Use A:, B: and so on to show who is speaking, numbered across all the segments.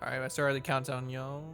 A: All right, I started the countdown, yo.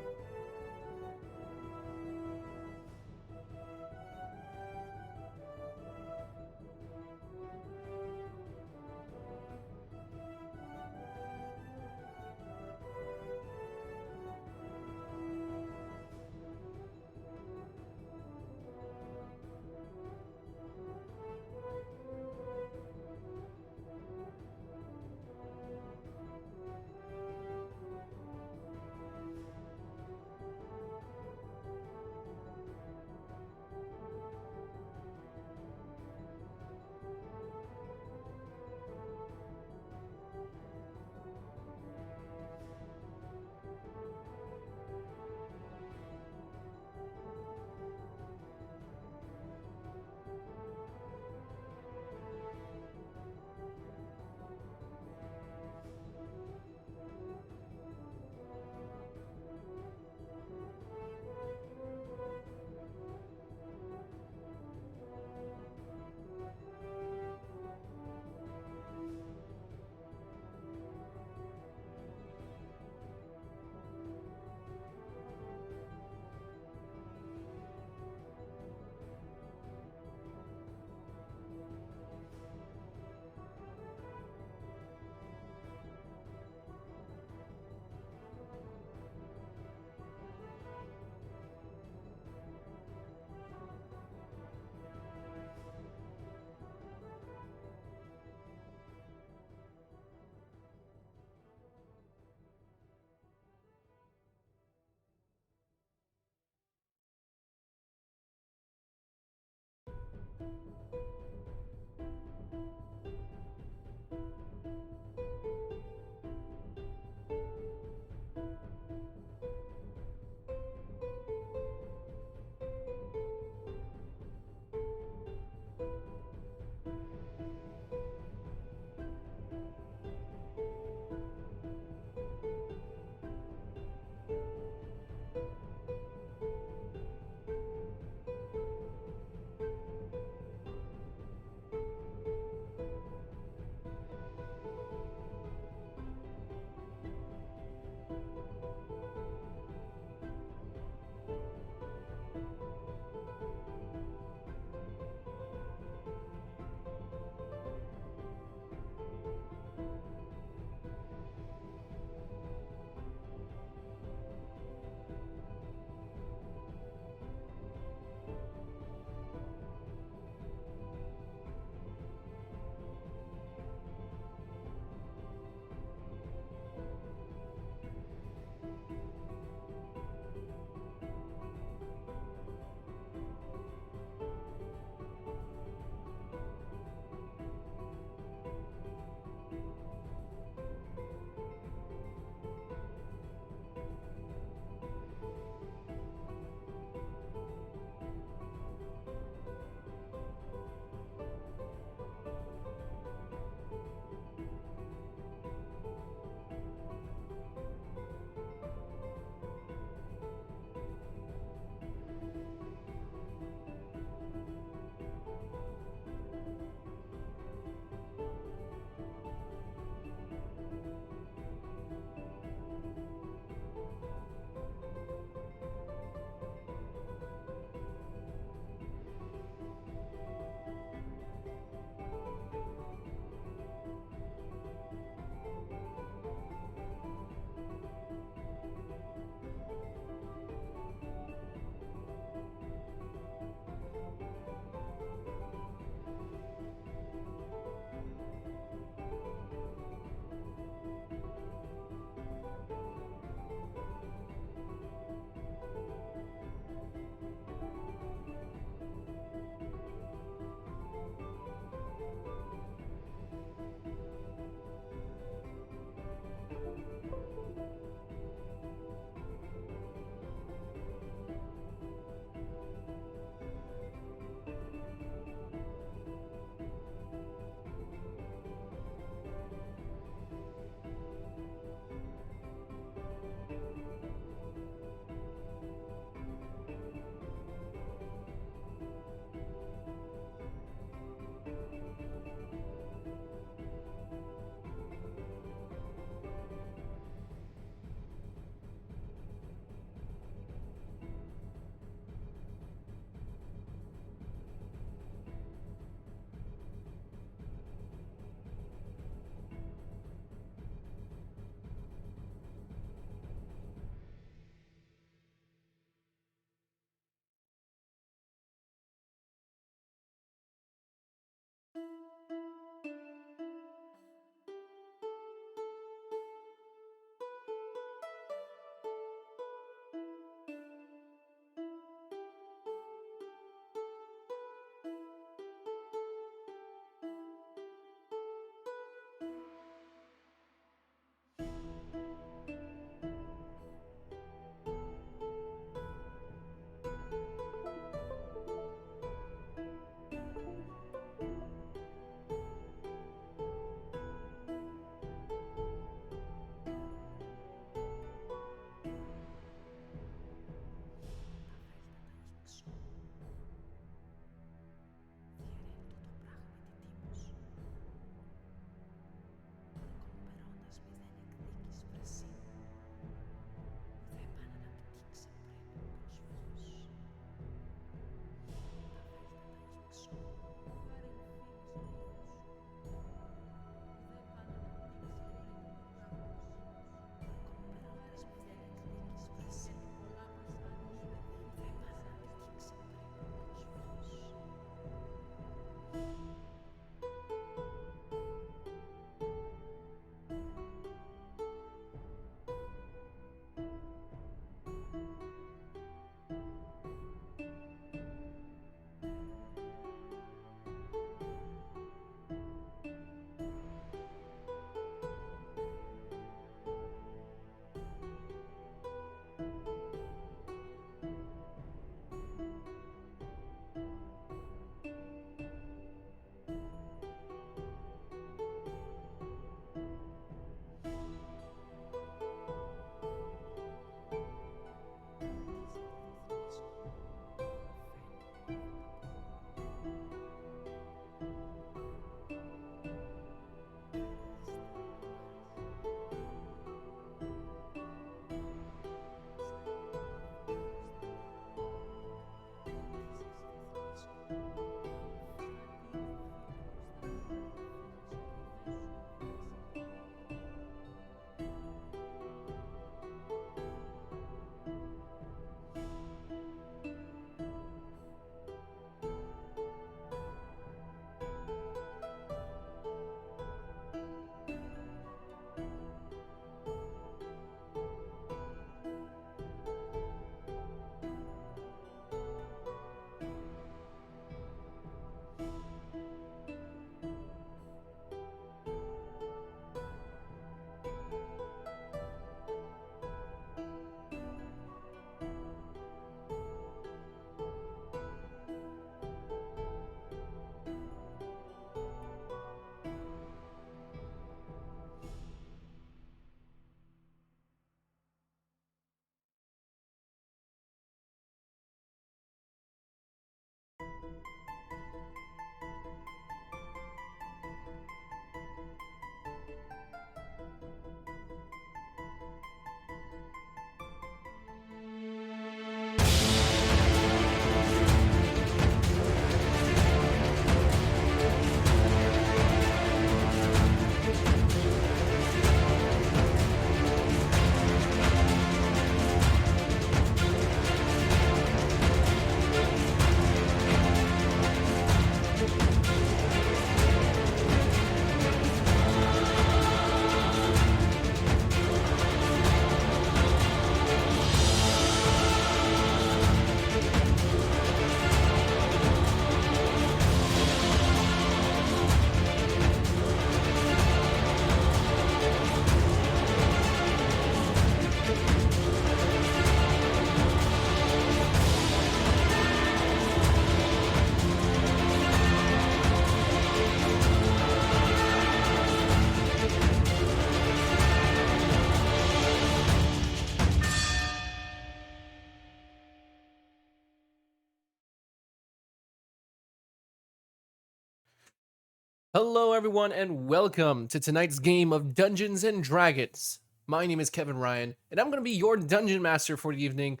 A: Hello, everyone, and welcome to tonight's game of Dungeons and Dragons. My name is Kevin Ryan, and I'm going to be your dungeon master for the evening.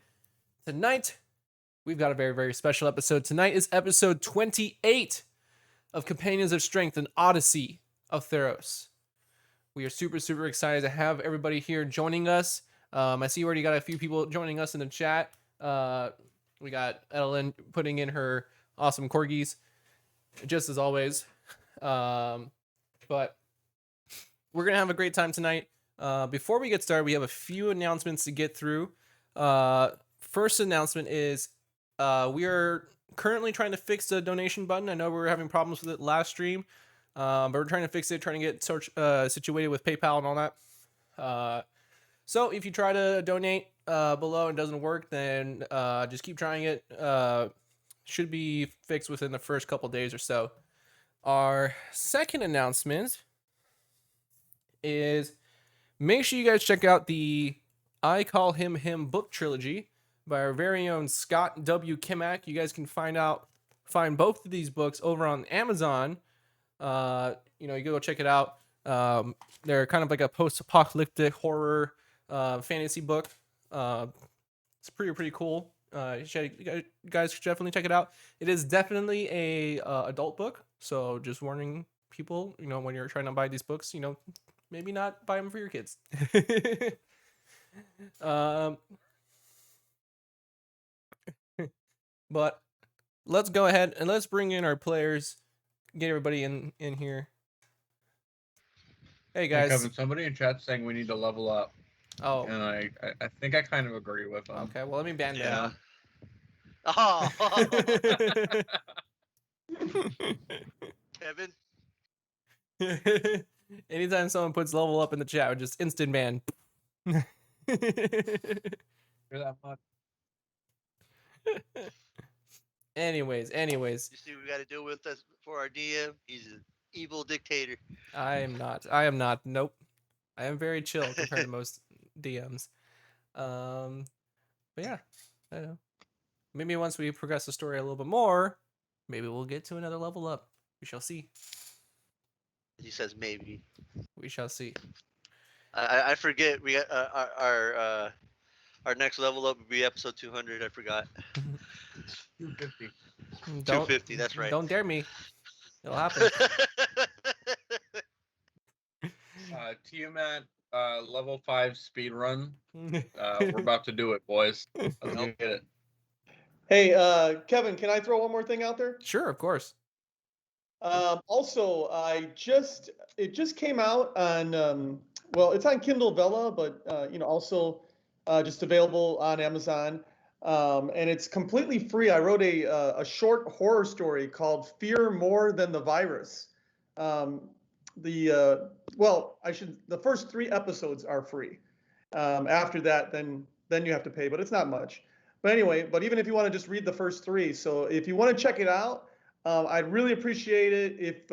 A: Tonight, we've got a very, very special episode. Tonight is episode 28 of Companions of Strength, an Odyssey of Theros. We are super, super excited to have everybody here joining us. I see you already got a few people joining us in the chat. We got Ellen putting in her awesome corgis, just as always. But we're gonna have a great time tonight. Before we get started, we have a few announcements to get through. First announcement is we are currently trying to fix the donation button. I know we were having problems with it last stream, but we're trying to fix it, trying to get situated with PayPal and all that. So if you try to donate below and it doesn't work, then just keep trying it. Should be fixed within the first couple days or so. Our second announcement is make sure you guys check out the I Call Him Him book trilogy by our very own Scott W. Kimack. You guys can find both of these books over on Amazon. You can go check it out. They're kind of like a post-apocalyptic horror fantasy book. It's pretty cool. You guys should definitely check it out. It is definitely a adult book, so just warning people, when you're trying to buy these books, maybe not buy them for your kids. But let's go ahead and let's bring in our players, get everybody in here. Hey guys.
B: Hey, Kevin, somebody in chat saying we need to level up.
A: Oh.
B: And I think I kind of agree with them.
A: Okay, well let me ban them.
C: Oh. Kevin.
A: Anytime someone puts level up in the chat, just instant ban.
B: You're that much.
A: Anyways.
C: You see, we got to deal with us for our DM. He's an evil dictator.
A: I am not. Nope. I am very chill compared to most DMs. But yeah, I don't know. Maybe once we progress the story a little bit more, maybe we'll get to another level up. We shall see.
C: He says maybe.
A: We shall see.
C: I forget. We got our next level up would be episode 200. I forgot.
B: 250.
C: 250. That's right.
A: Don't dare me. It'll happen.
B: Tiamat, level 5 speed run. We're about to do it, boys. Let's get it.
D: Hey, Kevin, can I throw one more thing out there?
A: Sure, of course.
D: Also, it just came out on it's on Kindle Vella, but also just available on Amazon, and it's completely free. I wrote a short horror story called "Fear More Than the Virus." The first 3 episodes are free. After that, then you have to pay, but it's not much. But anyway, even if you want to just read the first 3, so if you want to check it out. I'd really appreciate it if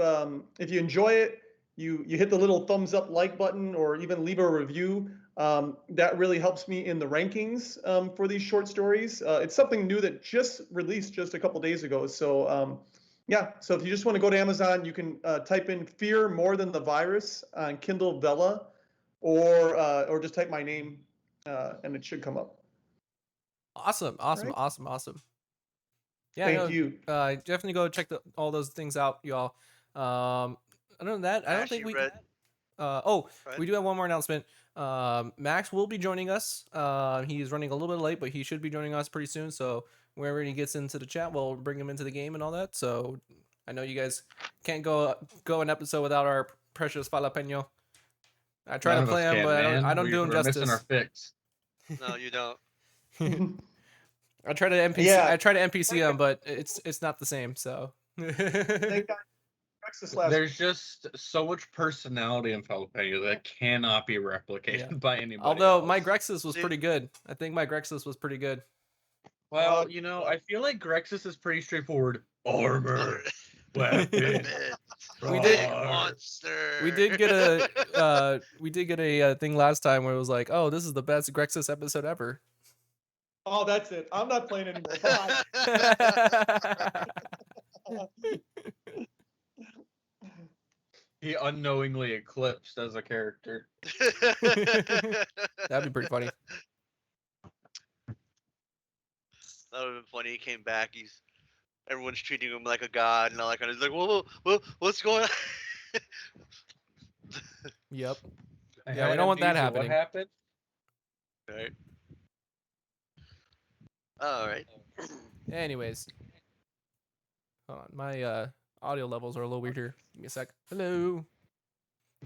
D: you enjoy it, you hit the little thumbs up like button or even leave a review. That really helps me in the rankings for these short stories. It's something new that just released just a couple days ago. So so if you just want to go to Amazon, you can type in "Fear More Than the Virus" on Kindle Vella, or just type my name and it should come up.
A: Awesome.
D: Right.
A: Yeah,
D: Thank you.
A: Definitely go check all those things out, y'all. Other than that, I don't think we. We do have one more announcement. Max will be joining us. He's running a little bit late, but he should be joining us pretty soon. So whenever he gets into the chat, we'll bring him into the game and all that. So I know you guys can't go an episode without our precious Jalapeno. I try to play him, but I don't do him justice.
B: We're missing our fix.
C: No, you don't.
A: I try to NPC. Yeah. I try to NPC him, but it's not the same. So
B: there's just so much personality in Jalapeno that cannot be replicated by anybody.
A: Although
B: else.
A: my Grexis was pretty good. I think my Grexis was pretty good.
B: Well, I feel like Grexis is pretty straightforward. Armor, weapon,
A: we did
C: monster.
A: We did get a thing last time where it was like, oh, this is the best Grexis episode ever.
D: Oh, that's it. I'm not playing anymore.
B: He unknowingly eclipsed as a character.
A: That'd be pretty funny.
C: That would have been funny. He came back. Everyone's treating him like a god and all that kind of. He's like, whoa, what's going on?
A: Yep.
B: I
A: Yeah, we
B: had
A: don't want that
B: amnesia.
A: happening.
B: What happened?
C: Right. All right.
A: Anyways. Hold on. My audio levels are a little weird here. Give me a sec. Hello.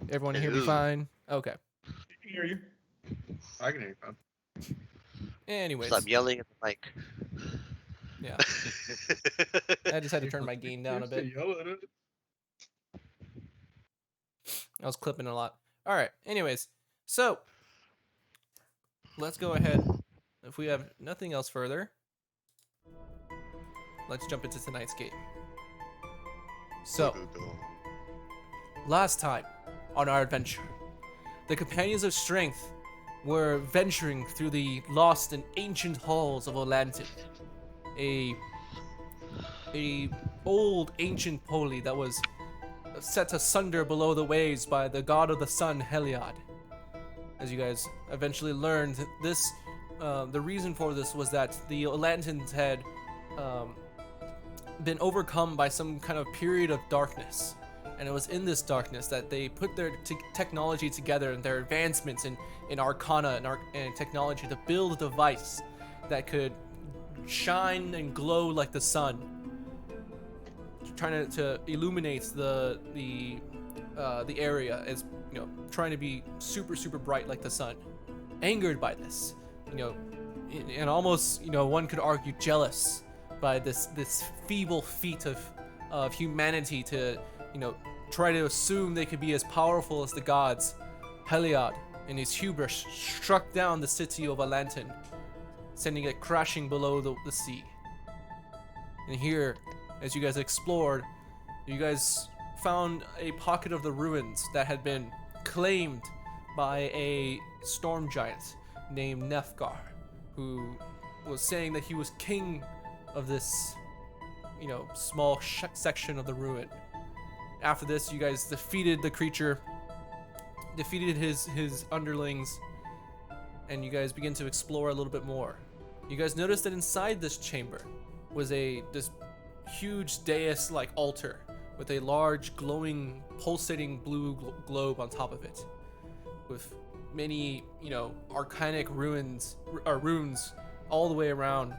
A: Everyone hear me
C: Hello.
A: fine? Okay.
D: I can hear you.
B: I can hear you.
A: Anyways.
C: Stop yelling at the mic.
A: Yeah. I just had to turn my gain down a bit.
B: Yell at it.
A: I was clipping a lot. All right. Anyways, so let's go ahead. If we have nothing else further, let's jump into tonight's game. So, last time on our adventure, the Companions of Strength were venturing through the lost and ancient halls of Olantin, a old ancient poli that was set asunder below the waves by the god of the sun, Heliod. As you guys eventually learned, this the reason for this was that the Olantans had been overcome by some kind of period of darkness, and it was in this darkness that they put their technology together and their advancements in arcana and technology to build a device that could shine and glow like the sun, trying to illuminate the area, as you know, trying to be super bright like the sun. Angered by this, you know, and almost, you know, one could argue jealous by this feeble feat of humanity to, you know, try to assume they could be as powerful as the gods, Heliod in his hubris struck down the city of Olantin, sending it crashing below the sea. And here, as you guys explored, you guys found a pocket of the ruins that had been claimed by a storm giant named Nefgar, who was saying that he was king of this, you know, small section of the ruin. After this, you guys defeated the creature, defeated his underlings, and you guys begin to explore a little bit more. You guys noticed that inside this chamber was this huge dais-like altar with a large, glowing, pulsating blue globe on top of it, with many, you know, arcanic runes all the way around.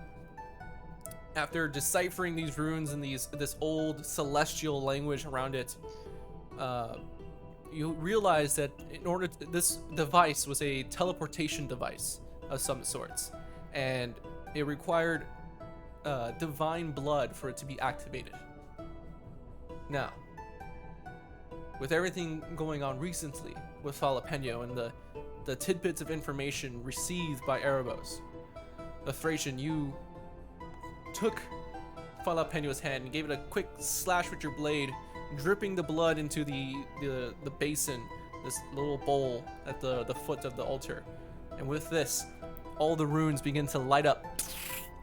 A: After deciphering these runes and this old celestial language around it, you realize that this device was a teleportation device of some sorts, and it required divine blood for it to be activated. Now, with everything going on recently with Falapeno and the tidbits of information received by Erebos, the Thracian, you took Falapeno's hand and gave it a quick slash with your blade, dripping the blood into the basin, this little bowl at the foot of the altar. And with this, all the runes begin to light up,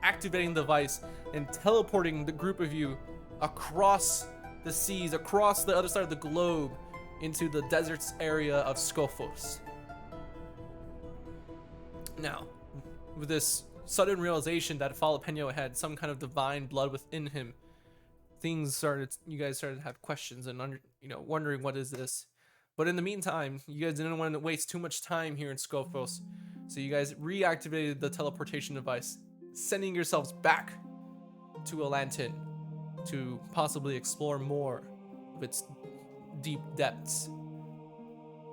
A: activating the device and teleporting the group of you across the seas, across the other side of the globe, into the deserts area of Scophos. Now, with this sudden realization that Falapeno had some kind of divine blood within him, you guys started to have questions and wondering what is this. But in the meantime, you guys didn't want to waste too much time here in Scophos, so you guys reactivated the teleportation device, sending yourselves back to Olantin to possibly explore more of its deep depths.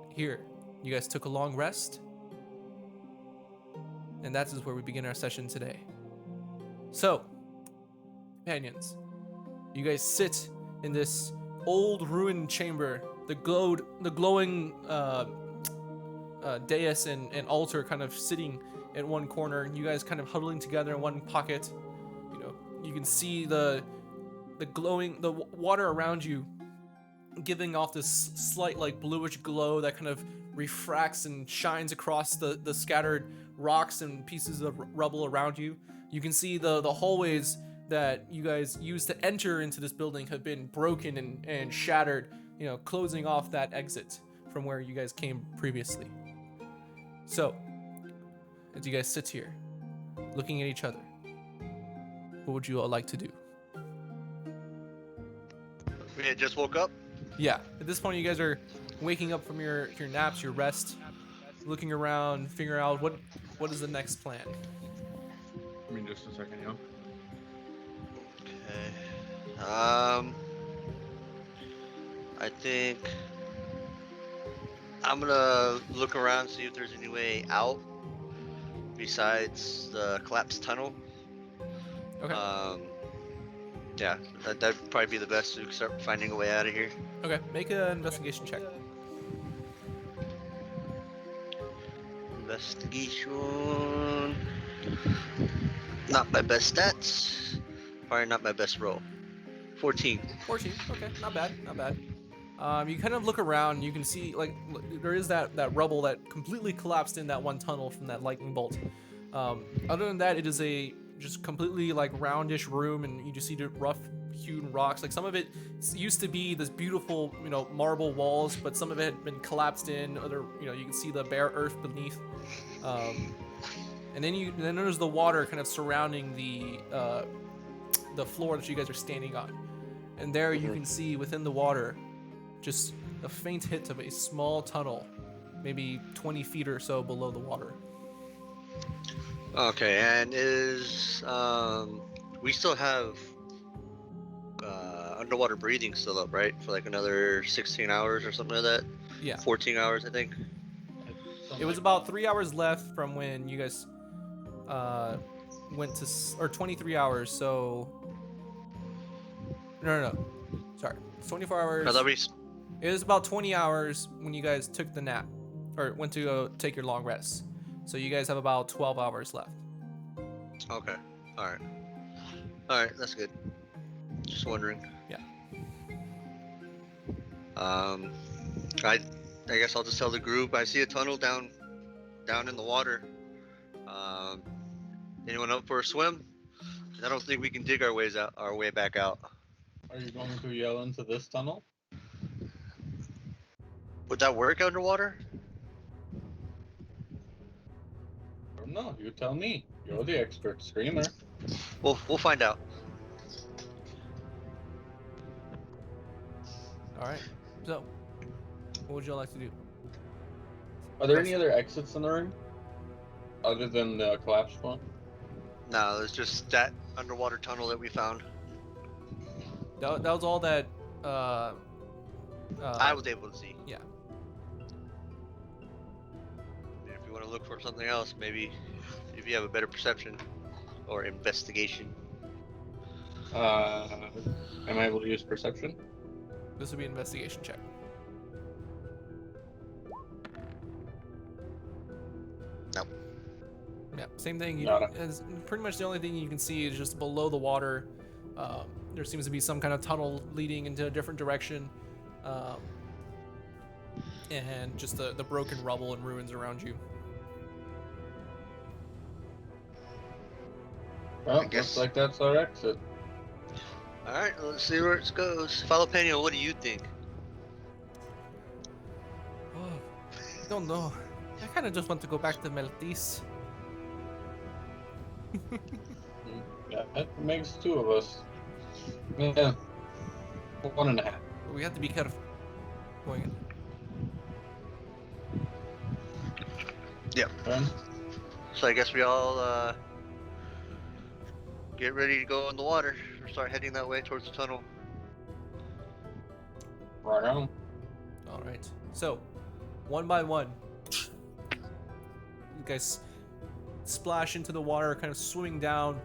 A: Here, you guys took a long rest, and that is where we begin our session today. So, companions, you guys sit in this old ruined chamber, the glowing dais and altar kind of sitting in one corner. You guys kind of huddling together in one pocket. You know, you can see the water around you giving off this slight like bluish glow that kind of refracts and shines across the scattered rocks and pieces of rubble around you. You can see the hallways that you guys used to enter into this building have been broken and shattered closing off that exit from where you guys came previously. So, as you guys sit here, looking at each other, what would you all like to do?
C: We had just woke up.
A: Yeah, at this point, you guys are waking up from your naps, your rest, looking around, figuring out what is the next plan.
B: I mean, just a second, yo.
C: Okay. I think I'm gonna look around, see if there's any way out besides the collapsed tunnel.
A: Okay.
C: Yeah, that'd probably be the best to start finding a way out of here.
A: Okay, make an investigation check.
C: Investigation. Not my best stats. Probably not my best roll. 14.
A: 14. Okay, not bad, not bad. You kind of look around. You can see there is that rubble that completely collapsed in that one tunnel from that lightning bolt. Other than that, it is a just completely roundish room, and you just see the rough hewn rocks. Like some of it used to be this beautiful marble walls, but some of it had been collapsed in. Other you can see the bare earth beneath. And then there's the water kind of surrounding the floor that you guys are standing on, and there you can see within the water just a faint hint of a small tunnel, maybe 20 feet or so below the water.
C: Okay, and we still have underwater breathing still up, right? For another 16 hours or something like that?
A: Yeah.
C: 14 hours, I think.
A: It was about 3 hours left from when you guys went to, or 23 hours. So no. Sorry, it's 24 hours.
C: I thought we.
A: It was about 20 hours when you guys took the nap, or went to go take your long rest. So you guys have about 12 hours left.
C: Okay. All right. That's good. Just wondering.
A: Yeah.
C: I guess I'll just tell the group I see a tunnel down in the water. Anyone up for a swim? I don't think we can dig our way back out.
B: Are you going to yell into this tunnel?
C: Would that work underwater?
B: I don't know. You tell me. You're the expert screamer.
C: We'll find out.
A: All right. So, what would you all like to do?
B: Are there any other exits in the room? Other than the collapsed one?
C: No, it's just that underwater tunnel that we found.
A: That was all that.
C: I was able to see.
A: Yeah.
C: If you want to look for something else, maybe if you have a better perception or investigation.
B: Am I able to use perception?
A: This would be an investigation check.
C: Nope.
A: Yeah, same thing.
B: Nada.
A: As pretty much the only thing you can see is just below the water. There seems to be some kind of tunnel leading into a different direction, and just the broken rubble and ruins around you.
B: Well,
C: guess-
B: looks like that's our exit.
C: All right, let's see where it goes. Jalapeno, what do you think?
A: Oh, I don't know. I kind of just want to go back to Meltis.
B: Yeah, that makes two of us. Yeah. 1.5.
A: We have to be careful going in.
B: Okay.
C: So I guess we all get ready to go in the water or start heading that way towards the tunnel.
B: Right on.
A: All right. So, one by one, you guys splash into the water, kind of swimming down.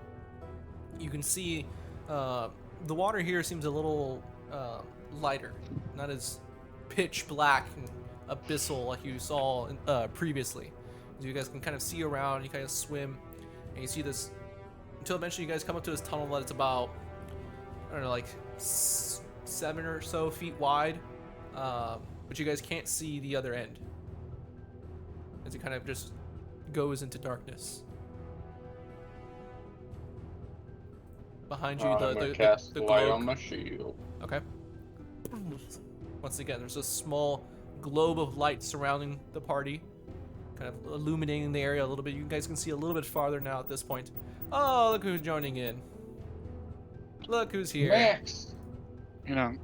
A: You can see the water here seems a little lighter, not as pitch black and abyssal like you saw previously. So you guys can kind of see around, you kind of swim, and you see this until eventually you guys come up to this tunnel that's about, I don't know, like 7 or so feet wide, but you guys can't see the other end as it kind of just goes into darkness. Behind you,
B: I'm gonna cast
A: the
B: light
A: glow.
B: on my shield.
A: Okay. Once again, there's a small globe of light surrounding the party, kind of illuminating the area a little bit. You guys can see a little bit farther now at this point. Oh, look who's joining in. Look who's here.
E: Max.
F: You know,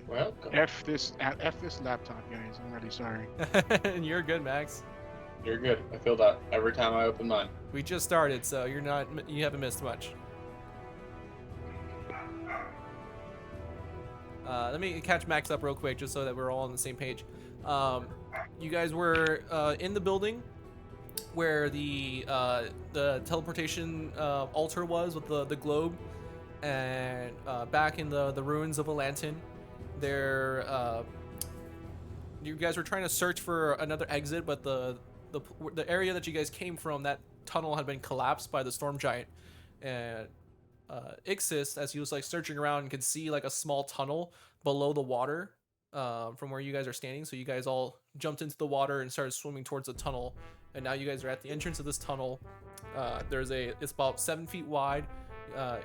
E: Welcome.
F: F this laptop, guys. I'm really sorry.
A: And you're good, Max.
E: You're good. I feel that every time I open mine.
A: We just started, so you haven't missed much. Let me catch Max up real quick, just so that we're all on the same page. You guys were in the building where the teleportation altar was with the globe, and back in the ruins of Atlantin, there you guys were trying to search for another exit, but the area that you guys came from, that tunnel had been collapsed by the storm giant, and Ixis, as he was like searching around, could see like a small tunnel below the water from where you guys are standing. So you guys all jumped into the water and started swimming towards the tunnel, and now you guys are at the entrance of this tunnel. It's about 7 feet wide.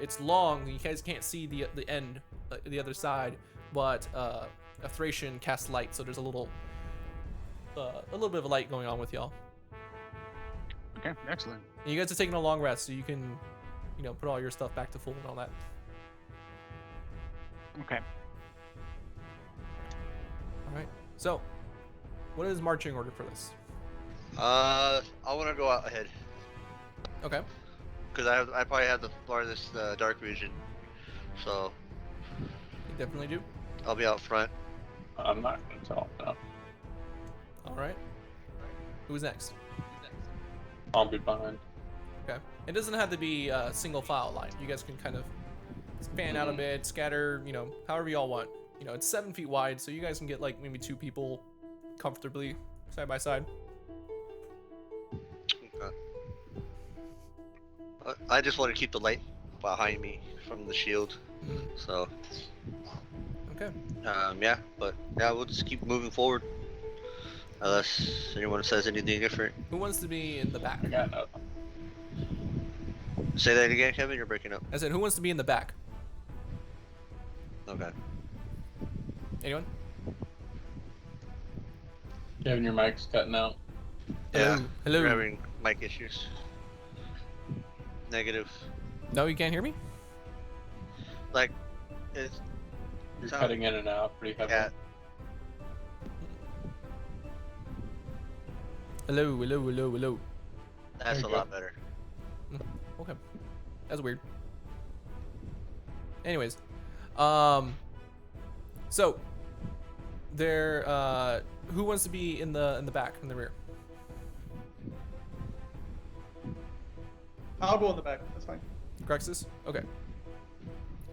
A: It's long. You guys can't see the end, the other side, but a Thracian casts light, so there's a little bit of a light going on with y'all.
F: Okay, excellent.
A: And you guys are taking a long rest, so you can, put all your stuff back to full and all that.
F: Okay.
A: All right. So, what is marching order for this?
C: I want to go out ahead
A: Okay.
C: because I probably have the farthest dark vision, so
A: You definitely do.
C: I'll be out front.
E: I'm not gonna tell him no.
A: All right. Who's next?
E: I'll be behind.
A: Okay. It doesn't have to be a single file line. You guys can kind of fan out a bit, scatter, however y'all want. It's 7 feet wide, so you guys can get like maybe 2 people comfortably side by side.
C: Okay. I just want to keep the light behind me from the shield, so
A: Okay.
C: yeah. But yeah, we'll just keep moving forward unless anyone says anything different.
A: Who wants to be in the back?
E: I got nothing.
C: Say that again, Kevin. You're breaking up.
A: I said, who wants to be in the back?
C: Okay.
A: Anyone?
E: Kevin, your mic's cutting out.
C: Yeah.
A: Hello.
C: We're having mic issues. Negative.
A: No, you can't hear me?
C: Like, it's
E: You're
C: Sound-
E: cutting in and out pretty heavily.
C: yeah.
A: Hello, hello, hello, hello.
C: That's a
E: There you
C: lot
E: go.
C: better.
A: Okay. That's weird. Anyways, so there, who wants to be in the back, in the rear?
D: I'll go in the back. That's fine.
A: Grexus? Okay.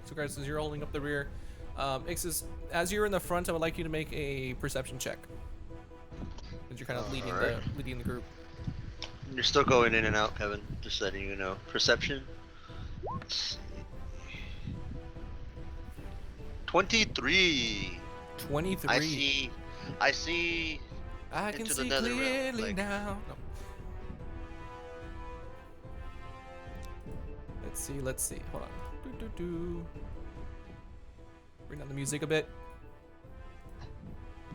A: So Grexus, you're holding up the rear. Ixis, as you're in the front, I would like you to make a perception check. As you're kind of leading
C: Alright.
A: the group.
C: You're still going in and out, Kevin. Just letting you know. Perception. 23.
A: 23.
C: I see.
A: I can
C: into the
A: see
C: nether realm,
A: clearly
C: like-
A: now. No. Let's see. Hold on. Bring down the music a bit.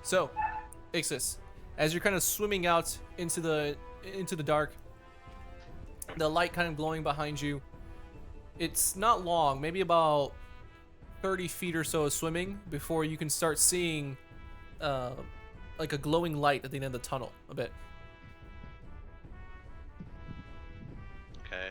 A: So, Ixis, as you're kind of swimming out into the dark, the light kind of glowing behind you. It's not long, maybe about 30 feet or so of swimming before you can start seeing like a glowing light at the end of the tunnel a bit.
C: Okay.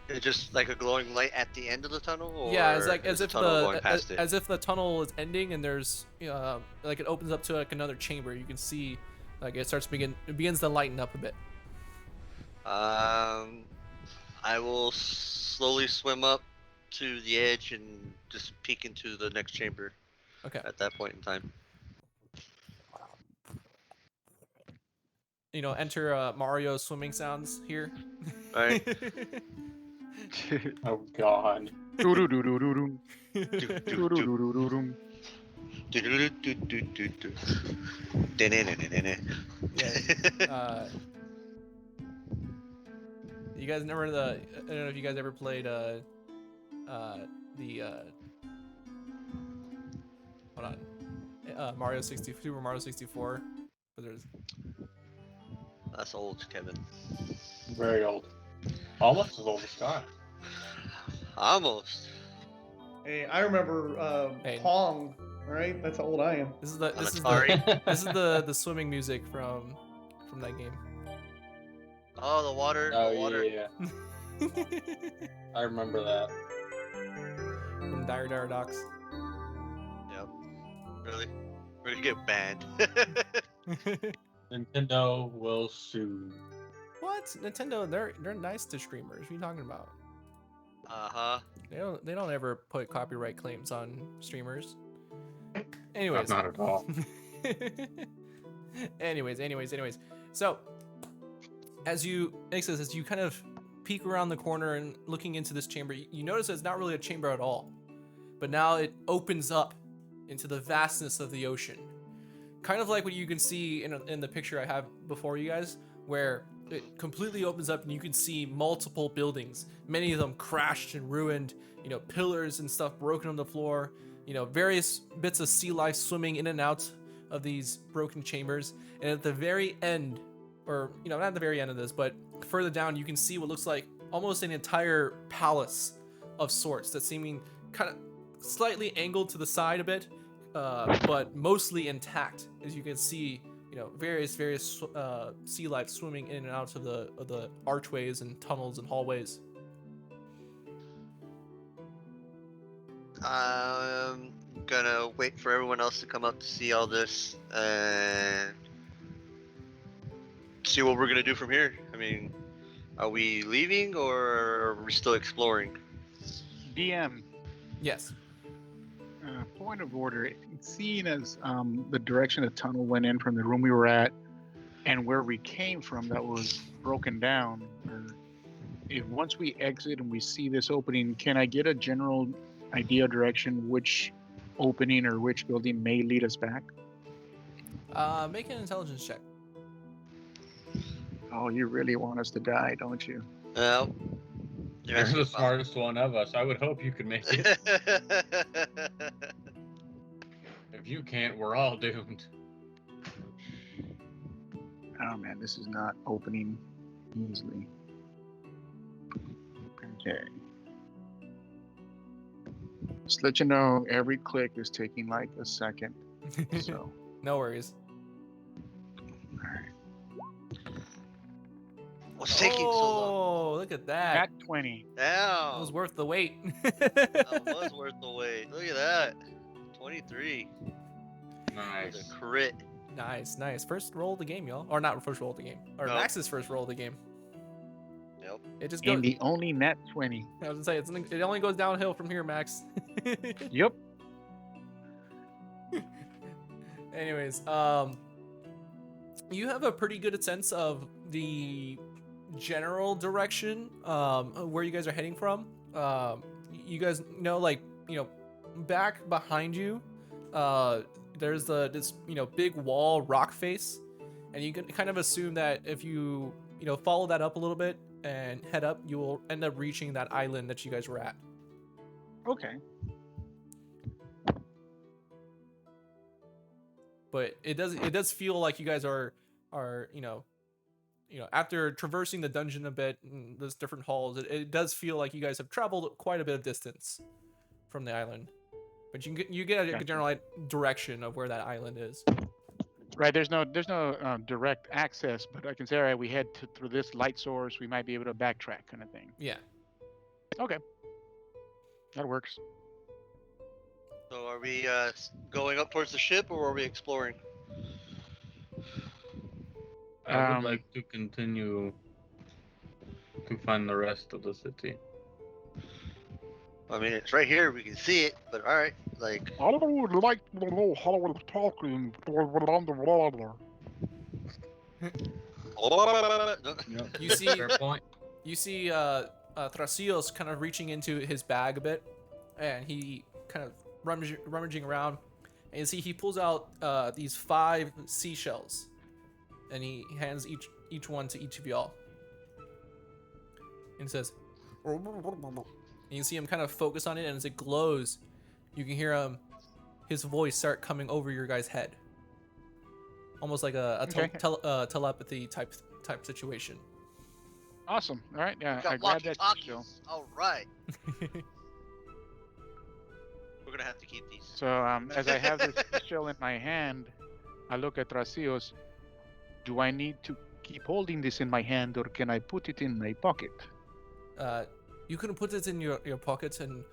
C: It's just like a glowing light at the end of the tunnel, or
A: Yeah, it's like
C: is
A: as
C: the
A: if
C: tunnel going past it?
A: as if the tunnel is ending and there's like it opens up to like another chamber. You can see like it begins to lighten up a bit.
C: I will slowly swim up to the edge and just peek into the next chamber
A: Okay.
C: at that point in time.
A: Enter Mario swimming sounds here.
C: Alright.
E: Oh god.
F: Doo-doo-doo-doo-doo-doo.
C: Do, do, do,
F: Doo-doo-doo-doo-doo-doo.
C: do, do, do, do, do, do. Da-na-na-na-na-na.
A: Yeah. You guys never I don't know if you guys ever played Hold on. Super Mario 64. But there's
C: That's old, Kevin.
E: Very old. Almost as old as Scott.
C: Almost.
D: Hey, I remember
A: Hey.
D: Pong. All right, that's how old I am.
A: this is the
C: On
A: this is
C: Atari.
A: the this is the swimming music from that game.
C: Oh, the water.
E: Oh
C: the water.
E: yeah, I remember that.
A: From Dire Dire Docks.
C: Yep. Really? We're gonna get banned.
E: Nintendo will sue.
A: What? Nintendo, they're nice to streamers. What are you talking about?
C: Uh-huh.
A: They don't ever put copyright claims on streamers. Anyways.
E: Not at all.
A: anyways. So, as you kind of peek around the corner and looking into this chamber, you notice it's not really a chamber at all. But now it opens up into the vastness of the ocean. Kind of like what you can see in the picture I have before you guys, where it completely opens up and you can see multiple buildings, many of them crashed and ruined, pillars and stuff broken on the floor, various bits of sea life swimming in and out of these broken chambers. And at the very end, or not at the very end of this, but further down, you can see what looks like almost an entire palace of sorts that's seeming kind of slightly angled to the side a bit, but mostly intact, as you can see. Various sea life swimming in and out of the archways and tunnels and hallways.
C: I'm gonna wait for everyone else to come up to see all this and see what we're gonna do from here. I mean, are we leaving or are we still exploring?
F: DM.
A: Yes.
F: Point of order. Seeing as the direction the tunnel went in from the room we were at, and where we came from, that was broken down. If once we exit and we see this opening, can I get a general idea of direction which opening or which building may lead us back?
A: Make an intelligence check.
F: Oh, you really want us to die, don't you?
C: Well,
E: You're the smartest one of us. I would hope you could make it. If you can't, we're all doomed.
F: Oh man, this is not opening easily. Okay. Just let you know, every click is taking like a second. So,
A: No worries.
C: What's taking so long?
A: Oh, look at that.
F: at 20.
A: That was
C: Damn.
A: worth the wait.
C: That was worth the wait. Look at that. 23.
E: Nice.
C: The crit.
A: Nice. First roll of the game, y'all. Or not first roll of the game. Or
C: No.
A: Max's first roll of the game.
C: Yep.
A: It just goes.
F: And the only net 20.
A: I was gonna say it only goes downhill from here, Max.
F: Yep.
A: Anyways, you have a pretty good sense of the general direction where you guys are heading from. You guys know, back behind you, there's this big wall rock face, and you can kind of assume that if you follow that up a little bit and head up, you will end up reaching that island that you guys were at.
F: Okay.
A: But it does feel like you guys are after traversing the dungeon a bit and those different halls, it does feel like you guys have traveled quite a bit of distance from the island. But you get a
F: Gotcha.
A: general direction of where that island is.
F: Right. There's no direct access, but I can say, all right, we head through this light source. We might be able to backtrack, kind of thing.
A: Yeah.
F: Okay. That works.
C: So are we going up towards the ship or are we exploring?
E: I would like to continue to find the rest of the city.
C: I mean, it's right here. We can see it, but all right.
F: I would like to know how we're talking around the water.
E: Yep.
A: You see-
E: Fair point.
A: You see Thrasios kind of reaching into his bag a bit, and he kind of rummaging around, and you see he pulls out these 5 seashells, and he hands each one to each of y'all, and says, and you see him kind of focus on it, and as it glows, you can hear his voice start coming over your guys' head, almost like a
F: Okay.
A: telepathy type situation.
F: Awesome. All right. Yeah,
C: We got
F: I grabbed that still.
C: walkie-talkies. All right. We're gonna have to keep these.
F: So as I have this shell in my hand, I look at Rasios. Do I need to keep holding this in my hand, or can I put it in my pocket?
A: You can put it in your pocket and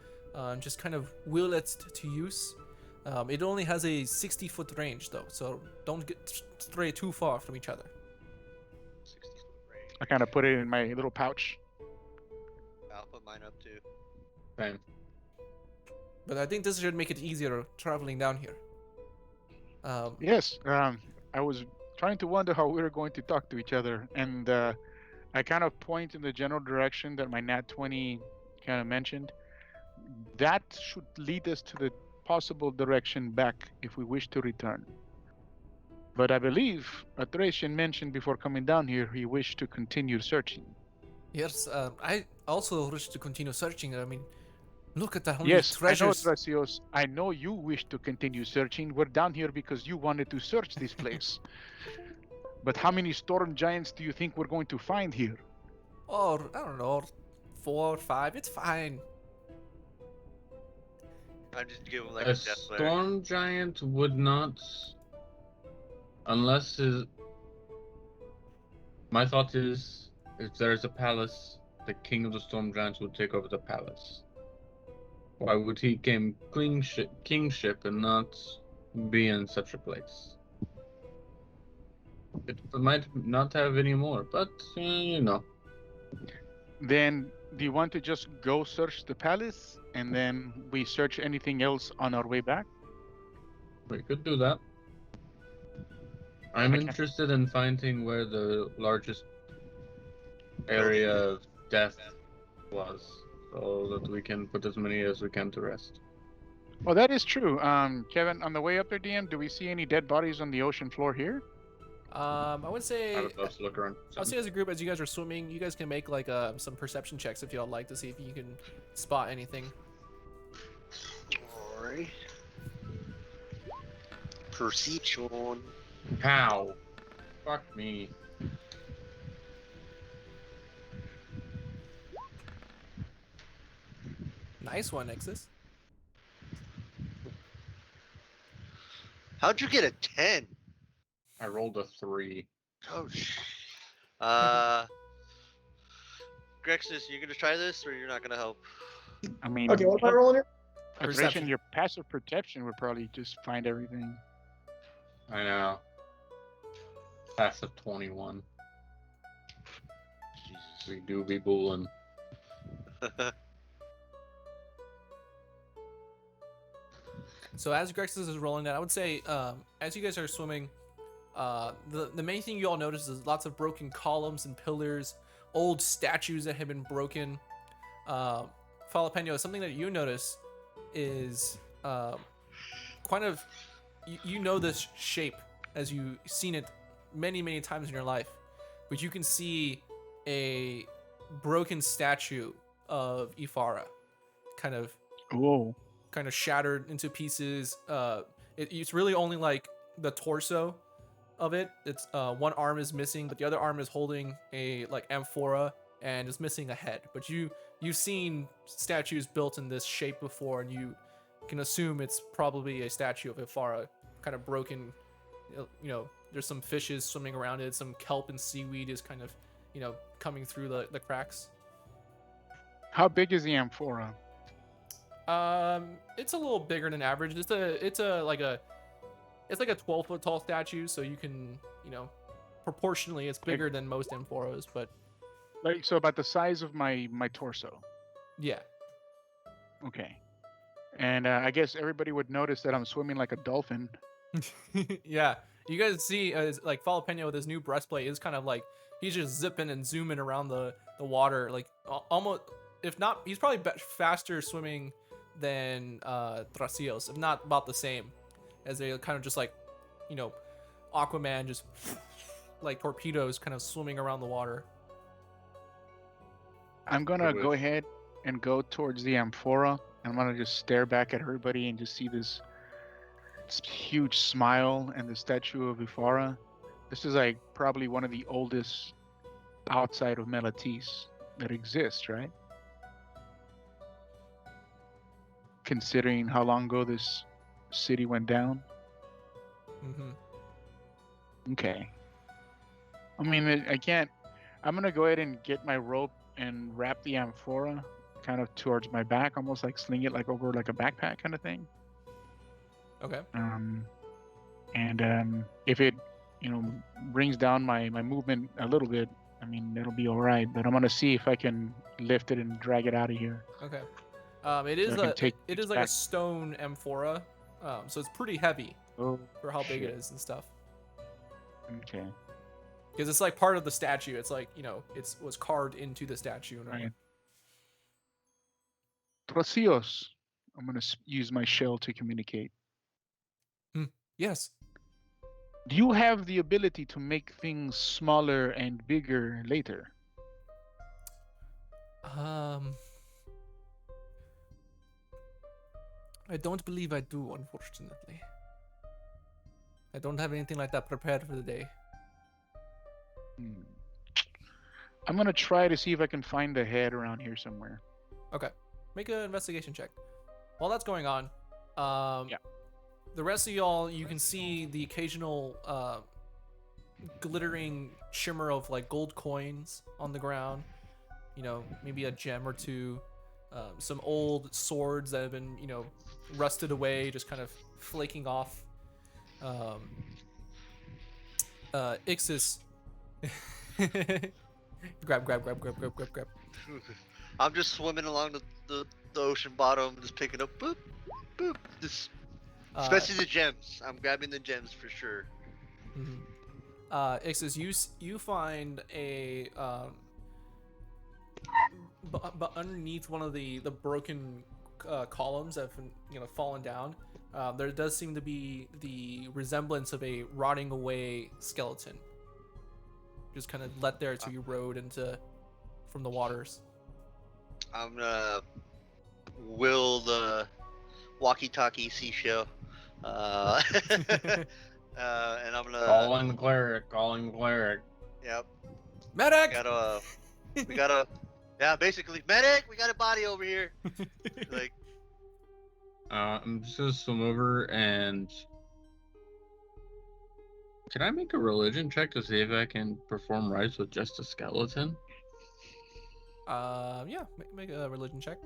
A: just kind of will it to use. It only has a 60-foot range though, so don't stray too far from each other.
C: 60-foot range.
F: I kind of put it in my little pouch.
C: I'll put mine up too.
E: Same.
A: But I think this should make it easier traveling down here.
F: Yes. I was trying to wonder how we were going to talk to each other, and I kind of point in the general direction that my Nat 20 kind of mentioned. That should lead us to the possible direction back if we wish to return. But I believe Thracian mentioned before coming down here he wished to continue searching.
A: Yes, I also wish to continue searching. I mean, look at that many
F: Yes,
A: treasures.
F: I know, Thracios. I know you wish to continue searching. We're down here because you wanted to search this place. But how many storm giants do you think we're going to find here?
A: Or I don't know, 4 or 5. It's fine.
C: I just give him like
E: A
C: a death flare.
E: storm giant would not, unless his. My thought is, if there's a palace, the king of the storm giants would take over the palace. Why would he claim kingship and not be in such a place? It might not have any more, but you know.
F: Then do you want to just go search the palace and then we search anything else on our way back?
E: We could do that. I'm
F: Okay.
E: interested in finding where the largest area of death was, so that we can put as many as we can to rest.
F: Well, that is true. Kevin, on the way up there, DM, do we see any dead bodies on the ocean floor here?
A: I would say,
E: I would love to look around.
A: I'll say as a group, as you guys are swimming, you guys can make like some perception checks if y'all like to see if you can spot anything.
C: Alright. Perception.
E: How? Fuck me.
A: Nice one, Nexus.
C: How'd you get a 10?
E: I rolled a 3.
C: Oh sh. Grexus, you gonna try this or you're not gonna help?
F: I mean,
D: Okay, what am I rolling here?
A: Perception.
F: Your passive perception would probably just find everything.
E: I know. That's a 21.
C: Jesus.
E: We do be bullin'.
A: So as Grexus is rolling that, I would say, as you guys are swimming, the main thing you all notice is lots of broken columns and pillars, old statues that have been broken. Jalapeno, something that you notice is kind of, you know this shape as you've seen it many times in your life, but you can see a broken statue of Ifara, kind of
F: Whoa.
A: shattered into pieces. It's really only like the torso of it. It's one arm is missing, but the other arm is holding a like amphora and is missing a head. But you've seen statues built in this shape before, and you can assume it's probably a statue of Ifara, kind of broken. You know, there's some fishes swimming around it. Some kelp and seaweed is kind of, you know, coming through the cracks.
F: How big is the amphora?
A: It's a little bigger than average. It's like a 12-foot tall statue, so you can, you know, proportionally it's bigger than most amphoras, but
F: Like, so about the size of my torso.
A: yeah.
F: Okay. And I guess everybody would notice that I'm swimming like a dolphin.
A: Yeah, you guys see like Jalapeno with his new breastplate is kind of like he's just zipping and zooming around the water, like almost, if not, he's probably faster swimming than Thrasios, if not about the same, as they kind of just like, you know, Aquaman just like torpedoes kind of swimming around the water.
F: I'm gonna go ahead and go towards the amphora. I'm gonna just stare back at everybody and just see this huge smile and the statue of Ifara. This is like probably one of the oldest outside of Melatis that exists, right? Considering how long ago this city went down. Okay. I mean, I can't. I'm gonna go ahead and get my rope and wrap the amphora kind of towards my back, almost like sling it like over like a backpack kind of thing.
A: Okay.
F: And if it, brings down my movement a little bit, I mean, it'll be all right. But I'm gonna see if I can lift it and drag it out of here.
A: Okay. It is
F: I can take
A: it
F: it
A: is like a
F: back.
A: stone amphora, so it's pretty heavy
F: Oh,
A: for how big it
F: shit.
A: is and stuff.
F: Okay.
A: Because it's like part of the statue. It's like it was carved into the statue. And
F: Right. Trocios. I'm gonna use my shell to communicate.
A: Yes.
F: Do you have the ability to make things smaller and bigger later?
A: I don't believe I do, unfortunately. I don't have anything like that prepared for the day.
F: I'm gonna try to see if I can find the head around here somewhere.
A: Okay. Make an investigation check. While that's going on,
F: Yeah.
A: the rest of y'all, you can see the occasional glittering shimmer of like gold coins on the ground. Maybe a gem or two. Some old swords that have been, rusted away, just kind of flaking off. Ixis. grab.
C: I'm just swimming along the ocean bottom, just picking up boop, boop. Just, especially the gems. I'm grabbing the gems for sure.
A: Ixis, you find a but underneath one of the broken columns that have fallen down, there does seem to be the resemblance of a rotting away skeleton, just kind of let there to erode from the waters.
C: I'm gonna will the walkie-talkie seashell, and I'm gonna.
E: Calling the cleric.
C: Yep.
A: Medic.
C: We gotta. Yeah, basically, medic. We got a body over here. Like.
E: I'm just gonna swim over and. Can I make a religion check to see if I can perform rites with just a skeleton?
A: Yeah, make a religion check.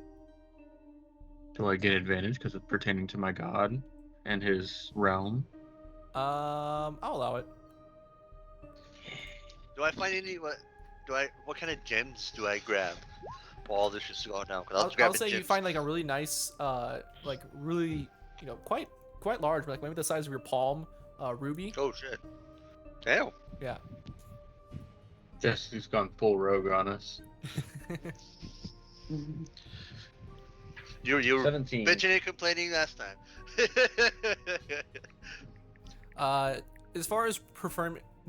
E: Do I get advantage because it's pertaining to my god and his realm?
A: I'll allow it.
C: Do I find any what kind of gems do I grab while all this is going down? 'Cause
A: I'll say you find like a really nice, like really, quite large, like maybe the size of your palm, ruby.
C: Oh shit! Damn.
A: Yeah.
E: Jesse's gone full rogue on us.
C: You were
E: 17.
C: bitching and complaining last time.
A: As far as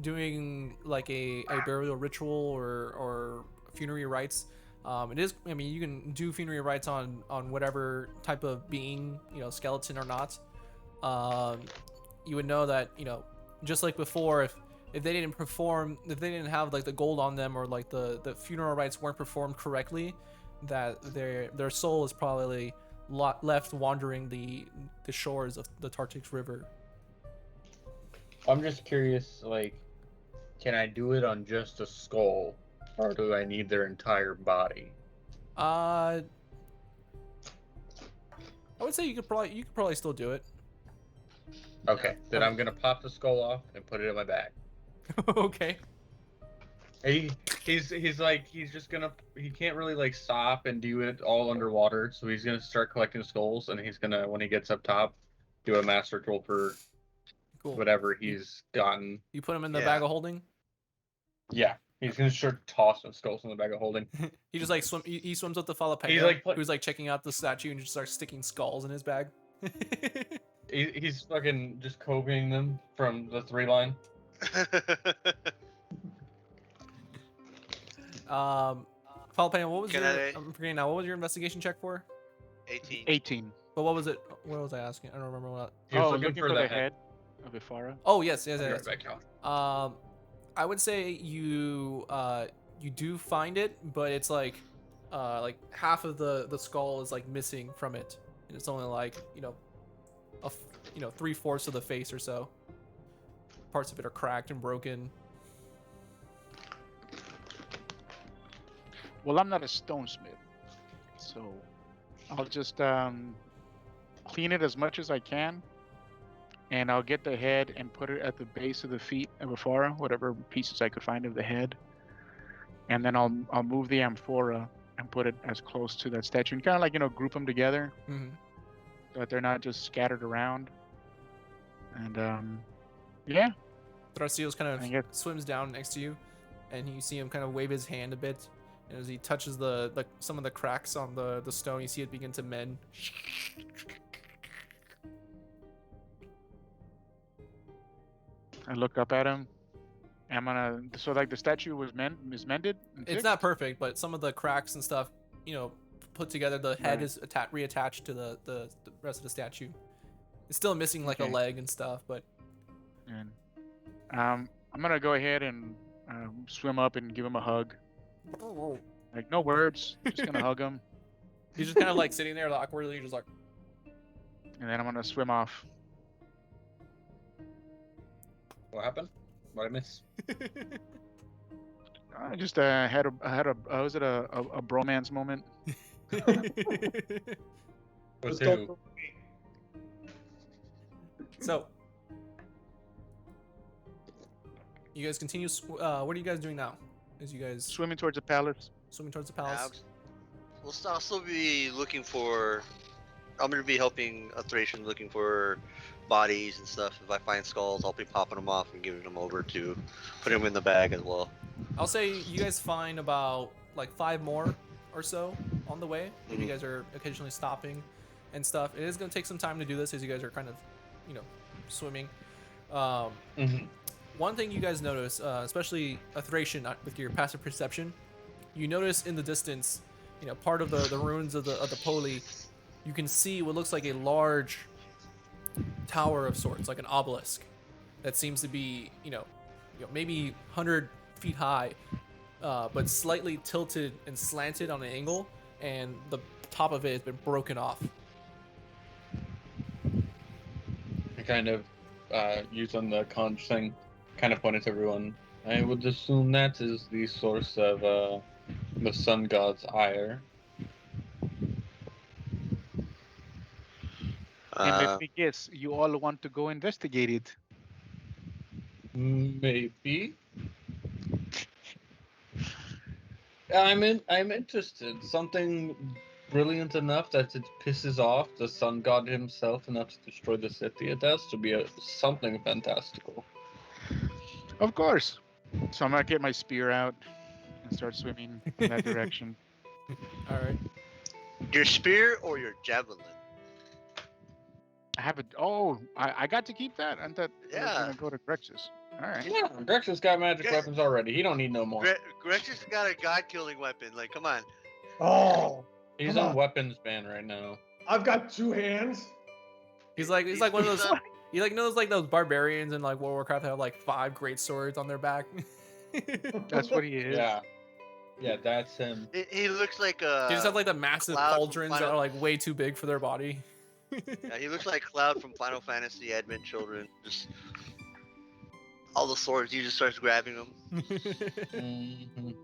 A: doing like a burial ritual or funerary rites, it is. I mean, you can do funerary rites on whatever type of being, skeleton or not. You would know that, just like before, if they didn't have like the gold on them, or like the funeral rites weren't performed correctly, that their soul is probably left wandering the shores of the Tartix River.
E: I'm just curious, like, can I do it on just a skull, or do I need their entire body?
A: I would say you could probably still do it.
E: Okay, then I'm gonna pop the skull off and put it in my bag.
A: Okay.
E: He's just gonna, he can't really like stop and do it all underwater, so he's gonna start collecting skulls, and he's gonna, when he gets up top, do a mass ritual for
A: Cool.
E: whatever he's gotten.
A: You put him in the
C: Yeah.
A: bag of holding.
E: Yeah, he's gonna start tossing skulls in the bag of holding.
A: He just like he swims up to Falapega,
E: He's like
A: who's like checking out the statue, and just starts sticking skulls in his bag.
E: He's fucking just copying them from the 3 line.
A: Falapega, what was
C: Can
A: your?
C: I-
A: I'm forgetting now. What was your investigation check for?
C: 18.
F: 18.
A: But what was it? What was I asking? I don't remember what.
E: He was
F: Oh,
E: looking
F: looking
E: for
F: for
E: the
F: the
E: head.
F: head of Ifara.
A: Oh yes, yes,
E: I'll be
A: yes.
E: right back, Cal.
A: I would say you you do find it, but it's like half of the skull is like missing from it, and it's only like a 3/4 of the face or so. Parts of it are cracked and broken.
F: Well, I'm not a stonesmith, so I'll just clean it as much as I can, and I'll get the head and put it at the base of the feet of Ifara, whatever pieces I could find of the head, and then I'll move the amphora and put it as close to that statue, and kind of like group them together
A: Mm-hmm.
F: so that they're not just scattered around. And yeah,
A: Thrasios kind
F: I
A: of
F: guess-
A: swims down next to you, and you see him kind of wave his hand a bit. And as he touches the some of the cracks on the stone, you see it begin to mend.
F: I look up at him. So like the statue is mended. And
A: It's
F: fixed?
A: not perfect, but some of the cracks and stuff, put together. The head
F: Right.
A: is reattached to the rest of the statue. It's still missing like a
F: Okay.
A: leg and stuff, but
F: And I'm gonna go ahead and swim up and give him a hug. Like no words, just gonna hug him,
A: he's just kind of like sitting there awkwardly, just like.
F: and then I'm gonna swim off.
E: What happened? What I miss?
F: I just had a was it a bromance moment?
E: With
D: Just
E: who?
D: don't-
A: So, you guys continue. What are you guys doing now? As you guys
F: Swimming towards the palace.
A: swimming towards the palace?
C: I'll still be looking for. I'm gonna be helping a Thracian looking for bodies and stuff. If I find skulls, I'll be popping them off and giving them over to put them in the bag as well.
A: I'll say you guys find about like 5 more or so on the way. Maybe you
C: Mhm.
A: guys are occasionally stopping and stuff. It is going to take some time to do this as you guys are kind of, swimming.
E: Mm-hmm.
A: One thing you guys notice, especially a Thracian with your passive perception, you notice in the distance, part of the ruins of the Poli, you can see what looks like a large tower of sorts, like an obelisk, that seems to be, maybe 100 feet high, but slightly tilted and slanted on an angle, and the top of it has been broken off.
E: I kind of using the conch thing, kind of pointed to everyone. I would assume that is the source of the sun god's ire.
F: And
C: Uh,
F: let me guess, you all want to go investigate it.
E: Maybe. I'm interested. Something brilliant enough that it pisses off the sun god himself enough to destroy the city. It has to be something fantastical.
F: Of course. So I'm gonna get my spear out and start swimming in that direction.
A: All right.
C: your spear or your javelin?
F: I have it. Oh, I got to keep that. I thought I was
C: Yeah.
F: gonna go to Grexus. All right.
E: Yeah, Grex's got magic
C: Yeah.
E: weapons already. He don't need no more.
C: Gretchen's got a god-killing weapon. Like, come on.
D: Oh,
E: He's
D: come
E: on
D: on.
E: weapons ban right now.
D: I've got 2 hands.
A: He's like one of those.
C: done-
A: You like those barbarians in like World of Warcraft that have like 5 great swords on their back.
F: That's what he is.
E: Yeah. Yeah, that's him.
C: He looks like a.
A: They just have like the massive
C: Cloud from
A: pauldrons that
C: Final-
A: are like way too big for their body.
C: Yeah, he looks like Cloud from Final Fantasy Advent Children. Just all the swords, he just starts grabbing them.
E: Mhm.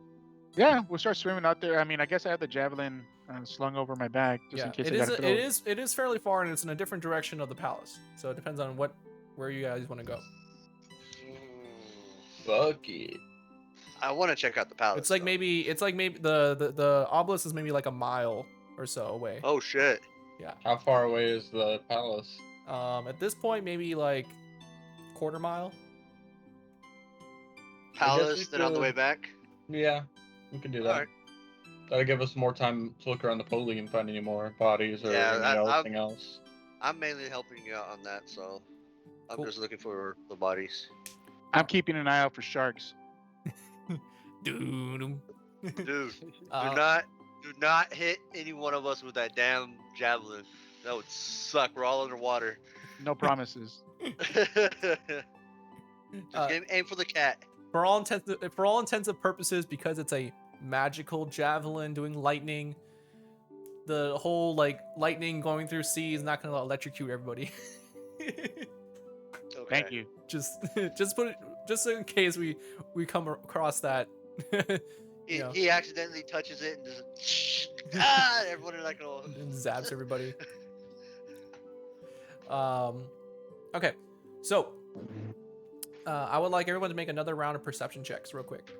F: Yeah, we'll start swimming out there. I mean, I guess I have the javelin slung over my back just in
A: Yeah,
F: case
A: it
F: I
A: is.
F: gotta throw.
A: It is fairly far, and it's in a different direction of the palace. So it depends on where you guys want to go.
E: Fuck it.
C: I want to check out the palace.
A: It's like
C: though.
A: maybe the obelisk is maybe like a mile or so away.
C: Oh shit!
E: How far away is the palace?
A: At this point, maybe like quarter mile.
C: Palace, then on the
E: could-
C: way back.
E: Yeah, we can do that.
C: Alright.
E: That'll give us more time to look around the poli and find any more bodies or
C: Yeah,
E: anything else.
C: I'm mainly helping you out on that, so I'm
A: Cool.
C: just looking for the bodies.
F: I'm keeping an eye out for sharks.
A: Dude.
C: Dude,
A: Uh,
C: do not hit any one of us with that damn javelin. That would suck. We're all underwater.
F: No promises.
C: Just aim for the cat.
A: For all intents and purposes, because it's a magical javelin doing lightning, the whole like lightning going through sea is not going to electrocute everybody.
C: Okay.
F: Thank you.
A: just put it just in case we come across that.
C: He,
A: you know,
C: he accidentally touches it and just everyone are like, oh.
A: and zaps everybody. Okay, so I would like everyone to make another round of perception checks real quick,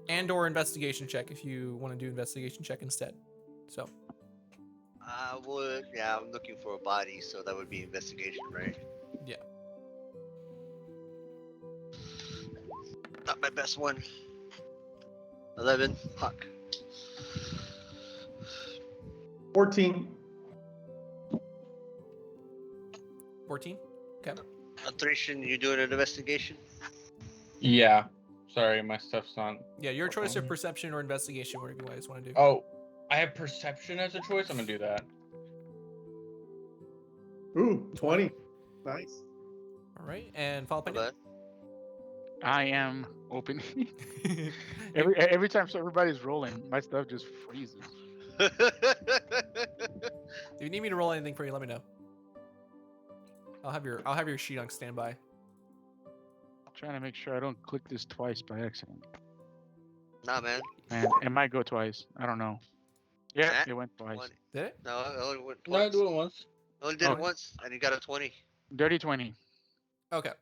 A: and/or investigation check if you want to do investigation check instead. So
C: I would. Yeah, I'm looking for a body, so that would be investigation, right?
A: yeah,
C: Not my best one. 11. Fuck.
D: 14.
A: 14. Okay.
C: Thracian, you doing an investigation?
E: Yeah. Sorry, my stuff's not.
A: Yeah, your choice of perception or investigation, whatever you guys want to do.
E: Oh, I have perception as a choice. I'm gonna do that.
D: Ooh, 20. Nice.
A: All right, and follow
C: Not bad.
F: I am opening. every time so everybody's rolling, my stuff just freezes.
A: If you need me to roll anything for you, let me know. I'll have your sheet on standby.
F: I'm trying to make sure I don't click this twice by accident.
C: Nah, man.
F: And it might go twice. I don't know. Yeah,
C: Nah,
F: it went twice.
C: One.
A: Did it?
C: No, I only went
E: No, I
C: once.
E: do it once.
C: I only did
F: Oh.
C: it once, and you got a 20.
F: Dirty 20.
A: Okay.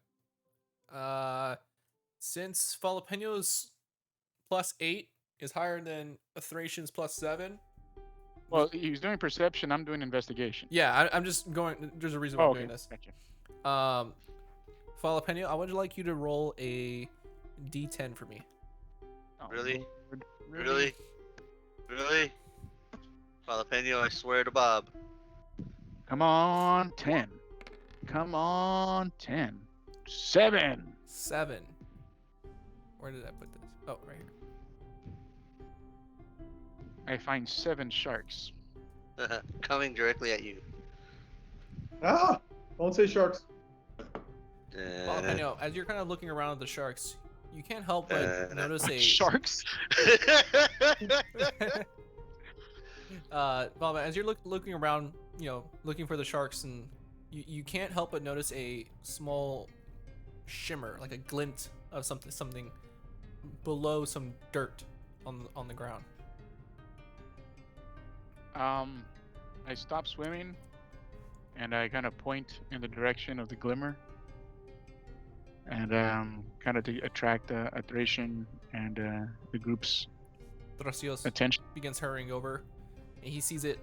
A: Since Falapeno's +8 is higher than Thracian's +7.
F: Well, he was doing perception. I'm doing investigation.
A: Yeah, I'm just going. There's a reason why
F: Oh,
A: I'm
F: okay.
A: doing this.
F: Gotcha.
A: Falapeno, I would like you to roll a D10 for me.
F: Oh,
C: Really?
F: Lord.
C: Really? Really? Jalapeno, I swear to Bob.
F: Come on, 10. Come on, 10. 7.
A: 7. Where did I put this? Oh, right here.
F: I find 7 sharks.
C: Coming directly at you.
D: Ah! Don't say sharks.
A: Falapeno, as you're kind of looking around at the sharks, you can't help but notice a
F: Sharks?
A: Bob, as you're looking around, looking for the sharks, and you can't help but notice a small shimmer, like a glint of something below some dirt on the ground.
F: I stop swimming, and I kind of point in the direction of the glimmer, and kind of to attract a Thracian and the group's
A: Thrasios
F: attention.
A: begins hurrying over, and he sees it.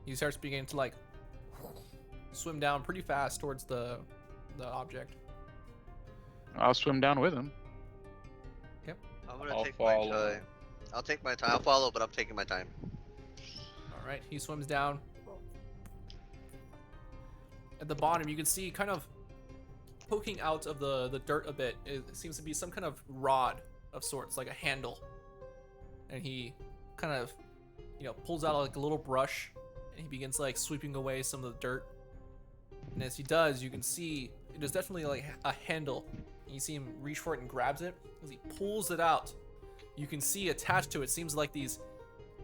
A: He starts beginning to swim down pretty fast towards the object.
F: I'll swim down with him.
C: I'm gonna
E: I'll
C: take my
E: follow.
C: time. I'll take my time. I'll follow, but I'm taking my time.
A: All right, he swims down. At the bottom, you can see kind of poking out of the dirt a bit. It seems to be some kind of rod of sorts, like a handle. And he kind of, pulls out like a little brush, and he begins sweeping away some of the dirt. And as he does, you can see it is definitely like a handle. You see him reach for it and grabs it. As he pulls it out, you can see attached to it seems like these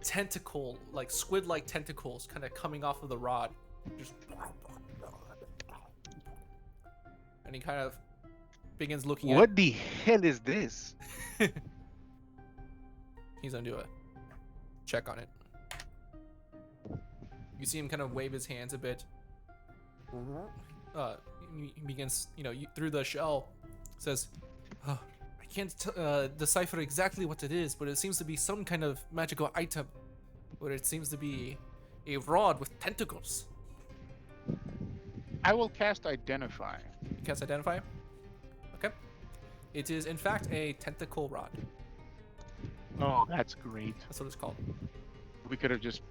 A: tentacle, like squid-like tentacles, kind of coming off of the rod. Just, and he kind of begins looking
F: What the hell is this?
A: at. He's gonna do a check on it. You see him kind of wave his hands a bit. He begins, through the shell, says, "Oh, I can't decipher exactly what it is, but it seems to be some kind of magical item, or it seems to be a rod with tentacles."
F: I will cast Identify.
A: You cast Identify? Okay. It is, in fact, a tentacle rod.
F: Oh, that's great.
A: That's what it's called.
F: We could have just,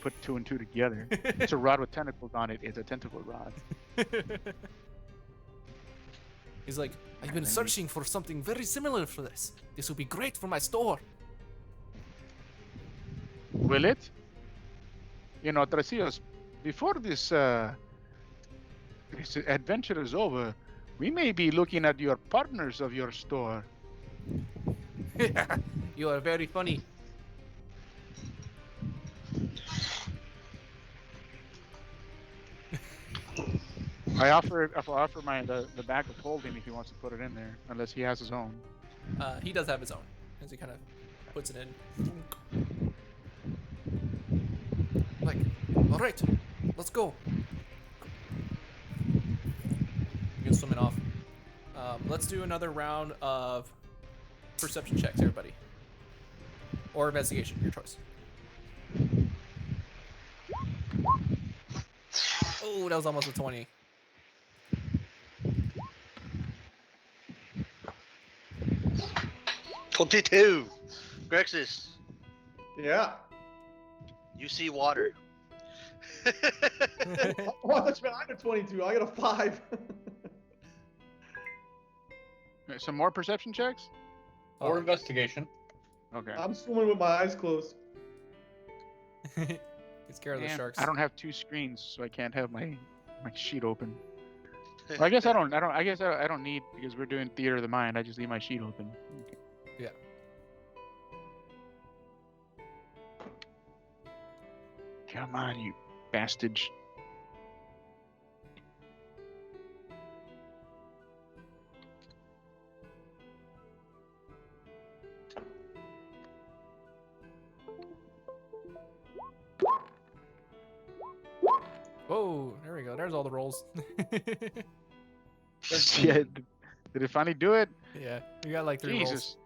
F: put 2 and 2 together. It's a rod with tentacles on it. It's a tentacle rod.
A: He's like, "I've been searching for something very similar for this. This will be great for my store."
F: Will it? Trasios, before this adventure is over, we may be looking at your partners of your store.
A: You are very funny.
F: I offer the bag of holding if he wants to put it in there, unless he has his own.
A: He does have his own, as he kind of puts it in. Like, all right, let's go. You can swim it off. Let's do another round of perception checks, everybody. Or investigation, your choice. Oh, that was almost a 20.
C: $22. Grexus,
D: Yeah.
C: you see water.
D: Oh, that's been under 22. I got a 5.
F: Some more perception checks?
E: Or investigation.
F: Okay.
D: I'm swimming with my eyes closed.
A: He's scared of the
F: Man,
A: sharks.
F: I don't have 2 screens, so I can't have my sheet open. Well, I guess I don't need, because we're doing theater of the mind. I just leave my sheet open. Okay.
A: Yeah.
F: Come on, you bastards.
A: Whoa, there we go. There's all the rolls.
F: Yeah, did it finally do it?
A: Yeah, we got like 3
F: Jesus.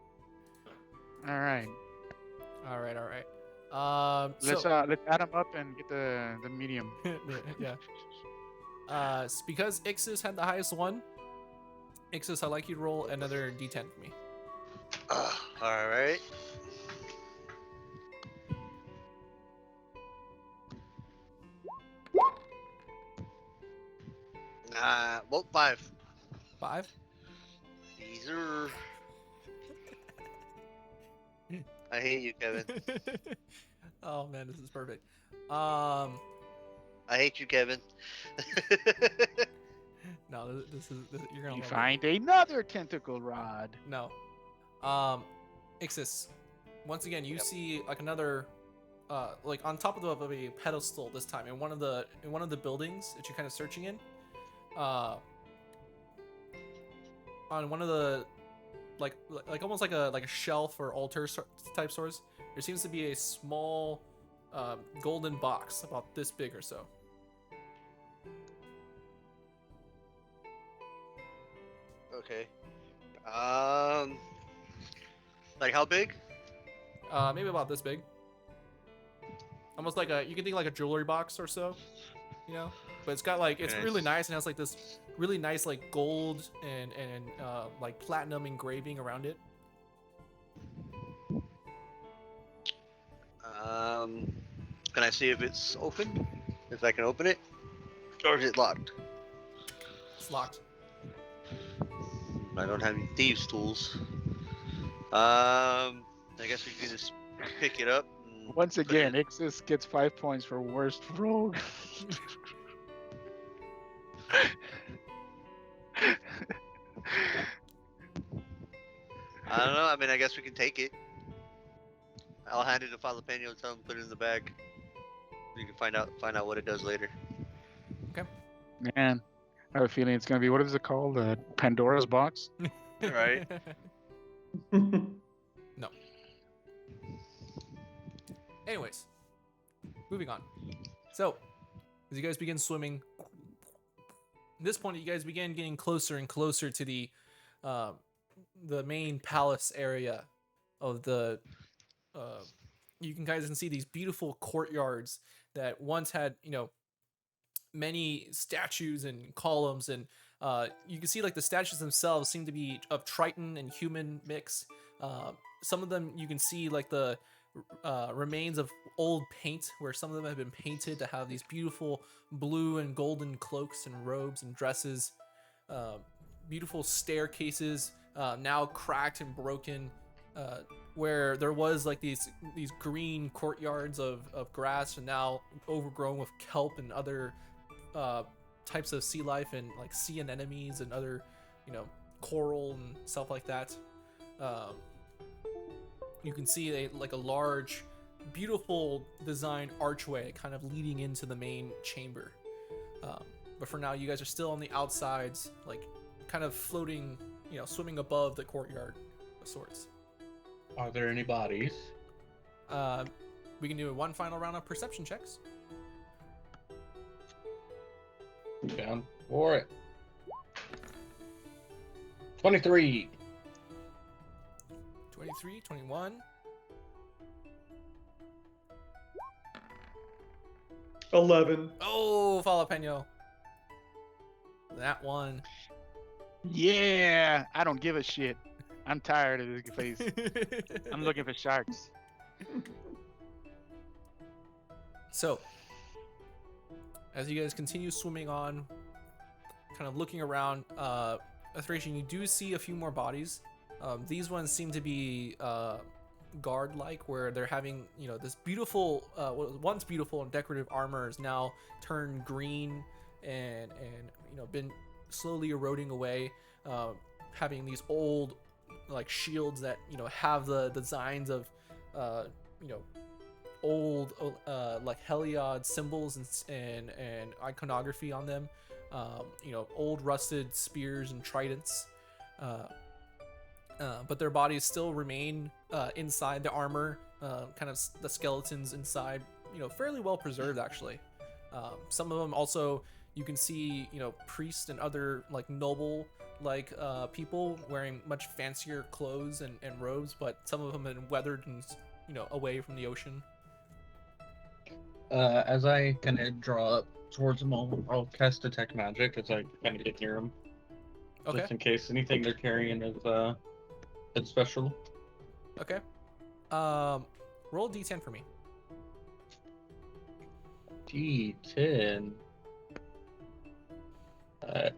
F: All right.
A: rolls. All right.
F: Let's
A: So,
F: let's add them up and get the medium.
A: yeah. Because Ixis had the highest one, Ixis, I'd like you to roll another d10 for me.
C: All right. Well, 5.
A: 5?
C: These are. I hate you, Kevin.
A: Oh man, this is perfect.
C: I hate you, Kevin.
A: No, you're gonna
F: You
A: love
F: find another tentacle rod.
A: it. No. Ixis, once again, you see like another, like on top of a pedestal this time in one of the buildings that you're kind of searching in. On one of the like almost like a shelf or altar type source, there seems to be a small golden box about this big or so.
C: Okay. Like how big?
A: Maybe about this big. Almost like you can think like a jewelry box or so, you know. But it's got like it's
C: Nice.
A: really nice and has like this really nice like gold and like platinum engraving around it.
C: Can I see if it's open? If I can open it, or is it locked?
A: It's locked.
C: I don't have any thieves' tools. I guess we can just pick it up. And
F: Once
C: put
F: again,
C: it-
F: Ixis gets 5 points for worst rogue.
C: I don't know. I mean, I guess we can take it. I'll hand it to Jalapeno and tell him to put it in the bag. You can find out what it does later.
F: Man, I have a feeling it's gonna be, what is it called? Pandora's box?
C: Right.
A: No. Anyways, moving on. So, as you guys begin swimming, at this point, you guys begin getting closer and closer to the main palace area of the. You guys can see these beautiful courtyards that once had, many statues and columns, and you can see like the statues themselves seem to be of Triton and human mix. Some of them you can see like the remains of old paint, where some of them have been painted to have these beautiful blue and golden cloaks and robes and dresses. Beautiful staircases, now cracked and broken. where there was like these green courtyards of grass, and now overgrown with kelp and other types of sea life, and like sea anemones and other, coral and stuff like that. You can see a large, beautiful designed archway kind of leading into the main chamber. But for now, you guys are still on the outsides, like kind of floating, swimming above the courtyard of sorts.
E: Are there any bodies?
A: We can do one final round of perception checks.
E: Down for it. 23.
A: 23, 21.
D: 11.
A: Oh, Jalapeno. That one.
F: Yeah, I don't give a shit. I'm tired of this face. I'm looking for sharks.
A: So, as you guys continue swimming on, kind of looking around, Thracian, you do see a few more bodies. These ones seem to be guard-like, where they're having, this beautiful, what was once beautiful and decorative armor is now turned green and been slowly eroding away, having these old like shields that have the designs of old like Heliod symbols and iconography on them, old rusted spears and tridents, but their bodies still remain inside the armor, kind of the skeletons inside, fairly well preserved actually. Some of them also, you can see, priests and other like noble like people wearing much fancier clothes and robes, but some of them have been weathered and away from the ocean.
E: As I kind of draw up towards them all, I'll cast Detect Magic as I kind of get near them.
A: Okay.
E: Just in case anything they're carrying is special.
A: Okay. Roll D10 for me.
E: D10.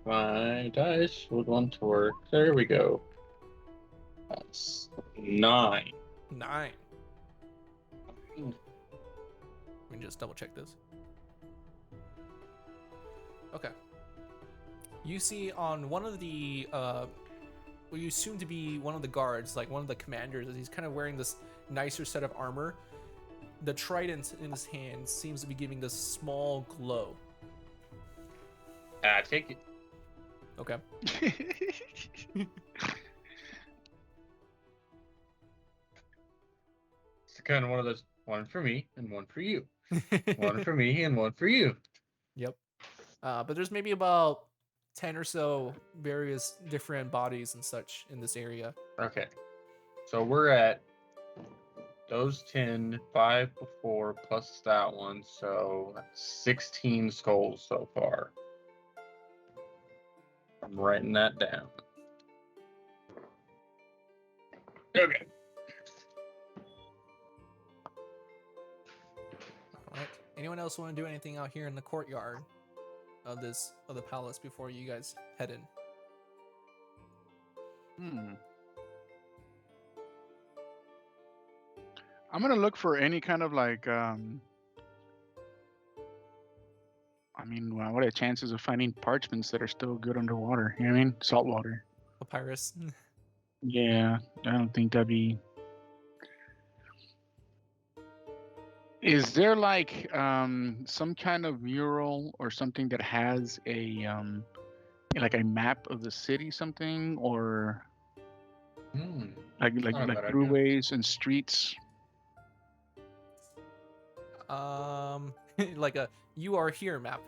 E: My dice would want to work. There we go. That's 9.
A: 9. Let me just double check this. Okay. You see on one of the what you assume to be one of the guards, like one of the commanders, as he's kind of wearing this nicer set of armor, the trident in his hand seems to be giving this small glow.
E: Take it.
A: Okay.
E: It's kind of one of those, one for me and one for you. One for me and one for you.
A: Yep. But there's maybe about 10 or so various different bodies and such in this area.
E: Okay. So we're at those 10, 5 before, plus that one. So 16 skulls so far. I'm writing that down. Okay.
A: All right. Anyone else want to do anything out here in the courtyard of the palace before you guys head in?
F: I'm gonna look for any kind of like what are the chances of finding parchments that are still good underwater? You know what I mean? Saltwater.
A: Papyrus.
F: Yeah, I don't think that'd be. Is there like some kind of mural or something that has a like a map of the city, something, or like throughways and streets?
A: Like a "you are here" map.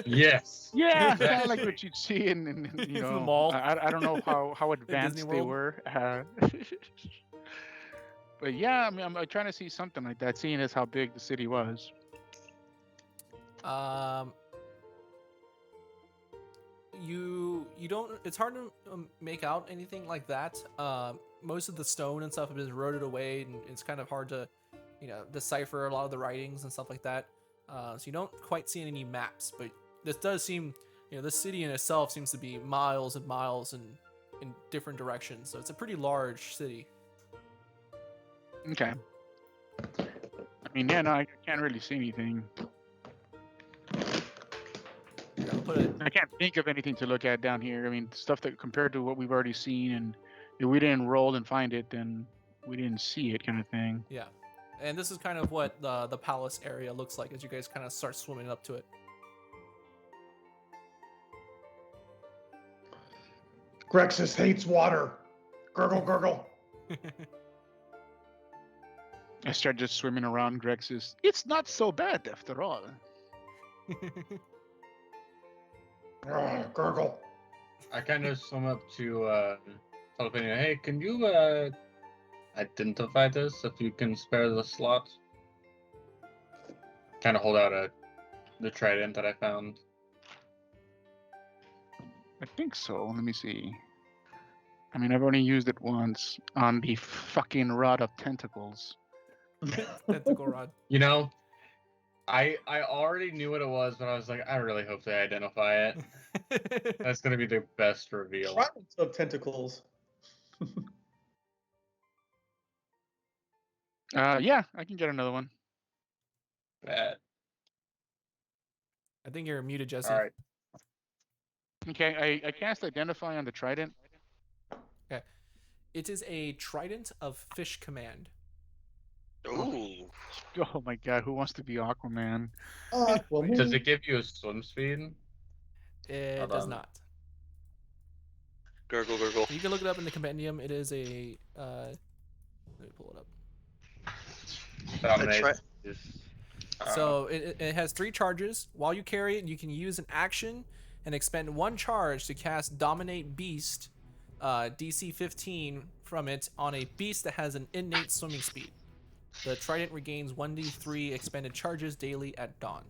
E: Yes.
F: Yeah, kind of like what you'd see in
A: The mall.
F: I don't know how advanced they
A: World.
F: were. But yeah, I mean, I'm trying to see something like that, seeing as how big the city was.
A: You don't. It's hard to make out anything like that. Most of the stone and stuff is eroded away, and it's kind of hard to, decipher a lot of the writings and stuff like that. So you don't quite see any maps, but this does seem, this city in itself seems to be miles and miles in different directions. So it's a pretty large city.
F: Okay. I mean, yeah, no, I can't really see anything.
A: Yeah, I'll put it.
F: I can't think of anything to look at down here. I mean, stuff that compared to what we've already seen, and if we didn't roll and find it, then we didn't see it, kind of thing.
A: Yeah, and this is kind of what the palace area looks like as you guys kind of start swimming up to it.
D: Grexus hates water. Gurgle, gurgle.
F: I start just swimming around Grex's. It's not so bad after all.
D: Gurgle.
E: I kind of swim up to Jalapeno. Hey, can you identify this if you can spare the slot? Kind of hold out the trident that I found.
F: I think so. Let me see. I mean, I've only used it once on the fucking rod of tentacles.
A: Tentacle rod.
E: You know, I already knew what it was, but I was like, I really hope they identify it. That's gonna be the best reveal.
D: Tridents of tentacles.
F: Yeah, I can get another one.
E: Bad.
A: I think you're muted, Jesse.
E: All right.
F: Okay, I cast Identify on the trident.
A: It is a trident of fish command.
C: Ooh.
F: Oh my god, who wants to be Aquaman?
E: Does it give you a swim speed?
A: It
E: Hold
A: does
E: on.
A: not.
C: Gurgle, gurgle.
A: You can look it up in the compendium. It is a. Let me pull it up.
E: Dominate.
A: So it has 3 charges. While you carry it, you can use an action and expend 1 charge to cast Dominate Beast, DC 15 from it on a beast that has an innate swimming speed. The trident regains 1d3 expended charges daily at dawn.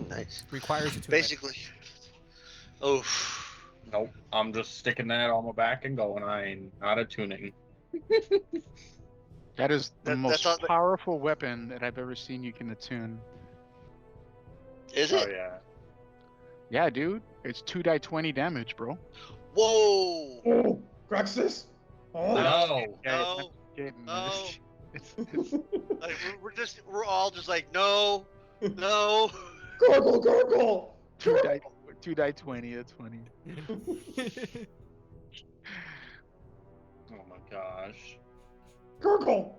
C: Nice.
A: Requires a 2
C: Basically. Oh.
E: Nope. I'm just sticking that on my back and going. I ain't not attuning.
F: That is the
C: That's
F: most
C: all the-
F: powerful weapon that I've ever seen you can attune.
C: Is
E: Oh
C: it?
E: yeah.
F: Yeah, dude. It's 2d20 damage, bro.
C: Whoa.
D: Oh, Grexus. Oh.
E: No.
C: No.
F: Kidding,
C: No.
F: It's
C: Like we're all just like no, no.
D: Gurgle, gurgle.
F: 2d20, that's funny.
E: Oh my gosh.
D: Gurgle.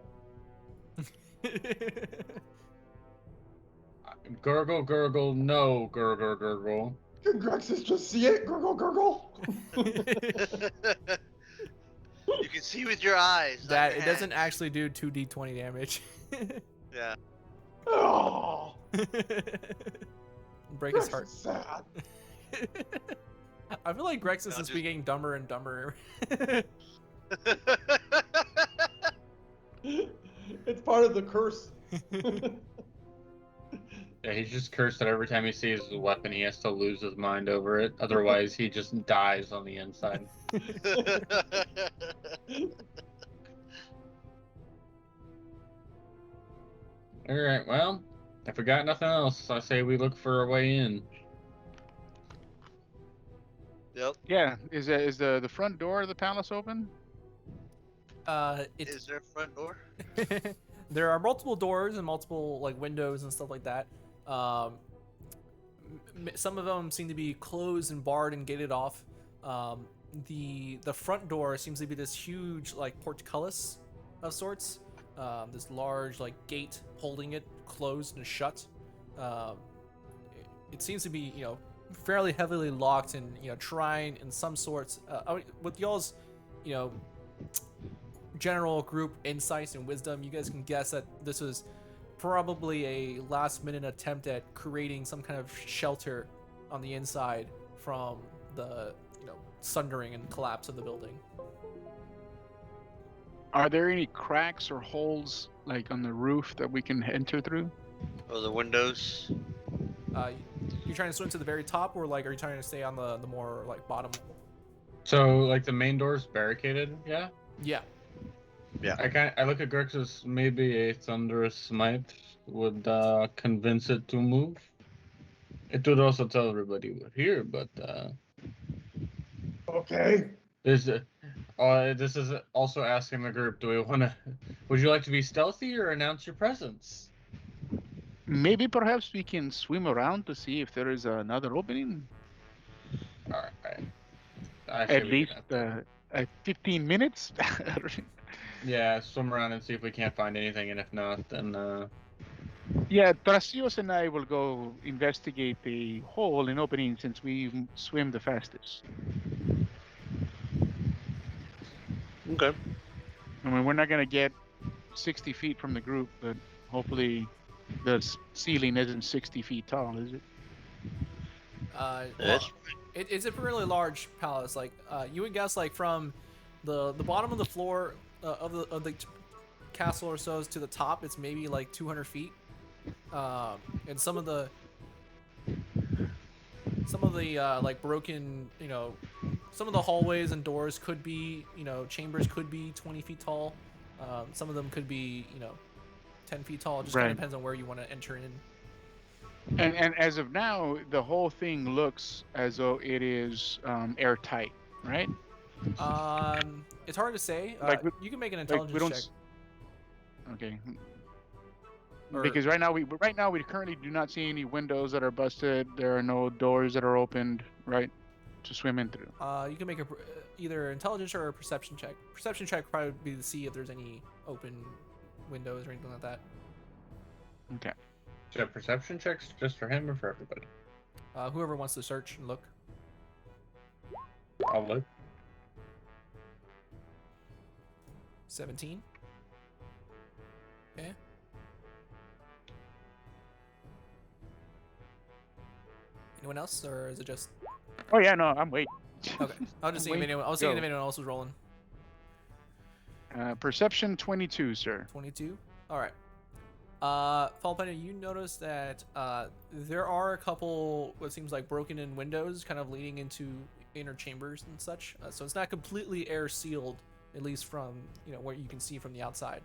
E: Gurgle, gurgle, no, gurgle, gurgle.
D: Can Grexus just see it? Gurgle, gurgle.
C: You can see with your eyes. not
A: That
C: your
A: it doesn't
C: hands.
A: actually do 2d20 damage.
C: Yeah.
D: Oh,
A: Break his
D: Grexus
A: heart.
D: is sad.
A: I feel like Grexus
C: No,
A: is
C: just-
A: getting dumber and dumber.
D: It's part of the curse.
E: Yeah, he's just cursed that every time he sees a weapon, he has to lose his mind over it. Otherwise, he just dies on the inside. All right. Well, if we got nothing else, I say we look for a way in.
C: Yep.
F: Yeah, is the front door of the palace open?
C: Is there a front door?
A: There are multiple doors and multiple like windows and stuff like that. Some of them seem to be closed and barred and gated off. The front door seems to be this huge like portcullis of sorts. This large like gate holding it closed and shut. It seems to be fairly heavily locked and trying in some sorts with y'all's general group insights and wisdom, you guys can guess that this was probably a last minute attempt at creating some kind of shelter on the inside from the sundering and collapse of the building.
F: Are there any cracks or holes like on the roof that we can enter through?
C: Oh, the windows.
A: You're trying to swim to the very top, or like are you trying to stay on the more like bottom?
E: So, like the main door's barricaded. Yeah.
A: Yeah.
E: I look at Grix as maybe a thunderous smite would convince it to move. It would also tell everybody we're here, but
D: Okay.
E: This is also asking the group, do we want to... Would you like to be stealthy or announce your presence?
F: Maybe perhaps we can swim around to see if there is another opening.
E: Alright. I say
F: At
E: we do
F: least
E: that then.
F: 15 minutes.
E: Yeah, swim around and see if we can't find anything, and if not, then
F: Yeah, Trasios and I will go investigate the hole in opening since we swim the fastest.
C: Okay.
F: I mean, we're not gonna get 60 feet from the group, but hopefully the ceiling isn't 60 feet tall, is it?
A: Well,
C: That's
A: it's a really large palace. Like you would guess, like from the bottom of the floor of the castle or so to the top, it's maybe like 200 feet. And some of the like broken, some of the hallways and doors could be, chambers could be 20 feet tall. Some of them could be, 10 feet tall. It just kind
F: Right.
A: of depends on where you want to enter in.
F: And as of now, the whole thing looks as though it is airtight, right?
A: It's hard to say.
F: Like
A: You can make an
F: Like
A: intelligence
F: we don't.
A: check.
F: Okay.
A: Or-
F: Because right now we currently do not see any windows that are busted. There are no doors that are opened, right, to swim in through.
A: You can make either intelligence or a perception check. Perception check would probably be to see if there's any open windows or anything like that.
F: Okay.
E: so perception checks just for him or for everybody?
A: Whoever wants to search and look.
E: I'll look.
A: 17. Okay. Anyone else, or is it just?
F: Oh yeah, no, I'm waiting.
A: Okay. I was just seeing if
F: Wait,
A: anyone. I was seeing
F: go.
A: if anyone else was rolling.
F: Perception 22, sir.
A: 22. All right. Falpender, you notice that there are a couple what seems like broken in windows, kind of leading into inner chambers and such. So it's not completely air sealed, at least from what you can see from the outside.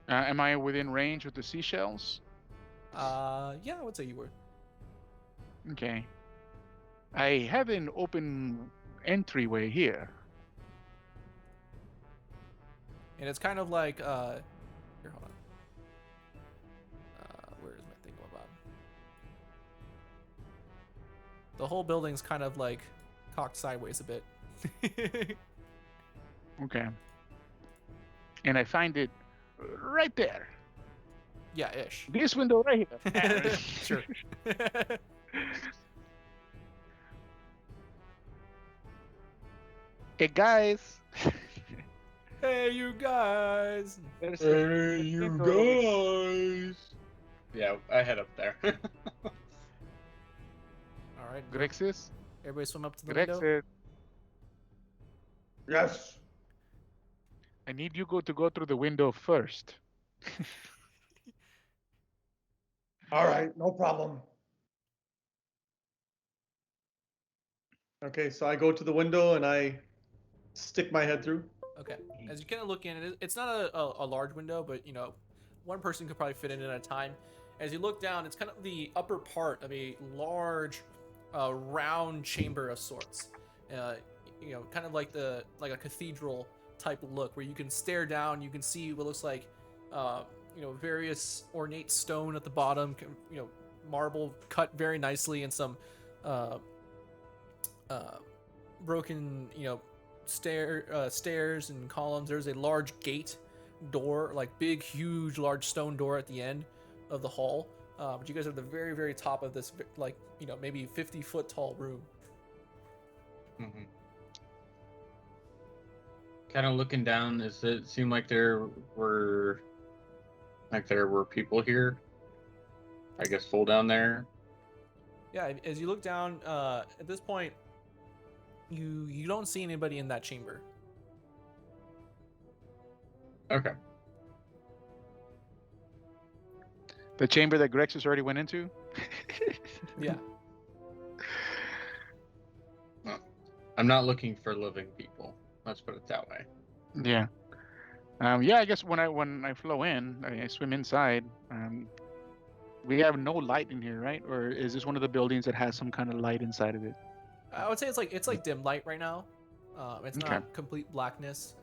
F: Am I within range with the seashells?
A: Yeah, I would say you were.
F: Okay. I have an open entryway here.
A: And it's kind of like here, hold on. Where is my thing going, Bob? The whole building's kind of like cocked sideways a bit.
F: Okay. And I find it right there.
A: Yeah, ish.
F: This window right here.
A: Sure.
F: Hey guys.
A: Hey, you guys.
F: There's
E: Hey, you guys! Yeah, I head up there.
A: All right.
F: Grexis.
A: Everybody swim up to the window.
F: Grexis.
D: Yes.
F: I need you to go through the window first.
D: All right, no problem. Okay, so I go to the window and I stick my head through.
A: Okay. As you kind of look in, it's not a large window, but one person could probably fit in at a time. As you look down, it's kind of the upper part of a large, round chamber of sorts. Kind of like a cathedral type look, where you can stare down, you can see what looks like, various ornate stone at the bottom, marble cut very nicely, and some broken, stairs and columns. There's a large gate door, like big, huge, large stone door at the end of the hall. But you guys are at the very, very top of this, like, maybe 50-foot tall room.
E: Mm-hmm. Kind of looking down, does it seem like there were people here? I guess full down there.
A: Yeah, as you look down, at this point, you don't see anybody in that chamber.
E: Okay.
F: The chamber that Grexis already went into?
A: Yeah.
E: I'm not looking for living people. Let's put it that way.
F: Yeah. Yeah, I guess when I flow in, I swim inside. We have no light in here, right? Or is this one of the buildings that has some kind of light inside of it?
A: I would say it's like dim light right now. It's
F: Okay.
A: not complete blackness.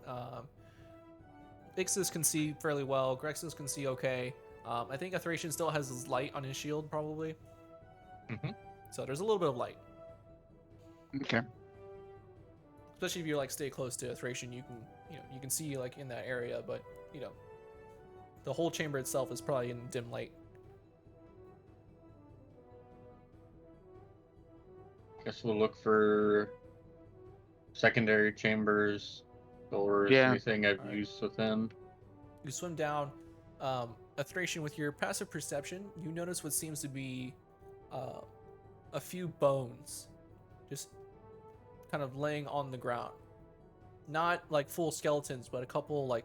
A: Ixis can see fairly well. Grexis can see okay. I think a Thracian still has his light on his shield, probably.
E: Mhm.
A: So there's a little bit of light.
F: Okay.
A: Especially if you like stay close to a Thracian, you can see like in that area, but the whole chamber itself is probably in dim light.
E: Guess we'll look for secondary chambers, doors,
F: Yeah.
E: anything I've
A: Alright.
E: used with him.
A: You swim down. A Thracian, with your passive perception, you notice what seems to be a few bones just kind of laying on the ground. Not like full skeletons, but a couple like,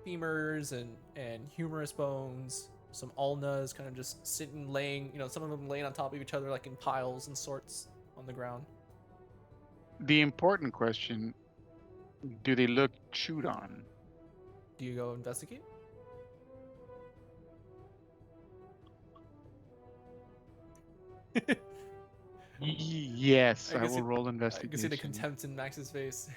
A: femurs and humerus bones, some ulnas kind of just sitting, laying, some of them laying on top of each other like in piles and sorts on the ground.
F: The important question: do they look chewed on?
A: Do you go investigate?
F: Yes,
A: I
F: I
A: can
F: will
A: see-
F: roll
A: I
F: investigation.
A: can see the contempt in Max's face.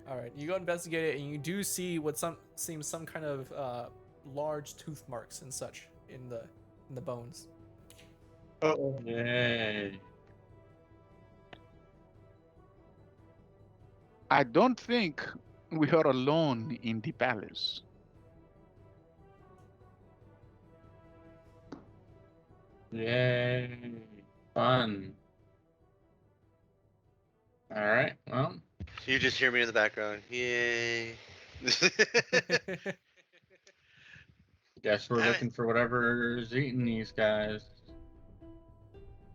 A: All right, you go investigate it, and you do see what seems some kind of large tooth marks and such in the bones.
D: Uh-oh.
E: Yay.
F: I don't think we are alone in the palace.
E: Yay. Fun. Alright, well,
C: You just hear me in the background. Yay.
E: guess we're
C: Alright.
E: looking for whatever's eating these guys.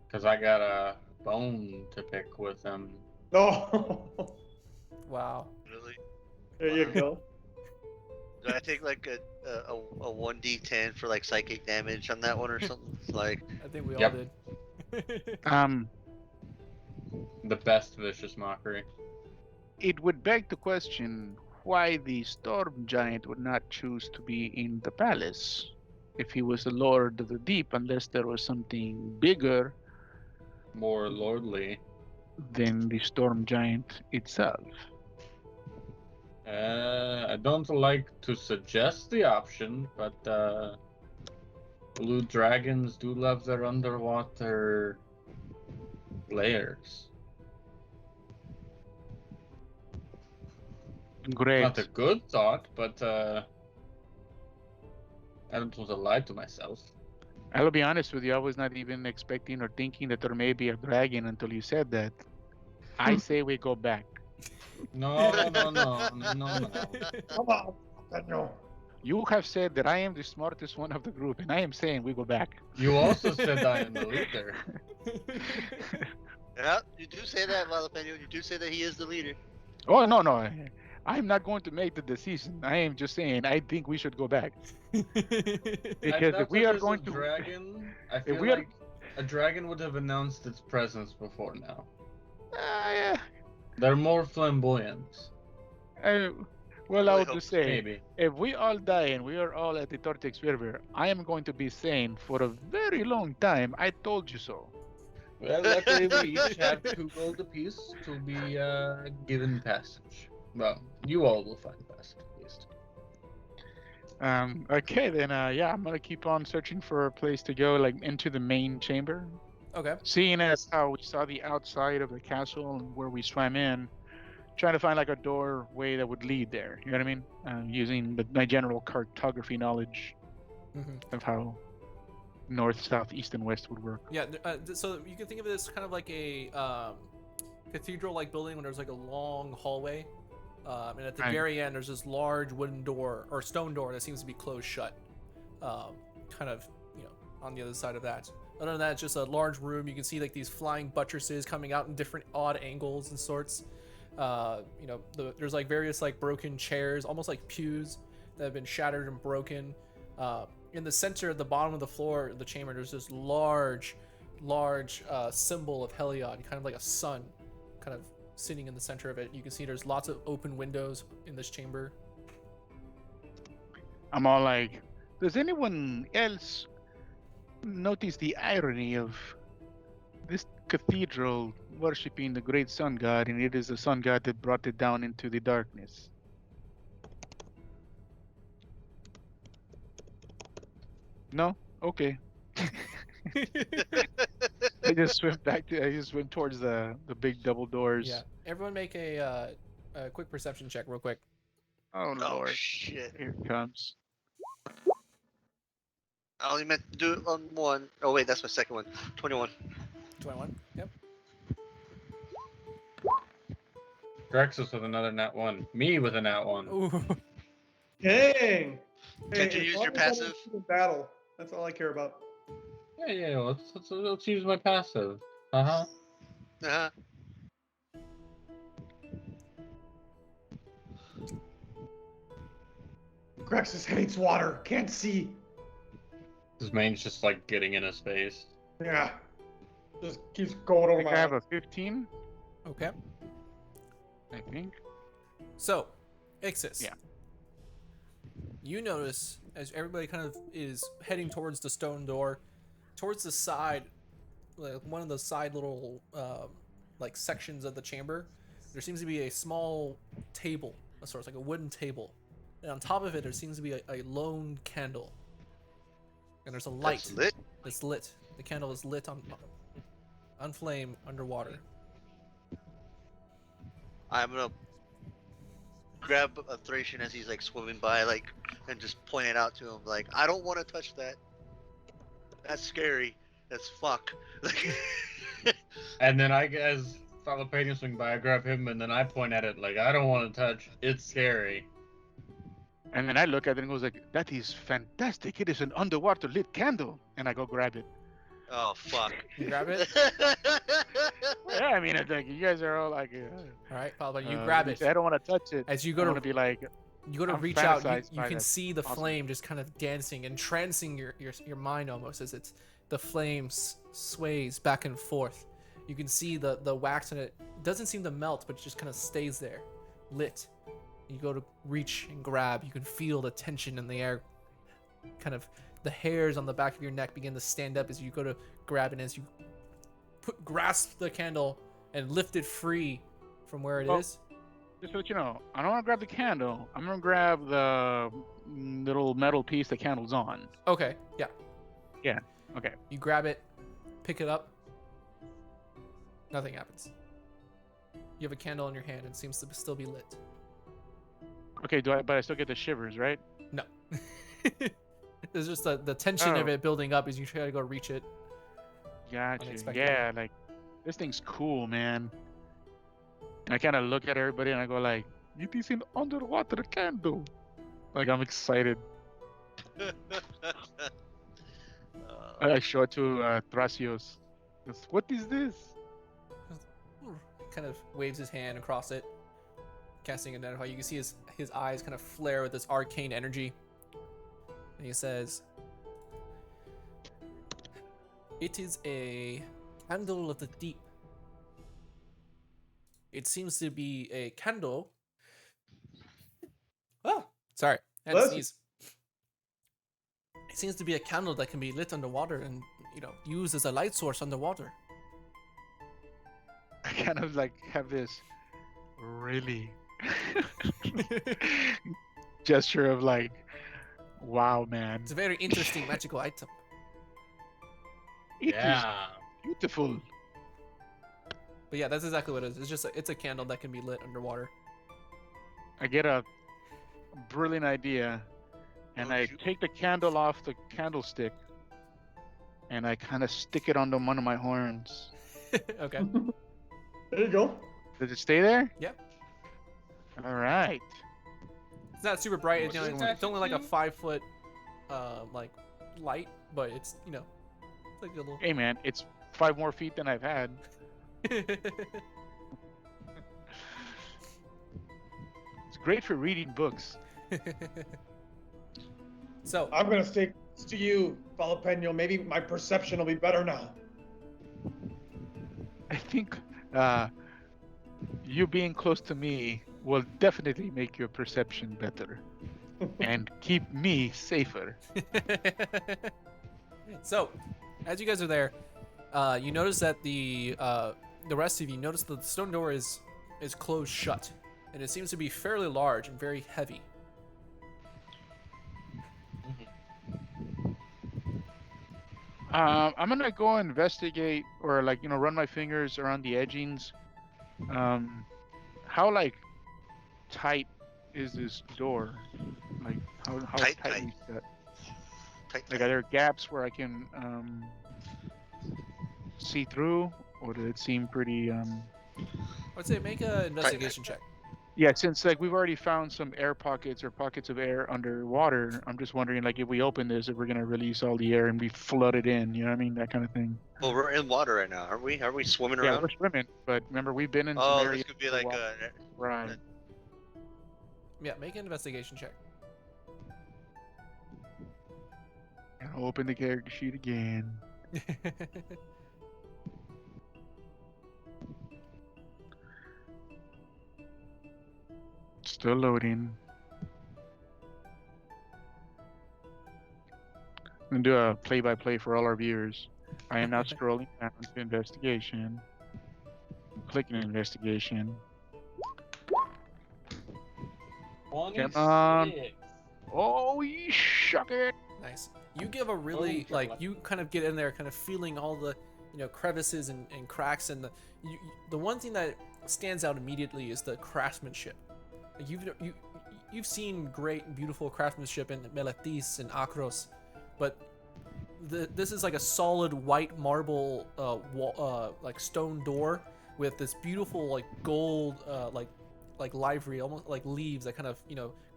E: Because I got a bone to pick with them.
D: Oh,
A: Wow.
C: Really?
D: there you go.
C: Do I take like a 1d10 for like psychic damage on that one or something? Like,
A: I think we all
E: Yep.
A: did.
E: The best vicious mockery.
F: It would beg the question why the storm giant would not choose to be in the palace if he was the lord of the deep, unless there was something bigger
E: More lordly.
F: than the storm giant itself.
E: I don't like to suggest the option, but blue dragons do love their underwater layers.
F: Great.
E: Not a good thought, but I don't want to lie to myself.
F: I'll be honest with you, I was not even expecting or thinking that there may be a dragon until you said that. I say we go back.
E: No.
D: Come on, Daniel.
F: You have said that I am the smartest one of the group, and I am saying we go back.
E: You also said I am the leader.
C: yeah, you do say that, Jalapeno. You do say that he is the leader.
F: Oh, no. I'm not going to make the decision. I am just saying I think we should go back. Because if we are going to.
E: dragon, I feel
F: we are-
E: like a dragon would have announced its presence before now.
F: Yeah.
E: They're more flamboyant.
F: Well, I
C: Really
F: would
C: hope
F: just say,
E: Maybe.
F: if we all die and we are all at the Tortex River, I am going to be saying for a very long time, I told you so.
E: Well, luckily we each have 2 gold apiece to be given passage. Well, you all will find passage at least.
F: Okay, then, I'm gonna keep on searching for a place to go, like, into the main chamber.
A: Okay.
F: Seeing as how we saw the outside of the castle and where we swam in, trying to find, like, a doorway that would lead there. You know what I mean? Using my general cartography knowledge
A: Mm-hmm.
F: of how north, south, east, and west would work.
A: Yeah. So you can think of it as kind of like a cathedral-like building when there's like a long hallway, and at the
F: Right.
A: very end there's this large wooden door or stone door that seems to be closed shut, kind of on the other side of that. Other than that, it's just a large room. You can see like these flying buttresses coming out in different odd angles and sorts. There's like various like broken chairs, almost like pews that have been shattered and broken. In the center at the bottom of the floor of the chamber, there's this large symbol of Heliod, kind of like a sun, kind of sitting in the center of it. You can see there's lots of open windows in this chamber.
F: I'm all like, does anyone else notice the irony of this cathedral worshipping the great sun god, and it is the sun god that brought it down into the darkness. No? Okay. I just swim towards the big double doors.
A: Yeah. Everyone make a quick perception check real quick.
F: Oh
C: Oh
F: lord.
C: shit!
F: Here it comes.
C: I only meant to do it on one. Oh wait, that's my second one. 21.
A: 21. Yep.
E: Grexus with another nat 1. Me with a nat 1.
A: Ooh.
D: Dang.
C: Can't you
D: as
C: use
D: long
C: your
D: as I don't
C: passive?
D: shoot in battle. That's all I care about.
E: Yeah, let's use my passive. Uh-huh.
C: Uh-huh.
D: Grexus hates water. Can't see.
E: His main's just like getting in his face.
D: Yeah. Just keeps going
F: I
D: over
F: think
D: my
F: I have
D: head.
F: a 15,
A: Okay.
F: I think.
A: So, Ixis.
F: Yeah.
A: You notice as everybody kind of is heading towards the stone door, towards the side, like one of the side little like sections of the chamber, there seems to be a small table, of sorts, like a wooden table, and on top of it there seems to be a lone candle, and there's a light
C: That's lit.
A: that's lit. The candle is lit on flame underwater.
C: I'm gonna grab a Thracian as he's like swimming by, like, and just point it out to him, like, I don't want to touch that. That's scary. That's fuck.
E: And then I guess Falopanian swing by, I grab him, and then I point at it like, I don't want to touch. It's scary.
F: And then I look at it and goes like, that is fantastic. It is an underwater lit candle. And I go grab it.
C: Oh fuck.
A: You grab it.
F: Yeah, I mean, it's like you guys are all like,
A: All right, follow, but you grab
F: you
A: it.
F: say, I don't want to touch it.
A: As you
F: I
A: go
F: want
A: to
F: to be like,
A: You go to
F: I'm
A: reach out,
F: fantasized
A: you
F: by
A: can
F: that.
A: see the
F: Awesome.
A: flame just kind of dancing, entrancing your mind almost as it's the flame sways back and forth. You can see the wax in it doesn't seem to melt, but it just kind of stays there, lit. You go to reach and grab, you can feel the tension in the air. Kind of the hairs on the back of your neck begin to stand up as you go to grab it, as you grasp the candle and lift it free from where it is.
F: just to let you know, I don't want to grab the candle. I'm going to grab the little metal piece the candle's on.
A: Okay, yeah.
F: Yeah, okay.
A: You grab it, pick it up. Nothing happens. You have a candle in your hand and it seems to still be lit.
F: Okay, but I still get the shivers, right?
A: No. There's just the tension of
F: Oh.
A: it building up as you try to go reach it.
F: Gotcha.
A: Unexpected.
F: Yeah, like, this thing's cool, man. And I kind of look at everybody and I go like, it is an underwater candle. Like, I'm excited. I show it to Thrasios. Goes, what is this?
A: Kind of waves his hand across it, casting identify. You can see his eyes kind of flare with this arcane energy. And he says, "It is a candle of the deep. It seems to be a candle." Oh, sorry. I had to
D: Bless you.
A: sneeze. It seems to be a candle that can be lit underwater and, used as a light source underwater.
F: I kind of like have this really gesture of like, wow, man.
A: It's a very interesting magical item.
F: It is
E: Yeah.
F: beautiful.
A: But yeah, that's exactly what it is. It's a candle that can be lit underwater.
F: I get a brilliant idea and
C: Oh,
F: I
C: shoot.
F: take the candle off the candlestick and I kind of stick it under one of my horns.
A: Okay.
D: There you go.
F: Does it stay there?
A: Yep.
F: All right.
A: It's not super bright.
E: What's
A: It's,
E: it
A: it's only like a
E: actually?
A: 5 foot, like light, but it's it's like a little.
F: Hey, man, it's 5 more feet than I've had. It's great for reading books.
A: So
D: I'm gonna stay close to you, Jalapeno. Maybe my perception will be better now.
F: I think you being close to me will definitely make your perception better and keep me safer.
A: so, as you guys are there, You notice that the rest of you notice that the stone door is closed shut, and it seems to be fairly large and very heavy.
F: I'm gonna go investigate or like run my fingers around the edgings. How like tight is this door? Like how
C: Tight,
F: tightly shut?
C: Tight,
F: Like
C: tight.
F: are there gaps where I can see through, or did it seem pretty
A: I'd say make an investigation check.
F: Yeah, since like we've already found some air pockets or pockets of air underwater, I'm just wondering like if we open this, if we're gonna release all the air and be flooded in, you know what I mean? That kind of thing.
C: Well, we're in water right now, aren't we? Are we swimming
F: Yeah,
C: around?
F: we're swimming, but remember we've been in some
C: Oh,
F: areas
C: this could be
F: where
C: like
F: water-
C: a.
F: right.
A: Yeah, make an investigation check.
F: And open the character sheet again. Still loading. I'm gonna do a play-by-play for all our viewers. I am now scrolling down to investigation. I'm clicking investigation. Come on.
E: 26.
F: Oh, you shuck it!
A: Nice. You give a really
E: Oh,
A: like
E: chocolate.
A: you kind of get in there, kind of feeling all the crevices and cracks, and the one thing that stands out immediately is the craftsmanship. Like you've seen great, beautiful craftsmanship in Meletis and Akros, but this is like a solid white marble like stone door with this beautiful like gold like livery, almost like leaves that kind of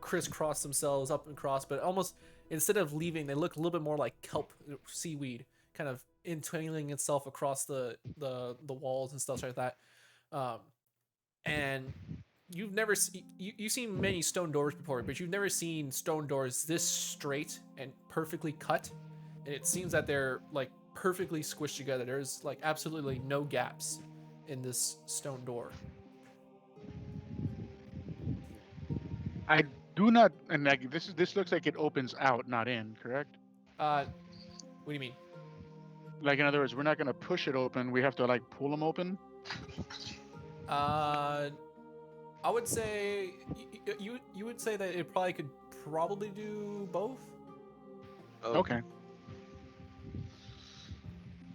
A: crisscross themselves up and across, but almost instead of leaving, they look a little bit more like kelp seaweed, kind of entwining itself across the walls and stuff like that. And you've seen many stone doors before, but you've never seen stone doors this straight and perfectly cut. And it seems that they're like perfectly squished together. There's like absolutely no gaps in this stone door.
F: I do not, and like this looks like it opens out, not in, correct?
A: What do you mean?
F: Like in other words, we're not gonna push it open. We have to like pull them open.
A: I would say you would say that it could probably do both.
C: Oh,
F: Okay.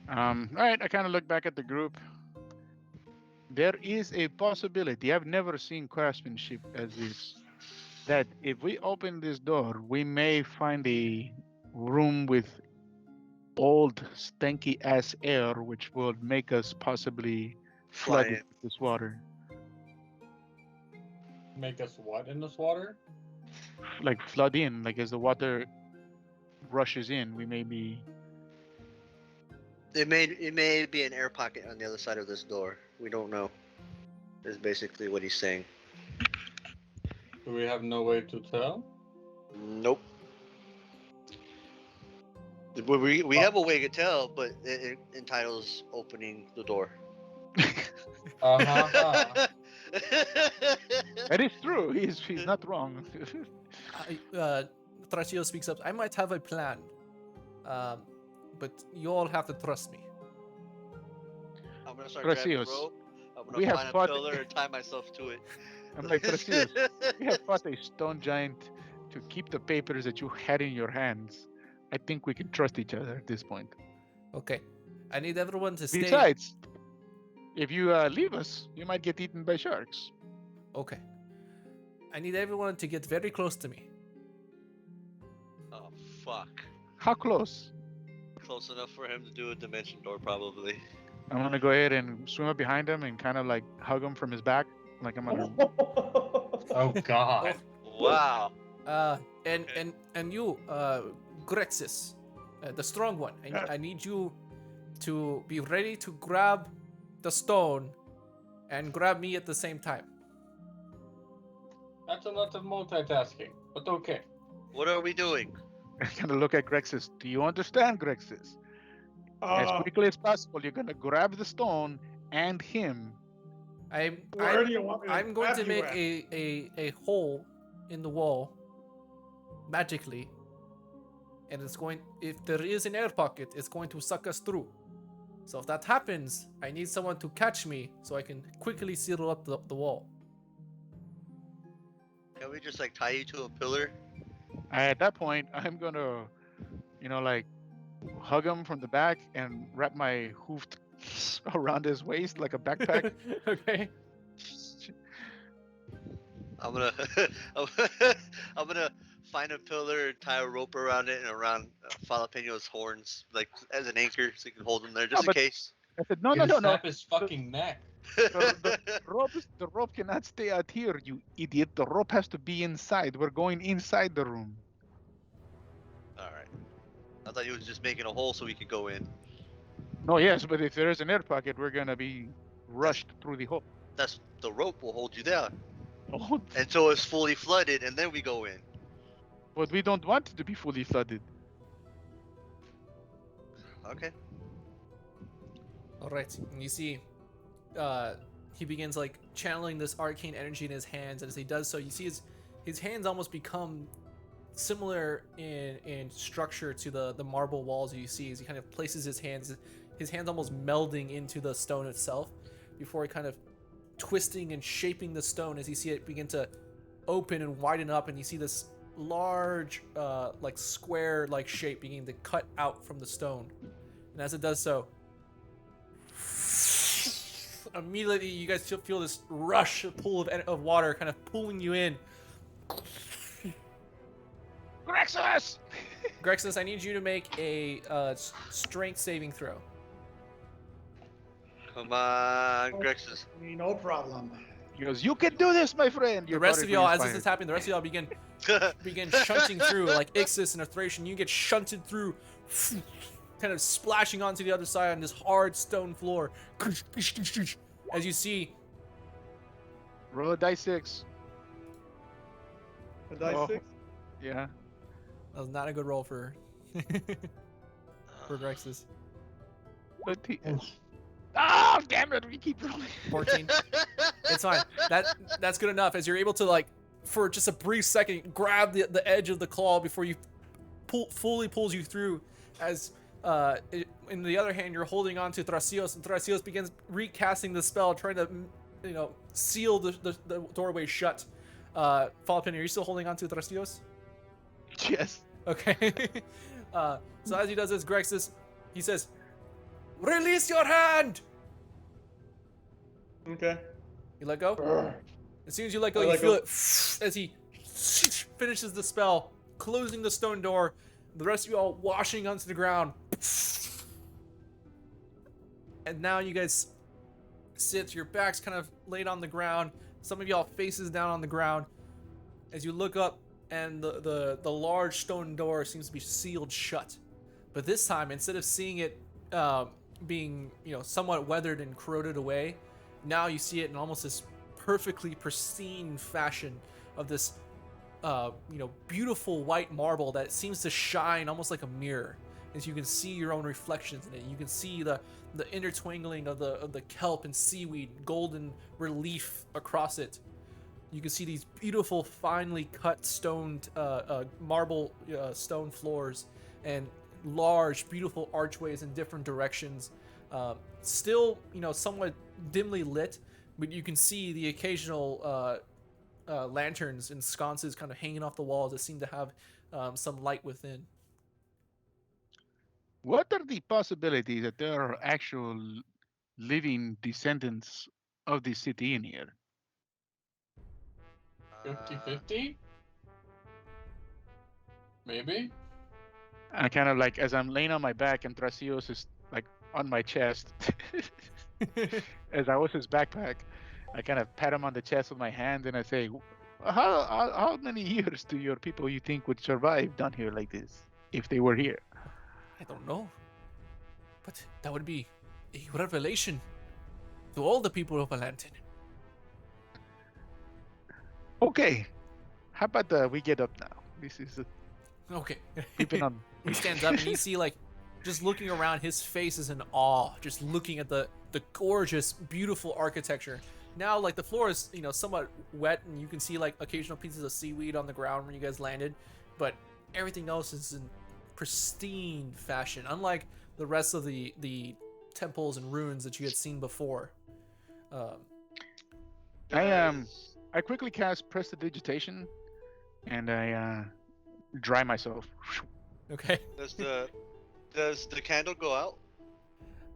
F: All right. I kind of look back at the group. There is a possibility. I've never seen craftsmanship as this. That if we open this door, we may find a room with old, stinky ass air, which will make us possibly
C: Fly
F: flood
C: in.
F: with this water.
E: Make us what in this water?
F: Like flood in, like as the water rushes in, we may be.
C: It may be an air pocket on the other side of this door. We don't know. Is basically what he's saying.
E: Do we have no way to tell?
C: Nope. We have a way to tell, but it entitles opening the door.
E: Uh-huh.
F: That is true. He's not wrong.
A: Thrashio speaks up. I might have a plan, but you all have to trust me.
C: I'm gonna start grabbing
F: Gracios,
C: rope. I'm
F: we
C: gonna
F: have
C: find a
F: fought-
C: pillar and tie myself to it.
F: I'm like, Gracios, we have fought a stone giant to keep the papers that you had in your hands. I think we can trust each other at this point.
A: Okay, I need everyone to stay.
F: Besides, if you leave us, you might get eaten by sharks.
A: Okay, I need everyone to get very close to me.
C: Oh fuck!
F: How close?
C: Close enough for him to do a dimension door, probably.
F: I'm gonna go ahead and swim up behind him and kind of like hug him from his back, like I'm gonna.
E: Oh God.
C: Wow.
A: And
C: Okay.
A: and you, Grexis, the strong one. I need you to be ready to grab the stone and grab me at the same time.
E: That's a lot of multitasking, but okay.
C: What are we doing?
F: kind of look at Grexis. Do you understand, Grexis? As quickly as possible, you're gonna grab the stone and him.
D: Where do you want me to
A: I'm going to
D: grab you
A: make
D: at?
A: a hole in the wall magically, and it's going. If there is an air pocket, it's going to suck us through. So if that happens, I need someone to catch me so I can quickly seal up the wall.
C: Can we just like tie you to a pillar?
F: At that point, I'm gonna, like hug him from the back and wrap my hoofed around his waist like a backpack.
A: Okay.
C: I'm gonna I'm gonna find a pillar, tie a rope around it, and around Jalapeno's horns, like as an anchor, so you can hold him there just in
F: but-
C: case.
F: I said, no,
E: You're
F: no,
E: gonna
F: no, no.
E: snap his fucking neck.
F: The rope cannot stay out here, you idiot. The rope has to be inside. We're going inside the room.
C: All right. I thought he was just making a hole so we could go in.
F: No, yes, but if there is an air pocket, we're gonna be rushed through the hole.
C: That's the rope will hold you down
F: Oh,
C: until it's fully flooded, and then we go in.
F: but we don't want it to be fully flooded.
C: Okay.
A: All right. And you see, he begins like channeling this arcane energy in his hands, and as he does so, you see his hands almost become similar in structure to the marble walls you see as he kind of places his hands almost melding into the stone itself before he kind of twisting and shaping the stone as you see it begin to open and widen up, and you see this large like square like shape beginning to cut out from the stone. And as it does so, immediately you guys feel this rush, a pool of water kind of pulling you in.
F: Grexus!
A: Grexus, I need you to make a strength saving throw.
C: Come on, Grexus.
D: No problem.
F: He goes, you can do this, my friend.
A: The
F: You're
A: rest of
F: vertically
A: y'all, as this
F: inspired.
A: is happening, the rest of y'all begin shunting through like Ixis and Thracian. You get shunted through, kind of splashing onto the other side on this hard stone floor. As you see,
F: Roll a die 6.
D: A dice
F: Oh.
D: 6?
F: Yeah.
A: that was not a good roll for Grexus.
F: But oh, damn it. We keep rolling.
A: 14. It's fine. That's good enough as you're able to like for just a brief second grab the edge of the claw before you fully pulls you through. As in the other hand, you're holding on to Thrasios, and Thrasios begins recasting the spell, trying to seal the doorway shut. Falpin, are you still holding on to Thrasios?
F: Yes.
A: Okay. So as he does this, Grexus, he says, "Release your hand."
D: Okay.
A: You let go.
D: Brr.
A: As soon as you let go,
D: I
A: you
D: let
A: feel
D: go.
A: it as he finishes the spell, closing the stone door. The rest of you all washing onto the ground. And now you guys sit, your backs kind of laid on the ground. Some of y'all faces down on the ground. As you look up, and the large stone door seems to be sealed shut. But this time, instead of seeing it being somewhat weathered and corroded away, now you see it in almost this perfectly pristine fashion of this beautiful white marble that seems to shine almost like a mirror, as you can see your own reflections in it. You can see the intertwingling of the kelp and seaweed, golden relief across it. You can see these beautiful, finely cut stoned marble stone floors and large, beautiful archways in different directions. Still, somewhat dimly lit, but you can see the occasional lanterns and sconces kind of hanging off the walls that seem to have some light within.
F: What are the possibilities that there are actual living descendants of the city in here?
E: 50-50? Maybe?
F: And I kind of like, as I'm laying on my back and Thrasios is like on my chest, as I was his backpack, I kind of pat him on the chest with my hand and I say, how many years do your people you think would survive down here like this if they were here?
A: I don't know, but that would be a revelation to all the people of Valentin.
F: Okay, how about we get up now? This is
A: Okay.
F: keeping on.
A: He stands up and you see, like, just looking around, his face is in awe, just looking at the gorgeous, beautiful architecture. Now, like, the floor is, somewhat wet, and you can see, like, occasional pieces of seaweed on the ground where you guys landed, but everything else is in pristine fashion. Unlike the rest of the temples and ruins that you had seen before.
F: I quickly cast Prestidigitation, and I dry myself.
A: Okay.
C: Does the candle go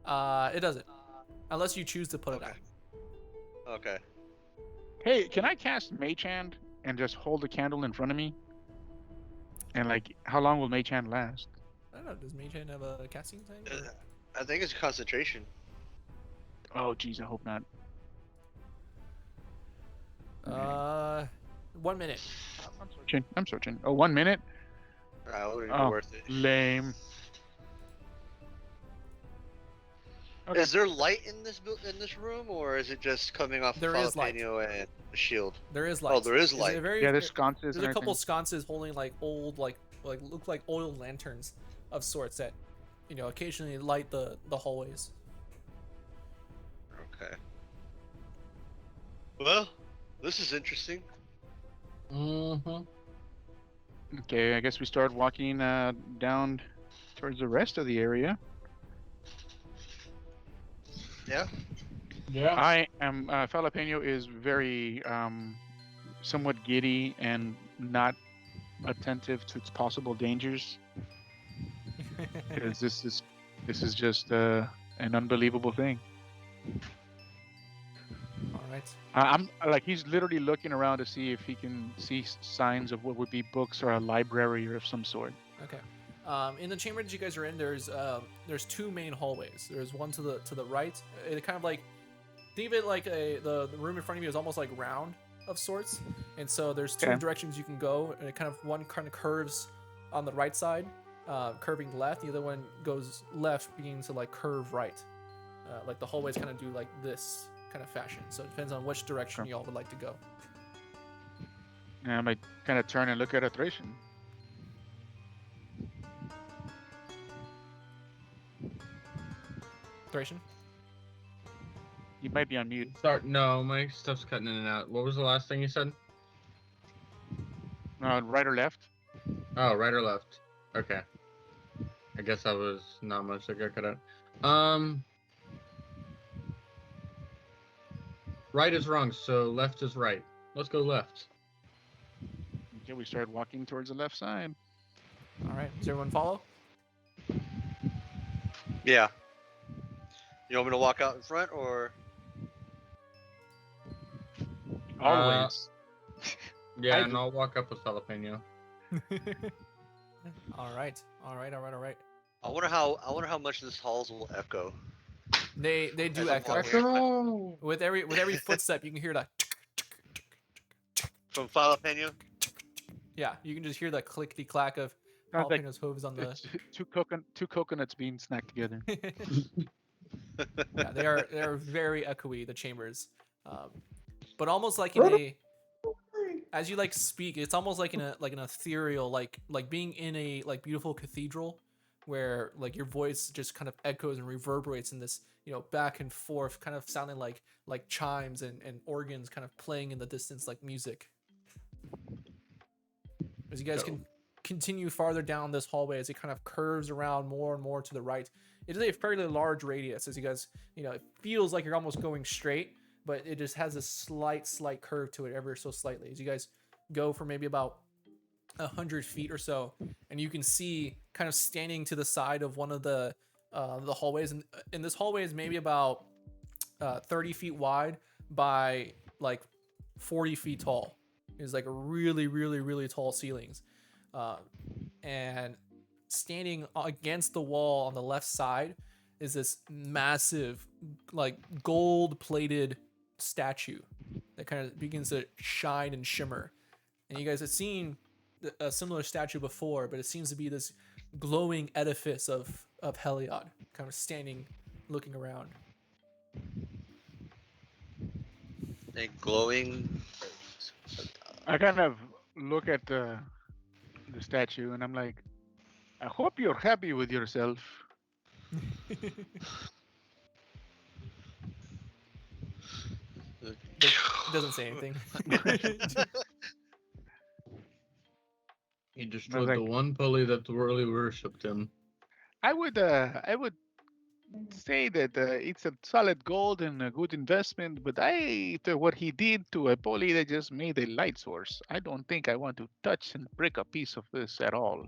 C: out?
A: It doesn't, unless you choose to put it
C: Okay.
A: out.
C: Okay.
F: Hey, can I cast Mage Hand and just hold the candle in front of me? And like, how long will Mage Hand last?
A: I don't know. Does Mage Hand have a casting time? or-
C: I think it's concentration.
F: Oh, geez, I hope not.
A: 1 minute.
F: I'm searching. Oh, 1 minute?
C: Wouldn't be
F: Oh,
C: worth it.
F: lame. Okay.
C: Is there light in this room, or is it just coming off
A: There is light.
C: jalapeno and a shield?
A: There is light.
C: Oh, there is
A: There's
C: light.
A: a very,
F: Yeah, there's sconces.
A: there's
F: and
A: a couple
F: everything.
A: sconces holding like old, like look like oil lanterns of sorts that, occasionally light the hallways.
C: Okay. Well, this is interesting.
E: Mm-hmm.
F: Okay, I guess we start walking down towards the rest of the area.
C: Yeah.
E: Yeah.
F: I am Jalapeno is very somewhat giddy and not attentive to its possible dangers, because this is just an unbelievable thing.
A: All right.
F: I'm like, he's literally looking around to see if he can see signs of what would be books or a library or of some sort.
A: Okay. In the chamber that you guys are in, there's two main hallways. There's one to the right. It kind of like, think of it like the room in front of you is almost like round of sorts, and so there's two
F: Okay.
A: directions you can go, and one kind of curves on the right side, curving left. The other one goes left, beginning to like curve right. Like the hallways kind of do like this kind of fashion. So it depends on which direction
F: Okay.
A: y'all would like to go.
F: And I might kind of turn and look at Thration.
A: Thration?
F: You might be on mute.
E: No, my stuff's cutting in and out. What was the last thing you said?
F: Right or left?
E: Oh, right or left? Okay. I guess that was not much that got cut out. Right is wrong, so left is right. Let's go left.
F: Okay, we start walking towards the left side.
A: All right. Does everyone follow?
C: Yeah. You want me to walk out in front, or?
F: Always.
E: Yeah,
F: I
E: and
F: do.
E: I'll walk up with jalapeno.
A: All right.
C: I wonder how much this halls will echo.
A: They do
C: As I'm
A: echo.
C: walking.
E: Echo!
A: With every footstep, you can hear that.
C: From jalapeno.
A: Yeah, you can just hear the clickety clack of
F: Sounds like
A: Jalapeno's hooves on the.
F: It's two coconuts being snacked together.
A: Yeah, they are very echoey, the chambers, but almost like in a, as you like speak, it's almost like in an ethereal, like being in a like beautiful cathedral, where like your voice just kind of echoes and reverberates in this, back and forth, kind of sounding like chimes and organs kind of playing in the distance like music. As you guys can continue farther down this hallway, as it kind of curves around more and more to the right, it is a fairly large radius. As you guys, it feels like you're almost going straight, but it just has a slight curve to it, ever so slightly. As you guys go for maybe about 100 feet or so, and you can see kind of standing to the side of one of the hallways, and this hallway is maybe about 30 feet wide by like 40 feet tall. It's like a really, really, really tall ceilings. And standing against the wall on the left side is this massive, like gold-plated statue that kind of begins to shine and shimmer. And you guys have seen a similar statue before, but it seems to be this glowing edifice of Heliod, kind of standing, looking around.
C: A glowing.
F: I kind of look at the statue and I'm like, I hope you're happy with yourself.
A: It doesn't say anything.
E: He destroyed
F: like-
E: the one pulley that really worshipped him.
F: I would say that it's a solid gold and a good investment, but what he did to a poly that just made a light source, I don't think I want to touch and break a piece of this at all.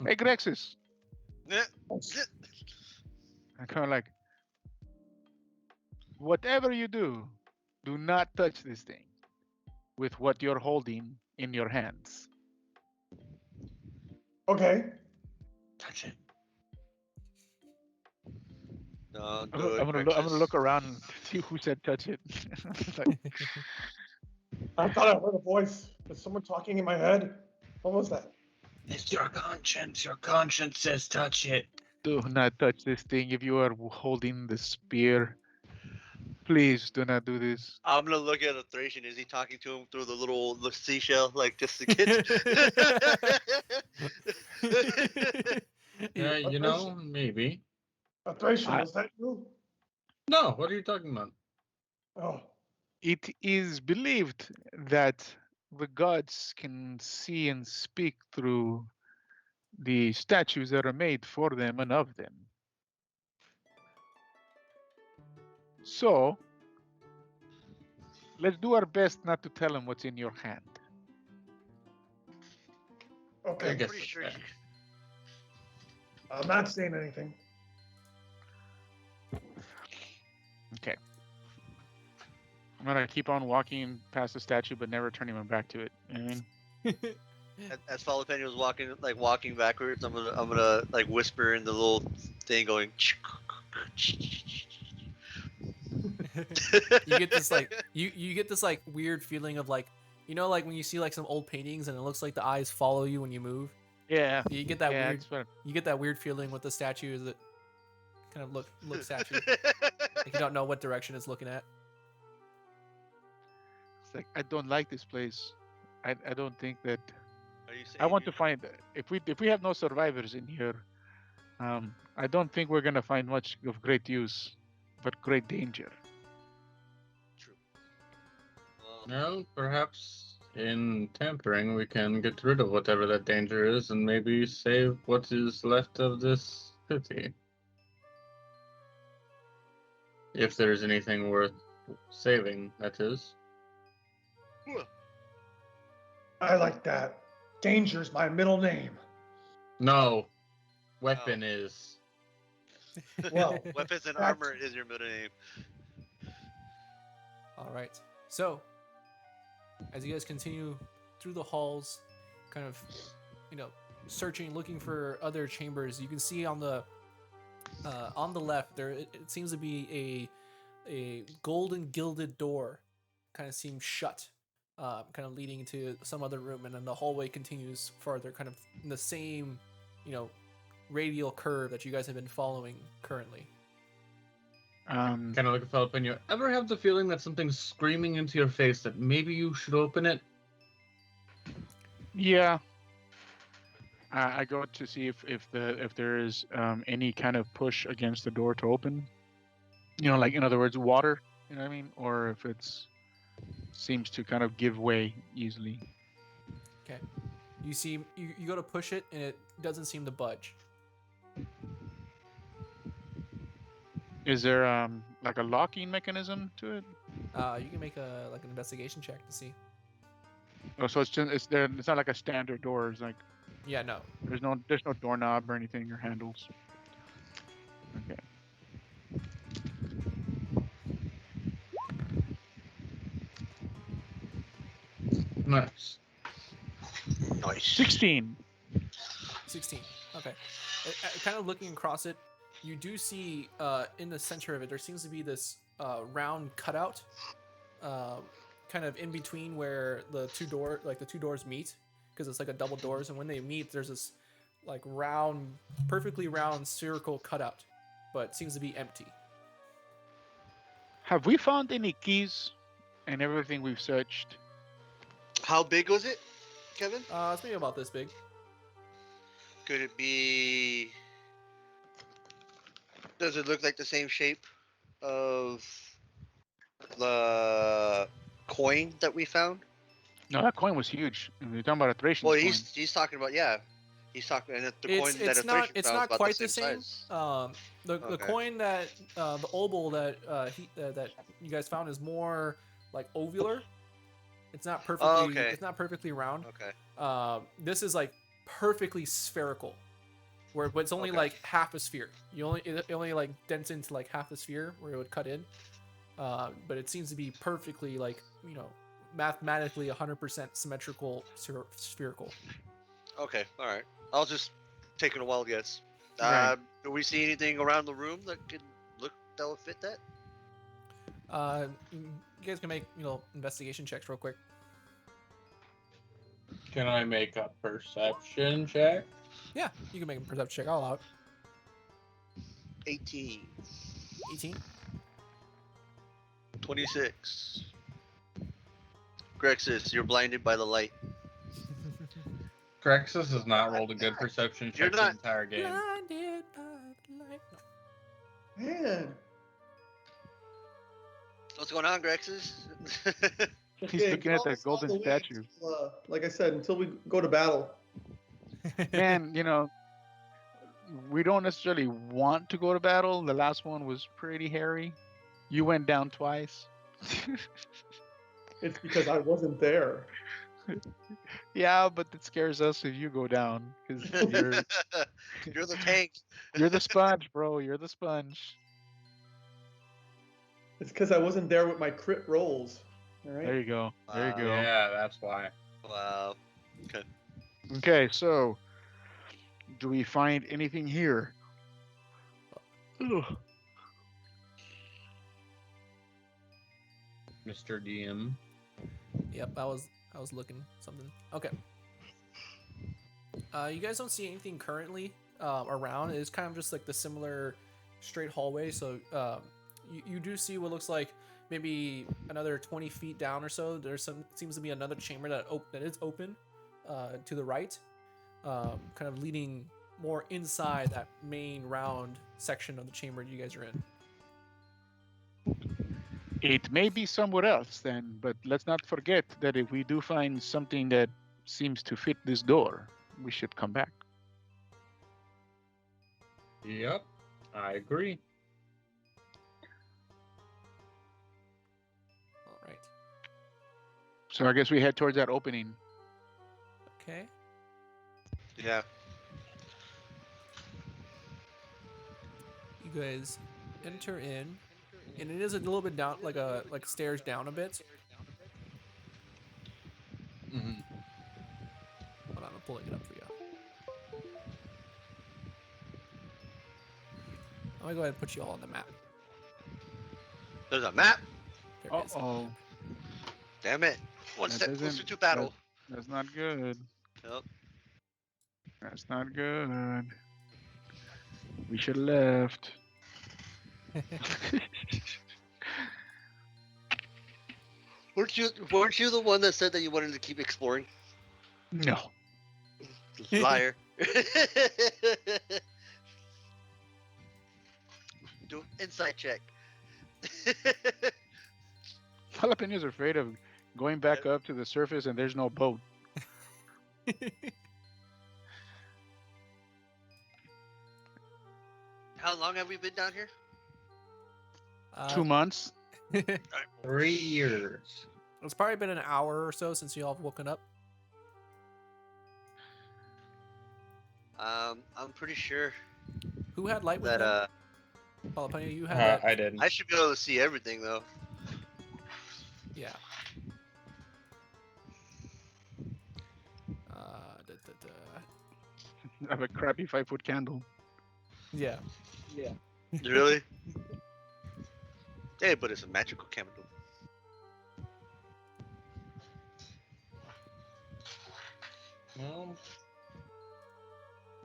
F: Hey, Grexis,
C: Yeah.
F: I'm kind of like, whatever you do, do not touch this thing with what you're holding in your hands.
D: Okay.
E: Touch it.
C: Don't
F: I'm,
C: do it,
F: I'm gonna
C: Grexus.
F: look around and see who said touch it. It's like,
D: I thought I heard a voice. Is someone talking in my head? What was that?
E: It's your conscience. Your conscience says touch it.
F: do not touch this thing if you are holding the spear. Please do not do this.
C: I'm gonna look at a Thracian. Is he talking to him through the seashell, like just to get?
E: Yeah,
D: A
E: you know,
D: Thracian.
E: maybe.
D: A Thracian,
F: I-
D: is that you?
E: No, what are you talking about?
D: Oh,
F: It is believed that the gods can see and speak through the statues that are made for them and of them. So, let's do our best not to tell them what's in your hand.
E: I
D: okay.
E: guess
C: Pretty
E: that's
C: sure.
E: fair.
D: I'm not saying anything.
F: Okay. I'm gonna keep on walking past the statue, but never turning my back to it. You know what I mean?
C: As Falopeni was walking backwards, I'm gonna like whisper in the little thing, going.
A: You get this like you get this like weird feeling of like, you know, like when you see like some old paintings and it looks like the eyes follow you when you move.
F: Yeah.
A: You get that
F: Yeah,
A: weird
F: that's what
A: you get that weird feeling with the statue as it kind of looks at you. Like you don't know what direction it's looking at.
F: it's like. I don't like this place. I don't think that.
C: Are you saying
F: I want to find if we have no survivors in here. I don't think we're gonna find much of great use, but great danger.
C: True. Well,
E: Well, perhaps in tampering we can get rid of whatever that danger is and maybe save what is left of this city. If there's anything worth saving, that is.
D: I like that. Danger's my middle name.
E: No, weapon is.
D: Well,
C: weapons and
D: that's-
C: armor is your middle name.
A: All right. So, as you guys continue through the halls, kind of, you know, searching, looking for other chambers, you can see on the left there it seems to be a golden gilded door, kind of seems shut, kind of leading to some other room, and then the hallway continues farther, kind of in the same, you know, radial curve that you guys have been following currently.
F: Um,
E: Kind of like a Philip, and you ever have the feeling that something's screaming into your face that maybe you should open it?
F: yeah. I go to see if there is any kind of push against the door to open. You know, like in other words, water. You know what I mean? Or if it's seems to kind of give way easily.
A: Okay. You go to push it and it doesn't seem to budge.
F: Is there like a locking mechanism to it?
A: You can make an investigation check to see.
F: Oh, so it's not like a standard door. It's like
A: Yeah, no.
F: there's no doorknob or anything or handles. Okay.
E: Nice.
C: Nice.
F: 16.
A: 16. Okay. Kind of looking across it, you do see in the center of it there seems to be this round cutout, kind of in between where the two doors meet, because it's like a double doors, and when they meet there's this like perfectly round circle cutout, but it seems to be empty.
F: Have we found any keys and everything we've searched?
C: How big was it, Kevin?
A: It's maybe about this big.
C: Could it be? Does it look like the same shape of the coin that we found?
F: No, that coin was huge. You're talking about a Thracian
C: Well,
F: coin.
C: he's talking about, yeah. He's talking, and the
A: It's
C: coin that
A: it's not
C: Athration
A: it's
C: found is
A: not
C: about
A: quite
C: the
A: the
C: same
A: same.
C: size.
A: The
C: Okay.
A: coin that the obol that you guys found is more like ovular. It's not perfectly.
C: Oh, okay.
A: It's not perfectly round.
C: Okay.
A: This is like perfectly spherical, but it's only
C: Okay.
A: like half a sphere. It only like dents into like half the sphere where it would cut in. But it seems to be perfectly like mathematically 100% symmetrical spherical.
C: Okay. All right. I was just taking a wild guess.
F: Right.
C: Do we see anything around the room that would fit that?
A: You guys can make investigation checks real quick.
E: Can I make a perception check?
A: Yeah, you can make a perception check. I'll allow it.
C: 18.
A: 18.
C: 26. Grexis, you're blinded by the light.
E: Grexus has not rolled a good perception
C: You're
E: check the
C: not-
E: entire game.
A: Blinded by the light. No.
D: Man.
C: What's going on, Grexis?
F: He's
D: Okay,
F: looking at that
D: follow us all
F: golden
D: the way
F: statue.
D: until, like I said, until we go to battle.
F: Man, we don't necessarily want to go to battle. The last one was pretty hairy. You went down twice.
D: It's because I wasn't there.
F: Yeah, but it scares us if you go down because
C: You're the tank.
F: you're the sponge, bro. You're the sponge.
D: It's because I wasn't there with my crit rolls. All
F: There
D: right.
F: you go. There you
C: Wow.
F: go.
E: Yeah, that's why.
C: Wow. Okay.
F: Okay, so do we find anything here? Ugh.
E: Mr. DM.
A: Yep, I was looking something. Okay. You guys don't see anything currently around. It's kind of just like the similar straight hallway. So you do see what looks like maybe another 20 feet down or so. Seems to be another chamber that is open to the right, kind of leading more inside that main round section of the chamber you guys are in.
F: It may be somewhere else then, but let's not forget that if we do find something that seems to fit this door, we should come back.
E: Yep, I agree.
A: All right.
F: So I guess we head towards that opening.
A: Okay.
C: Yeah.
A: You guys enter in, and it is a little bit down, like stairs down a bit.
E: Mm-hmm.
A: Hold on, I'm pulling it up for you. I'm gonna go ahead and put you all on the map.
C: There's a map.
A: There it is.
F: Uh-oh.
C: Damn it. One
F: That
C: step
F: doesn't-
C: closer to battle.
F: That's not good.
C: Yep.
F: That's not good. We should have left.
C: Weren't you the one that said that you wanted to keep exploring?
F: No.
C: Liar. Do insight check.
F: Jalapeno's afraid of going back up to the surface and there's no boat.
C: How long have we been down here?
F: 2 months?
E: 3 years.
A: It's probably been an hour or so since you all have woken up.
C: I'm pretty sure
A: Who had light with
C: that
A: them? Jalapeno, you had that?
E: I didn't.
C: I should be able to see everything though.
A: Yeah. Da, da, da.
F: I have a crappy 5-foot candle.
A: Yeah.
C: Really? Hey, but it's a magical chemical.
E: Well,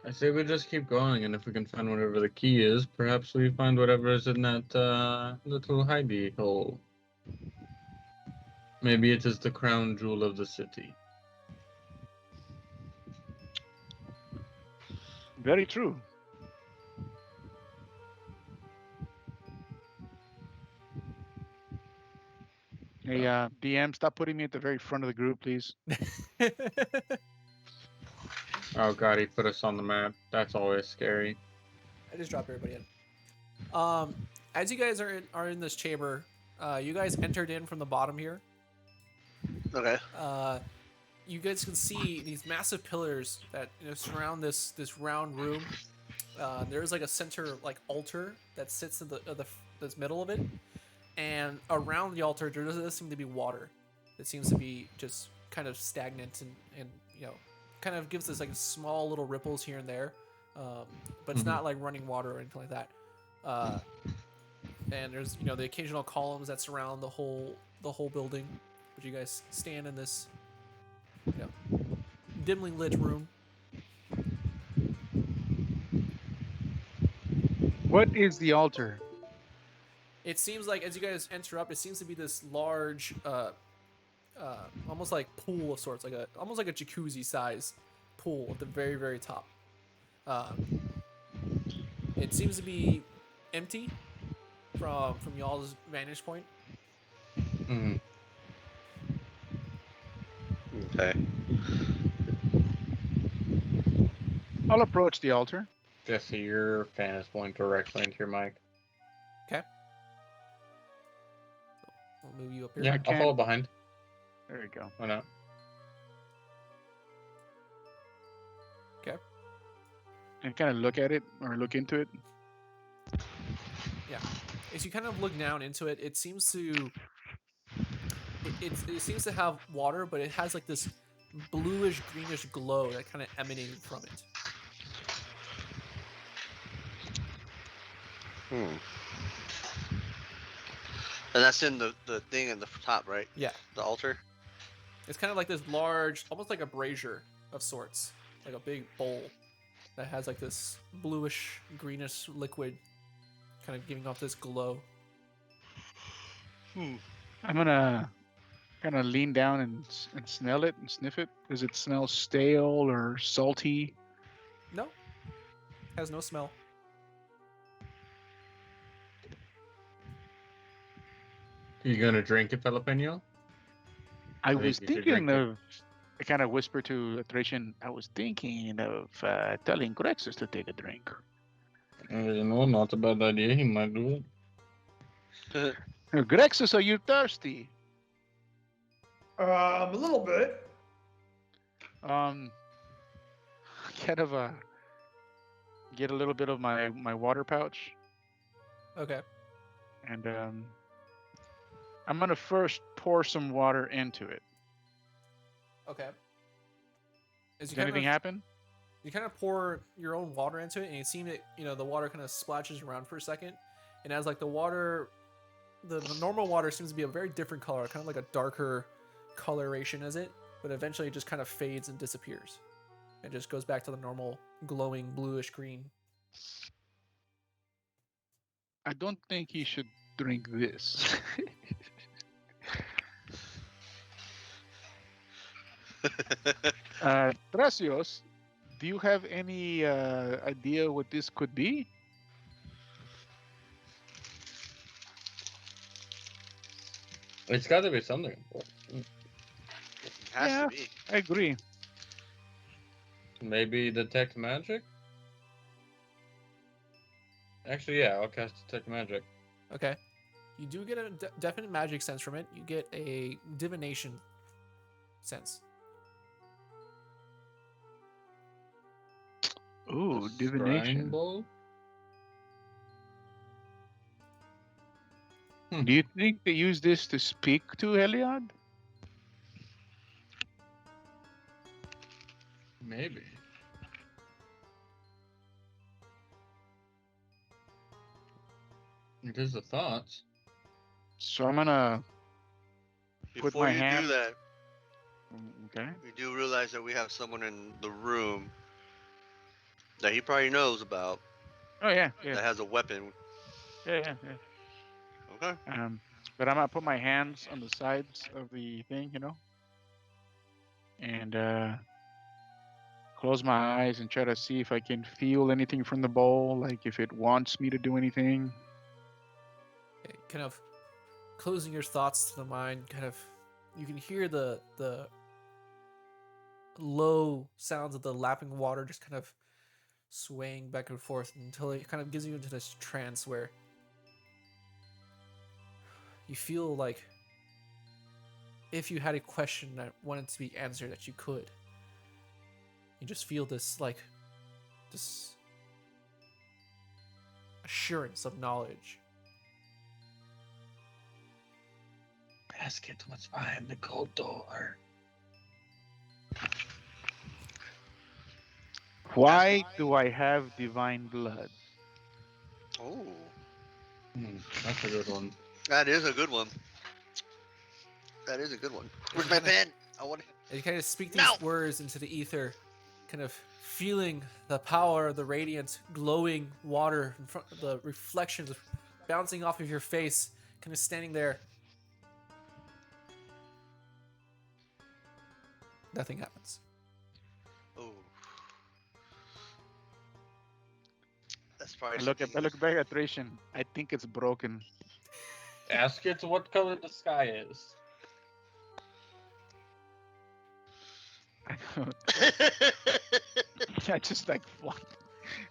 E: I say we just keep going, and if we can find whatever the key is, perhaps we find whatever is in that little hidey hole. Maybe it is the crown jewel of the city.
F: Very true. Hey, DM, stop putting me at the very front of the group, please.
E: Oh god, he put us on the map. That's always scary.
A: I just dropped everybody in. As you guys are in this chamber, you guys entered in from the bottom here.
C: Okay.
A: You guys can see these massive pillars that surround this round room. There's like a center like altar that sits in this middle of it, and around the altar there does seem to be water. It seems to be just kind of stagnant and kind of gives this like small little ripples here and there, but it's not like running water or anything like that. And there's the occasional columns that surround the whole building, but you guys stand in this dimly lit room.
F: What is the altar?
A: It seems like as you guys enter up, it seems to be this large, almost like pool of sorts, almost like a jacuzzi size pool at the very very top. It seems to be empty from y'all's vantage point.
E: Mm.
C: Okay.
F: I'll approach the altar.
E: Jesse, your fan is going directly into your mic.
A: Okay. I'll move you up here.
E: Yeah, I'll
F: can't-
E: follow behind.
F: There you go.
E: Why not?
A: Okay.
F: And kind of look at it or look into it.
A: Yeah. As you kind of look down into it, it seems to it seems to have water, but it has like this bluish greenish glow that kind of emanating from it.
C: And that's in the thing in the top, right?
A: Yeah.
C: The altar.
A: It's kind of like this large, almost like a brazier of sorts, like a big bowl that has like this bluish greenish liquid kind of giving off this glow.
F: I'm gonna kind of lean down and smell it and sniff it. Does it smell stale or salty?
A: No. Has no smell.
E: You gonna drink it, Jalapeno?
F: I
E: think
F: was
E: you should
F: thinking
E: drink it.
F: of. I kind of whisper to Thracian. I was thinking of telling Grexus to take a drink.
E: Not a bad idea. He might do it.
F: Grexus, are you thirsty?
D: A little bit.
F: Kind of get a little bit of my water pouch,
A: Okay.
F: and I'm gonna first pour some water into it.
A: Okay. As
F: Does anything happen?
A: You kind of pour your own water into it, and you see that the water kind of splashes around for a second, and as like the water, the normal water seems to be a very different color, kind of like a darker coloration as it, but eventually it just kind of fades and disappears. It just goes back to the normal glowing bluish green.
F: I don't think he should drink this. Tracios, do you have any idea what this could be?
E: It's got to be something important.
C: Has
F: Yeah.
C: to be.
F: I agree.
E: Maybe detect magic? Actually, yeah, I'll cast detect magic.
A: Okay. You do get a definite magic sense from it. You get a divination sense.
F: Ooh,
E: The
F: divination.
E: Scrying bowl?
F: Do you think they use this to speak to Heliod?
E: Maybe. It is a thought.
F: So I'm gonna. Put
C: Before
F: my
C: you
F: hand-
C: do that,
F: Okay.
C: we do realize that we have someone in the room that he probably knows about
F: Oh yeah,
C: that
F: yeah,
C: has a weapon.
F: yeah.
C: Okay.
F: But I'm gonna put my hands on the sides of the thing, and close my eyes and try to see if I can feel anything from the bowl, like if it wants me to do anything.
A: Okay, kind of closing your thoughts to the mind, kind of you can hear the low sounds of the lapping water just kind of swaying back and forth until it kind of gives you into this trance where you feel like if you had a question that wanted to be answered that you could. You just feel this this assurance of knowledge.
E: Ask it what's behind the cold door.
F: Why do I have divine blood?
C: Oh,
E: That's a good one.
C: that is a good one. That is a good one. Where's my pen? I want.
A: And you kind of speak these
C: No!
A: words into the ether, kind of feeling the power of the radiant, glowing water in front of the reflections bouncing off of your face, kind of standing there. Nothing happens.
C: Oh. That's probably.
F: I look back at Thracian. I think it's broken.
E: Ask it what color the sky is.
F: I just like what?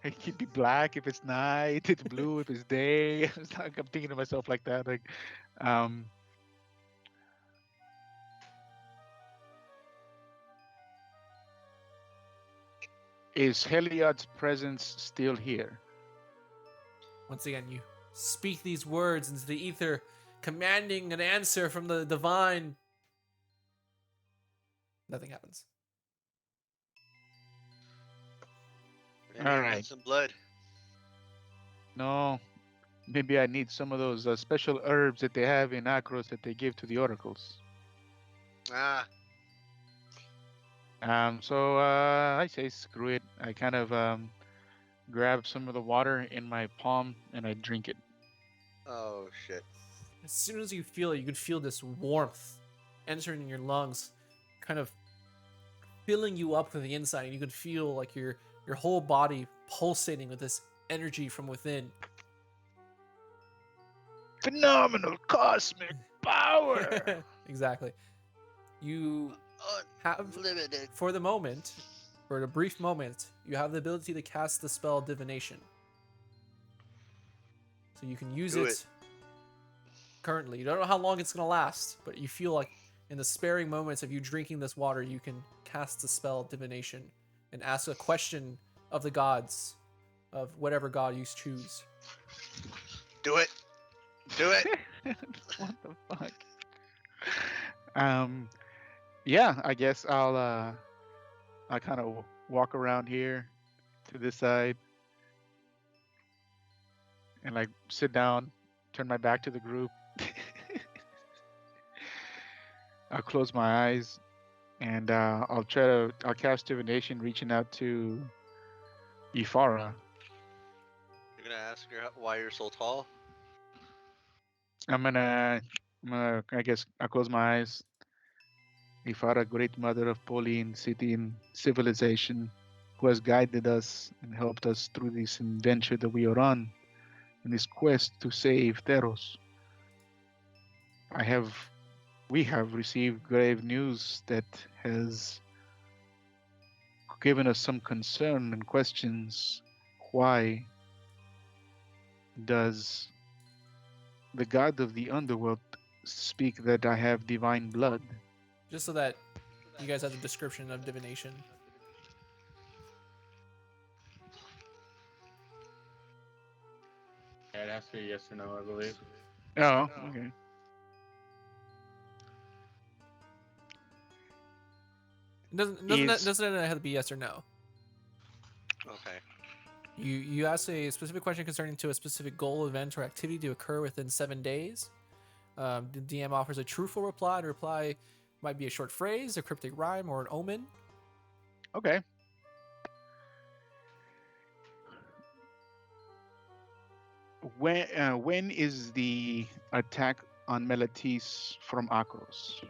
F: It could be black if it's night. It's blue if it's day. It's like I'm thinking to myself like that. Like, um, is Heliod's presence still here?
A: Once again, you speak these words into the ether, commanding an answer from the divine. Nothing happens.
C: Maybe I
F: Alright.
C: want some blood.
F: No. Maybe I need some of those special herbs that they have in Akros that they give to the oracles.
C: Ah,
F: So I say screw it. I kind of grab some of the water in my palm and I drink it.
C: oh shit.
A: As soon as you feel it, you can feel this warmth entering your lungs, kind of filling you up from the inside, and you can feel like your whole body pulsating with this energy from within.
F: Phenomenal cosmic power.
A: Exactly. You have,
C: Unlimited.
A: for the moment, for a brief moment, you have the ability to cast the spell Divination. So you can use
C: Do
A: it
C: it.
A: currently. You don't know how long it's going to last, but you feel like in the sparing moments of you drinking this water, you can cast the spell Divination and ask a question of the gods, of whatever god you choose.
C: Do it. Do it.
F: What the fuck? Yeah, I guess I'll kind of walk around here to this side and like sit down, turn my back to the group. I'll close my eyes and I'll cast divination, reaching out to Ifara.
C: You're gonna ask her why you're so tall.
F: I'm gonna, I guess I'll close my eyes. Ifara, great mother of Pauline, Scythian civilization, who has guided us and helped us through this adventure that we are on, in this quest to save Theros. We have received grave news that has given us some concern and questions. Why does the god of the underworld speak that I have divine blood?
A: Just so that you guys have the description of Divination.
E: Yeah, it has to be yes or no, I believe.
F: Oh, okay.
A: It doesn't have to be yes or no.
C: Okay.
A: You ask a specific question concerning to a specific goal, event, or activity to occur within 7 days. The DM offers a truthful reply. The reply might be a short phrase, a cryptic rhyme, or an omen.
F: Okay. When is the attack on Melatis from Akros?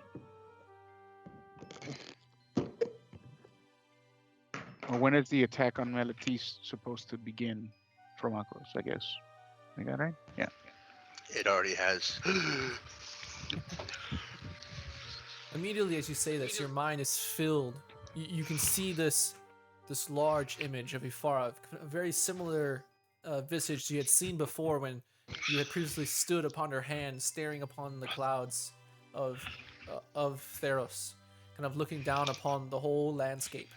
F: Or when is the attack on Melatis supposed to begin from Akros, I guess? I got it right? Yeah.
C: It already has.
A: Immediately as you say this, your mind is filled you can see this large image of Ifara, a very similar visage you had seen before when you had previously stood upon her hand, staring upon the clouds of Theros, kind of looking down upon the whole landscape.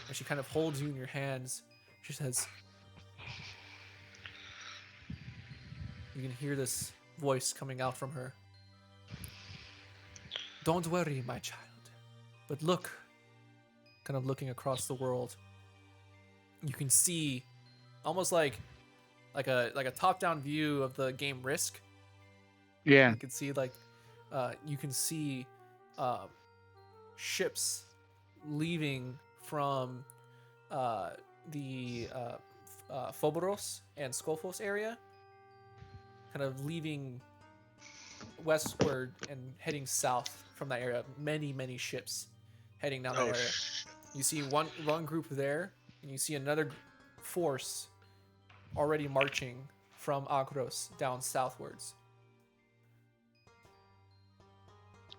A: And she kind of holds you in your hands. She says, you can hear this voice coming out from her. Don't worry, my child. But look, kind of looking across the world, you can see almost like a top-down view of the game Risk.
F: Yeah.
A: You can see ships leaving from the Phoboros and Skolphos area, kind of leaving westward and heading south from that area. Many ships heading down that area. You see one group there, and you see another force already marching from Agros down southwards.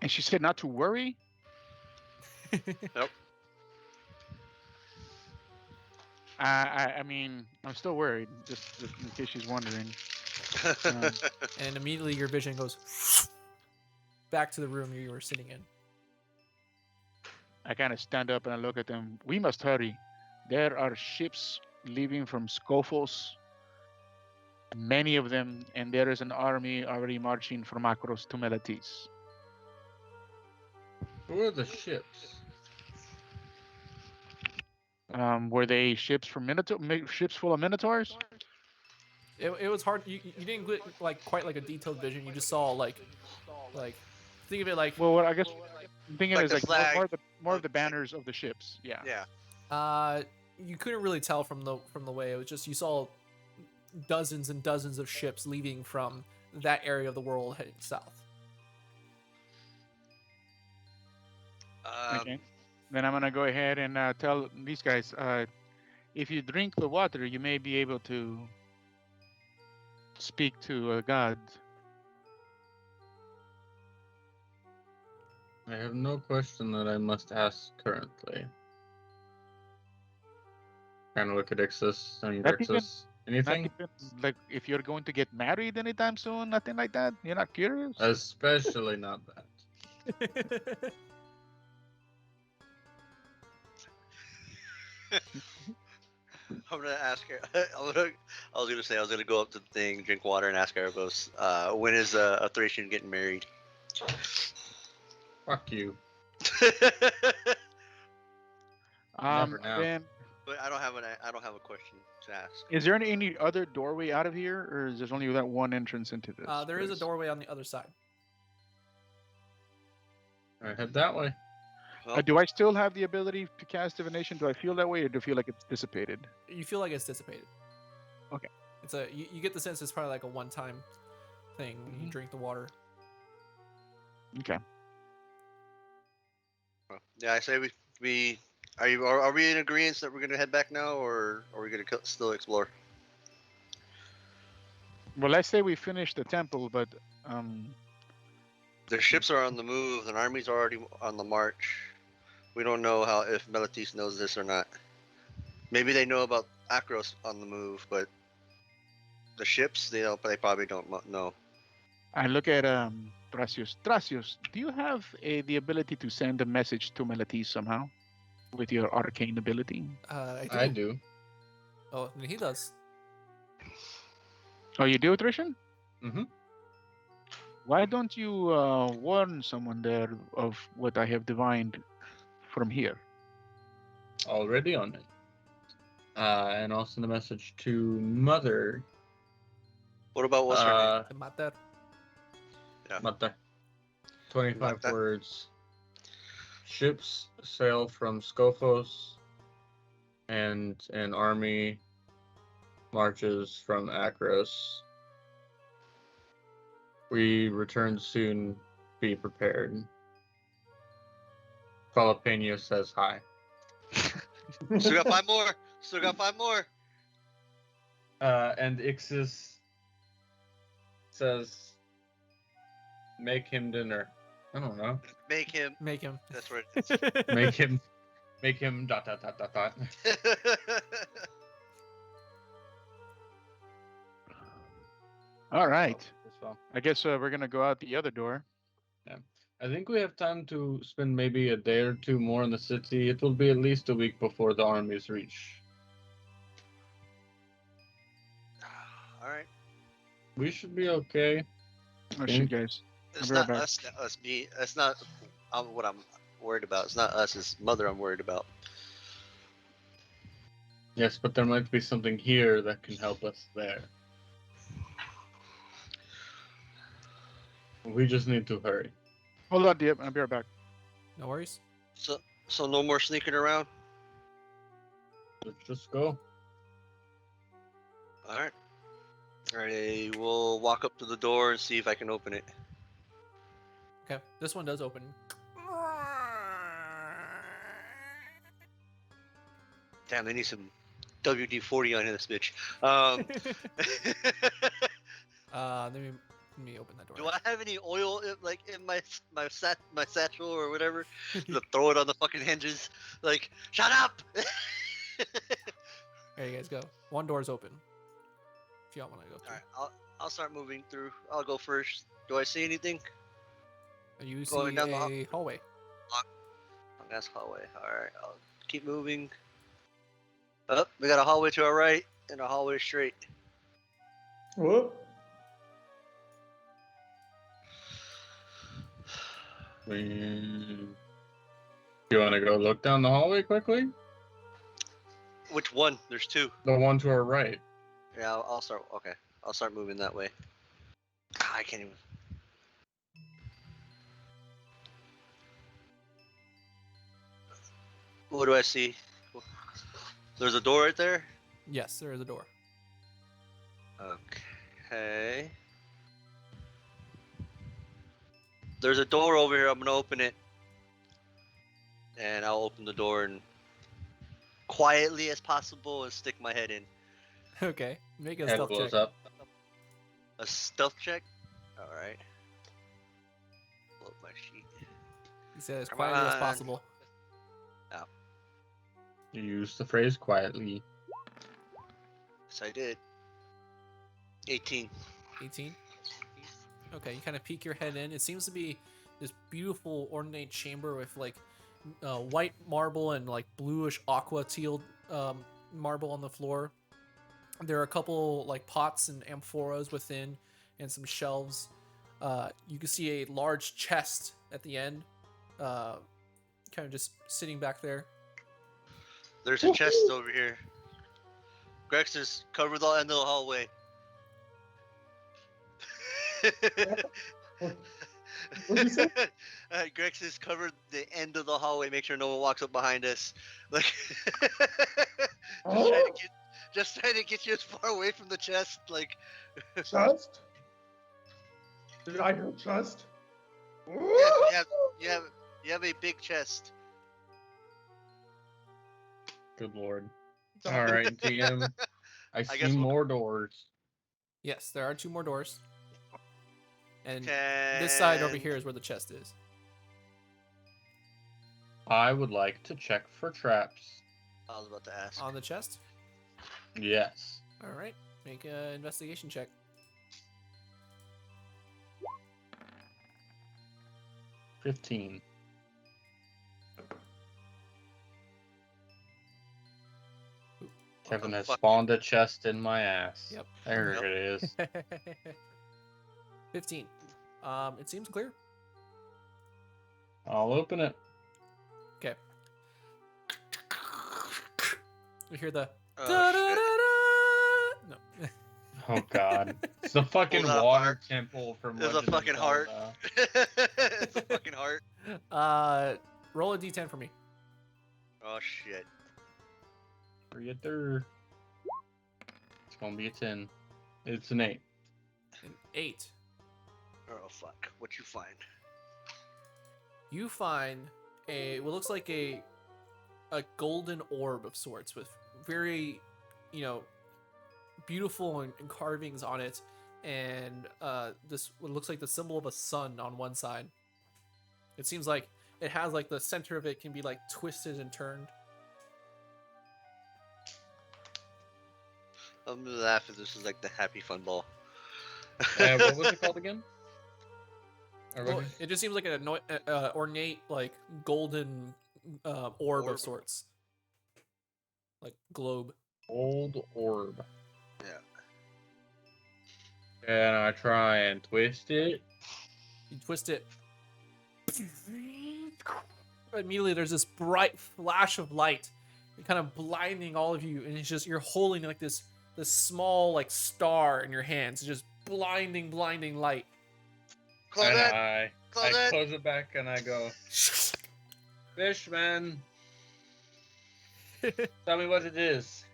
F: And she said not to worry.
C: Yep.
F: I mean, I'm still worried, just in case she's wondering.
A: And immediately your vision goes back to the room you were sitting in.
F: I kind of stand up and I look at them. We must hurry. There are ships leaving from Skolphos, many of them, and there is an army already marching from Akros to Melatis.
E: Who are the ships?
F: Were they ships from ships full of Minotaurs?
A: It was hard. You didn't get quite a detailed vision. You just saw like think of it like
F: Well, what I guess I'm thinking
C: Like
F: is
C: the
F: like
C: flag
F: more of the banners of the ships. Yeah.
C: Yeah.
A: you couldn't really tell from the way it was. Just you saw dozens and dozens of ships leaving from that area of the world heading south.
F: Okay. Then I'm gonna go ahead and tell these guys, if you drink the water, you may be able to speak to a god.
E: I have no question that I must ask currently. Kind of look at Ixis. I mean,
F: Not even-
E: Ixis. Anything?
F: Not even, like if you're going to get married anytime soon, nothing like that. You're not curious?
E: Especially not that.
C: I'm gonna ask her. I was gonna say I was gonna go up to the thing, drink water, and ask Erebos, when is a Thracian getting married?
E: Fuck you.
F: Um,
E: Never know.
F: then
C: But I don't have a question to ask.
F: is there any other doorway out of here, or is there only that one entrance into this?
A: There is a
F: place?
A: doorway on the other side.
E: I head that way.
C: Well,
F: Do I still have the ability to cast divination? Do I feel that way, or do I feel like it's dissipated?
A: You feel like it's dissipated.
F: Okay.
A: It's you get the sense it's probably like a one-time thing when you drink the water.
F: Okay.
C: yeah, I say we are we in agreement that we're gonna head back now, or are we gonna still explore?
F: Well, let's say we finish the temple, but
C: The ships are on the move. An army's already on the march. We don't know if Melatis knows this or not. Maybe they know about Akros on the move, but the ships they probably don't know.
F: I look at Thrasios. Thrasios, do you have the ability to send a message to Melatis somehow with your arcane ability?
E: I do.
A: Oh, he does.
F: Oh, you do, Trishan?
E: Mm-hmm.
F: Why don't you warn someone there of what I have divined from here?
E: Already on it. And I'll send a message to Mother.
C: What about what's her name?
A: The matter.
E: Mother. 25
C: Mother.
E: words. Ships sail from Skolphos, and an army marches from Akros. We return soon. Be prepared. Jalapeno says hi.
C: Still got 5 more. Still got 5 more.
E: And Ixis says, "Make him dinner." I don't know.
C: Make him.
A: Make him.
C: That's right.
E: Make him Make him ...
F: All right.
E: As well.
F: I guess we're gonna go out the other door.
E: I think we have time to spend maybe a day or two more in the city. It will be at least a week before the armies reach.
C: All right.
E: We should be okay.
F: Oh shit, guys.
C: It's
F: be right
C: not
F: back.
C: us, me. It's not what I'm worried about. It's not us. It's mother I'm worried about.
E: Yes, but there might be something here that can help us there. We just need to hurry.
F: Hold on, Diep. I'll be right back.
A: No worries.
C: So no more sneaking around.
E: Let's just go.
C: All right. All right. We'll walk up to the door and see if I can open it.
A: Okay, this one does open.
C: Damn, they need some WD-40 on this bitch.
A: Let me open that door.
C: Do I have any oil in my satchel or whatever to throw it on the fucking hinges? Like, shut up!
A: There you guys go. One door's open. If y'all want to go through.
C: All right, I'll start moving through. I'll go first. Do I see anything?
A: You see
C: Going down the
A: a hallway.
C: That's hallway. All right, I'll keep moving. Oh, we got a hallway to our right and a hallway straight.
D: Whoop.
E: You want to go look down the hallway quickly?
C: Which one? There's two.
E: The one to our right.
C: Yeah, I'll start. Okay, I'll start moving that way. I can't even. What do I see? There's a door right there.
A: Yes, there is a door.
C: Okay. There's a door over here. I'm gonna open it, and I'll open the door and quietly as possible and stick my head in.
A: Okay, make a
E: Head
A: stealth
E: blows
A: check.
E: up.
C: A stealth check. All right. Pull up my sheet.
A: He said as
C: Come
A: quietly as
C: on.
A: possible.
E: You use the phrase quietly.
C: Yes, I did. 18.
A: 18. Okay, you kind of peek your head in. It seems to be this beautiful ornate chamber with like white marble and like bluish aqua teal marble on the floor. There are a couple like pots and amphoras within and some shelves. You can see a large chest at the end, kind of just sitting back there.
C: There's a chest over here. Grex is cover the end of the hallway.
D: What'd you say?
C: Grex has covered the end of the hallway. Make sure no one walks up behind us. Like,
D: Oh,
C: just trying to get you as far away from the chest. Like,
D: chest? Did I hear chest?
C: yeah, you have a big chest.
E: Good lord. All right, DM. I see
C: guess we'll-
E: more doors.
A: Yes, there are two more doors. And
C: Okay.
A: this side over here is where the chest is.
E: I would like to check for traps.
C: I was about to ask.
A: On the chest?
E: Yes.
A: All right, make an investigation check.
E: $15. Kevin
C: the
E: has
C: fuck?
E: spawned a chest in my ass.
A: Yep.
E: There
C: Yep.
E: it is.
A: 15. It seems clear.
E: I'll open it.
A: Okay. We hear the
C: Oh,
A: da-da-da-da! No.
E: Oh god. It's the fucking
C: Pull that
E: water
C: apart.
E: temple from
C: There's a
E: Legend of
C: fucking heart.
E: Zelda.
C: It's a fucking heart.
A: Roll a d10 for me.
C: Oh shit.
E: Forget there. It's gonna be a 10. It's an 8.
A: An 8.
C: Oh fuck. What you find?
A: You find what looks like a golden orb of sorts with very, beautiful and carvings on it, and this what looks like the symbol of a sun on one side. It seems like it has like the center of it can be like twisted and turned.
C: I'm gonna laugh if this is like the happy fun ball.
E: What was it called again?
A: Well, it just seems like an ornate, like golden orb
C: Orb.
A: of sorts, like globe.
E: Old orb.
C: Yeah.
E: Can I try and twist it?
A: You twist it. Immediately, there's this bright flash of light, kind of blinding all of you, and it's just you're holding like this small like star in your hands, just blinding light.
E: And
C: Claudette,
E: I
C: Claudette.
E: close it back and I go, Fishman, tell me what it is.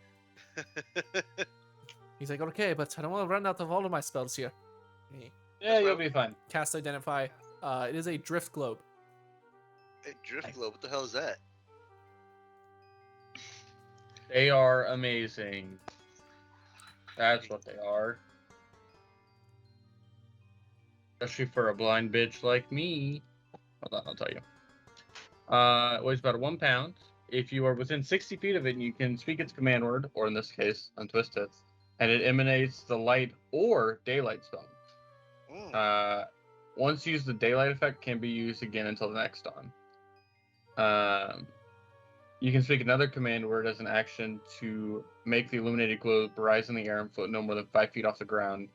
A: He's like, okay, but I don't want to run out of all of my spells here. And he
E: Yeah, you'll be fine.
A: casts Identify. It is a drift globe.
C: Hey, drift globe. What the hell is that?
E: They are amazing. That's what they are. Especially for a blind bitch like me. Hold on, I'll tell you. It weighs about 1 pound. If you are within 60 feet of it, you can speak its command word, or in this case, untwist it, and it emanates the light or daylight spell. Once used, the daylight effect can be used again until the next dawn. You can speak another command word as an action to make the illuminated globe rise in the air and float no more than 5 feet off the ground.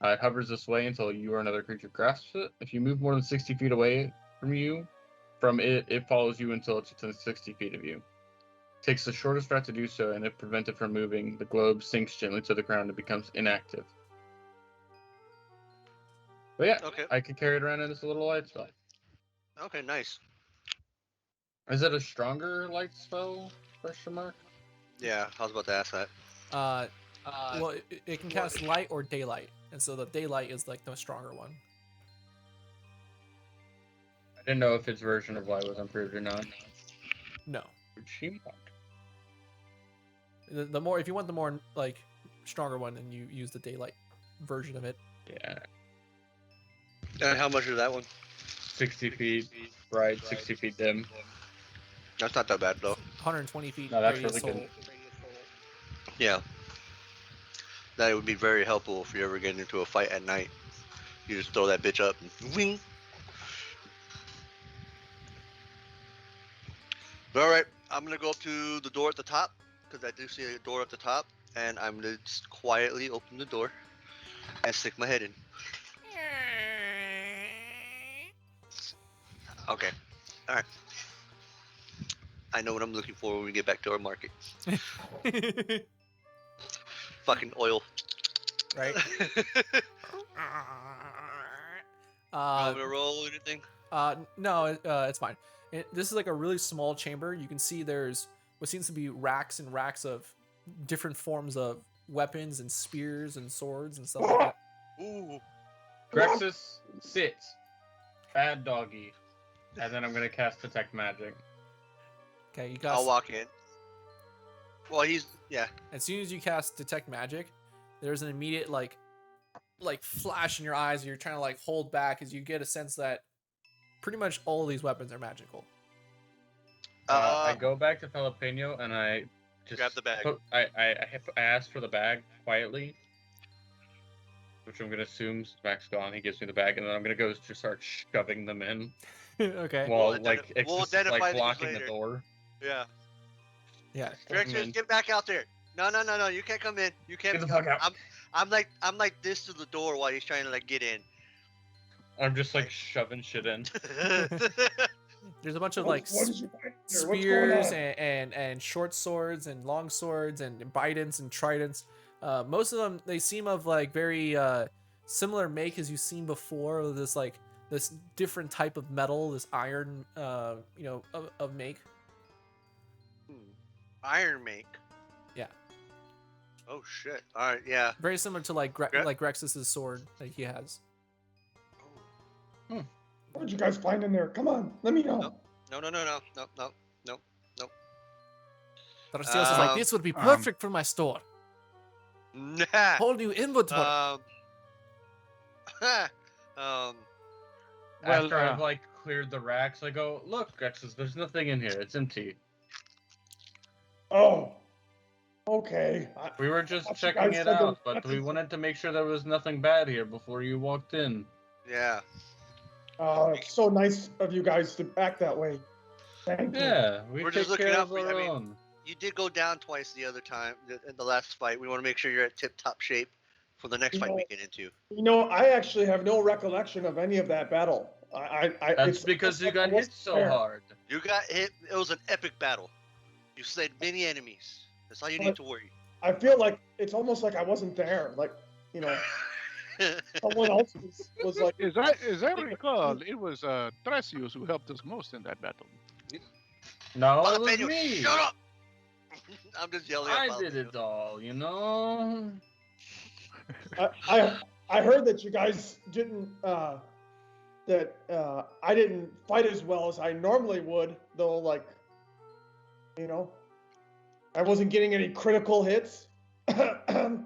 E: It hovers this way until you or another creature grasps it. If you move more than 60 feet away from it, it follows you until it's within 60 feet of you. It takes the shortest route to do so, and if prevented from moving, the globe sinks gently to the ground and becomes inactive. But yeah,
C: Okay.
E: I could carry it around in this little light spell.
C: Okay, nice.
E: Is it a stronger light spell? Question mark.
C: Yeah, I was about to ask that.
A: Well, it can cast light or daylight, and so the daylight is like the stronger one.
E: I didn't know if its version of light was improved or not.
A: No,
E: She
A: the more if you want the more like stronger one, then you use the daylight version of it.
E: Yeah.
C: And how much is that one?
E: 60 feet bright, 60 feet dim.
C: That's not that bad though.
A: 120 feet.
E: No, that's
A: radius
E: really
A: soul.
E: good.
C: Yeah. That would be very helpful if you ever get into a fight at night. You just throw that bitch up and wing. All right, I'm gonna go up to the door at the top because I do see a door at the top, and I'm gonna just quietly open the door and stick my head in. Okay. All right. I know what I'm looking for when we get back to our market. Fucking oil.
A: Right.
C: I'm gonna roll anything.
A: No, it's fine. This is like a really small chamber. You can see there's what seems to be racks and racks of different forms of weapons and spears and swords and stuff like that.
C: Ooh.
E: Grexus, sit. Bad doggy. And then I'm gonna cast Detect Magic.
A: Okay, you cast.
C: I'll walk in. Well, yeah.
A: As soon as you cast Detect Magic, there's an immediate like flash in your eyes, and you're trying to like hold back as you get a sense that pretty much all of these weapons are magical.
E: I go back to Jalapeno and I just
C: Grab the bag.
E: I ask for the bag quietly, which I'm gonna assume Mac's gone. He gives me the bag, and then I'm gonna go just start shoving them in
A: Okay.
E: while
C: We'll
E: like it's
C: we'll
E: just
C: identify
E: like
C: these
E: blocking the
C: later.
E: door.
C: Yeah.
A: Yeah.
C: Directors, get back out there. No, you can't come in. You can't.
E: Get the fuck out.
C: I'm like this to the door while he's trying to like get in.
E: I'm just like shoving shit in.
A: There's a bunch of like
D: What is your point here? What's
A: spears
D: going on?
A: and short swords and long swords and bidents and tridents. Most of them they seem of like very similar make as you've seen before. This different type of metal, this iron, of make.
C: Iron make.
A: Yeah.
C: Oh shit. All right. Yeah.
A: Very similar to like
C: Yeah.
A: like Grexus's sword that he has.
D: What did you guys find in there? Come on, let me know.
C: No. No.
A: Tarsios is like, this would be perfect for my store.
C: Nah.
A: Whole new inventory.
E: After I've like cleared the racks. I go, look, Grexus, there's nothing in here. It's empty.
G: Oh, okay.
E: We were just
G: thought you
E: checking
G: guys
E: it
G: said there
E: out,
G: was
E: but we
G: nothing.
E: wanted to make sure there was nothing bad here before you walked in.
C: Yeah.
G: It's so nice of you guys to act that way. Thank you.
E: Yeah, we
C: We're
E: take
C: just looking
E: care
C: out
E: of
C: for you.
E: our
C: I mean-
E: own.
C: You did go down twice the other time in the last fight. We want to make sure you're at tip-top shape for the next fight we get into.
G: You know, I actually have no recollection of any of that battle.
E: That's
G: it's
E: because you
G: almost like I
E: got hit
G: wasn't
E: so
G: there.
E: hard.
C: You got hit. It was an epic battle. You slayed many enemies. That's all you need to worry.
G: I feel like it's almost like I wasn't there. Like, you know, someone else was like,
F: As I recall, it was Thracius who helped us most in that battle.
E: No, it was
C: Jalapeno,
E: me.
C: shut up! I'm just yelling at
E: I did
C: Jalapeno.
E: it all, you know?
G: I heard that you guys didn't that I didn't fight as well as I normally would, though. Like, you know, I wasn't getting any critical hits.
C: I'm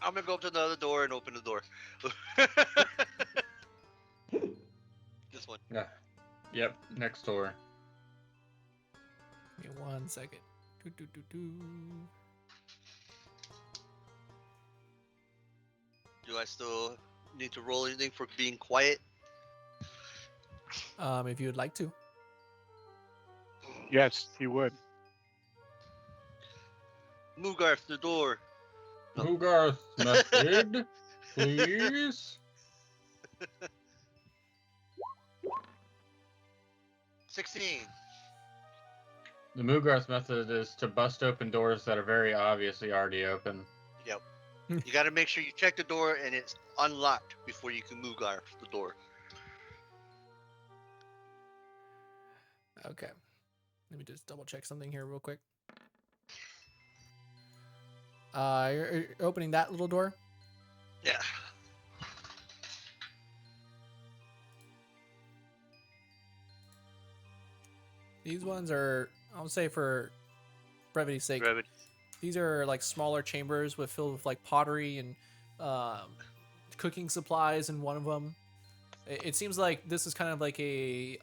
C: gonna go up to the other door and open the door. This one.
E: Yeah. Yep, next door.
A: Give me 1 second.
C: Do I still need to roll anything for being quiet?
A: If you would like to.
F: Yes, he would.
C: Mugarth, the door. No.
E: Mugarth method, please.
C: 16.
E: The Mugarth method is to bust open doors that are very obviously already open.
C: Yep. You got to make sure you check the door and it's unlocked before you can Mugarth the door.
A: Okay. Let me just double check something here real quick. You're opening that little door?
C: Yeah.
A: These ones are, I'll say for brevity's sake,
C: Grab it.
A: these are like smaller chambers filled with like pottery and cooking supplies in one of them. It seems like this is kind of like a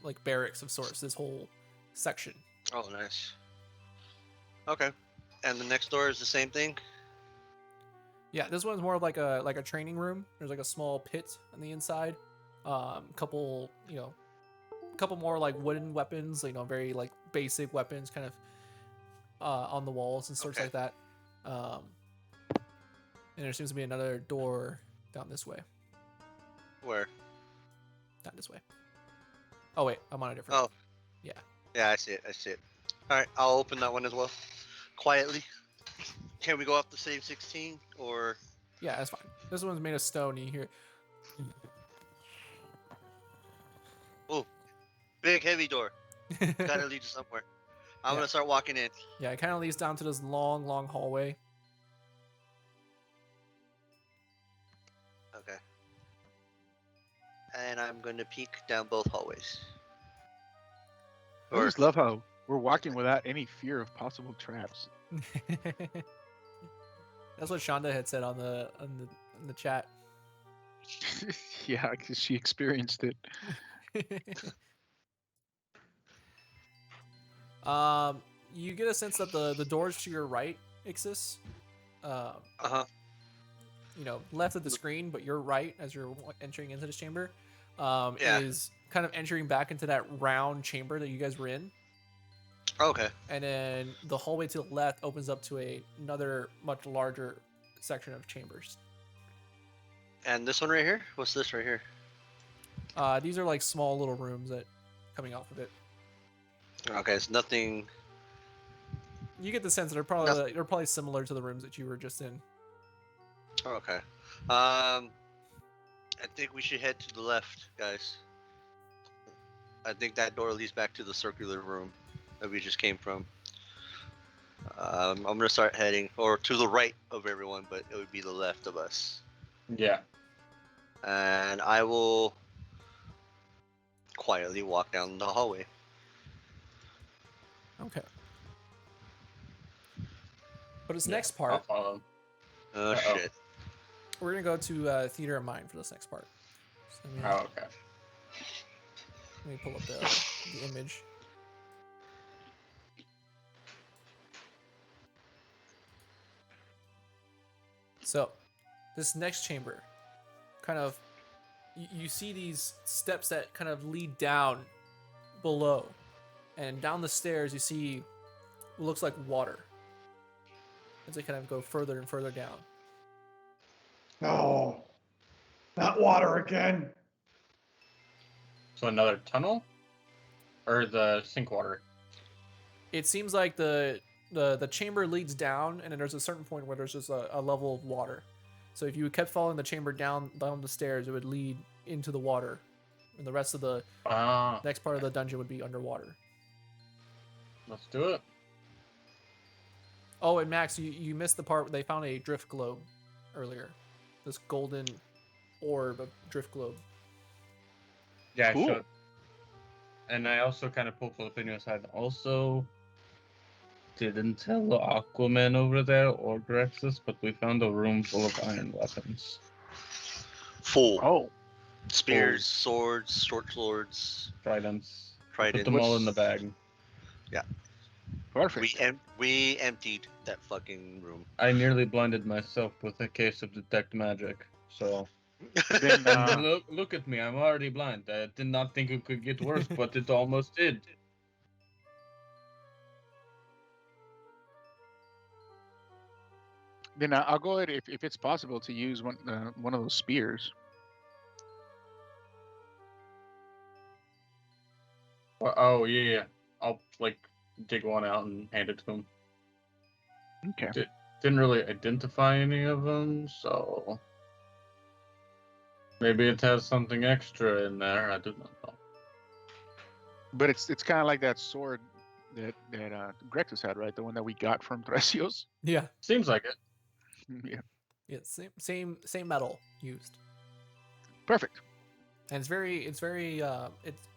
A: like barracks of sorts, this whole section.
C: Oh, nice. Okay. And the next door is the same thing?
A: Yeah, this one's more of like a training room. There's like a small pit on the inside. Couple more like wooden weapons, very like basic weapons kind of on the walls and sorts
C: Okay.
A: like that. And there seems to be another door down this way.
C: Where?
A: Not this way. Oh wait, I'm on a different.
C: Oh. Yeah, I see it. I see it. Alright, I'll open that one as well. Quietly. Can we go up the same 16? Or.
A: Yeah, that's fine. This one's made of stone. You hear?
C: Big, heavy door. Gotta lead you somewhere. I'm
A: Yeah.
C: gonna start walking in.
A: Yeah, it kind of leads down to this long hallway.
C: Okay. And I'm gonna peek down both hallways.
F: I just love how we're walking without any fear of possible traps.
A: That's what Shonda had said on the chat.
F: Yeah, because she experienced it.
A: You get a sense that the doors to your right, Ixis,
C: Uh-huh.
A: left of the screen, but your right as you're entering into this chamber,
C: Yeah.
A: is kind of entering back into that round chamber that you guys were in.
C: Okay.
A: And then the hallway to the left opens up to another much larger section of chambers.
C: And this one right here? What's this right here?
A: These are like small little rooms that coming off of it.
C: Okay, it's nothing.
A: You get the sense that they're probably similar to the rooms that you were just in.
C: Okay. I think we should head to the left, guys. I think that door leads back to the circular room that we just came from. I'm gonna start heading, or to the right of everyone, but it would be the left of us.
E: Yeah.
C: And I will quietly walk down the hallway.
A: Okay. But this
E: Yeah,
A: next
E: I'll
A: part,
E: follow.
C: Oh
E: Uh-oh.
C: shit.
A: we're gonna go to theater of mind for this next part. So let me,
E: Oh, okay.
A: let me pull up the image. So, this next chamber, kind of, you see these steps that kind of lead down below, and down the stairs you see what looks like water as they kind of go further and further down.
D: No, not water again.
E: So another tunnel, or the sink water.
A: It seems like the chamber leads down, and then there's a certain point where there's just a level of water. So if you kept following the chamber down the stairs, it would lead into the water, and the rest of the
E: Ah,
A: next part of the dungeon would be underwater.
E: let's do it.
A: Oh, and Max, you missed the part where they found a drift globe earlier. This golden orb of drift globe.
E: Yeah,
F: Cool.
E: sure. And I also kind of pulled Filipino aside. Also, didn't tell the Aquaman over there or Grexus, but we found a room full of iron weapons.
C: Full
F: Oh,
C: spears, swords, short swords,
E: Tridents.
C: tridents.
E: Put them all in the bag.
F: perfect.
C: We emptied that fucking room.
E: I nearly blinded myself with a case of detect magic. So
F: Then,
E: look at me. I'm already blind. I did not think it could get worse, but it almost did.
F: then I'll go ahead if it's possible to use one of those spears.
E: Oh yeah. I'll like dig one out and hand it to him.
F: Okay.
E: Didn't really identify any of them, so maybe it has something extra in there. I do not know.
F: But it's kind of like that sword that Grexus had, right? The one that we got from Theros.
A: Yeah,
E: Seems like it.
F: Yeah.
A: yeah, same metal used,
F: Perfect.
A: and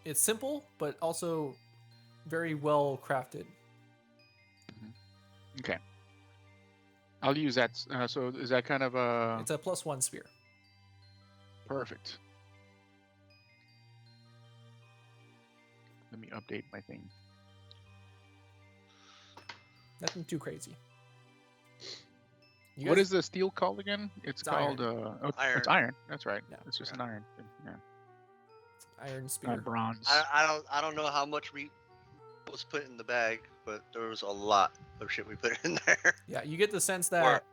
A: it's simple but also very well crafted.
F: Okay. I'll use that. So is that kind of
A: It's a +1 spear.
F: perfect? Let me update my thing.
A: Nothing too crazy.
F: What is the steel called again? It's called
A: iron.
F: It's iron. That's right.
A: Yeah.
F: It's just an iron. Yeah.
A: Iron spear?
F: Not bronze.
C: I don't know how much we was put in the bag, but there was a lot of shit we put in there.
A: Yeah, you get the sense that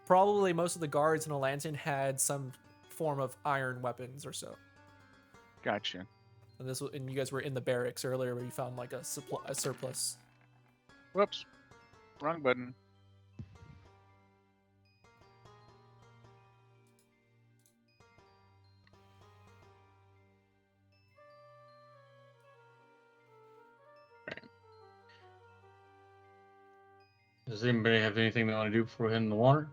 A: probably most of the guards in Atlantis had some form of iron weapons or so.
F: Gotcha.
A: And you guys were in the barracks earlier where you found like a surplus.
F: Whoops. Wrong button.
E: Does anybody have anything they want to do before we head in the water?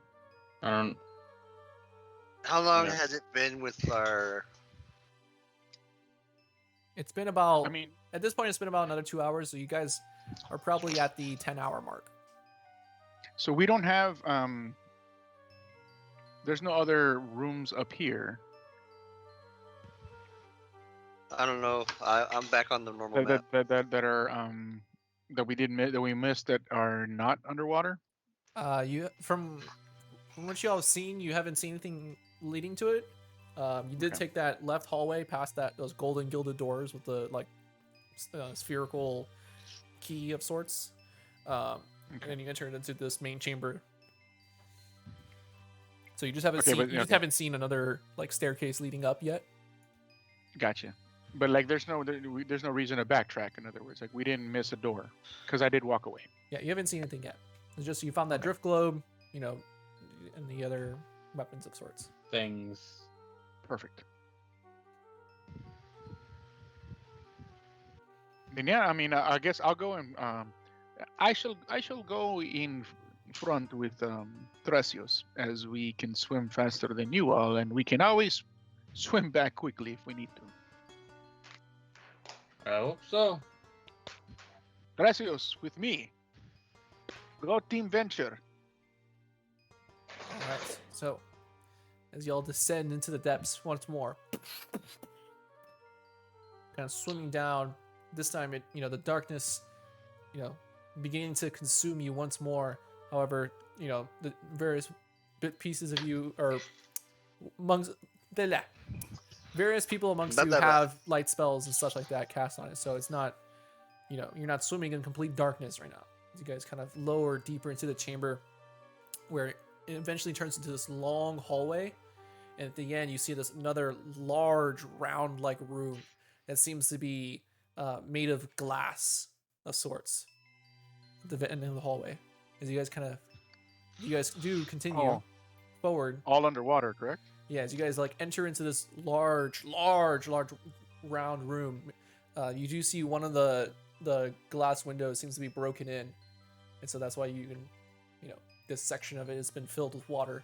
E: I don't.
C: How long
E: Yeah.
C: has it been with our?
A: It's been about,
F: I mean,
A: at this point, it's been about another 2 hours, so you guys are probably at the 10-hour mark.
F: so we don't have there's no other rooms up here
C: I don't know. I'm back on the normal map.
F: that are that we missed that are not underwater.
A: You from what y'all have seen, you haven't seen anything leading to it. You did
F: Okay.
A: take that left hallway past those golden gilded doors with the like spherical key of sorts, and then you entered into this main chamber. So you just haven't haven't seen another like staircase leading up yet.
F: Gotcha. But like, there's no reason to backtrack. In other words, like we didn't miss a door because I did walk away.
A: Yeah, you haven't seen anything yet. It's just you found that drift globe, and the other weapons of sorts.
E: Things.
F: Perfect. Then yeah, I mean, I guess I'll go and I shall go in front with Theros, as we can swim faster than you all, and we can always swim back quickly if we need to.
E: I hope so.
F: Theros, with me. Go team venture.
A: All right. So as y'all descend into the depths once more. Kind of swimming down. This time, the darkness, beginning to consume you once more. However, the various bit pieces of you, or amongst various people amongst you have light spells and stuff like that cast on it. So it's not, you're not swimming in complete darkness right now. You guys kind of lower deeper into the chamber, where it eventually turns into this long hallway, and at the end you see this another large round-like room that seems to be made of glass of sorts. At the end of the hallway, as you guys do continue forward.
F: All underwater, correct?
A: Yeah, as you guys enter into this large round room, you do see one of the glass windows seems to be broken in, and so that's why you can, this section of it has been filled with water.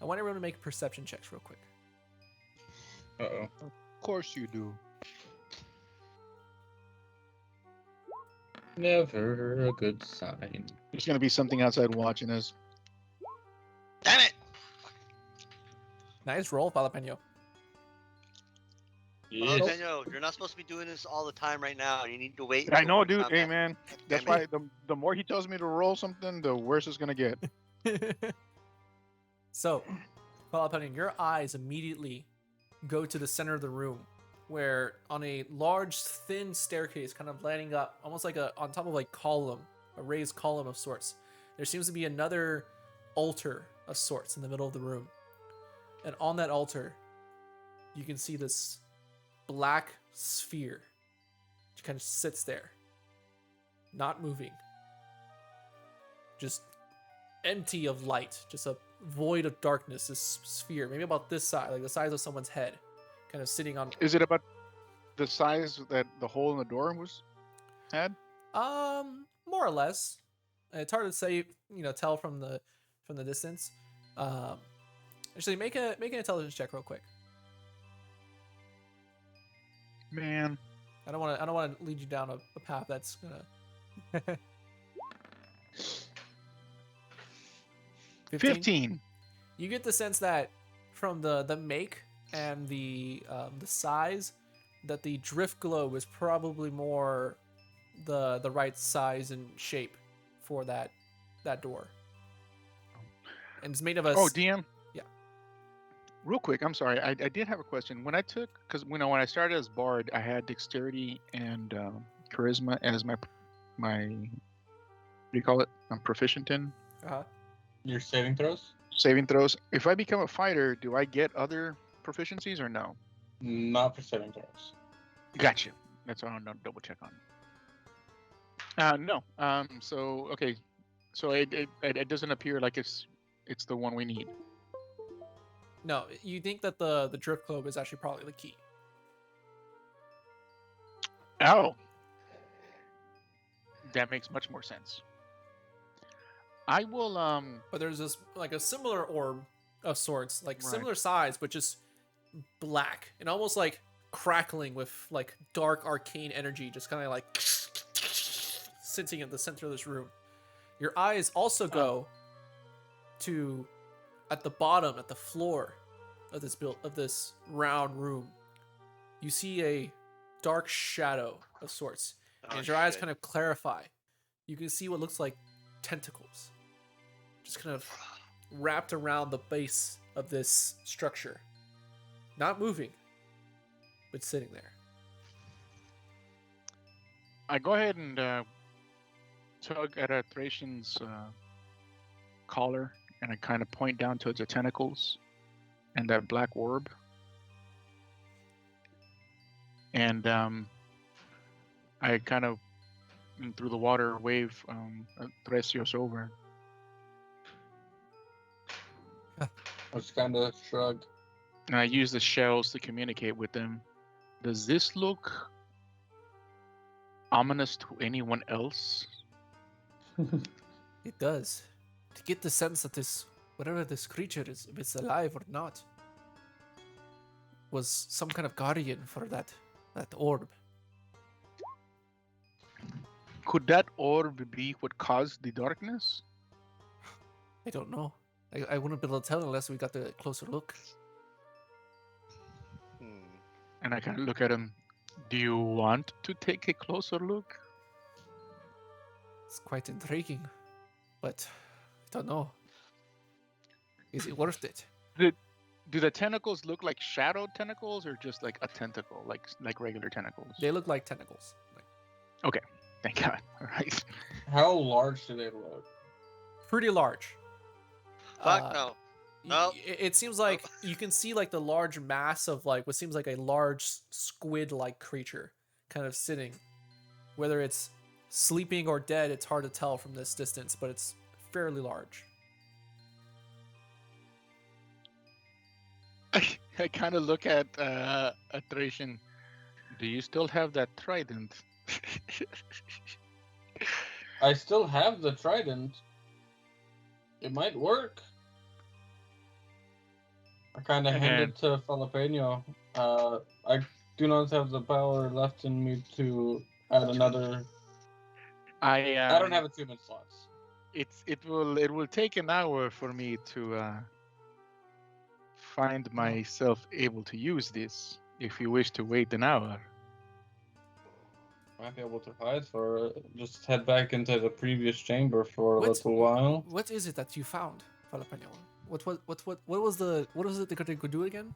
A: I want everyone to make perception checks real quick.
E: Uh-oh.
F: Of course you do.
E: Never a good sign.
F: There's gonna be something outside watching us.
C: Damn it!
A: Nice roll, Jalapeno.
E: Yes.
C: Jalapeno, you're not supposed to be doing this all the time right now. You need to wait.
F: I
C: until
F: know,
C: it's
F: dude.
C: not
F: Hey,
C: that-
F: man. That's
C: Damn
F: why the more he tells me to roll something, the worse it's gonna get.
A: So, Jalapeno, your eyes immediately go to the center of the room, where on a large, thin staircase, kind of lighting up, almost like on top of a raised column of sorts, there seems to be another altar of sorts in the middle of the room. And on that altar, you can see this black sphere, which kind of sits there, not moving, just empty of light, just a void of darkness. This sphere, maybe about this size, like the size of someone's head, kind of sitting on.
F: Is it about the size that the hole in the door had?
A: More or less. It's hard to say, tell from the distance. Actually, make an intelligence check real quick.
F: Man.
A: I don't want to lead you down a path that's gonna.
F: 15.
A: You get the sense that from the make and the size, that the drift globe is probably more the right size and shape for that door. And it's made of a.
F: Oh, DM.
A: Yeah.
F: Real quick, I'm sorry. I did have a question. When I took, because when I started as Bard, I had dexterity and charisma as my what do you call it? I'm proficient in
A: Uh-huh.
E: Your saving throws?
F: saving throws. If I become a fighter, do I get other proficiencies or no?
E: Not for saving throws.
F: Gotcha. That's what I want to double check on. No. So okay. So it doesn't appear like it's the one we need.
A: No, you think that the drift globe is actually probably the key.
F: Oh. That makes much more sense. I will
A: But there's this like a similar orb of sorts, like
F: Right.
A: similar size, but just black and almost like crackling with like dark arcane energy, just kind of like sitting at the center of this room. Your eyes also go to at the bottom, at the floor of this round room. You see a dark shadow of sorts. And as your eyes kind of clarify, you can see what looks like tentacles, just kind of wrapped around the base of this structure, not moving, but sitting there.
F: I go ahead and tug at Thracian's collar, and I kind of point down towards the tentacles and that black orb. And I kind of, through the water, wave Thresios over.
E: I just kind of shrug.
F: And I use the shells to communicate with them. Does this look ominous to anyone else?
A: It does. To get the sense that whatever this creature is, if it's alive or not, was some kind of guardian for that orb.
F: Could that orb be what caused the darkness?
A: I don't know. I wouldn't be able to tell unless we got the closer look.
C: Hmm.
F: And I kind of look at him. Do you want to take a closer look?
A: It's quite intriguing, but I don't know. Is it worth it?
F: Do the tentacles look like shadow tentacles or just like a tentacle, like regular tentacles?
A: They look like tentacles.
F: Thank God. All right.
E: How large do they look?
A: Pretty large.
C: Fuck no. No.
A: It seems like you can see like the large mass of like what seems like a large squid-like creature kind of sitting. Whether it's sleeping or dead, it's hard to tell from this distance, but it's fairly large.
F: I kind of look at Thracian. Do you still have that trident?
E: I still have the trident. It might work. I kind of hand it to Jalapeno. I do not have the power left in me to add another.
F: I
E: don't have attunement slots.
F: It will take an hour for me to find myself able to use this. If you wish to wait an hour.
E: Might be able to hide for just head back into the previous chamber for a little while.
A: What is it that you found, Jalapeno? What was it that they could do again?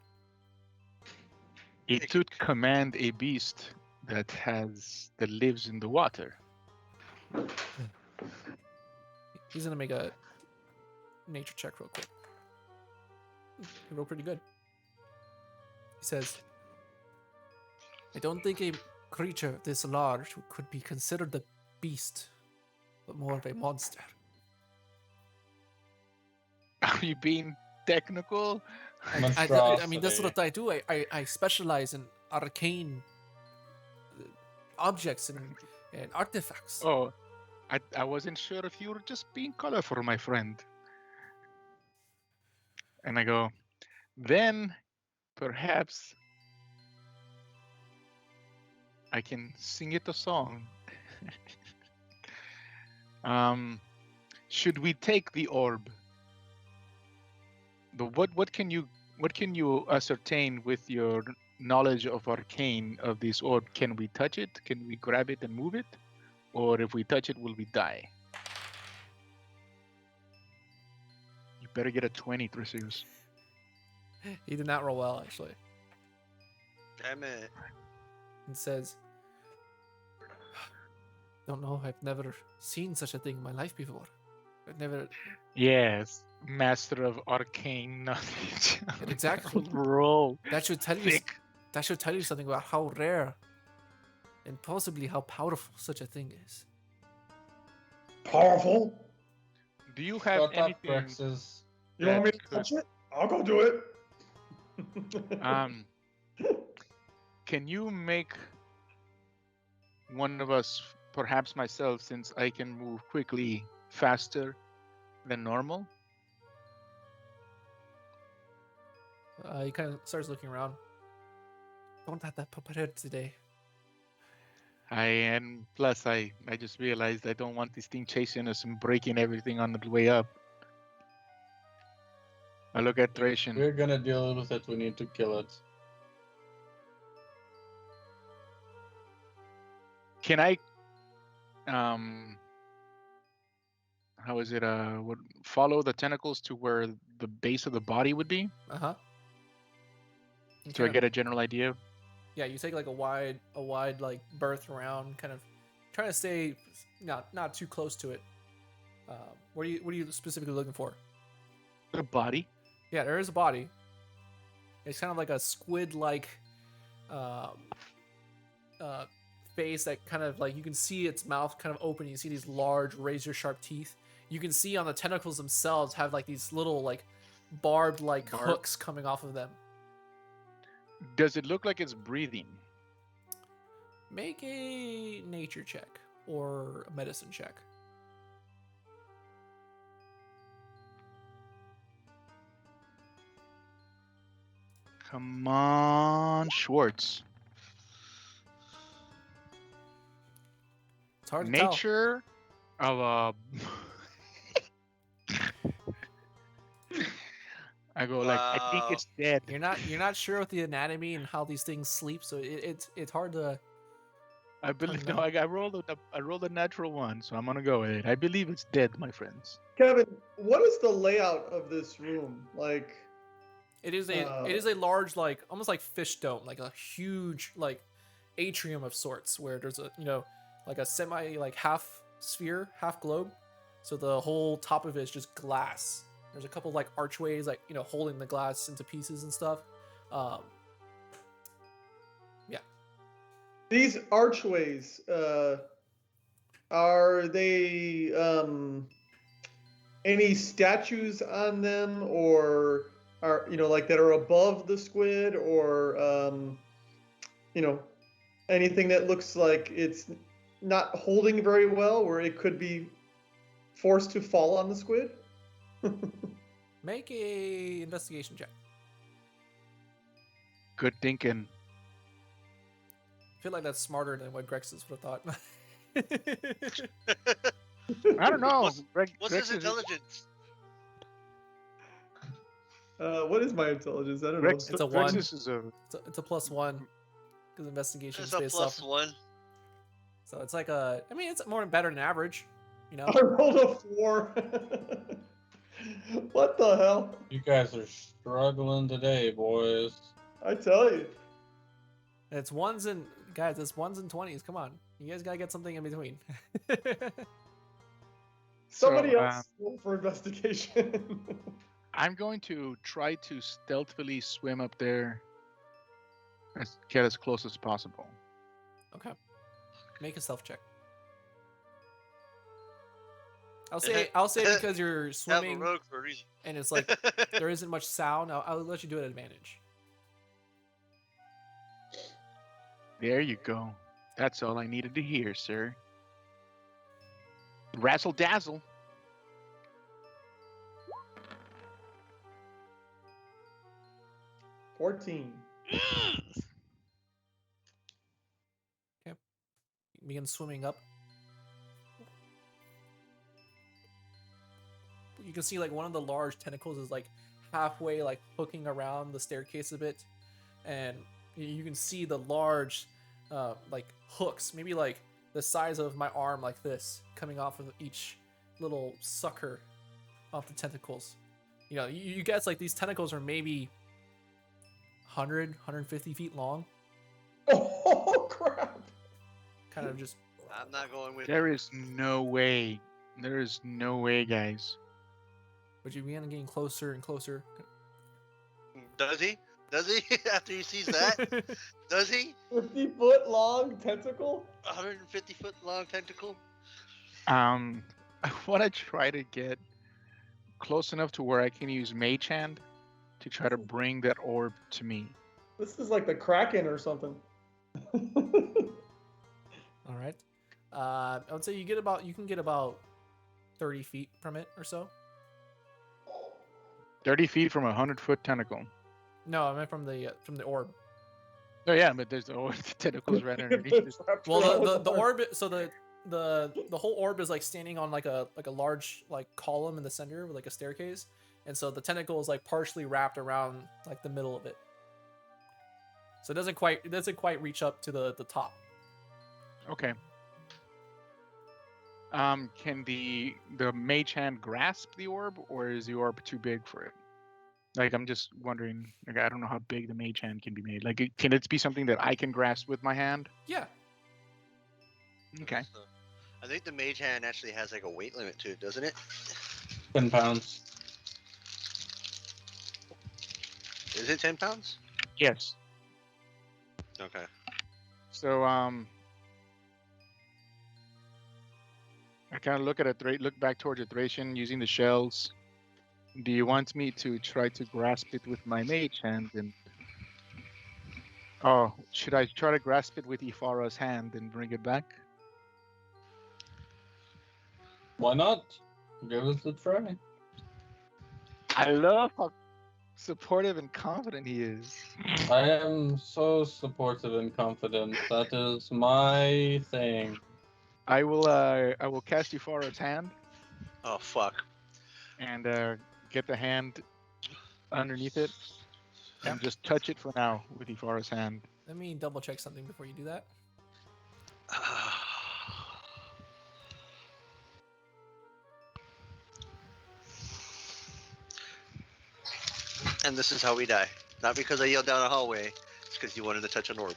F: It could command a beast that lives in the water.
A: He's gonna make a nature check real quick. He rolled pretty good. He says, I don't think a creature this large could be considered a beast, but more of a monster.
F: Are you being technical?
A: I mean, that's what I do. I specialize in arcane objects and artifacts.
F: Oh, I wasn't sure if you were just being colorful, my friend. And I go, then perhaps I can sing it a song. Should we take the orb? What can you ascertain with your knowledge of arcane of this orb? Can we touch it? Can we grab it and move it? Or if we touch it, will we die? You better get a 20, Theros.
A: He did not roll well, actually.
C: Damn it.
A: And says, don't know, I've never seen such a thing in my life before. I've never...
F: Yes, master of arcane knowledge.
A: Exactly.
F: Roll.
A: That should tell you. That should tell you something about how rare, and possibly how powerful such a thing is.
G: Powerful.
F: Do you have anything?
G: You want me to touch it? I'll go do it.
F: Can you make one of us, perhaps myself, since I can move quickly, faster than normal?
A: He kind of starts looking around. Don't have that prepared today.
F: And plus I just realized I don't want this thing chasing us and breaking everything on the way up. I look at Thracian.
E: We're gonna deal with it. We need to kill it.
F: Can I how is it would follow the tentacles to where the base of the body would be?
A: Uh-huh.
F: So I get a general idea.
A: Yeah, you take like a wide like berth around, kind of trying to stay not too close to it. What are you specifically looking for?
F: The body.
A: Yeah, there is a body. It's kind of like a squid-like face that kind of like you can see its mouth kind of open. You see these large razor-sharp teeth. You can see on the tentacles themselves have like these little like barbed hooks coming off of them.
F: Does it look like it's breathing?
A: Make a nature check or a medicine check.
F: Come on, Schwartz.
A: hard to tell.
F: nature of a. I go like, I think
C: Wow.
F: it's dead.
A: You're not sure with the anatomy and how these things sleep, so it's hard to.
F: I believe
A: know.
F: no. I rolled a natural one, so I'm gonna go with it. I believe it's dead, my friends.
D: Kevin, what is the layout of this room? Like,
A: It is a large, like almost like fish dome, like a huge like atrium of sorts, where there's a like a semi like half sphere, half globe, so the whole top of it is just glass. There's a couple like archways, like holding the glass into pieces and stuff. Yeah.
D: these archways, are they any statues on them, or are like that are above the squid, or anything that looks like it's not holding very well, where it could be forced to fall on the squid?
A: Make a investigation check.
F: Good thinking.
A: I feel like that's smarter than what Grexus would have thought.
F: I don't know.
C: What's his intelligence?
D: What is my intelligence? I don't
F: Rex,
A: It's a one.
F: Rexus is a.
A: It's a +1 because investigation
C: It's
A: is
C: a
A: based off.
C: +1.
A: So it's like a. I mean, it's more better than average.
D: I rolled a 4. What the hell?
E: You guys are struggling today, boys.
D: I tell you.
A: It's ones and guys. It's ones and 20s. Come on, you guys gotta get something in between.
D: Somebody
F: So,
D: else roll for investigation.
F: I'm going to try to stealthily swim up there and get as close as possible.
A: Okay. Make a stealth check. I'll say because you're
C: Have a
A: swimming
C: rogue for a reason.
A: and it's like there isn't much sound. I'll let you do it at advantage.
F: There you go. That's all I needed to hear, sir. Razzle dazzle.
D: $14.
A: Begin swimming up. You can see like one of the large tentacles is like halfway like hooking around the staircase a bit, and you can see the large like hooks, maybe like the size of my arm, like this, coming off of each little sucker off the tentacles. You guess like these tentacles are maybe 100, 150 feet long.
D: Oh crap!
A: Kind of just.
C: I'm not going with
F: There is no way. There is no way, guys.
A: But you begin getting closer and closer.
C: Does he? Does he? After he sees that? Does he?
D: 50-foot long tentacle?
C: 150-foot long tentacle?
F: I want to try to get close enough to where I can use Mage Hand to try to bring that orb to me.
D: This is like the Kraken or something.
A: All right. I would say you can get about 30 feet from it or so.
F: 30 feet from a 100-foot tentacle.
A: No, I meant from the orb.
F: Oh yeah, but there's the tentacles right underneath this.
A: Well, the orb. So the whole orb is like standing on like a large like column in the center with like a staircase, and so the tentacle is like partially wrapped around like the middle of it. So it doesn't quite reach up to the top.
F: Okay. Can the Mage Hand grasp the orb, or is the orb too big for it? Like, I'm just wondering. Like, I don't know how big the Mage Hand can be made. Like, can it be something that I can grasp with my hand?
A: Yeah.
F: Okay.
C: So, I think the mage hand actually has like a weight limit to it, doesn't it?
E: 10 pounds.
C: Is it 10 pounds?
F: Yes.
C: Okay.
F: So, I kind of look back towards the Thracian using the shells. Do you want me to try to grasp it with my Mage Hand? And should I try to grasp it with Ifara's hand and bring it back?
E: Why not? Give us a try.
F: I love how supportive and confident he is.
E: I am so supportive and confident. That is my thing.
F: I will cast Euphoria's hand
C: Oh fuck.
F: and get the hand underneath it and
A: Okay.
F: just touch it for now with Euphoria's hand.
A: Let me double check something before you do that.
C: And this is how we die. Not because I yelled down a hallway. It's because you wanted to touch an orb.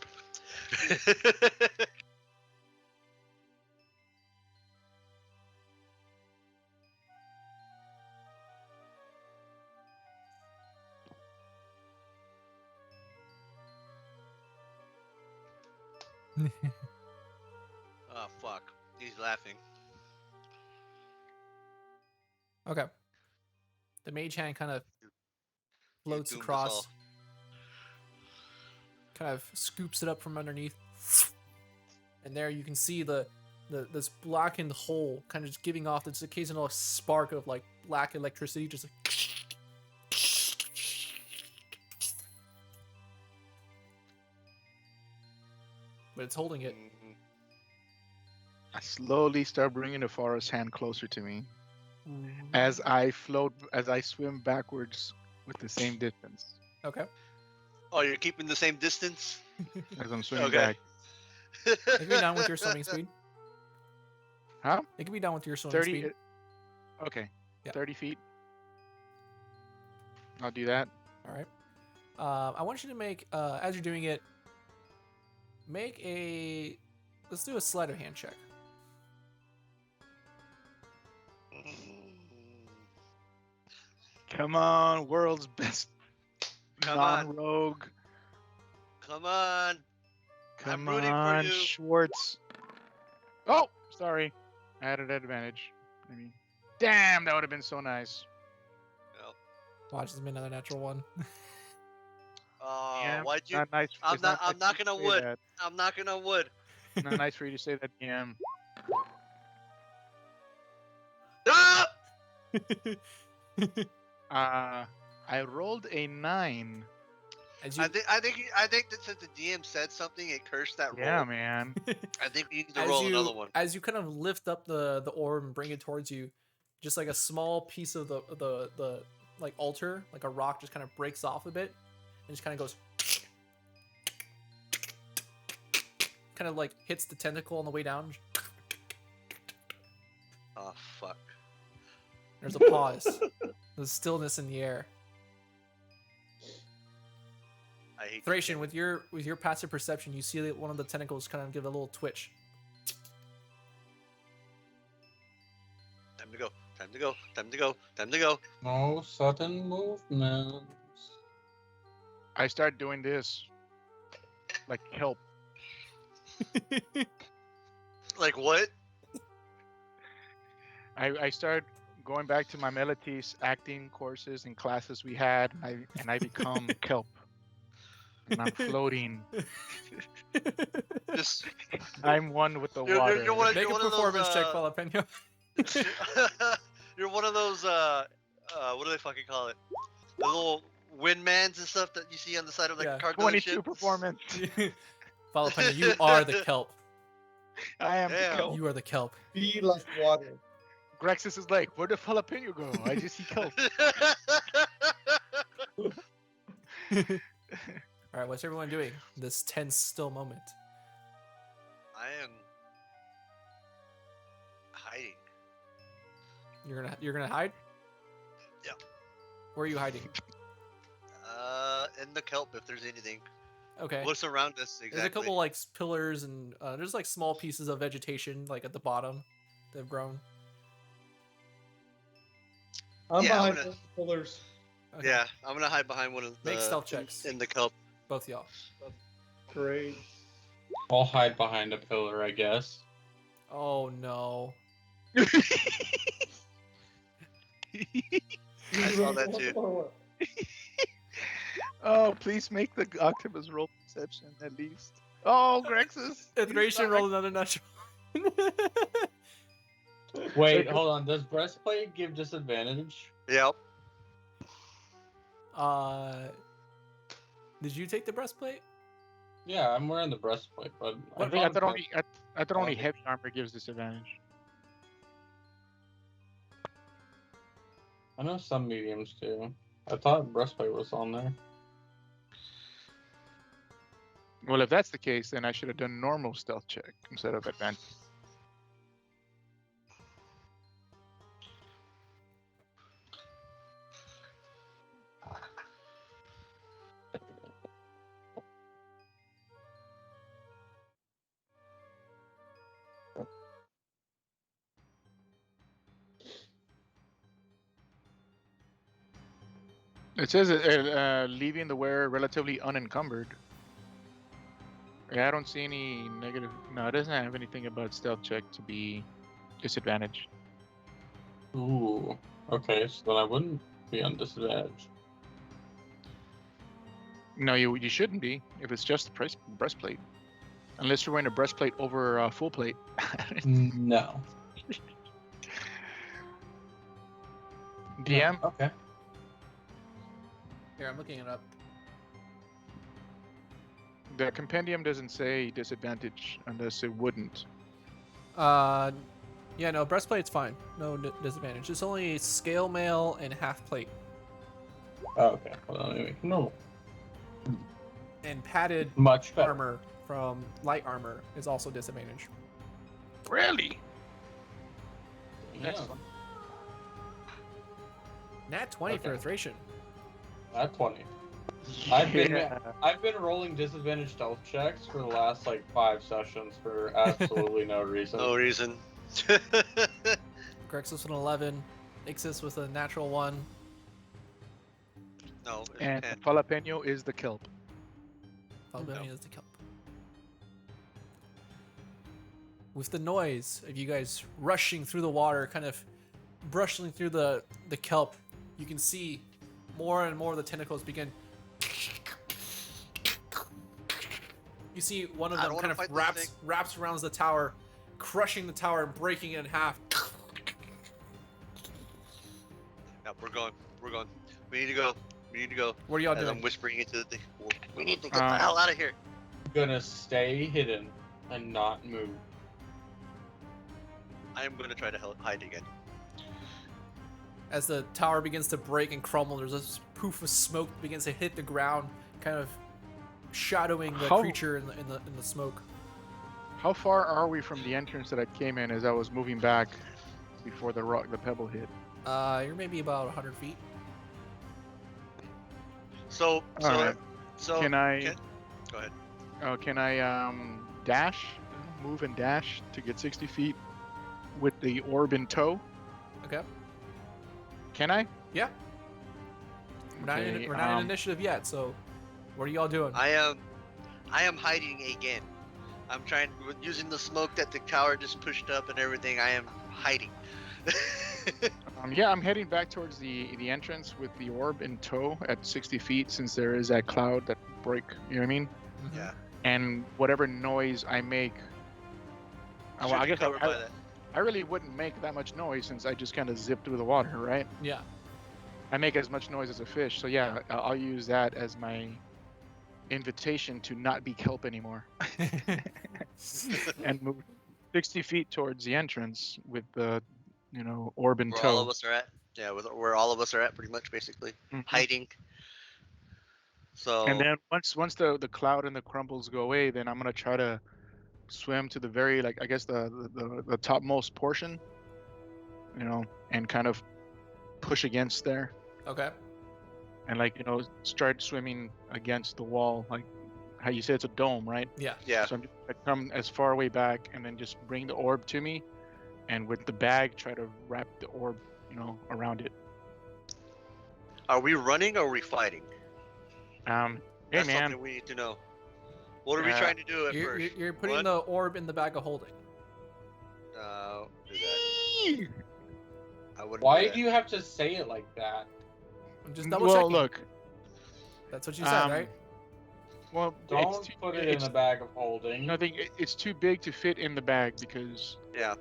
C: Oh fuck. He's laughing.
A: Okay. The mage hand kind of
C: You
A: floats
C: doomed us
A: across,
C: all.
A: kind of scoops it up from underneath, and there you can see this blackened hole kind of just giving off this occasional spark of like black electricity, just like but it's holding it.
C: Mhm.
F: I slowly start bringing Euphoria's hand closer to me as I swim backwards with the same distance
A: Okay.
C: Oh, you're keeping the same distance?
F: as I'm swimming
C: Okay.
F: back.
A: It can be done with your swimming speed.
F: Huh?
A: It can be done with your swimming
F: 30.
A: speed.
F: Okay.
A: Yeah.
F: 30 feet. I'll do that.
A: All right. I want you to make, as you're doing it, let's do a sleight of hand check.
F: Come on, world's best
C: Come on.
F: non-rogue.
C: Come on.
F: Come
C: rooting for
F: on,
C: you.
F: Schwartz. Oh, sorry. I had an advantage. I mean, damn, that would have been so nice.
A: Watch, this be another natural one.
C: Oh,
F: Yeah,
C: why'd you?
F: Not nice.
C: I'm
F: it's
C: not. I'm
F: nice
C: knocking
F: for
C: on
F: you to say
C: wood.
F: that.
C: I'm knocking on wood.
F: Not nice for you to say that, DM.
C: Ah!
F: I rolled a 9.
A: As you,
C: I think that since the DM said something, it cursed that roll.
F: Yeah, man.
C: I think you need to roll another one.
A: as you kind of lift up the orb and bring it towards you, just like a small piece of the like altar, like a rock, just kind of breaks off a bit, and just kind of goes, kind of like hits the tentacle on the way down.
C: Oh fuck.
A: There's a pause. There's stillness in the air.
C: I hate
A: Thracian, with your passive perception, you see that one of the tentacles kind of give a little twitch.
C: Time to go. Time to go. Time to go. Time to go.
E: No sudden movements.
F: I start doing this. Like help.
C: Like what?
F: I start going back to my Melites acting courses and classes we had, and I become kelp. And I'm floating.
C: Just
F: I'm one with the
C: You're-
F: water.
C: you're one-
A: Make a
C: one of those,
A: performance check, Jalapeno.
C: you're one of those what do they fucking call it? The little windmans and stuff that you see on the side of like
A: Yeah.
C: a car
F: 22
C: dealership.
F: performance.
A: Jalapeno, you are the kelp.
F: I am
C: Damn.
F: the kelp.
A: You are the kelp.
G: Be like water.
F: Grexus is like, where did jalapeno go? I just see kelp.
A: All right, what's everyone doing? This tense, still moment.
C: I am hiding.
A: You're gonna hide?
C: Yeah.
A: Where are you hiding?
C: In the kelp if there's anything.
A: Okay.
C: What's around us exactly?
A: There's a couple like pillars and there's like small pieces of vegetation like at the bottom that have grown.
G: I'm
C: Yeah,
G: behind
C: I'm gonna-
G: the pillars.
A: Okay.
C: Yeah, I'm gonna hide behind one of the
A: Make stealth checks.
C: in the kelp.
A: Both y'all.
G: Great.
E: I'll hide behind a pillar, I guess.
A: Oh no.
C: I saw that too.
F: Oh, please make the octopus roll perception at least. Oh, Grexus.
A: Iteration rolled another natural.
E: Wait, hold on. Does breastplate give disadvantage?
C: Yep.
A: Did you take the breastplate?
E: Yeah, I'm wearing the breastplate, but
F: I thought only I thought only heavy armor gives disadvantage.
E: I know some mediums do. I thought breastplate was on there.
F: Well, if that's the case, then I should have done normal stealth check instead of advantage. It says leaving the wearer relatively unencumbered. Yeah, I don't see any negative. No, it doesn't have anything about stealth check to be disadvantaged.
E: Ooh. Okay, so then I wouldn't be on disadvantage.
F: No, you shouldn't be if it's just the breastplate, unless you're wearing a breastplate over a full plate.
E: No.
F: DM.
E: No, okay.
A: Here, I'm looking it up.
F: The compendium doesn't say disadvantage unless it wouldn't.
A: Yeah, no, breastplate's fine. No disadvantage. It's only scale mail and half plate.
E: Oh, okay. Well, anyway, no.
A: And padded
E: Much better.
A: armor from light armor is also disadvantage.
F: Really?
E: Yeah.
A: Nat 20 for a Thracian.
E: At 20. I've been rolling disadvantage stealth checks for the last like 5 sessions for absolutely no reason.
C: No reason.
A: Grexus with an 11. Ixis with a natural 1.
C: No.
F: And
C: can't.
F: jalapeno is the kelp.
A: Falbonian is the kelp. With the noise of you guys rushing through the water, kind of brushing through the kelp, you can see more and more of the tentacles begin. You see one of
C: I
A: them
C: don't
A: kind
C: wanna
A: of
C: fight this
A: wraps around the tower, crushing the tower and breaking it in half.
C: Yeah, we're going. We're going. We need to go. We need to go.
A: What are y'all
C: As
A: doing?
C: I'm whispering into the thing. We need to get the
F: Um,
C: hell out of here.
E: Gonna stay hidden and not move.
C: I am going to try to hide again.
A: As the tower begins to break and crumble, there's this poof of smoke that begins to hit the ground, kind of shadowing the
F: How-
A: creature in the smoke.
F: How far are we from the entrance that I came in as I was moving back before the pebble hit?
A: You're maybe about 100 feet.
C: So,
F: Alright.
C: so
F: Can I?
C: go ahead.
F: Can I dash, move and dash to get 60 feet with the orb in tow?
A: Okay.
F: Can I?
A: Yeah. We're not
F: Okay,
A: in initiative yet, so what are y'all doing?
C: I am hiding again. I'm trying using the smoke that the tower just pushed up and everything. I am hiding.
F: Yeah, I'm heading back towards the entrance with the orb in tow at 60 feet, since there is that cloud that break. You know what I mean?
A: Mhm.
C: Yeah.
F: And whatever noise I make, well,
C: Should
F: I
C: be
F: guess
C: covered by that.
F: I really wouldn't make that much noise since I just kind of zip through the water, right?
A: Yeah.
F: I make as much noise as a fish, so yeah, I'll use that as my invitation to not be kelp anymore and move 60 feet towards the entrance with the, orb in
C: Where all of
F: tow.
C: us are at. Yeah, where all of us are at, pretty much, basically
F: Mhm.
C: hiding. So.
F: And then once the cloud and the crumbles go away, then I'm gonna try to swim to the very, like, I guess the topmost portion, and kind of push against there,
A: Okay.
F: and start swimming against the wall, like how you said it's a dome, right?
A: Yeah.
C: Yeah.
F: So I'm just gonna come as far away back and then just bring the orb to me, and with the bag try to wrap the orb, around it.
C: Are we running or are we fighting?
F: Hey
C: That's
F: man,
C: something we need to know. What are we
F: Yeah.
C: trying to do at
A: You're,
C: first?
A: you're putting
C: What?
A: the orb in the bag of holding.
C: No, do that. I wouldn't.
E: Why
C: do
E: do you have to say it like that?
A: I'm just double
F: well,
A: checking.
F: look,
A: That's what you said,
F: um,
A: right?
F: well,
E: Don't put it in
F: it's,
E: a bag of holding.
F: I think it's too big to fit in the bag because
C: Yeah.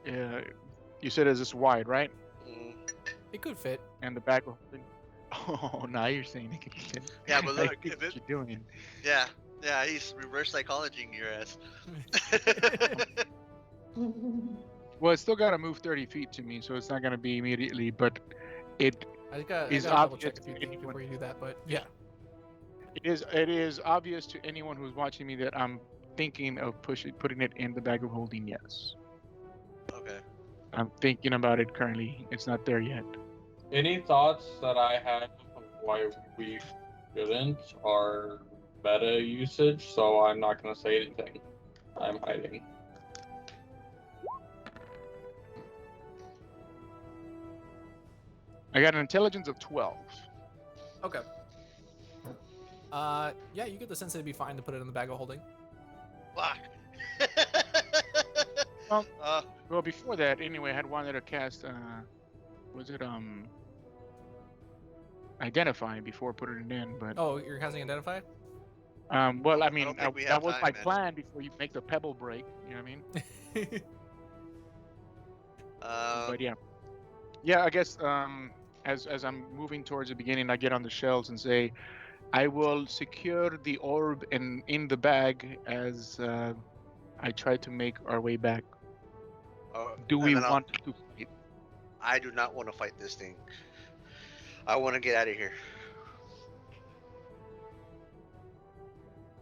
F: you said it's this wide, right?
C: Mm.
A: It could fit.
F: And the bag will. Oh, now you're saying it can fit.
C: Yeah, but
F: I
C: look,
F: see
C: if
F: what
C: it-
F: you're doing.
C: Yeah. Yeah, he's reverse psychologying your ass.
F: Well, it's still got to move 30 feet to me, so it's not going to be immediately, but it
A: I gotta
F: is
A: double
F: obvious
A: check a
F: to
A: few things
F: anyone.
A: before you do that, but yeah.
F: It is obvious to anyone who's watching me that I'm thinking of putting it in the bag of holding. Yes,
C: Okay.
F: I'm thinking about it currently. It's not there yet.
E: Any thoughts that I have of why we shouldn't are meta usage, so I'm not gonna say anything. I'm hiding.
F: I got an intelligence of 12.
A: Okay. Yeah, you get the sense it'd be fine to put it in the bag of holding.
C: Fuck.
F: Well,
C: uh,
F: Well, before that, anyway, I had wanted to cast. Was it identify before putting it in? But
A: Oh, you're casting identify?
F: well, I
C: I
F: mean,
C: don't think we
F: that
C: have
F: was
C: time,
F: my
C: man.
F: plan before you make the pebble break. You know what I mean? But yeah. I guess as I'm moving towards the beginning, I get on the shelves and say, I will secure the orb in the bag as I try to make our way back. Do
C: and
F: we
C: then
F: want to fight?
C: I do not want to fight this thing. I want to get out of here.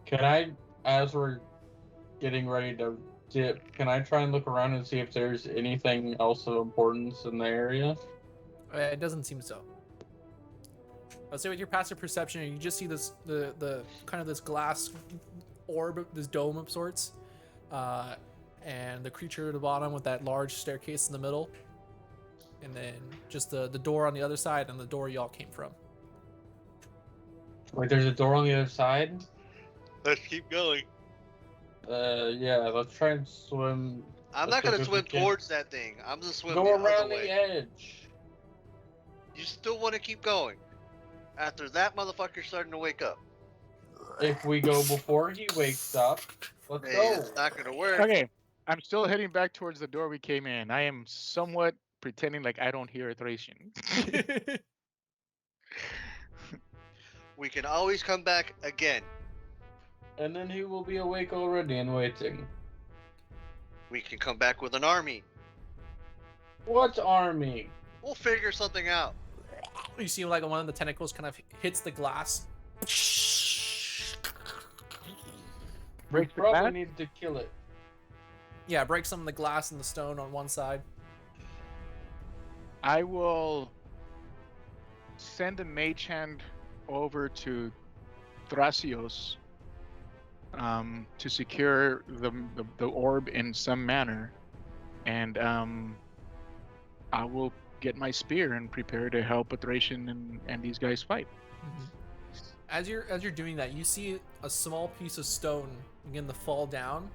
E: Can I, as we're getting ready to dip, can I try and look around and see if there's anything else of importance in the area?
A: It doesn't seem so. I'll say with your passive perception, you just see this the kind of this glass orb, this dome of sorts, and the creature at the bottom with that large staircase in the middle, and then just the door on the other side and the door y'all came from.
E: Wait, there's a door on the other side?
C: Let's keep going.
E: Yeah, let's try and swim.
C: I'm
E: as
C: not gonna
E: quick as
C: swim
E: we can.
C: towards that thing. I'm gonna swim
E: Go
C: the
E: around
C: other
E: the
C: way.
E: edge.
C: You still want to keep going? After that motherfucker's starting to wake up.
E: If we go before he wakes up, let's
C: Hey,
E: go.
C: it's not gonna work.
F: Okay, I'm still heading back towards the door we came in. I am somewhat pretending like I don't hear a Thracian.
C: We can always come back again.
E: And then he will be awake already and waiting.
C: We can come back with an army.
E: What army?
C: We'll figure something out.
A: You see like one of the tentacles kind of hits the glass.
E: We
F: Break the
E: probably
F: glass?
E: need to kill it.
A: Yeah, break some of the glass and the stone on one side.
F: I will send a mage hand over to Thrasios to secure the orb in some manner, and I will get my spear and prepare to help a Thracian and these guys fight.
A: As you're doing that, you see a small piece of stone begin to fall down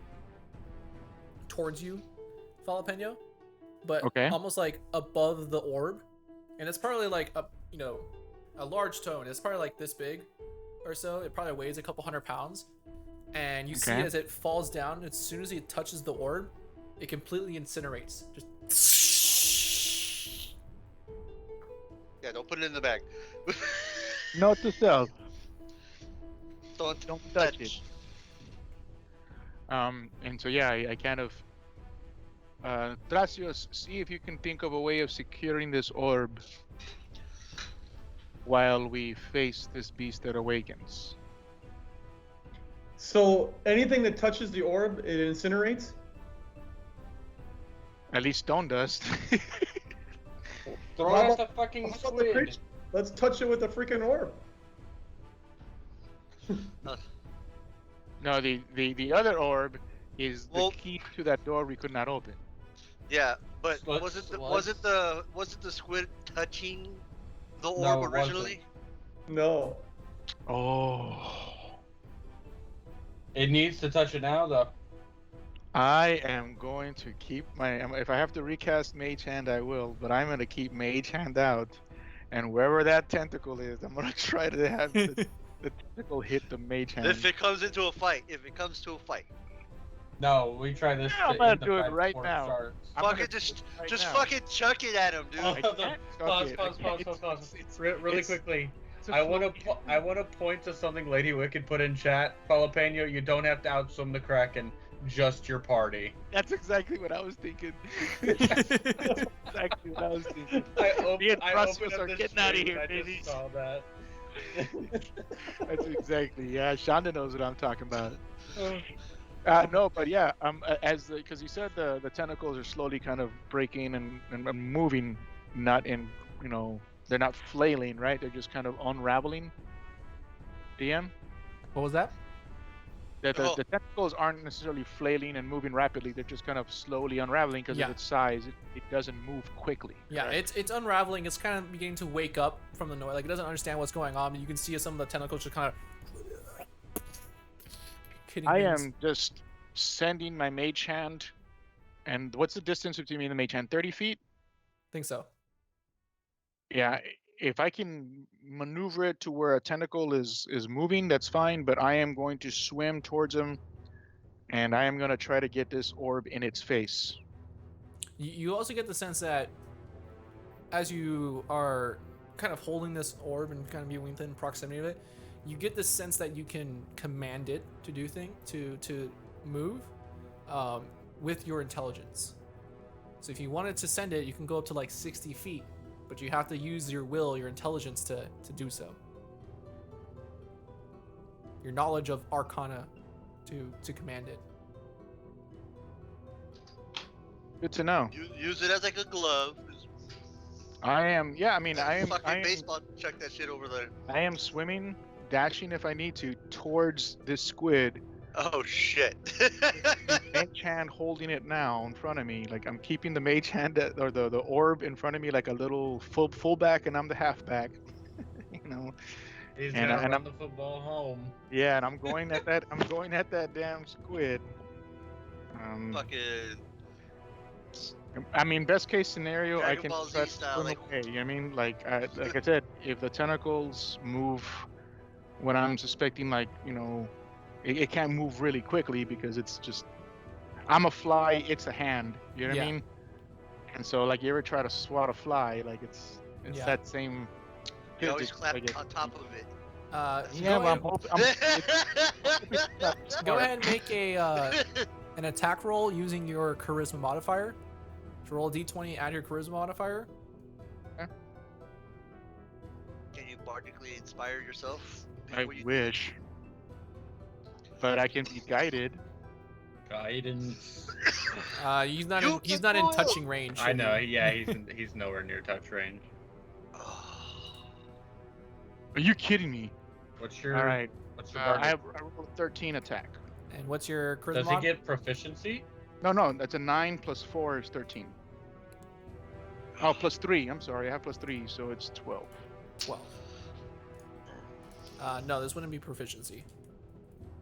A: towards you, Falapeño, but
F: Okay.
A: almost like above the orb, and it's probably like a large stone. It's probably like this big or so. It probably weighs a couple 100 pounds, and you see
F: Okay.
A: as it falls down, as soon as it touches the orb, it completely incinerates. Just
C: Yeah, don't put it in the bag.
F: Note to self:
C: Don't
F: don't touch it. And so yeah, I kind of Thrasios, see if you can think of a way of securing this orb while we face this beast that awakens.
D: So anything that touches the orb, it incinerates.
F: At least stone dust.
E: Throw
D: How
E: out
D: about-
E: the fucking
D: How about the
E: squid.
D: creature? Let's touch it with the freaking orb.
F: No, the other orb is the
C: Well-
F: key to that door we could not open.
C: Yeah, but
E: Let's-
C: was it the squid touching the orb
E: No, it
C: originally?
D: No.
F: Oh.
E: It needs to touch it now, though.
F: I am going to keep my. If I have to recast Mage Hand, I will. But I'm going to keep Mage Hand out, and wherever that tentacle is, I'm going to try to have the tentacle hit the Mage Hand.
C: If it comes to a fight.
E: No, we try this.
F: Yeah, I'm
E: to
F: gonna
E: end the
F: do it
E: fight
F: right
E: before
F: now.
E: starts.
F: I'm
C: Fuck
F: gonna
C: it,
F: do
C: just
F: right
C: just
F: now.
C: fucking chuck it at him, dude.
E: Oh,
F: I can't chuck
B: Pause,
F: it.
B: pause,
F: I
B: pause,
F: can't-
B: pause, pause.
F: it's-
B: Really
F: it's-
B: quickly. I want to point to something Lady Wicked put in chat. Jalapeno, you don't have to outswim the Kraken, just your party.
F: That's exactly what I was thinking. That's exactly what I was thinking. Me and
B: I
F: Russ
B: opened
F: are
B: up the
F: getting out of
B: stream
F: here,
B: and I
F: baby.
B: just saw that.
F: That's exactly. Yeah, Shonda knows what I'm talking about.
B: Oh.
F: No, but yeah, as because you said the tentacles are slowly kind of breaking and moving, not in, they're not flailing, right? They're just kind of unraveling. DM?
A: What was that?
F: That
C: Oh.
F: the tentacles aren't necessarily flailing and moving rapidly. They're just kind of slowly unraveling because
A: Yeah.
F: of its size. It doesn't move quickly.
A: Yeah,
F: correct?
A: it's unraveling. It's kind of beginning to wake up from the noise. Like, it doesn't understand what's going on. You can see some of the tentacles just kind of hitting
F: I
A: things.
F: am just sending my mage hand. And what's the distance between me and the mage hand? 30 feet?
A: Think so.
F: Yeah, if I can maneuver it to where a tentacle is moving, that's fine. But I am going to swim towards him, and I am going to try to get this orb in its face.
A: You also get the sense that as you are kind of holding this orb and kind of being within proximity of it, you get the sense that you can command it to do things, to move, with your intelligence. So if you wanted to send it, you can go up to like 60 feet, but you have to use your will, your intelligence to do so. Your knowledge of Arcana to command it.
F: Good to know.
C: Use it as like a glove.
F: I am. Yeah, I mean, I am.
C: Fucking baseball. Check that shit over there.
F: I am swimming, dashing if I need to, towards this squid.
C: Oh shit.
F: Mage hand holding it now in front of me. Like I'm keeping the mage hand or the orb in front of me like a little fullback, and I'm the halfback.
B: He's
F: And,
B: gonna
F: and
B: run the football home.
F: Yeah, and I'm going at that. I'm going at that damn squid.
C: Fucking.
F: I mean, best case scenario, I
C: Dragon
F: can
C: Ball Z
F: try to
C: style,
F: swim
C: like-
F: away. You know what I mean? Like I said, if the tentacles move when I'm suspecting, like, it can't move really quickly because it's just, I'm a fly, it's a hand. You know what I
A: Yeah.
F: mean? And so, like, you ever try to swat a fly? Like, it's
A: Yeah.
F: that same.
C: You always
F: physics,
C: clap
F: I guess.
C: on top of it.
F: Yeah,
A: go
F: but I'm
A: ahead,
F: hoping.
A: go ahead and make an attack roll using your charisma modifier. So roll a d20, add your charisma modifier.
C: Can you bardically inspire yourself?
F: I
C: before you-
F: wish, but I can be guided.
B: Guidance.
A: He's not
C: You
A: he's
C: can
A: not in
C: roll.
A: touching range.
B: I
A: of
B: know.
A: you.
B: Yeah, he's nowhere near touch range.
F: Are you kidding me?
B: What's your
F: All right.
B: What's your
F: I
B: bardic?
F: rolled 13 attack.
A: And what's your charisma?
B: Does he get proficiency?
F: No, that's a 9 plus 4 is 13. Oh, plus 3. I'm sorry, I have plus 3, so it's 12.
A: 12. No, this wouldn't be proficiency.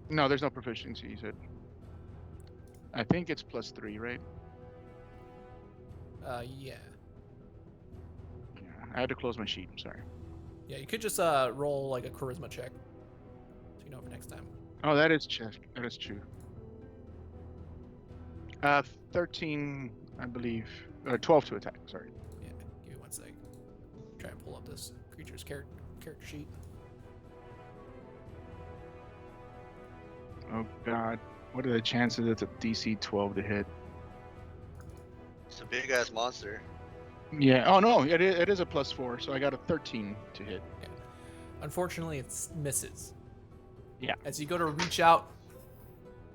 F: No, there's no proficiency, you said. I think it's plus 3, right?
A: Yeah.
F: Yeah, I had to close my sheet. I'm sorry.
A: Yeah, you could just roll like a charisma check, so you know for next time.
F: Oh, that is that is true. 13, I believe. 12 to attack. Sorry.
A: Yeah, give me one sec. Try and pull up this creature's character sheet.
F: Oh God, what are the chances it's a DC 12 to hit?
C: It's a big ass monster.
F: Yeah. Oh no, it is a plus 4, so I got a 13 to hit.
A: Unfortunately, it misses.
F: Yeah.
A: As you go to reach out,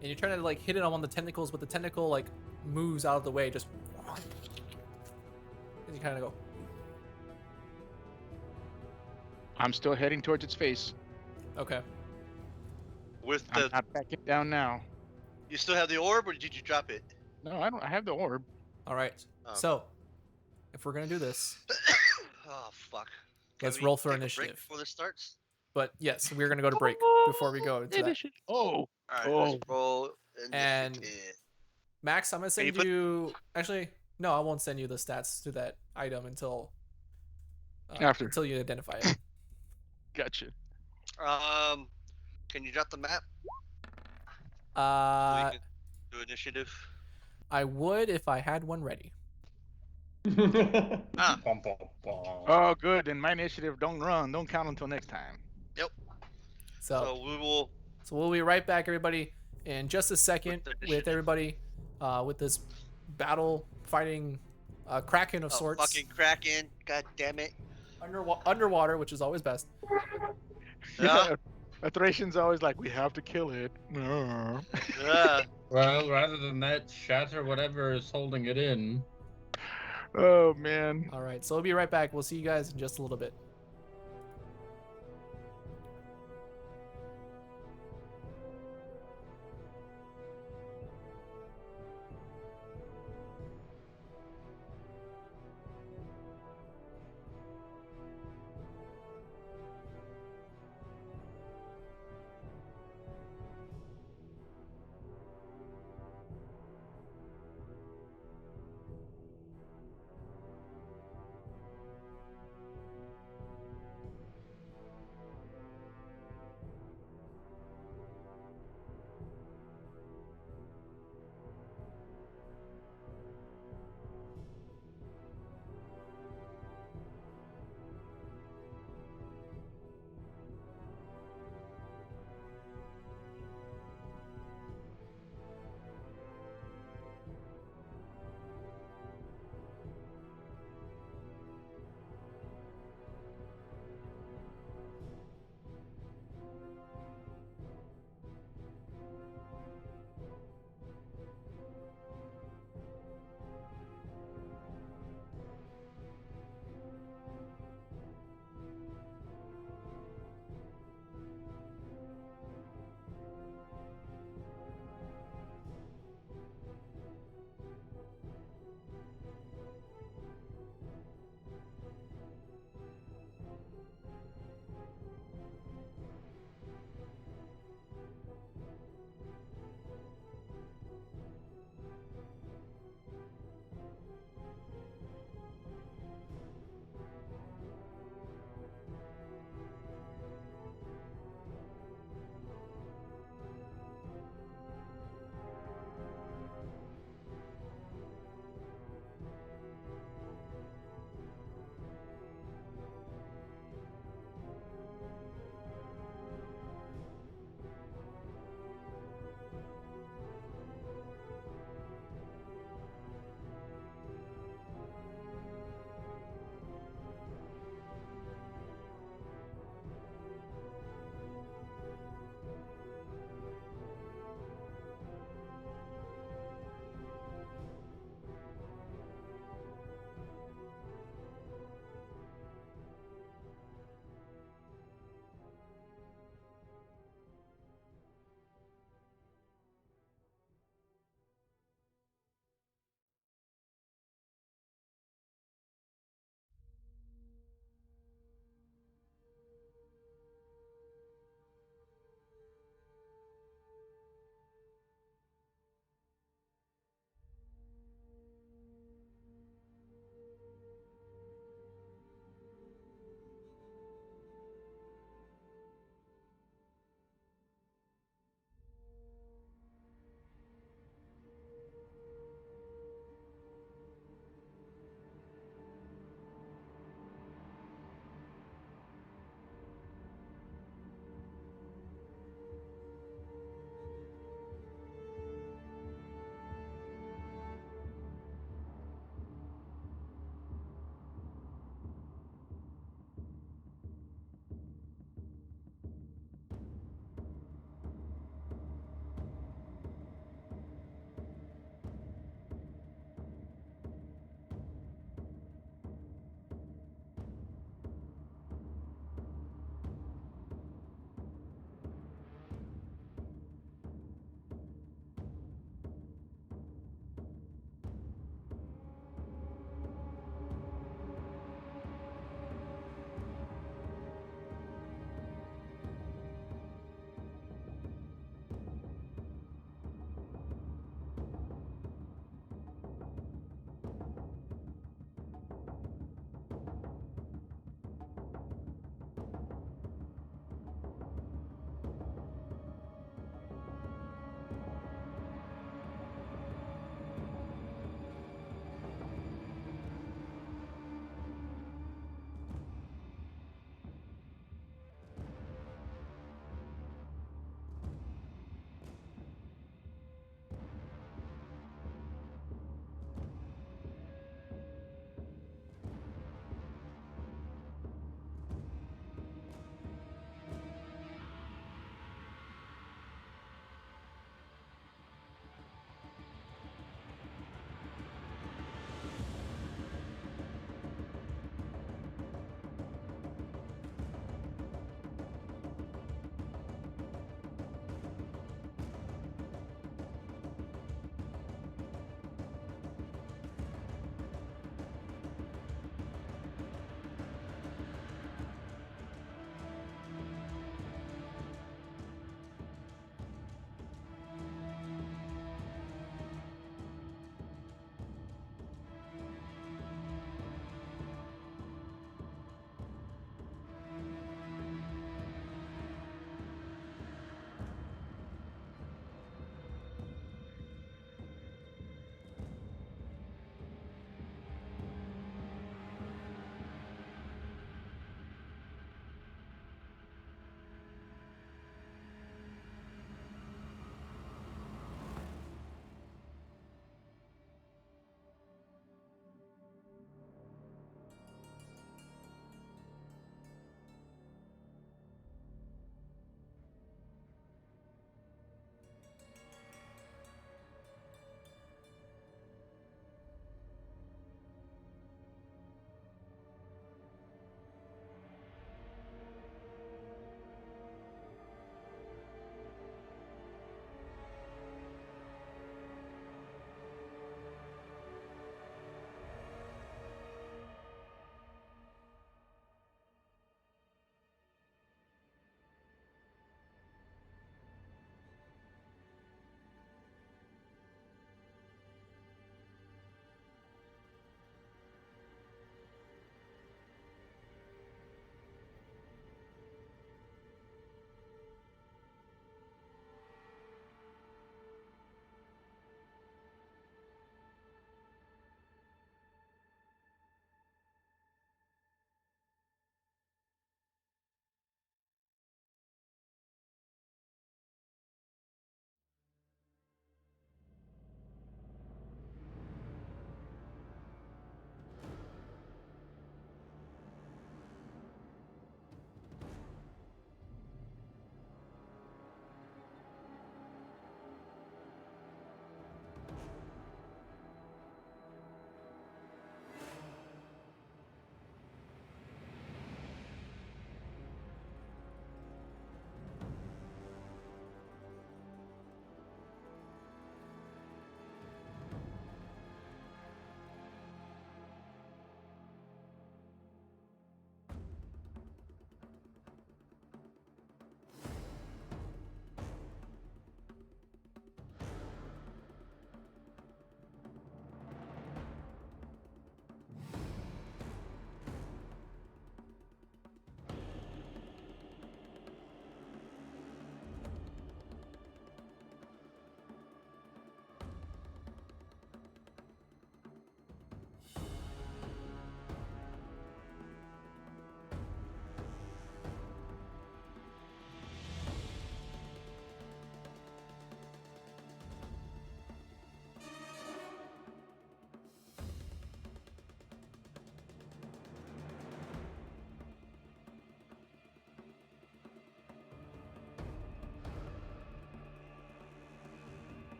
A: and you're trying to like hit it on one of the tentacles, but the tentacle like moves out of the way, just. And you kind of go.
F: I'm still heading towards its face.
A: Okay.
C: With
F: I'm
C: the,
F: not backing down now.
C: you still have the orb, or did you drop it?
F: No, I don't. I have the orb.
A: All right.
C: Oh.
A: So, if we're gonna do this,
C: Oh fuck. Can
A: let's
C: we
A: roll for
C: take a break
A: initiative.
C: before this starts.
A: But yes, we're gonna go to break before we go into that.
F: Oh,
C: All right,
F: Oh.
C: let's roll.
A: And-
C: initiative.
A: Max, I'm gonna send
C: you put-
A: you. Actually, no, I won't send you the stats to that item until
F: After.
A: until you identify it.
F: gotcha.
C: Can you drop the map? So
A: Uh,
C: we can do initiative.
A: I would if I had one ready.
C: Ah,
B: Bum, bum, bum.
F: Oh, good. Then my initiative don't run. Don't count until next time.
C: yep.
A: So,
C: So we will.
A: so we'll be right back, everybody, in just a second
C: the
A: with
C: initiative.
A: everybody, with this battle fighting kraken of
C: Oh,
A: sorts
C: fucking Kraken! God damn it!
A: underwater, which is always best.
C: Yeah.
F: A Thracian's always like, we have to kill it.
C: Yeah.
E: Well, rather than that, shatter whatever is holding it in.
F: Oh man.
A: All right, so we'll be right back. We'll see you guys in just a little bit.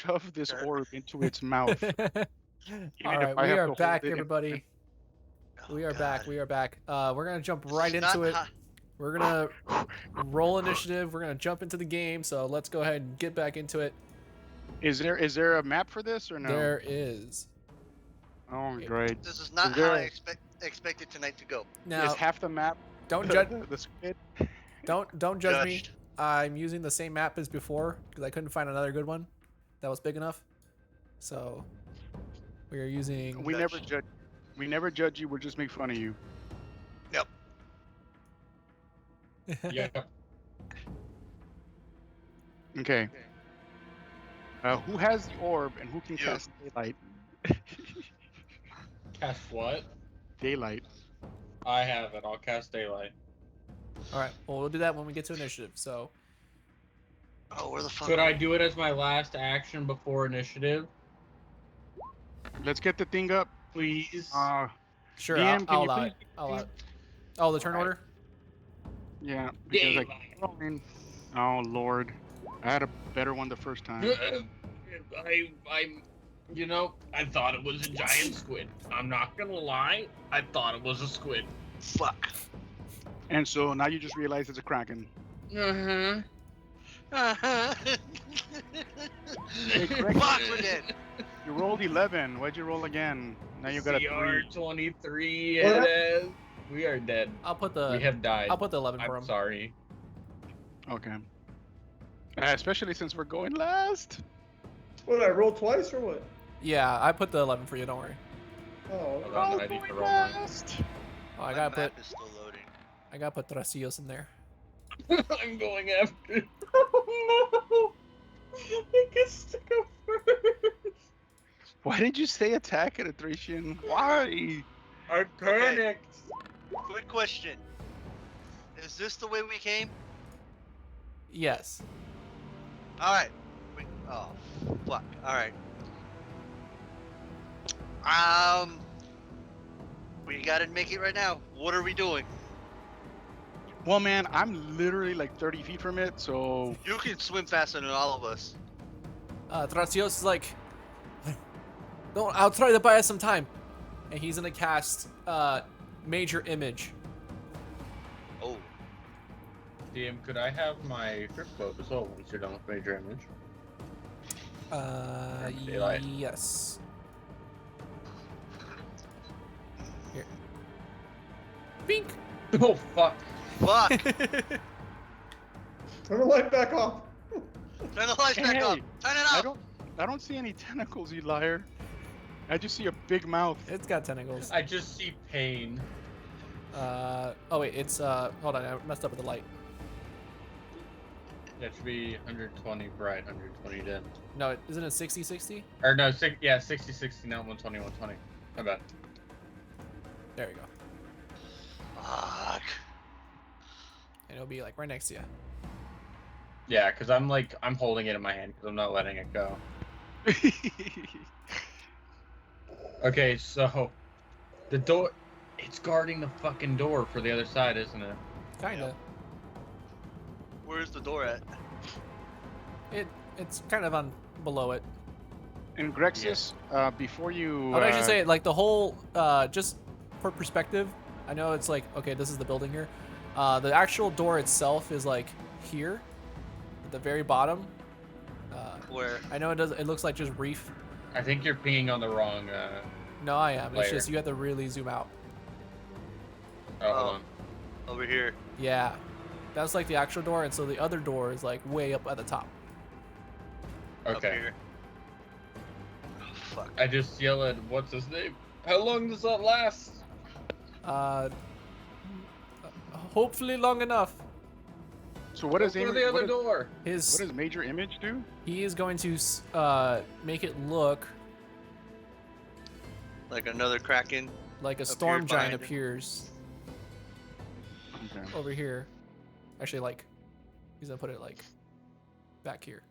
F: shove this orb into its mouth.
A: All
F: if
A: right,
F: I
A: we
F: have
A: are
F: to hold
A: back,
F: it in-
A: everybody.
C: Oh,
A: We are back.
C: God.
A: We are back. We're gonna jump
C: This
A: right
C: is not
A: into it.
C: hot.
A: We're gonna roll initiative. We're gonna jump into the game. So let's go ahead and get back into it.
F: Is there a map for this or no?
A: There is.
F: Oh, great.
C: This is not
F: Is
C: how
F: there
C: I
F: a-
C: expected tonight to go.
A: Now,
F: Is half the map
A: don't judge.
F: the squid?
A: Don't judge me.
C: Judged.
A: I'm using the same map as before because I couldn't find another good one that was big enough. So we are using.
F: We never judge. We never judge you. We'll just make fun of you.
C: Yep.
E: Yeah.
F: Okay. Who has the orb and who can
C: You.
F: cast daylight?
E: Cast what?
F: Daylight.
E: I have it. I'll cast daylight.
A: All right. Well, we'll do that when we get to initiative. So
C: Oh, where the fuck?
E: Could I do it as my last action before initiative,
F: Let's get the thing up.
E: please?
A: sure,
F: DM, can
A: I'll
F: you
A: allow
F: please
A: it. I'll allow it. Oh, the turn
E: Alright.
A: order.
F: Yeah. Because like,
E: Daylight.
F: oh Lord, I had a better one the first time.
E: You know, I thought it was a giant squid. I'm not gonna lie. I thought it was a squid.
C: Fuck.
F: And so now you just realize it's a kraken.
E: Uh-huh.
C: Uh-huh.
F: Greg.
C: Fuck, we're dead.
F: You rolled 11. Why'd you roll again? Now you got a 3.
E: CR23,
G: What?
E: it is. We are dead.
A: I'll put
E: We
A: the.
E: have died.
A: I'll put the 11 for
E: I'm
A: him.
E: sorry.
F: Okay. Especially since we're going last.
D: What did I roll twice or what?
A: Yeah, I put the 11 for you. Don't worry.
D: Oh,
E: Hold on, I need to roll mine.
A: Oh, I
C: My
A: gotta put.
C: map is still loading.
A: I gotta put Tracios in there.
E: I'm going after. Oh no! I guess to go first.
F: Why did you say attack at a Thracian? Why?
E: I panicked.
C: Quick question. Is this the way we came?
A: Yes.
C: Alright. Oh, fuck. Alright. We gotta make it right now. What are we doing?
F: Well, man, I'm literally like 30 feet from it, so
C: You can swim faster than all of us.
A: Tracios is like, no, I'll try to buy us some time, and he's gonna cast Major Image.
C: Oh.
E: DM, could I have my trip globe as well once you're done with major image? Daylight.
A: Yes. Here. Bink.
E: Oh fuck!
C: Fuck!
D: turn the light back off.
C: Turn the lights back
F: Hey,
C: up! Turn it up!
F: I don't see any tentacles, you liar. I just see a big mouth.
A: It's got tentacles.
E: I just see pain.
A: Oh wait, it's hold on, I messed up with the light.
E: That should be 120 bright, 120 dim.
A: No, isn't it 60-60?
E: Or no, 60, 60, not 120, 120. I bet.
A: There you go.
C: Fuck.
A: And it'll be like right next to you.
E: Yeah, because I'm holding it in my hand because I'm not letting it go. Okay, so the door, it's guarding the fucking door for the other side, isn't it?
A: Kinda.
C: Where's the door at?
A: It's kind of on below it.
F: And Grexis, before you.
A: I would actually say like the whole just for perspective. I know it's like okay, this is the building here. The actual door itself is like here, at the very bottom.
C: Where?
A: I know it does. It looks like just reef.
E: I think you're peeing on the wrong.
A: No, I am. It's
E: Layer.
A: just you have to really zoom out.
E: Oh, hold on.
C: Over here.
A: Yeah, that's like the actual door, and so the other door is like way up at the top.
C: Up
E: Okay.
C: here. Oh, fuck.
E: I just yell at what's his name? How long does that last?
A: Hopefully long enough.
F: So what does
E: Open the other door.
F: what
A: His
F: does Major Image do?
A: he is going to make it look
C: Like another kraken.
A: like a
C: Appeared
A: storm giant
C: behind him.
A: appears
F: Okay.
A: over here. Actually, like he's gonna put it like back here.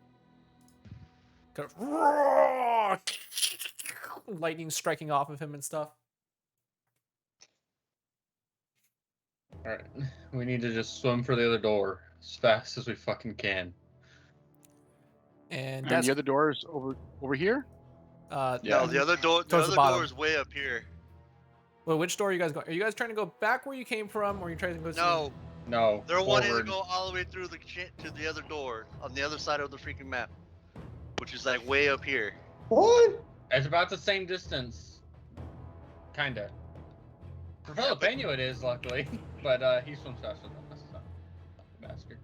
A: Kind of lightning striking off of him and stuff.
E: Alright. We need to just swim for the other door as fast as we fucking can.
A: And
F: And
A: that's
F: the other door is over here.
C: No,
E: Yeah.
C: the other door. The
A: Towards the
C: other
A: bottom.
C: door is way up here.
A: well, which door are you guys going? Are you guys trying to go back where you came from, or are you trying to go?
C: No,
E: No.
C: they're wanting to
E: Forward.
C: go all the way through to the other door on the other side of the freaking map, which is like way up here.
G: What?
E: It's about the same distance. Kinda. For
C: Yeah, but-
E: Jalapeno it is, luckily. But he swims faster than us, so. The bastard.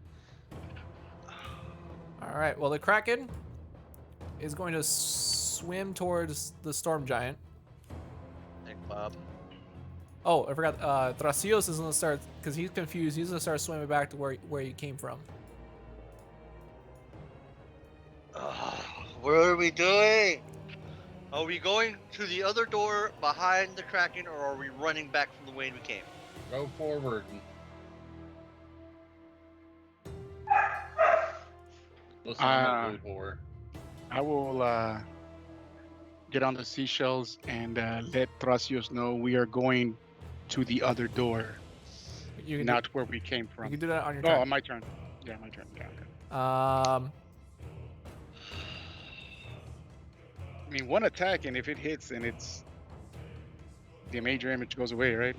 A: All right. Well, the Kraken is going to swim towards the storm giant.
C: Thank Bob.
A: Oh, I forgot. Thrasios is gonna start because he's confused. He's gonna start swimming back to where he came from.
C: What are we doing? Are we going to the other door behind the Kraken, or are we running back from the way we came?
E: Go forward. Listen, I'm a blue whore.
F: I will get on the seashells and let Thrasios know we are going to the other door,
A: You can
F: not where we came
A: you
F: from.
A: can do that on your
F: Oh,
A: turn.
F: my turn. Yeah, my turn. Yeah. Okay. I mean, one attack, and if it hits, and it's the major image goes away, right?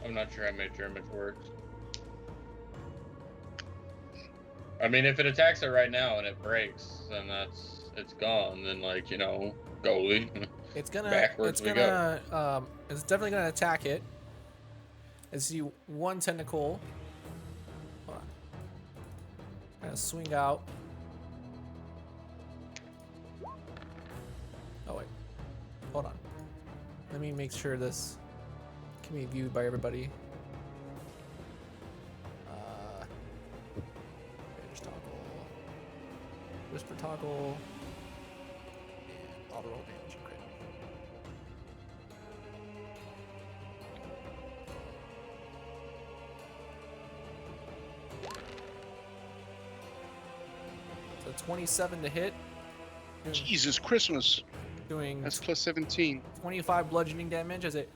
E: I'm not sure how major image works. I mean, if it attacks it right now and it breaks, then it's gone. Then goalie.
A: It's gonna.
E: Backwards
A: It's
E: we
A: gonna. It's definitely gonna attack it. I see one tentacle. Hold on. Gonna swing out. Oh wait. Hold on. Let me make sure this can be viewed by everybody. Range toggle. Whisper toggle. And auto roll damage and crit. So 27 to hit.
F: Jesus Christmas.
A: Doing
F: That's plus 17.
A: 25 bludgeoning damage as it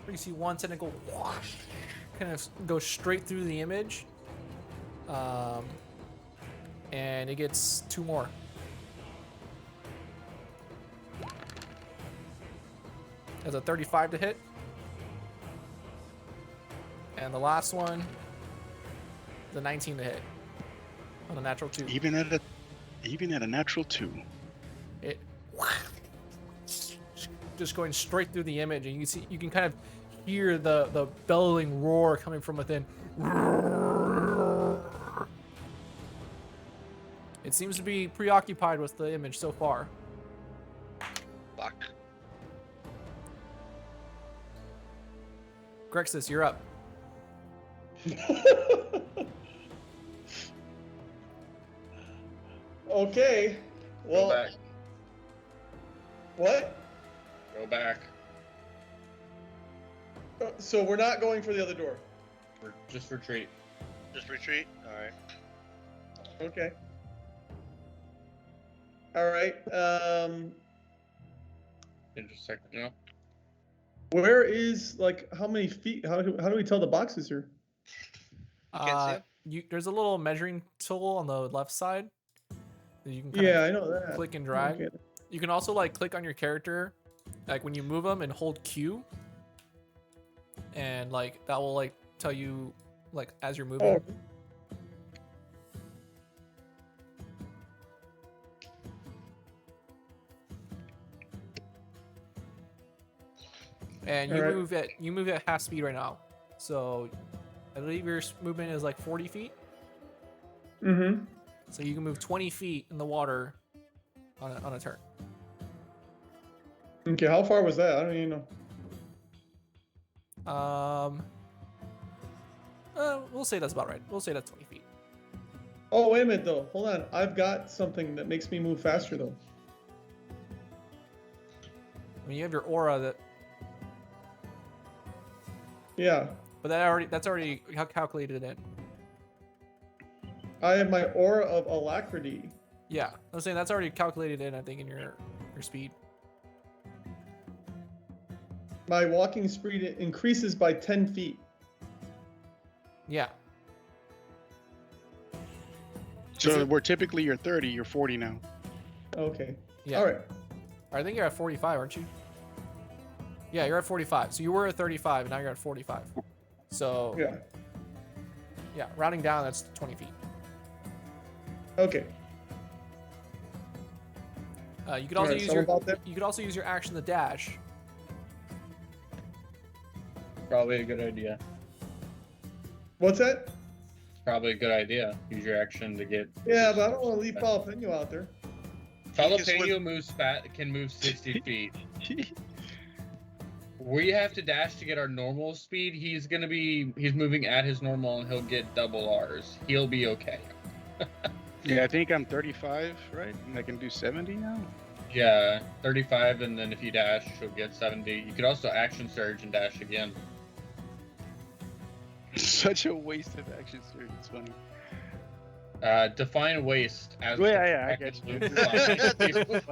A: you see one tentacle whoosh, kind of goes straight through the image. And it gets 2 more. That's a 35 to hit. And the last one is a 19 to hit. On a natural 2.
F: Even at a natural 2.
A: It just going straight through the image, and you can kind of hear the bellowing roar coming from within. It seems to be preoccupied with the image so far.
C: Fuck.
A: Grexis, you're up.
G: Okay.
E: Go
G: Well,
E: back.
G: what?
E: Go back.
G: So we're not going for the other door.
E: Just retreat.
C: Just retreat. All right.
G: Okay. All right.
E: Intersect. No.
G: Where is how many feet? How do we tell the boxes here?
C: Can't see 'em?
A: There's a little measuring tool on the left side that you can kind
G: Yeah,
A: of
G: I know that.
A: click and drag.
G: Okay.
A: You can also click on your character, when you move them and hold Q, and that will tell you as you're moving.
G: Oh,
A: And you
G: Alright.
A: move at half speed right now. So I believe your movement is 40 feet.
G: Mm-hmm.
A: So you can move 20 feet in the water on a turn.
G: Okay, how far was that? I don't even know.
A: We'll say that's about right. We'll say that's 20 feet.
G: Oh, wait a minute though. Hold on. I've got something that makes me move faster though.
A: I mean, you have your aura that,
G: Yeah.
A: but that's already calculated in.
G: I have my aura of alacrity.
A: Yeah, I was saying that's already calculated in. I think in your speed.
G: My walking speed increases by 10 feet.
A: Yeah.
F: So we're typically you're 30, you're 40 now.
D: Okay.
A: Yeah.
D: All right.
A: I think you're at 45, aren't you? Yeah, you're at 45. So you were at 35, and now you're at 45. So
D: Yeah.
A: yeah, rounding down, that's 20 feet.
D: Okay.
A: You could also
D: Alright,
A: use
D: so
A: your
D: about that-
A: you could also use your action to dash.
E: Probably a good idea.
D: What's that?
E: Probably a good idea. Use your action to get.
D: Yeah, but I don't want to leave Jalapeno out there.
E: Jalapeno can move 60 feet. We have to dash to get our normal speed. He's moving at his normal, and he'll get double ours. He'll be okay.
F: Yeah, I think I'm 35, right? And I can do 70 now.
E: Yeah, 35, and then if you dash, you'll get 70. You could also action surge and dash again.
F: Such a waste of action surge. It's funny.
E: Define waste as.
F: Well, yeah, I get you.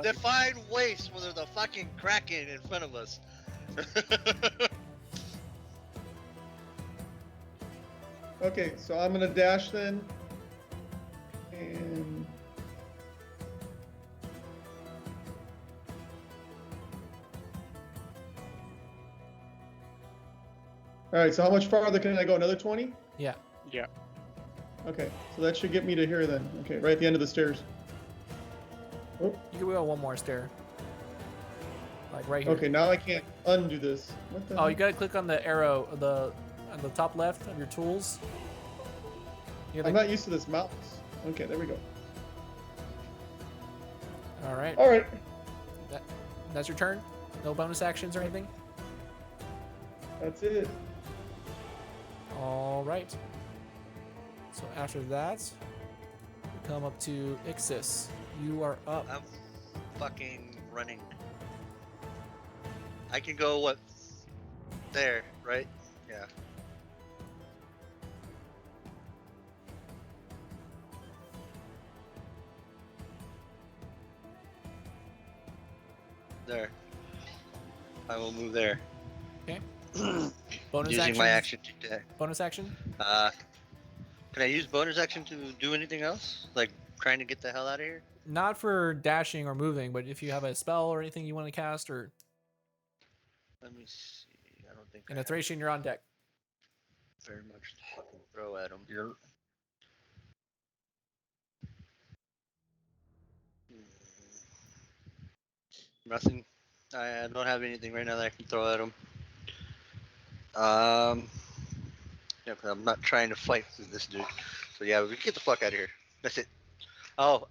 C: Define waste when there's a fucking Kraken in front of us.
D: Okay, so I'm gonna dash then. And all right, so how much farther can I go? Another 20?
A: Yeah.
F: Yeah.
D: Okay, so that should get me to here then. Okay, right at the end of the stairs.
A: You can go one more stair. Like right here.
D: Okay, now I can't undo this. What the
A: Oh,
D: hell?
A: you gotta click on the arrow, on the top left of your tools. You
D: I'm
A: gotta-
D: not used to this mouse. Okay, there we go.
A: All right.
D: All right.
A: That's your turn. No bonus actions or anything.
D: That's it.
A: All right. So after that, we come up to Ixis. You are up.
C: I'm fucking running. I can go what? There, right? Yeah. There. I will move there.
A: Okay. Bonus
C: Using
A: action.
C: my action to
A: Bonus action.
C: can I use bonus action to do anything else? Like trying to get the hell out of here?
A: Not for dashing or moving, but if you have a spell or anything you want to cast, or
C: Let me see. I don't think
A: in
C: I
A: a
C: have
A: Thracian, you're on deck.
C: very much to fucking throw at him.
E: You're
C: Nothing. I don't have anything right now that I can throw at him. Yeah, 'cause I'm not trying to fight with this dude. So yeah, we can get the fuck out of here. That's it. Oh,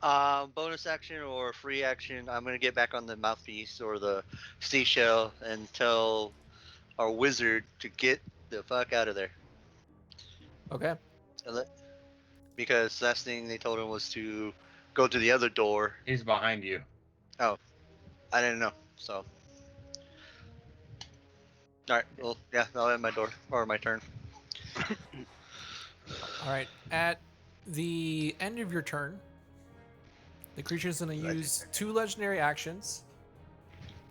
C: bonus action or free action. I'm gonna get back on the mouthpiece or the seashell and tell our wizard to get the fuck out of there.
A: Okay.
C: Because last thing they told him was to go to the other door.
E: he's behind you.
C: I didn't know, so. Alright, well, yeah, I'll end my door, or my turn.
A: All right. At the end of your turn, the creature's going to use 2 legendary actions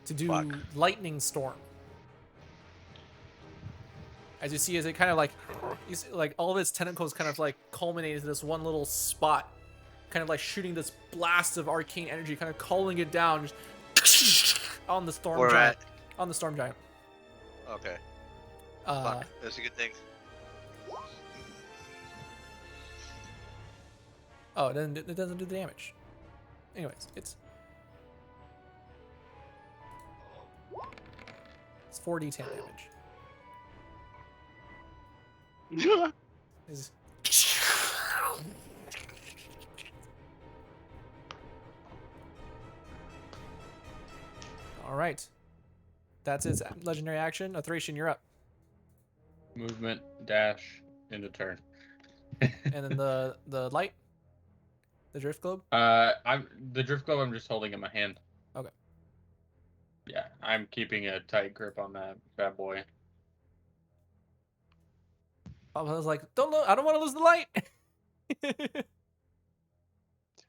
A: to do
C: Fuck.
A: Lightning Storm. As you see, as it kind of like, like all of its tentacles kind of like culminate into this one little spot, kind of like shooting this blast of arcane energy, kind of calling it down just on the storm
C: Where
A: giant.
C: at?
A: On the storm giant.
C: Okay,
A: Uh,
C: fuck, that's a good thing.
A: Oh, then it doesn't do the damage. Anyways, it's 4d10 damage. Is all right. That's its legendary action. Thracian, you're up.
E: Movement, dash, into turn.
A: And then the light, the drift globe.
E: I'm the drift globe. I'm just holding in my hand.
A: Okay.
E: Yeah, I'm keeping a tight grip on that bad boy.
A: I was like, I don't want to lose the light.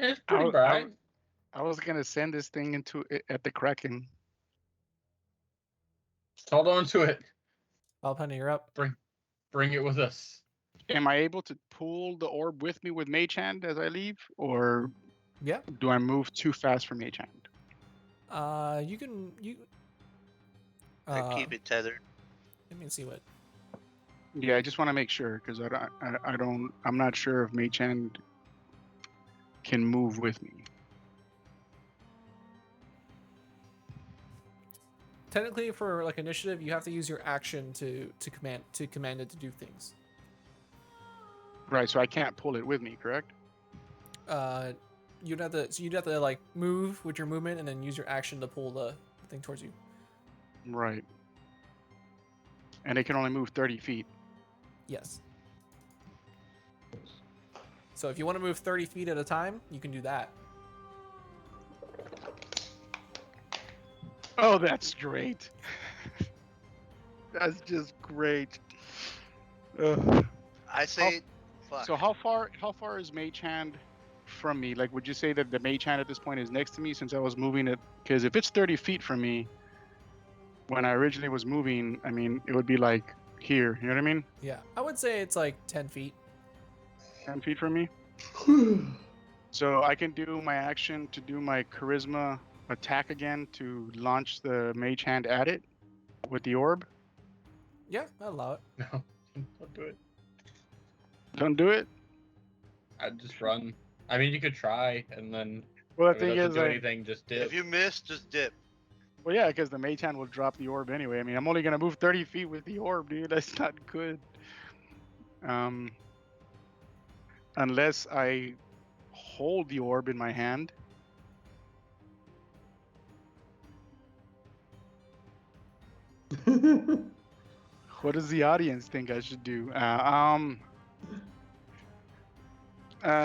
E: It's
F: I
E: pretty
F: was-
E: bright.
F: I was gonna send this thing into at the Kraken.
E: Just hold on to it.
A: Penny, you're up.
E: Bring it with us.
F: Am I able to pull the orb with me with Mage Hand as I leave, or
A: Yeah.
F: do I move too fast for Mage Hand?
A: You can
C: I keep it tethered.
A: Let me see what.
F: Yeah, I just want to make sure because I'm not sure if Mage Hand can move with me.
A: Technically, for like initiative, you have to use your action to command it to do things.
F: Right, so I can't pull it with me, correct?
A: You'd have to like move with your movement and then use your action to pull the thing towards you.
F: Right. And it can only move 30 feet.
A: Yes. So if you want to move 30 feet at a time, you can do that.
F: Oh, that's great. That's just great. Ugh.
C: I say, fuck.
F: So how far is Mage Hand from me? Like, would you say that the Mage Hand at this point is next to me since I was moving it? Because if it's 30 feet from me, when I originally was moving, I mean, it would be like here. You know what I mean?
A: Yeah, I would say it's like 10 feet.
F: 10 feet from me. So I can do my action to do my charisma attack again to launch the Mage Hand at it with the orb.
A: Yeah, I'll allow it.
B: No, don't do it.
F: Don't do it.
E: I'd just run. I mean, you could try, and then
F: Well,
E: if
F: the
E: it
F: thing
E: doesn't
F: is,
E: do anything, just dip.
C: If you miss, just dip.
F: well, yeah, because the Mage Hand will drop the orb anyway. I mean, I'm only gonna move 30 feet with the orb, dude. That's not good. Unless I hold the orb in my hand. What does the audience think I should do?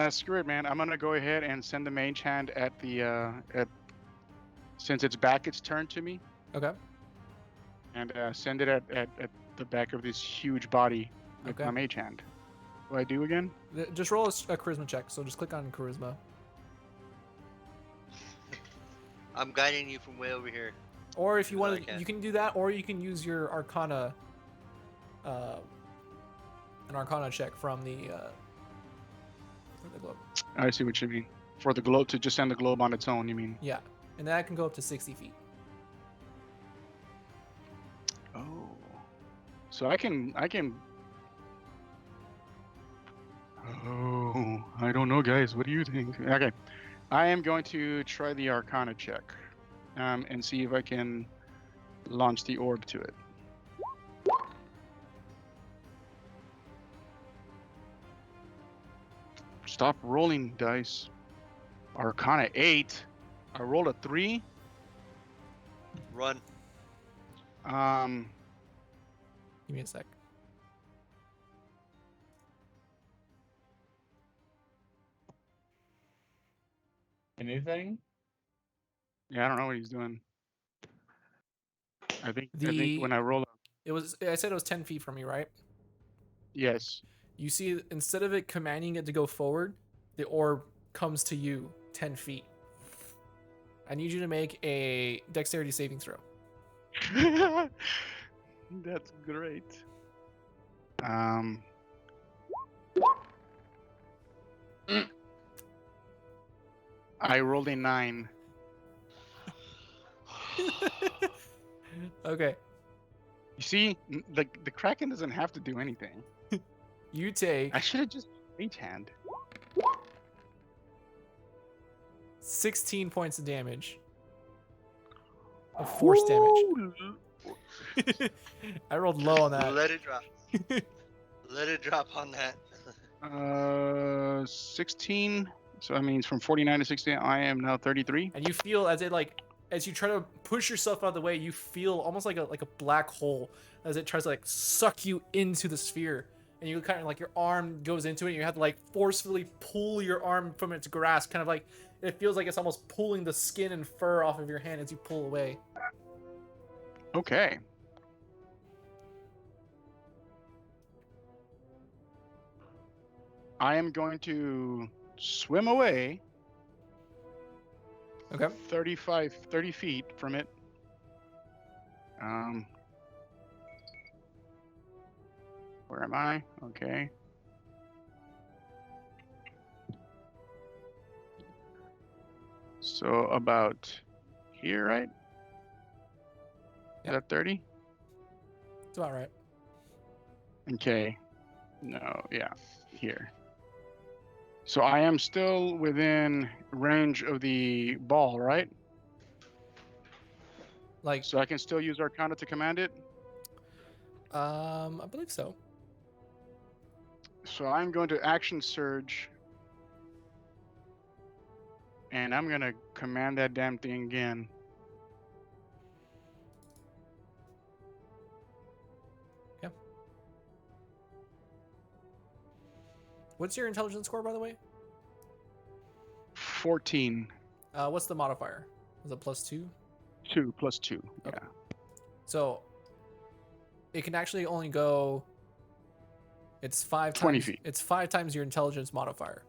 F: Screw it, man. I'm gonna go ahead and send the Mage Hand at the since it's back its turn to me,
A: Okay.
F: and send it at the back of this huge body with
A: Okay.
F: my Mage Hand. What do I do again?
A: Just roll a charisma check. So just click on charisma.
C: I'm guiding you from way over here.
A: Or if you
C: No, I
A: want to,
C: can't.
A: you can do that, or you can use your Arcana, an Arcana check from the globe.
F: I see what you mean. For the globe to just send the globe on its own, you mean?
A: Yeah, and that can go up to 60 feet.
F: Oh, so I can. Oh, I don't know, guys. What do you think? Okay, I am going to try the Arcana check, and see if I can launch the orb to it. Stop rolling dice. Arcana 8. I rolled a 3.
C: Run.
A: Give me a sec.
E: Anything?
F: Yeah, I don't know what he's doing. I think
A: The-
F: when I roll,
A: I said it was 10 feet from you, right?
F: yes.
A: You see, instead of it commanding it to go forward, the orb comes to you 10 feet. I need you to make a dexterity saving throw.
F: That's great. I rolled a 9.
A: Okay.
F: You see, the Kraken doesn't have to do anything.
A: You take
F: I should have just Mage Hand.
A: 16 points of damage. Of force damage. I rolled low on that.
C: Let it drop. Let it drop on that.
F: 16. So that means from 49 to 60, I am now 33.
A: And you feel as you try to push yourself out of the way, you feel almost like a black hole as it tries to like suck you into the sphere. And you kind of like your arm goes into it and you have to like forcefully pull your arm from its grasp, kind of like it feels like it's almost pulling the skin and fur off of your hand as you pull away.
F: Okay. I am going to swim away
A: Okay.
F: 30 feet from it. Where am I? Okay. So about here, right? Is
A: Yep.
F: that 30?
A: It's about right.
F: Okay. No, yeah, here. So I am still within range of the ball, right?
A: Like,
F: So I can still use Arcana to command it.
A: I believe so.
F: So I'm going to action surge. And I'm going to command that damn thing again.
A: What's your intelligence score, by the way?
F: 14.
A: What's the modifier? Is it +2?
F: 2 plus 2.
A: Okay.
F: Yeah.
A: So it can actually only go. It's 5
F: 20
A: times.
F: feet.
A: It's 5 times your intelligence modifier.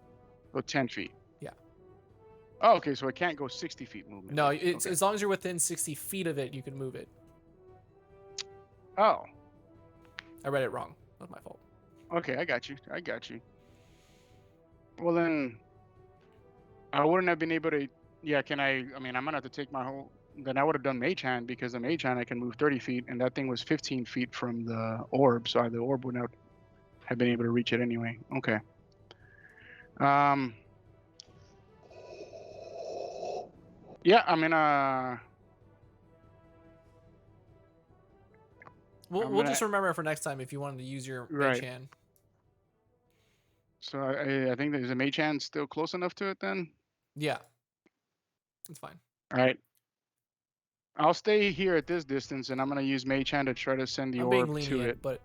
F: So 10 feet.
A: Yeah.
F: Oh, okay. So it can't go 60 feet movement.
A: No,
F: then.
A: it's
F: Okay.
A: as long as you're within 60 feet of it, you can move it.
F: Oh,
A: I read it wrong. That's my fault.
F: okay. I got you. I got you. Well, then I wouldn't have been able to. Yeah, can I? I mean, I'm gonna have to take my whole. Then I would have done Mage Hand because the Mage Hand I can move 30 feet, and that thing was 15 feet from the orb, so the orb would not have been able to reach it anyway. Okay. Yeah, I mean,
A: We'll
F: I'm
A: we'll
F: gonna-
A: just remember for next time if you wanted to use your
F: Right.
A: mage hand.
F: So I think there's a Mage Hand still close enough to it then.
A: Yeah, it's fine.
F: All right. I'll stay here at this distance, and I'm gonna use Mage Hand to try to send the
A: I'm being
F: orb to
A: lenient,
F: it.
A: but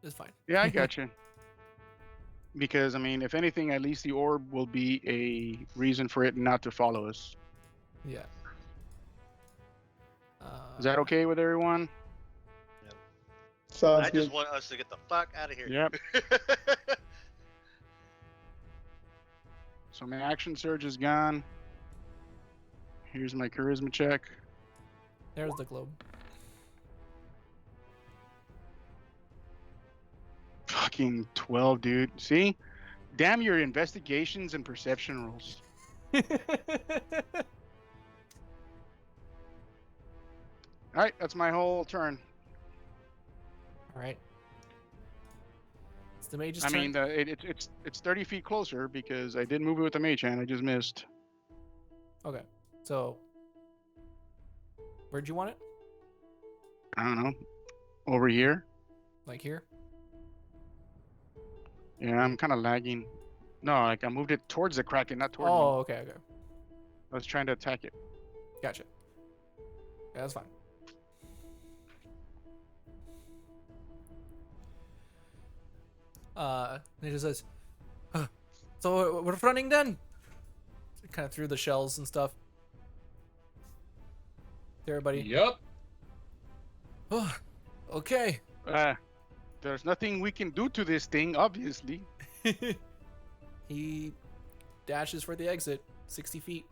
A: it's fine.
F: Yeah, I got you. Because I mean, if anything, at least the orb will be a reason for it not to follow us.
A: Yeah.
F: Is that okay with everyone?
D: Sounds
C: I
D: good.
C: just want us to get the fuck out of here.
F: Yep. So my action surge is gone. Here's my charisma check.
A: There's the globe.
F: Fucking 12, dude. See? Damn your investigations and perception rolls. All right, that's my whole turn.
A: All right. It's the mage's
F: I
A: turn.
F: mean, it's 30 feet closer because I did move it with the mage hand. I just missed.
A: Okay. So, where'd you want it?
F: I don't know. Over here.
A: Like here?
F: Yeah, I'm kind of lagging. No, like I moved it towards the Kraken, not towards me.
A: Oh, okay, okay.
F: I was trying to attack it.
A: Gotcha. Yeah, that's fine. He just says, so we're running then? Kind of threw the shells and stuff. To everybody.
E: Yup.
A: Oh, okay.
F: There's nothing we can do to this thing, obviously.
A: He dashes for the exit, 60 feet.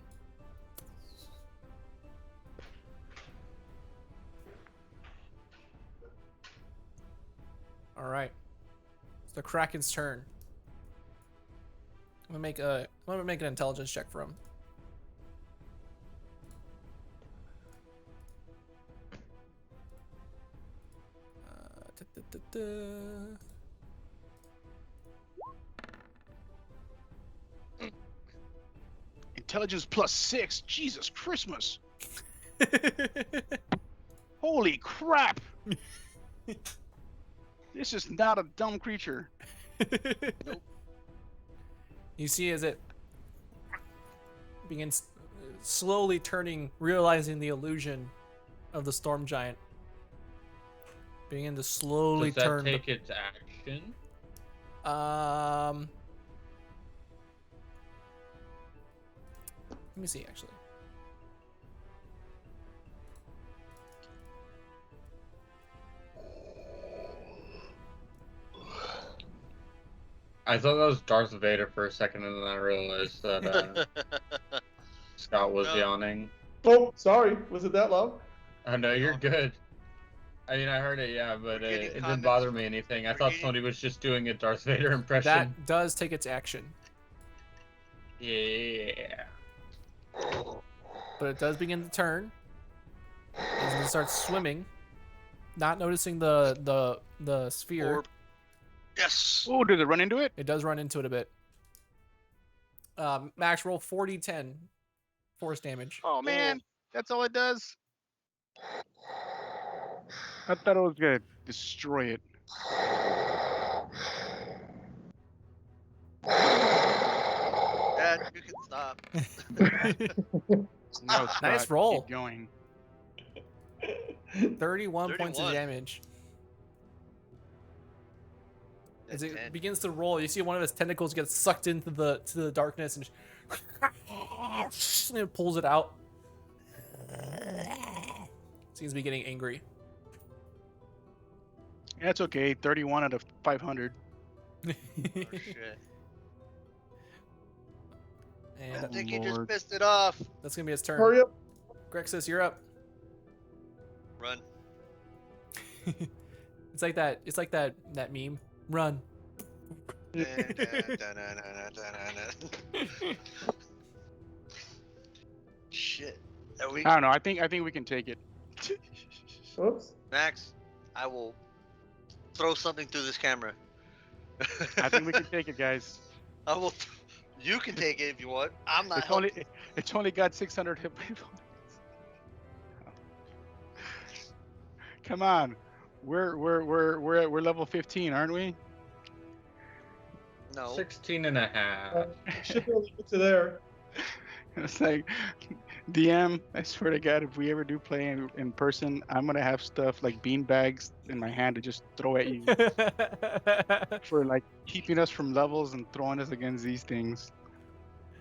A: All right. It's the Kraken's turn. I'm gonna make an intelligence check for him. Da.
F: Intelligence +6. Jesus Christmas. Holy crap. This is not a dumb creature.
C: Nope.
A: You see as it begins slowly turning, realizing the illusion of the storm giant. Begin to slowly
E: Does that
A: turn.
E: take its action?
A: Let me see actually.
E: I thought that was Darth Vader for a second, and then I realized that Scott was
C: No.
E: yawning.
D: Oh, sorry. Was it that loud?
E: Oh no, you're good. I mean, I heard it, yeah, but
C: We're
E: it
C: getting
E: didn't bother
C: context.
E: me anything. I
C: We're
E: thought
C: getting-
E: somebody was just doing a Darth Vader impression.
A: That does take its action.
E: Yeah.
A: but it does begin to turn. And it starts swimming, not noticing the sphere.
C: Orb. Yes.
F: Oh, did it run into it?
A: It does run into it a bit. Max, roll 40-10 force damage.
F: Oh man, that's all it does. I thought it was gonna destroy it.
C: Dad, you can stop.
F: No,
A: Nice
F: Scott,
A: roll.
F: Keep going.
A: 31 points of
C: 31.
A: damage. As it
C: 10.
A: begins to roll, you see one of his tentacles get sucked into the darkness and it pulls it out. Seems to be getting angry.
F: That's okay. 31 out of 500.
C: Oh, shit. I
A: And
C: think he just
F: Lord.
C: pissed it off.
A: that's gonna be his turn.
G: Hurry up.
A: Grexus, you're up.
C: Run.
A: It's like that meme. Run.
C: Shit. Are we...
F: I don't know. I think we can take it.
G: Oops.
C: Max, I will throw something through this camera.
F: I think we can take it, guys.
C: I will. You can take it if you want. I'm not helping.
F: It's only got 600 hit points. Come on, we're level 15, aren't we?
C: No.
E: 16 and a half.
G: Should be able to get to there.
F: It's like, DM, I swear to God, if we ever do play in person, I'm gonna have stuff like bean bags in my hand to just throw at you for like keeping us from levels and throwing us against these things.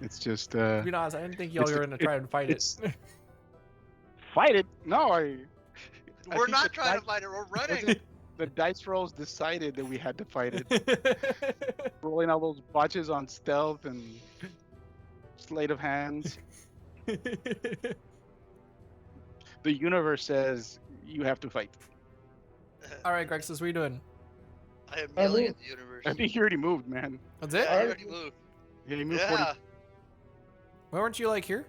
F: It's just
A: To be honest, I didn't think y'all
F: it's-
A: were gonna try and fight it.
F: it's- fight it. No, I
C: We're
F: think
C: not
F: the
C: trying to
F: dice-
C: fight it. We're running.
F: wasn't- The dice rolls decided that we had to fight it. Rolling all those botches on stealth and sleight of hands. The universe says you have to fight.
A: All right, Grexus, what are you doing?
C: I am yelling at the universe.
F: I think he already moved, man.
A: That's it?
C: Yeah, you already moved.
F: Yeah, he moved
C: Yeah.
A: Why weren't you like here?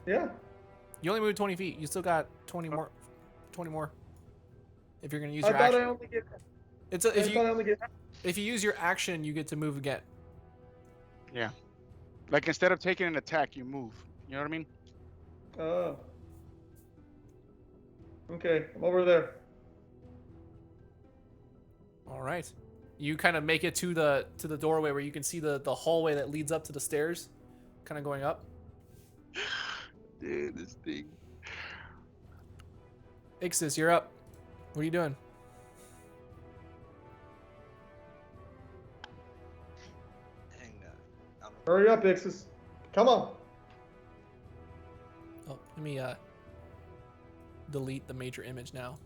G: Yeah.
A: You only moved 20 feet. You still got 20 more. 20 more. If you're gonna use
G: I
A: your
G: thought
A: action,
G: I only get.
A: it's
G: I
A: a, if
G: thought I
A: you
G: only get.
A: if you use your action, you get to move again.
F: Yeah. Like instead of taking an attack, you move. You know what I mean?
G: Oh. Okay, I'm over there.
A: All right. You kind of make it to the doorway where you can see the hallway that leads up to the stairs, kind of going up.
F: Dude, this thing.
A: Ixis, you're up. What are you doing?
C: Hang on.
G: Hurry up, Ixis. Come on.
A: Oh, let me delete the major image now.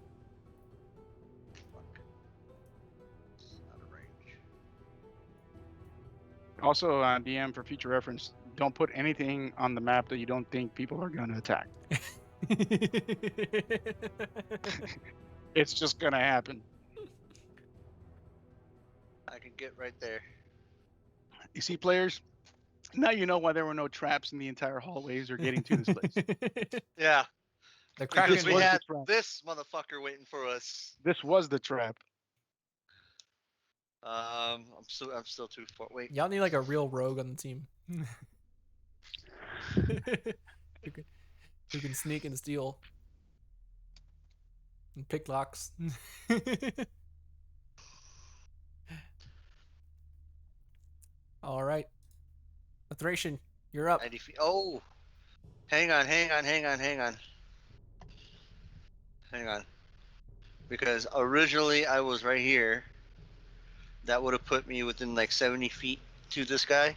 C: Out of range.
F: Also, DM for future reference, don't put anything on the map that you don't think people are gonna attack. It's just gonna happen.
C: I can get right there.
F: You see, players? Now you know why there were no traps in the entire hallways or getting to this place.
C: Yeah.
A: The
C: Because
A: Kraken
C: we
F: was the
C: had
F: trap.
C: this motherfucker waiting for us.
F: This was the trap.
C: I'm still too far. Wait.
A: Y'all need like a real rogue on the team. who can sneak and steal and pick locks. All right, Thracian, you're up.
C: 90 feet. Oh. Hang on. Hang on. Because originally I was right here. That would have put me within like 70 feet to this guy.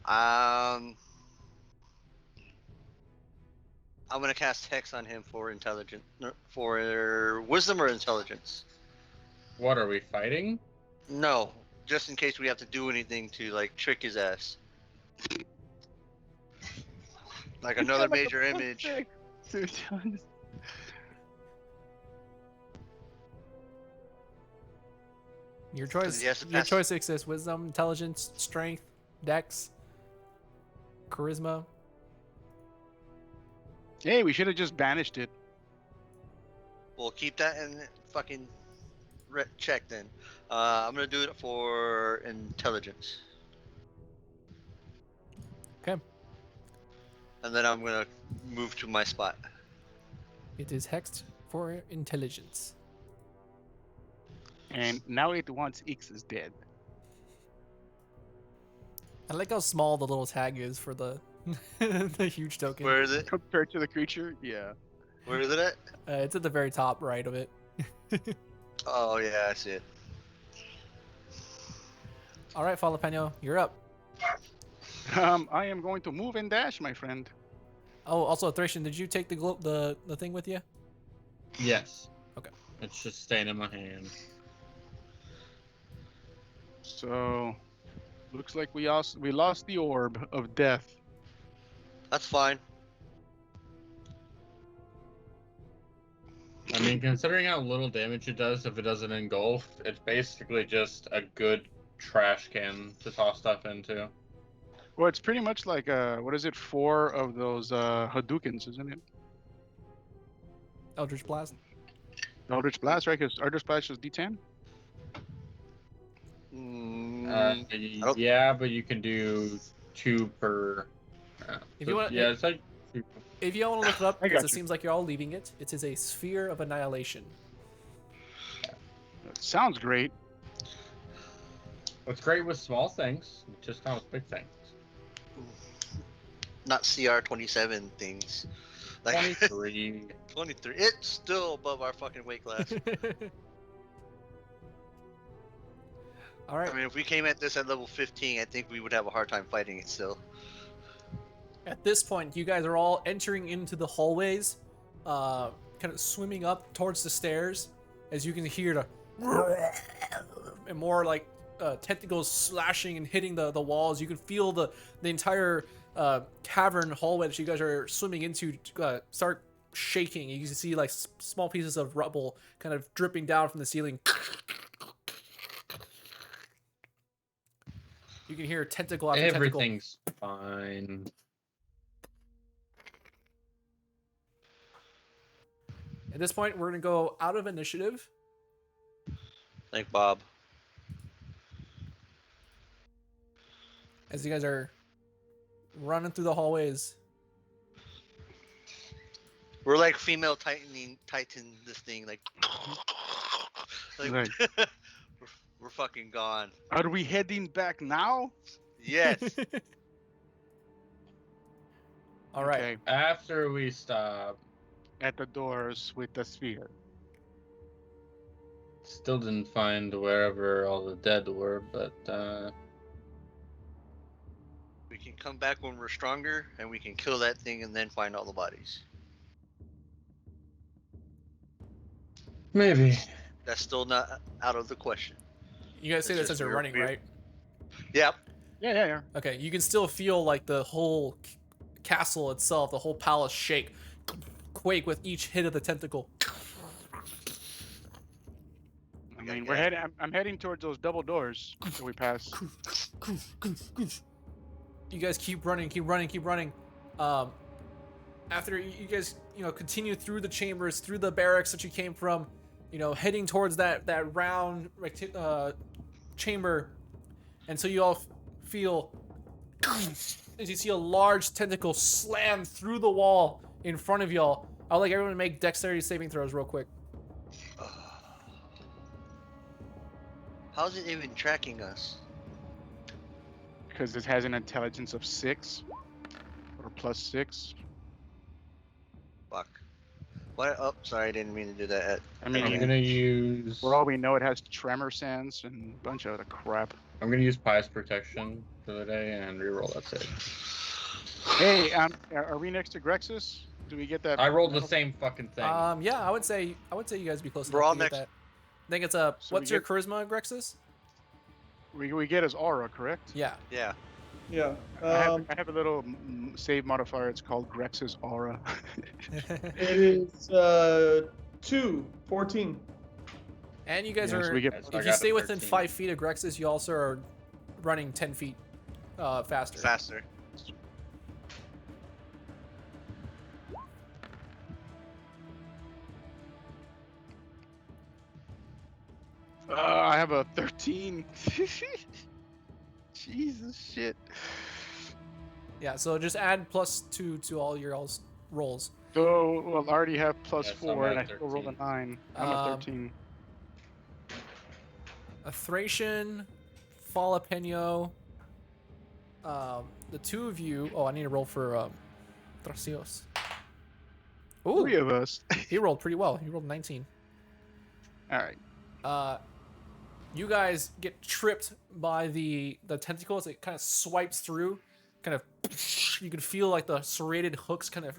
C: I'm gonna cast Hex on him for intelligence, for wisdom or intelligence.
E: What are we fighting?
C: No, just in case we have to do anything to like trick his ass. Like another major image.
A: Your choice.
C: He has to
A: Your
C: pass-
A: choice exists: wisdom, intelligence, strength, dex, charisma.
F: Hey, we should have just banished it.
C: We'll keep that in fucking check then. I'm gonna do it for intelligence.
A: Okay.
C: And then I'm gonna move to my spot.
A: It is hexed for intelligence.
F: And now it wants Ix is dead.
A: I like how small the little tag is for the the huge token.
C: Where is it?
F: Compared to the creature, yeah.
C: Where is it at?
A: It's at the very top right of it.
C: Oh yeah, I see it.
A: All right, Jalapeno, you're up.
F: I am going to move and dash, my friend.
A: Oh, also, Thracian, did you take the thing with you?
E: Yes.
A: Okay.
E: It's just staying in my hand.
F: So, looks like we lost the orb of death.
C: That's fine.
E: I mean, considering how little damage it does if it doesn't engulf, it's basically just a good trash can to toss stuff into.
F: Well, it's pretty much like what is it? 4 of those Hadoukens, isn't it?
A: Eldritch Blast.
F: Eldritch Blast, right? Because Eldritch Blast is D10.
C: don't-
E: Yeah, but you can do 2 per.
A: If you want-
E: yeah, it's like 2.
A: If you want to look it up,
F: I
A: because
F: got
A: it
F: you.
A: seems like you're all leaving it, it is a sphere of annihilation.
F: That sounds great.
E: What's great with small things, just not with big things.
C: Not CR27 things. Like
E: 23.
C: 23. It's still above our fucking weight class.
A: All right.
C: I mean, if we came at this at level 15, I think we would have a hard time fighting it still.
A: At this point, you guys are all entering into the hallways, kind of swimming up towards the stairs, as you can hear the and more like tentacles slashing and hitting the walls. You can feel the entire cavern hallway that you guys are swimming into start shaking. You can see like small pieces of rubble kind of dripping down from the ceiling. You can hear tentacle after tentacle.
E: Everything's fine.
A: At this point, we're going to go out of initiative.
C: Thank Bob.
A: As you guys are running through the hallways.
C: We're like female titan this thing, like,
F: Right.
C: we're fucking gone.
F: Are we heading back now?
C: Yes.
A: All right.
F: Okay.
E: After we stop,
F: At the doors with the sphere.
E: still didn't find wherever all the dead were, but
C: We can come back when we're stronger, and we can kill that thing and then find all the bodies.
E: maybe.
C: That's still not out of the question.
A: You guys say
C: It's
A: this
C: just
A: as you're
C: we're-
A: running,
C: we're-
A: right?
C: Yep.
F: Yeah.
A: Okay, you can still feel like the whole castle itself, the whole palace shake, quake with each hit of the tentacle.
F: I mean, we're heading. I'm heading towards those double doors that we passed.
A: You guys keep running. After you guys, continue through the chambers, through the barracks that you came from, heading towards that round chamber, and so you all feel as you see a large tentacle slam through the wall in front of y'all. I'll like everyone to make dexterity saving throws real quick.
C: How's it even tracking us?
F: Because it has an intelligence of 6 or +6.
C: Fuck. What? Oh, sorry, I didn't mean to do that.
F: I mean,
E: I'm gonna use.
F: for all we know, it has tremor sense and a bunch of other crap.
E: I'm gonna use Pious Protection for the day and reroll that save.
F: Hey, are we next to Grexus? Do we get that?
E: I rolled the same fucking thing.
A: Yeah, I would say you guys be close
C: We're
A: enough
C: all
A: to get
C: next-
A: that. I think it's
F: So
A: what's
F: we
A: your
F: get-
A: charisma, Grexus?
F: We get his aura, correct?
A: Yeah.
C: Yeah.
D: Yeah.
F: I have a little save modifier. It's called Grex's aura.
D: It is 14.
A: And you guys
F: Yeah, so
A: are,
F: we get-
E: I
A: if
E: got
A: you
E: a
A: stay within
E: 13.
A: 5 feet of Grexus, you also are running 10 feet faster.
C: Faster.
F: I have a 13. Jesus shit.
A: Yeah, so just add +2 to all your all's rolls.
F: So, well, I already have plus
E: Yes, I'm
F: 4, and I
E: at
F: still roll a
E: 13.
F: 9. I'm at 13.
A: A Thracian, Falapeno, the two of you. Oh, I need to roll for Thracios. Ooh,
F: 3 of us.
A: he rolled pretty well. He rolled 19.
F: All right.
A: You guys get tripped by the tentacles. It kind of swipes through, kind of. You can feel like the serrated hooks kind of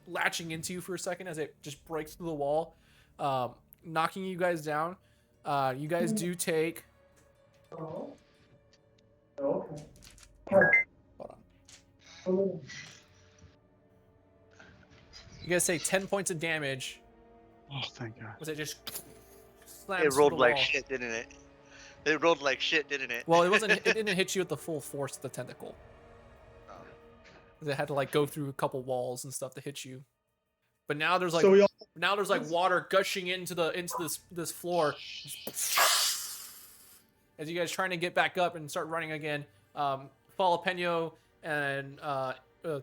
A: latching into you for a second as it just breaks through the wall, knocking you guys down. You guys do take.
G: Oh. Okay.
A: Hold on. You guys take 10 points of damage.
F: Oh, thank God.
A: Was it just slams
C: It
A: through
C: rolled
A: the
C: like
A: wall?
C: shit, didn't it? It rolled like shit, didn't it?
A: Well, it wasn't. It didn't hit you with the full force of the tentacle.
C: Oh.
A: It had to like go through a couple walls and stuff to hit you. But now there's like
D: So we all,
A: water gushing into this floor. As you guys trying to get back up and start running again, Falapeno and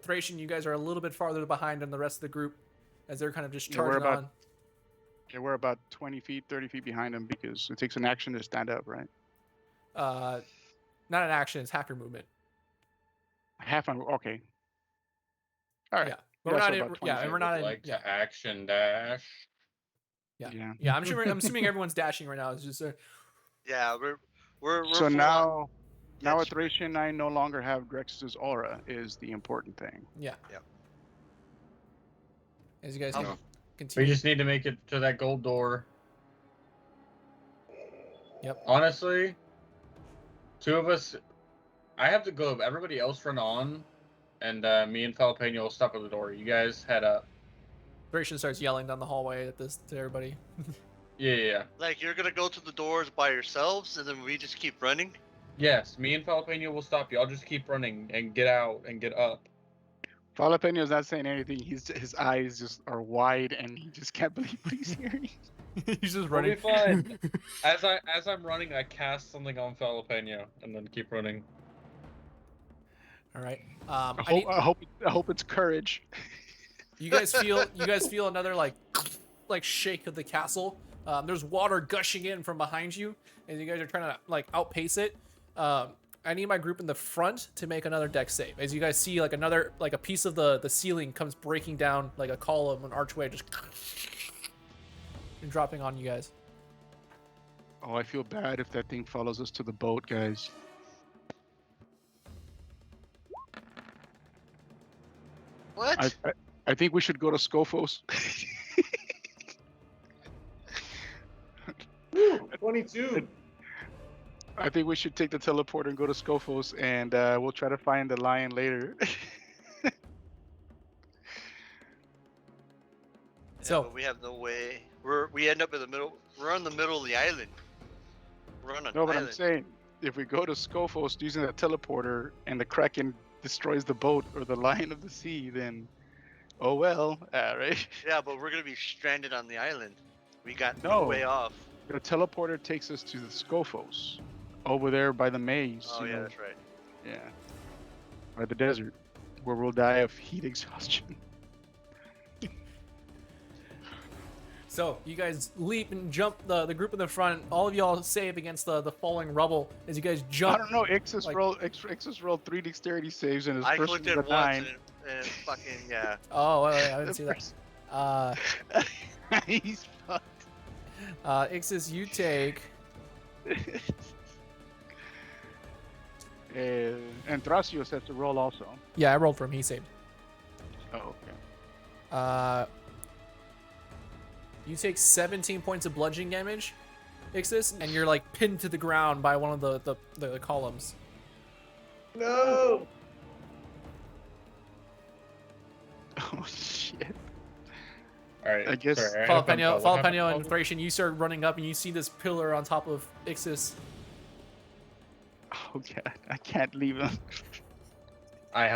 A: Thracian, you guys are a little bit farther behind than the rest of the group, as they're kind of just
F: Yeah, we're
A: charging
F: about-
A: on.
F: Yeah, we're about 20 feet, 30 feet behind him because it takes an action to stand up, right?
A: Not an action; it's half your movement.
F: Half on. Okay. All right.
A: Yeah, but we're
F: Yeah, so
A: not.
F: about 20
A: Yeah, and we're
E: I
A: not.
E: would
A: In,
E: like
A: yeah,
E: to action dash.
A: yeah. I'm assuming everyone's dashing right now. It's just
C: Yeah, we're
F: So
C: full on-
F: now
C: Yeah,
F: a Thracian and I no longer have Drex's aura is the important thing.
A: yeah.
C: Yep.
A: As you guys
C: Oh.
A: can
E: We
A: continue.
E: just need to make it to that gold door.
A: Yep.
E: Honestly, two of us. I have the globe. Everybody else run on, and me and Falapeno will stop at the door. You guys head up.
A: Thracian starts yelling down the hallway at this to everybody.
E: Yeah.
C: Like you're gonna go to the doors by yourselves, and then we just keep running.
E: Yes, me and Falapeno will stop you. I'll just keep running and get out and get up.
F: Falapeno's not saying anything. His eyes just are wide and he just can't believe what he's hearing.
A: He's just
E: We'll
A: running.
E: be fine. As I'm running, I cast something on Falapeno and then keep running.
A: All right.
F: I hope it's courage.
A: You guys feel another like shake of the castle. There's water gushing in from behind you, and you guys are trying to like outpace it. I need my group in the front to make another deck save. As you guys see, like a piece of the ceiling comes breaking down, like a column, an archway, just and dropping on you guys.
F: Oh, I feel bad if that thing follows us to the boat, guys.
C: What?
F: I think we should go to Scophos.
G: Woo, 22.
F: I think we should take the teleporter and go to Scophos, and we'll try to find the lion later.
A: So-
C: but we have no way. We end up in the middle. We're on the middle of the island. We're on an
F: No, but
C: island.
F: I'm saying if we go to Scophos using that teleporter and the Kraken destroys the boat or the Lion of the Sea, then oh well, right?
C: Yeah, but we're gonna be stranded on the island. We got
F: No.
C: way off.
F: The teleporter takes us to the Scophos, over there by the maze.
C: Oh
F: you
C: yeah,
F: know,
C: that's right.
F: yeah, by the desert, where we'll die of heat exhaustion.
A: So you guys leap and jump the group in the front. All of y'all save against the falling rubble as you guys jump.
F: I don't know. Ixus
A: like-
F: rolled 3 dexterity saves, and his
C: I
F: first
C: clicked
F: one
C: it
F: was a
C: once
F: 9.
C: and fucking yeah.
A: Oh, wait, I didn't see that.
F: He's fucked.
A: Ixis, you take.
F: And Thracios has to roll also.
A: Yeah, I rolled for him. He saved.
F: Oh, okay.
A: You take 17 points of bludgeoning damage, Ixis, and you're like pinned to the ground by one of the columns.
G: No.
F: Oh shit.
E: All right.
F: I guess-
E: sorry, I have been called. What happened,
A: Falapeno and
E: Paul?
A: Thracian, you start running up and you see this pillar on top of Ixis.
F: Oh god, I can't leave him.
E: I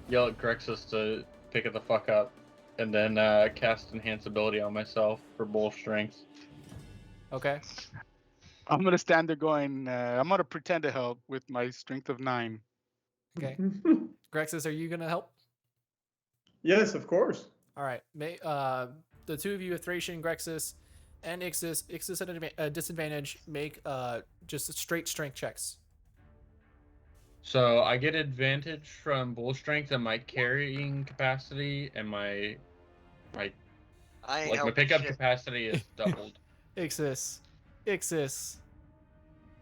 E: yell at Grexus to pick it the fuck up, and then cast enhance ability on myself for bull strength.
A: Okay.
F: I'm gonna stand there going. I'm gonna pretend to help with my strength of 9.
A: Okay. Grexus, are you gonna help?
D: Yes, of course.
A: All right. The two of you, Thracian, Grexus, and Ixis at a disadvantage, make just straight strength checks.
E: So I get advantage from bull strength and my carrying capacity, and my
C: I ain't
E: like my
C: helping
E: pickup
C: shit.
E: capacity is doubled.
A: Ixis.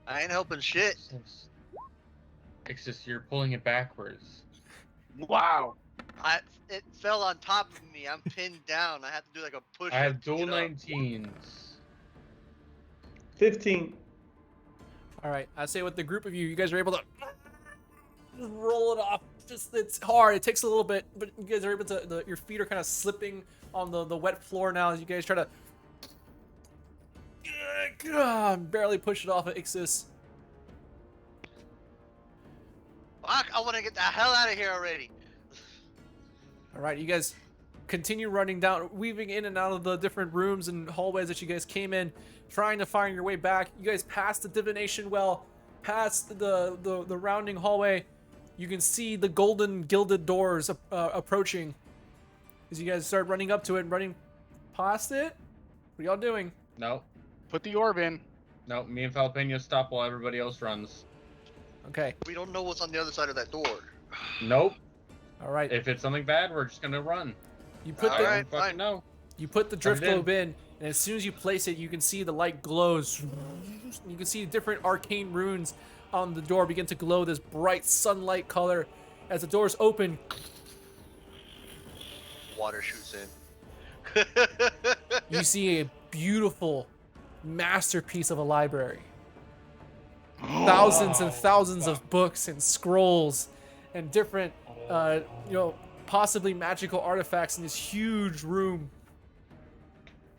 C: I ain't helping shit.
E: It's you're pulling it backwards.
F: Wow.
C: It fell on top of me. I'm pinned down. I have to do like a push.
E: I have dual 19s.
D: 15.
A: All right. I say with the group of you, you guys are able to just roll it off. Just it's hard. It takes a little bit, but you guys are able to. Your feet are kind of slipping on the wet floor now as you guys try to barely push it off of Ixis.
C: Fuck! I want to get the hell out of here already.
A: All right, you guys continue running down, weaving in and out of the different rooms and hallways that you guys came in, trying to find your way back. You guys pass the divination well, past the rounding hallway. You can see the golden gilded doors approaching. As you guys start running up to it and running past it. What are y'all doing?
E: No,
F: Put the orb in.
E: no. Me and Jalapeno stop while everybody else runs.
A: Okay.
C: We don't know what's on the other side of that door.
E: Nope.
A: All right.
E: If it's something bad, we're just gonna run.
A: You put
C: All
A: the
C: right.
E: Fucking
C: fine.
E: no.
A: You put the drift
E: I'm in.
A: globe in, and as soon as you place it, you can see the light glows. You can see different arcane runes on the door begin to glow this bright sunlight color. As the doors open,
C: Water shoots in.
A: you see a beautiful masterpiece of a library. Thousands and thousands of books and scrolls and different, possibly magical artifacts in this huge room.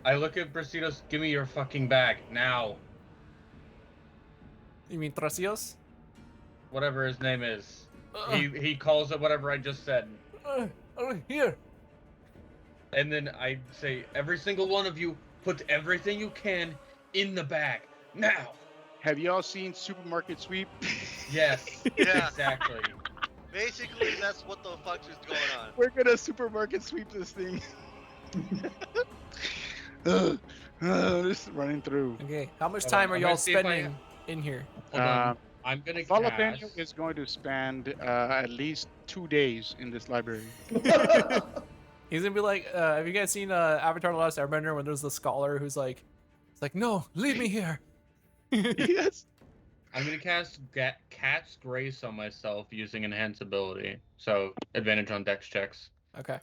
E: I look at Brasitos. Give me your fucking bag now.
A: You mean Tracios?
E: Whatever his name is. He calls it whatever I just said.
A: Here.
E: And then I say, every single one of you, put everything you can in the bag now.
F: Have y'all seen Supermarket Sweep?
E: Yes.
C: Yeah.
E: Exactly.
C: Basically, that's what the fuck is going on.
F: We're gonna supermarket sweep this thing. Just running through.
A: Okay, how much
E: Hold
A: time
E: on,
A: are
E: I'm
A: y'all
E: gonna see if I-
A: spending in here?
E: Hold on. I'm gonna
F: Jalapeno
E: cast.
F: is going to spend at least 2 days in this library.
A: He's gonna be like, have you guys seen Avatar: The Last Airbender when there's the scholar who's like, it's like, no, leave me here.
F: Yes.
E: I'm gonna cast Cat's Grace on myself using Enhance ability. So advantage on Dex checks.
A: Okay.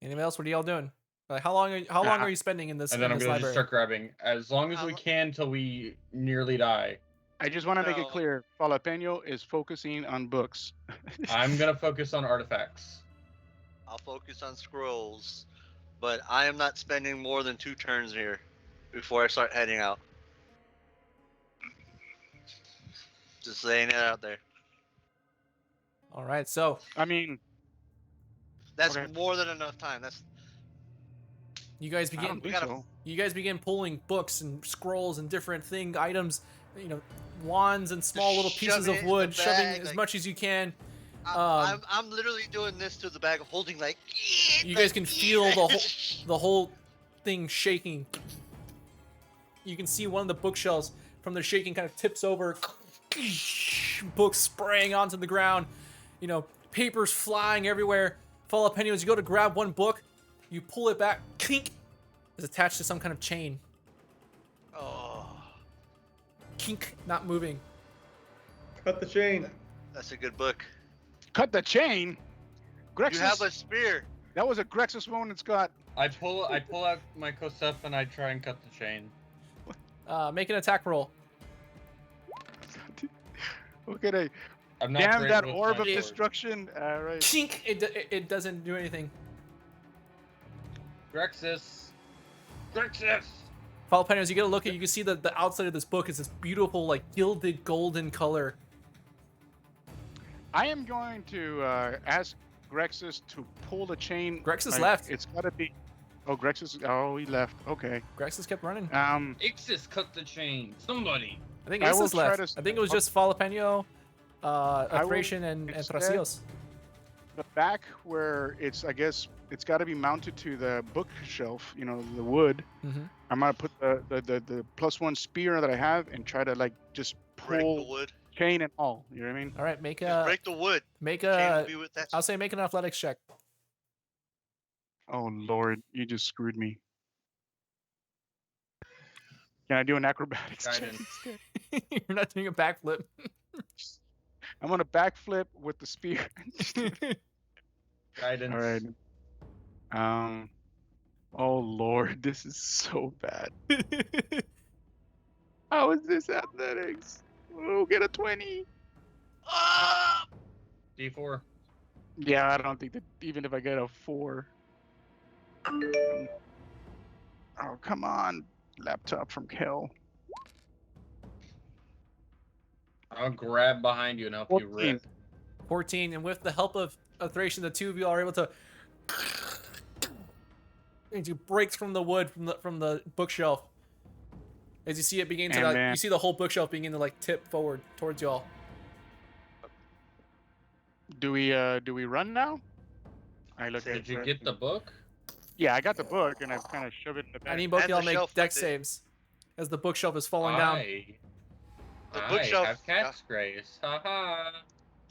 A: Anybody else? What are y'all doing? Like, how long are you spending in this
E: And then
A: in
E: I'm
A: this
E: gonna just
A: library?
E: start grabbing as long as we
C: How-
E: can till we nearly die.
F: I just want to make
C: No.
F: it clear, Jalapeno is focusing on books.
E: I'm gonna focus on artifacts.
C: I'll focus on scrolls, but I am not spending more than 2 turns here before I start heading out. Just laying it out there.
A: All right, so
F: I mean,
C: That's
F: Okay.
C: more than enough time. That's
A: you guys
F: I
A: begin
F: don't think
C: gotta-
F: so.
A: you guys begin pulling books and scrolls and different items, wands and small little pieces
C: shove it
A: of
C: in the
A: wood, shoving
C: bag,
A: as
C: like-
A: much as you can.
C: I'm literally doing this to the bag of holding like.
A: You guys can feel the whole thing shaking. You can see one of the bookshelves from the shaking kind of tips over. Books spraying onto the ground. Papers flying everywhere. Jalapeno, as you go to grab one book, you pull it back. Kink! It's attached to some kind of chain.
C: Oh,
A: Kink, not moving.
D: Cut the chain.
C: that's a good book.
F: Cut the chain. Grexus,
C: You have a spear.
F: that was a Grexus moment, Scott.
E: I pull out my Kosef and I try and cut the chain.
A: Make an attack roll.
F: Okay,
E: I'm not
F: damn
E: great
F: that
E: with
F: orb
E: my
F: of
E: sword.
F: destruction. All right.
A: Kink! It doesn't do anything.
E: Grexus.
A: Jalapeno, as you get a look at it, you can see that the outside of this book is this beautiful, gilded golden color.
F: I am going to ask Grexus to pull the chain.
A: Grexus left.
F: It's gotta be. Oh, he left. Okay.
A: Grex has kept running.
E: Ixis cut the chain. Somebody.
A: I think
F: I will
A: Issa's
F: try
A: left.
F: to
A: I think it was just Falapeno, Thracian, and
F: instead-
A: Thrasios.
F: The back where it's, I guess, it's got to be mounted to the bookshelf. You know, the wood.
A: Mm-hmm.
F: I'm gonna put the +1 spear that I have and try to like just
C: Break the
F: pull
C: wood.
F: chain and all. You know what I mean?
A: All right, make
C: Just
A: a
C: break the wood.
A: make
C: Chain will
A: a.
C: be with that.
A: I'll say make an athletics check.
F: Oh Lord, you just screwed me. Can I do an acrobatics check
E: Guidance.
F: instead?
A: You're not doing a backflip.
F: I'm gonna backflip with the spear.
E: Guidance.
F: All right. Oh Lord, this is so bad. How is this athletics? Oh, get a 20.
C: Ah!
E: D4.
F: Yeah, I don't think that even if I get a 4. Oh, come on, laptop from hell.
A: Oh,
E: I'll grab behind you and help you
F: 14.
E: rip.
A: 14, and with the help of Thracian, the two of you are able to. And you breaks from the wood from the bookshelf. As you see it begin to,
F: And
A: like,
F: then-
A: you see the whole bookshelf begin to like tip forward towards y'all.
F: Do we run now? I look at
E: Did you
F: Brett
E: get the
F: and-
E: book?
F: Yeah, I got the book and I've kind of shoved it in the
A: I
F: back.
A: need both
C: And
A: y'all
C: the
A: make
C: shelf
A: dex
C: with it.
A: saves as the bookshelf is falling down.
C: The
E: I
C: bookshelf-
E: have cat's grace. Haha.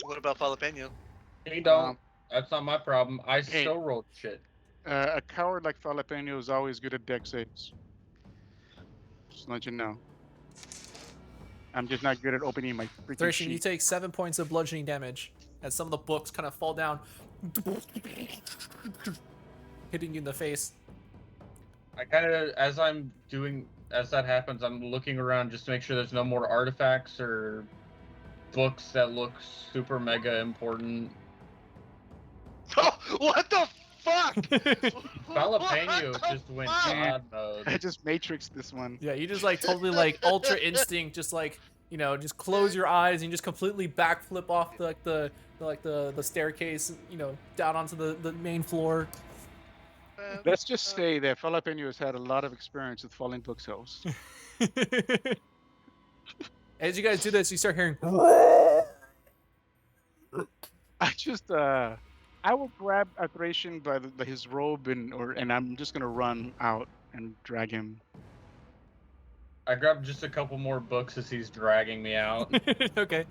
C: What about jalapeno?
E: He don't.
F: Um,
E: That's not my problem. I
F: hey.
E: still rolled shit.
F: A coward like Jalapeno is always good at dex saves. Just to let you know. I'm just not good at opening my freaking
A: Thracian, you
F: sheet.
A: take 7 points of bludgeoning damage as some of the books kind of fall down, hitting you in the face.
E: I kind of, as that happens, I'm looking around just to make sure there's no more artifacts or books that look super mega important.
C: Oh, what the fuck?
E: Jalapeno
C: What the
E: just went
C: fuck?
E: god mode.
F: I just matrixed this one.
A: Yeah, you just like totally like ultra instinct, just like, you know, just close your eyes and you just completely backflip off the staircase, you know, down onto the main floor.
F: Let's just say that Jalapeno has had a lot of experience with falling bookshelves.
A: As you guys do this, you start hearing.
F: I just I will grab a Thracian by his robe and I'm just gonna run out and drag him.
E: I grabbed just a couple more books as he's dragging me out.
A: Okay.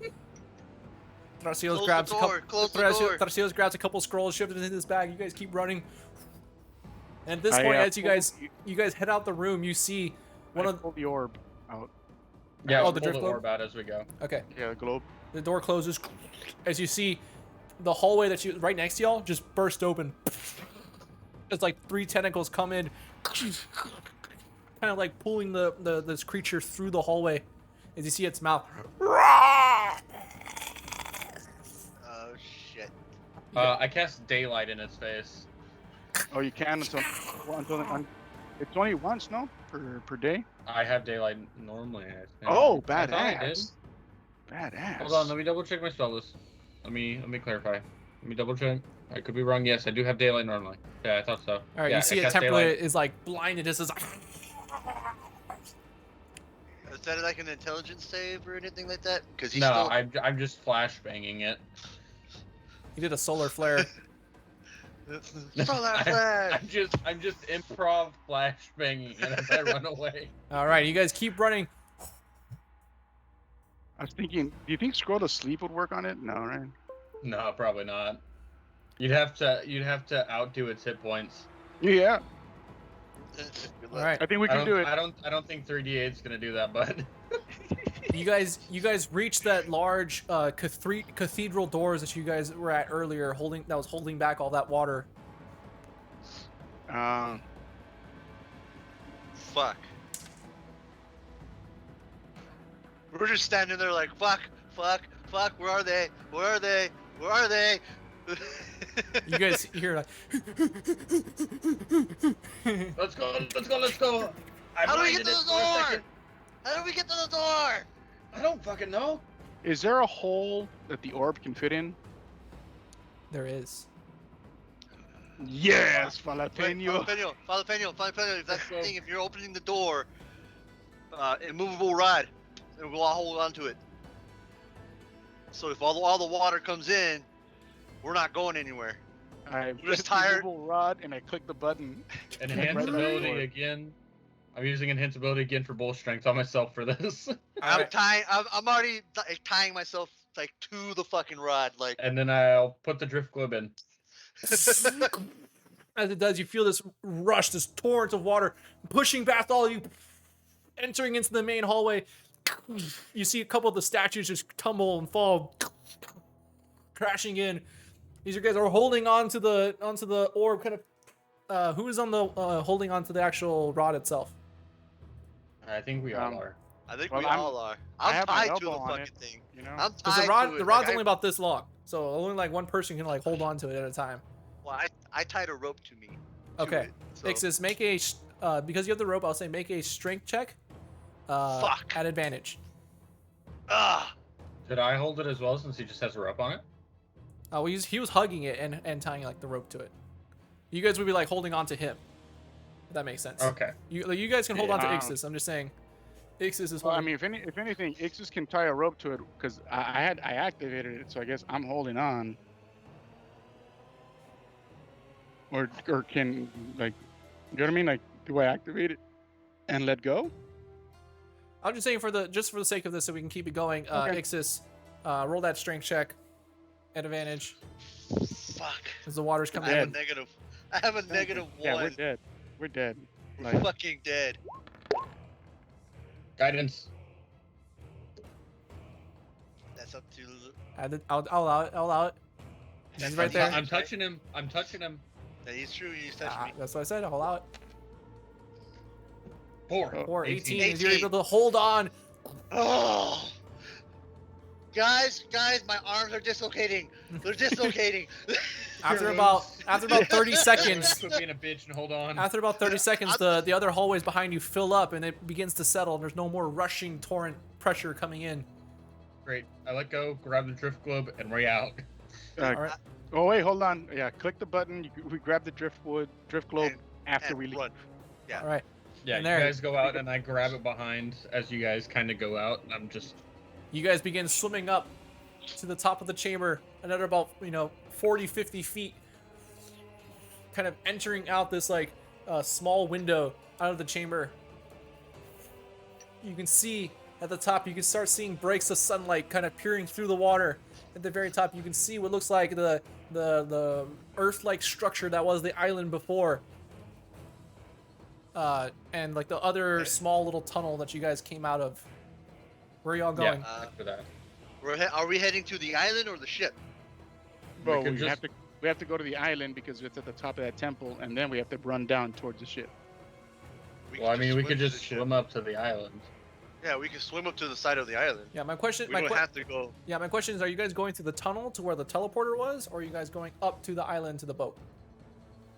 A: Thrasios
C: Close
A: grabs
C: the
A: a
C: door,
A: couple.
C: close the door.
A: Thrasios grabs a couple scrolls, shifted into his bag. You guys keep running. And at this
F: I,
A: point,
F: uh,
A: as you guys head out the room, you see one of.
F: Pull the orb out.
E: Yeah,
A: Oh,
E: we'll
A: the
E: pull
A: drift
E: the
A: globe?
E: orb out as we go.
A: Okay.
F: Yeah, the globe.
A: The door closes as you see the hallway that you right next to y'all just burst open. It's like 3 tentacles come in, kind of like pulling this creature through the hallway. As you see its mouth.
C: Oh shit.
E: I cast daylight in its face.
F: Oh, you can until it's only once, no, per day.
E: I have daylight normally. I think.
F: Oh,
E: I thought I did.
F: badass. Badass.
E: Hold on, let me double check my spell list. Let me clarify. Let me double check. I could be wrong. Yes, I do have daylight normally. Yeah, I thought so.
A: All right,
E: yeah,
A: you see
E: I
A: it
E: cast
A: temporarily
E: daylight.
A: is like blinded. This is
C: Is that like an intelligence save or anything like that? Because he's
E: No,
C: still...
E: I'm just flash banging it.
A: you did a solar flare.
C: Solar flash!
E: I'm just improv flash banging it as I run away.
A: All right, you guys keep running.
F: I was thinking, do you think scroll to sleep would work on it? No, right?
E: No, probably not. You'd have to outdo its hit points.
F: Yeah,
C: Good
A: All
C: luck.
A: right,
F: I think we can do it.
E: I don't think 3d8 is gonna do that, bud.
A: you guys reached that large cathedral doors that you guys were at earlier, that was holding back all that water.
C: Fuck. We're just standing there like, fuck, where are they? Where are they? Where are they?
A: You guys hear like.
E: Let's go. I
C: How do we
E: blinded
C: get to
E: it
C: the
E: for a
C: door?
E: second.
C: How do we get to the door?
E: I don't fucking know.
F: Is there a hole that the orb can fit in?
A: There is.
F: Yes,
C: Wait,
F: jalapeno.
C: jalapeno. If that's the thing, if you're opening the door, immovable rod, and we'll all hold on to it. So if all the water comes in, we're not going anywhere.
F: I
C: We're just
F: press the
C: tired.
F: movable rod and I click the button.
E: Enhanceability again. I'm using enhanceability again for bull strength on myself for this.
A: Alright.
C: I'm already tying myself like to the fucking rod, like.
E: And then I'll put the drift globe in.
A: As it does, you feel this rush, this torrent of water pushing past all of you, entering into the main hallway. You see a couple of the statues just tumble and fall, crashing in. These guys are holding onto the orb. Kind of, who is on the holding onto the actual rod itself?
E: I think we all are.
C: I think
F: Well,
C: we all are.
F: I
C: I'm
F: have my
C: tied to the
F: elbow on
C: fucking
F: it,
C: thing.
F: You know.
C: I'm
A: Because
C: tied
A: the
C: to it.
A: rod's
C: like,
A: only about this long, so only like one person can like hold on to it at a time.
C: Well, I tied a rope to me.
A: Okay.
C: So.
A: Ixis, make a because you have the rope. I'll say make a strength check.
C: Fuck.
A: At advantage.
C: Ah.
E: Should I hold it as well since he just has a rope on it?
A: Well, he was hugging it and tying like the rope to it. You guys would be like holding on to him. If that makes sense.
E: Okay.
A: You guys can hold on to
F: Yeah.
A: Ixis. I'm just saying, Ixis is
F: Well, I
A: holding.
F: mean, if anything, Ixus can tie a rope to it because I activated it, so I guess I'm holding on. Or can like, you know what I mean? Like, do I activate it and let go?
A: I'm just saying for the sake of this, so we can keep it going.
F: Okay.
A: Ixis, roll that strength check at advantage
C: Fuck.
A: as the water's
C: I
A: coming
C: have a
A: in.
C: negative. I have a negative
F: Yeah,
C: one.
F: we're dead. We're dead.
C: We're
F: Like,
C: fucking dead.
E: Guidance.
C: That's up to.
A: I'll allow it. I'll allow it. He's right there.
E: I'm touching him. I'm touching him.
C: That is true. You touched me.
A: That's what I said. I'll allow it.
E: 4.
A: Or 18.
C: 18.
A: You're able to hold on.
C: Oh. Guys, my arms are dislocating. They're dislocating.
A: After about 30 seconds.
E: Quit being a bitch and hold on.
A: After about 30 seconds, the other hallways behind you fill up and it begins to settle. And there's no more rushing torrent pressure coming in.
E: Great. I let go, grab the drift globe, and we're out.
A: All right.
F: oh wait, hold on. Yeah, click the button. We grab the drift globe after
C: and
F: we leave.
C: run. Yeah.
A: All right.
E: Yeah,
A: And
E: you
A: there-
E: guys go out, and I grab it behind as you guys kind of go out, and I'm just...
A: You guys begin swimming up to the top of the chamber, another about 40, 50 feet, kind of entering out this like small window out of the chamber. You can see at the top, you can start seeing breaks of sunlight kind of peering through the water. At the very top, you can see what looks like the earth-like structure that was the island before. And like the other small little tunnel that you guys came out of. Where are y'all going?
E: Yeah, after that.
C: Are we heading to the island or the ship?
F: Bro,
E: could
F: we
E: just-
F: have to go to the island because it's at the top of that temple, and then we have to run down towards the ship.
E: Well, I mean, we could
C: swim to
E: just
C: the ship.
E: swim up to the island.
C: Yeah, we can swim up to the side of the island.
A: Yeah, my question.
C: We don't have to go.
A: Yeah, my question is: are you guys going through the tunnel to where the teleporter was, or are you guys going up to the island to the boat?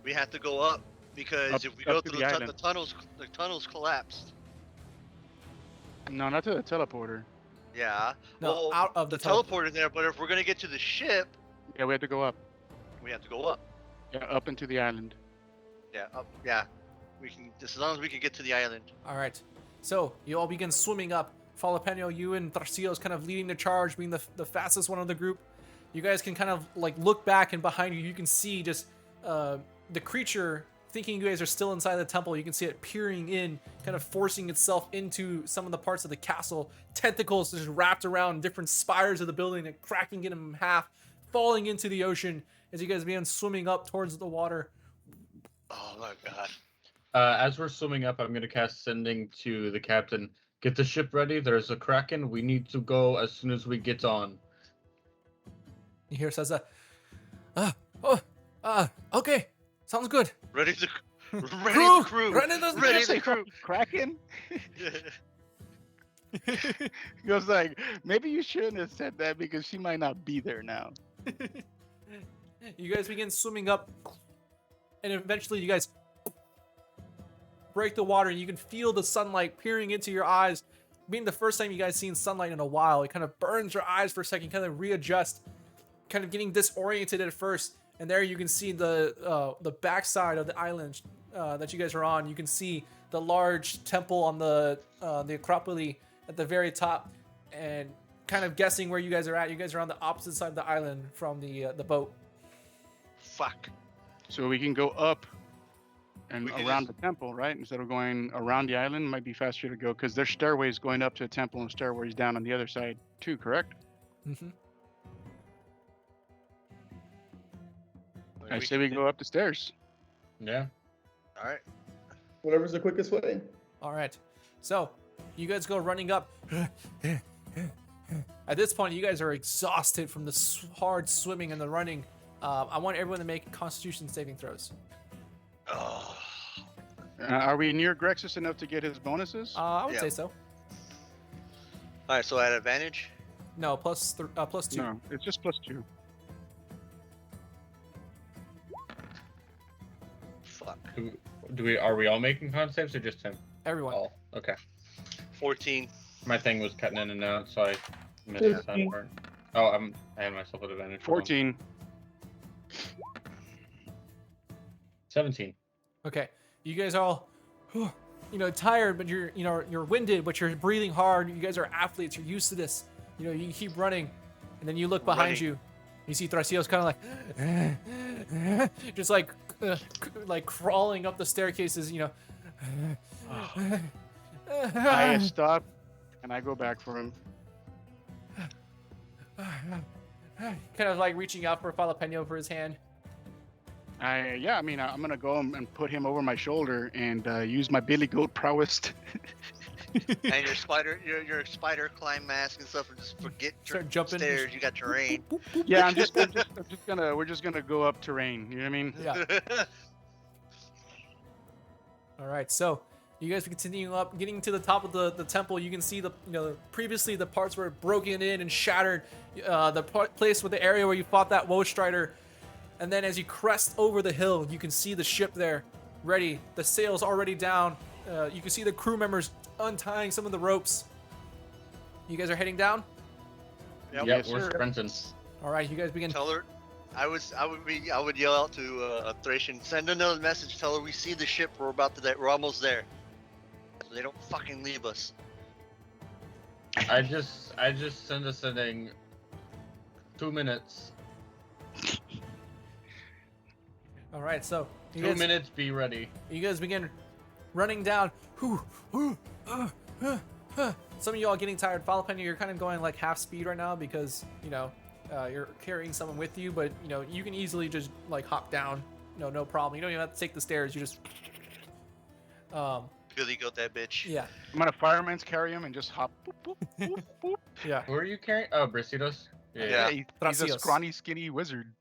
C: We have to go up because
F: Up-
C: if we
F: up
C: go
F: to
C: through
F: the
C: the
F: island.
C: tunnels collapsed.
F: No, not to the teleporter.
C: Yeah.
A: No,
C: well,
A: out of the
C: teleporter there, but if we're gonna get to the ship,
F: Yeah, we have to go up.
C: we have to go up.
F: Yeah, up into the island.
C: Yeah, up. Yeah. We can just as long as we can get to the island.
A: All right. So you all begin swimming up. Falapenio, you and Tharcio's kind of leading the charge, being the fastest one of the group. You guys can kind of like look back, and behind you, you can see just the creature. Thinking you guys are still inside the temple, you can see it peering in, kind of forcing itself into some of the parts of the castle. Tentacles just wrapped around different spires of the building and cracking it in half, falling into the ocean as you guys begin swimming up towards the water.
C: Oh my god.
E: As we're swimming up, I'm going to cast Sending to the captain. Get the ship ready. There's a kraken. We need to go as soon as we get on.
A: You hear says, okay, sounds good.
C: Ready to crew.
A: Ready to
C: Ready to crew.
F: Kraken? He goes like, maybe you shouldn't have said that because she might not be there now.
A: You guys begin swimming up, and eventually you guys break the water, and you can feel the sunlight peering into your eyes. Being the first time you guys seen sunlight in a while, it kind of burns your eyes for a second, kind of readjust, kind of getting disoriented at first, and there you can see the backside of the island that you guys are on. You can see the large temple on the Acropolis at the very top, and kind of guessing where you guys are at. You guys are on the opposite side of the island from the boat.
C: Fuck.
F: So we can go up and
C: We can
F: around
C: just-
F: the temple, right? Instead of going around the island, might be faster to go because there's stairways going up to a temple and stairways down on the other side too. Correct?
A: Mm-hmm.
F: I say we go up the stairs.
E: Yeah.
C: All right.
D: Whatever's the quickest way.
A: All right, so you guys go running up. At this point, you guys are exhausted from the hard swimming and the running. I want everyone to make Constitution saving throws.
C: Oh.
F: Are we near Grexus enough to get his bonuses?
A: I would
C: Yeah.
A: say so.
C: All right. So at advantage.
A: No, plus 2.
F: No, it's just +2.
C: Fuck.
E: Are we all making con saves or just him?
A: Everyone.
E: All. Okay.
C: 14.
E: My thing was cutting in and out, so I missed that part. Oh, I had myself at advantage. Hold on.
F: 14.
E: 17.
A: Okay, you guys are all, tired, but you're winded, but you're breathing hard. You guys are athletes. You're used to this. You keep running, and then you look behind
C: Running.
A: you. You see Thrasios kind of like, just like crawling up the staircases.
F: I stop and I go back for him.
A: kind of like reaching out for Jalapeno for his hand.
F: I'm gonna go and put him over my shoulder and use my billy goat prowess.
C: And your spider climb mask and stuff, and just forget your
A: Start jumping.
C: stairs. You got terrain.
F: Yeah, we're just gonna go up terrain. You know what I mean?
A: Yeah. All right, so you guys continue up, getting to the top of the temple. You can see previously the parts were broken in and shattered. The place with the area where you fought that Woe Strider, and then as you crest over the hill, you can see the ship there, ready. The sails already down. You can see the crew members untying some of the ropes. You guys are heading down.
C: Yep.
E: Yeah,
F: Yes,
E: we're
F: sir.
E: sprinting.
A: All right, you guys begin.
C: Tell her. I would yell out to Thracian, send another message. Tell her we see the ship. We're almost there. So they don't fucking leave us.
E: I just send a sending 2 minutes.
A: All right, so you
E: 2
A: guys,
E: minutes, be ready.
A: you guys begin running down. Some of you all getting tired. Jalapeno, you're kind of going like half speed right now because you're carrying someone with you, but you can easily just like hop down. No problem. You don't even have to take the stairs. You just
C: Billy goat that bitch.
A: yeah.
F: I'm gonna fireman's carry him and just hop. Boop, boop, boop, boop.
A: Yeah.
E: Who are you carrying? Oh, Brissitos?
C: Yeah.
F: He's a
A: Thrasios.
F: scrawny, skinny wizard.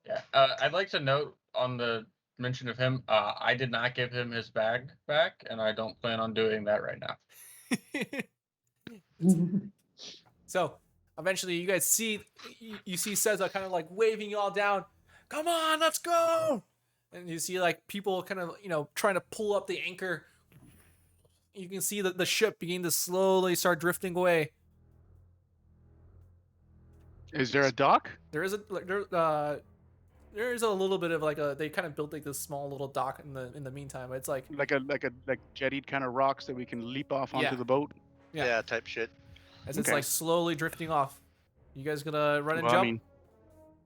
E: Yeah. I'd like to note on the mention of him, I did not give him his bag back, and I don't plan on doing that right now.
A: So eventually you guys see Seza kind of like waving you all down. Come on, let's go. And you see like people kind of trying to pull up the anchor. You can see the ship begin to slowly start drifting away.
F: Is there a dock?
A: There is there is a little bit of like they kind of built like this small little dock in the meantime. It's like
F: Like jettied kind of rocks that we can leap off onto
A: Yeah.
F: the boat?
A: Yeah.
C: Yeah, type shit.
A: as it's
F: Okay.
A: like slowly drifting off. You guys gonna run and
F: Well,
A: jump?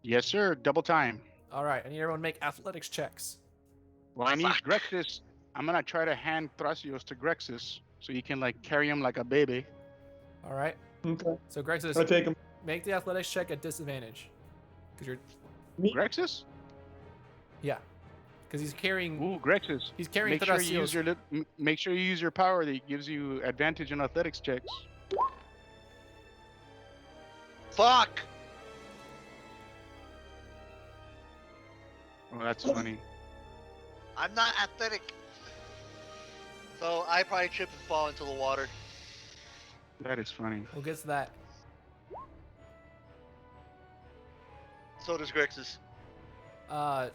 F: yes, sir. Double time.
A: All right, I need everyone to make athletics checks.
F: Well, I need
C: Fuck.
F: Grexus. I'm gonna try to hand Thrasios to Grexus so you can like carry him like a baby.
A: All right.
D: Okay.
A: So Greg says
D: I take him.
A: make the athletics check at disadvantage because you're
F: Grexus?
A: because he's carrying
F: Ooh, Grexus.
A: he's carrying
F: Make sure you use
A: Thrasios.
F: make sure you use your power that gives you advantage on athletics checks.
C: Fuck!
F: Oh, that's funny.
C: I'm not athletic. So I probably trip and fall into the water.
F: That is funny.
A: We'll get to that.
C: So does Grexus.
A: Well,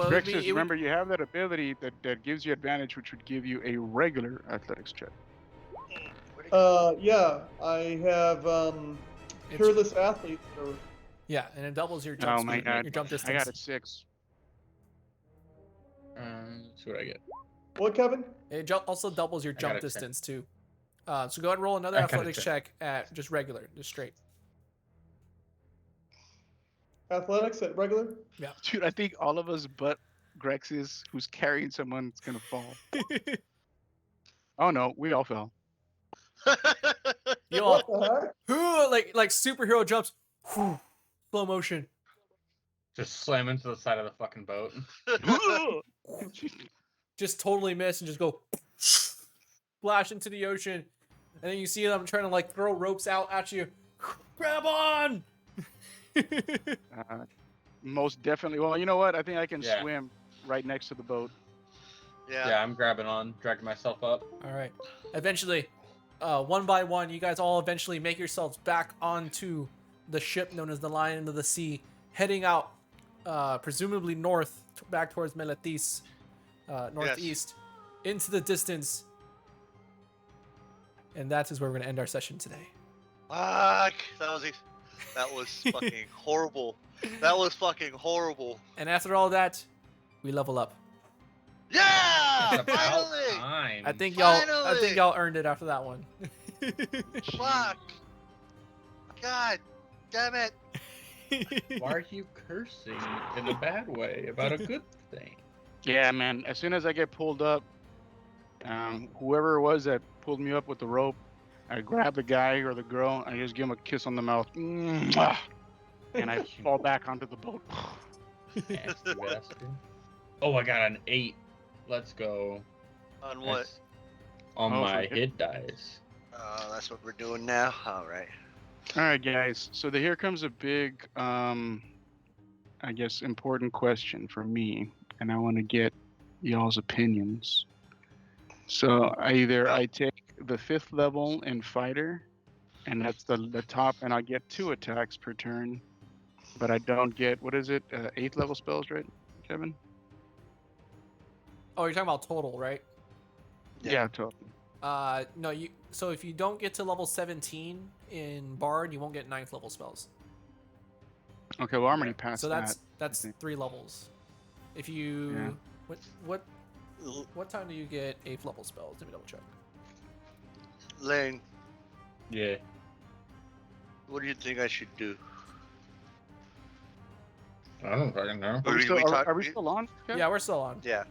A: it'd be-
F: Grexus,
A: it would-
F: remember you have that ability that gives you advantage, which would give you a regular athletics check.
D: Yeah, I have
A: it's-
D: peerless athlete. Or,
A: Yeah, and it doubles your jump
F: Oh my
A: speed,
F: god.
A: your jump
F: I
A: distance.
F: got a 6.
E: Let's see what I get.
D: What, Kevin?
A: It also doubles your
E: I got
A: jump
E: a 10.
A: distance too. So go ahead and roll another
E: I got a
A: athletics
E: 10.
A: check at just regular, just straight.
D: Athletics at regular?
F: Dude, I think all of us but Grexis, who's carrying someone, is gonna fall. Oh no, we all fell.
A: You
D: What
A: all
D: the heck?
A: like superhero jumps, slow motion.
E: Just slam into the side of the fucking boat.
A: Just totally miss and just go splash into the ocean, and then you see them trying to like throw ropes out at you. Grab on!
F: Most definitely. Well, you know what? I think I can
E: Yeah.
F: swim right next to the boat.
E: Yeah, I'm grabbing on, dragging myself up.
A: All right. Eventually, one by one, you guys all eventually make yourselves back onto the ship known as the Lion of the Sea, heading out, presumably north, back towards Meletis, northeast, into the distance. And that is where we're going to end our session today.
C: Fuck! That was fucking horrible. That was fucking horrible.
A: And after all that, we level up.
C: Yeah!
E: It's about
C: Finally!
E: time.
A: I think y'all
C: Finally!
A: earned it after that one.
C: Fuck! God damn it!
E: Why are you cursing in a bad way about a good thing?
F: Yeah, man. As soon as I get pulled up, whoever it was that pulled me up with the rope, I grab the guy or the girl, and I just give him a kiss on the mouth, Mwah! And I fall back onto the boat.
E: Nasty bastard. Oh, I got an 8. Let's go.
C: On what?
E: That's on
F: Oh,
E: my
F: forget-
E: hit dice.
C: That's what we're doing now? Alright.
F: All right, guys. So here comes a big, I guess, important question for me, and I want to get y'all's opinions. So I take the 5th level in fighter, and that's the top, and I get 2 attacks per turn, but I don't get, what is it, 8th level spells, right, Kevin?
A: Oh, you're talking about total, right?
F: Yeah, total.
A: No, so if you don't get to level 17 in Bard, you won't get 9th level spells.
F: Okay, well, I'm already past
A: So
F: that.
A: that's
F: think.
A: 3 levels. If you what time do you get 8th level spells? Let me double check.
C: Lane,
E: Yeah.
C: what do you think I should do?
E: I don't fucking know.
F: Are we still,
C: We talk-
F: are we still on? Kevin?
A: Yeah, we're still on.
C: Yeah.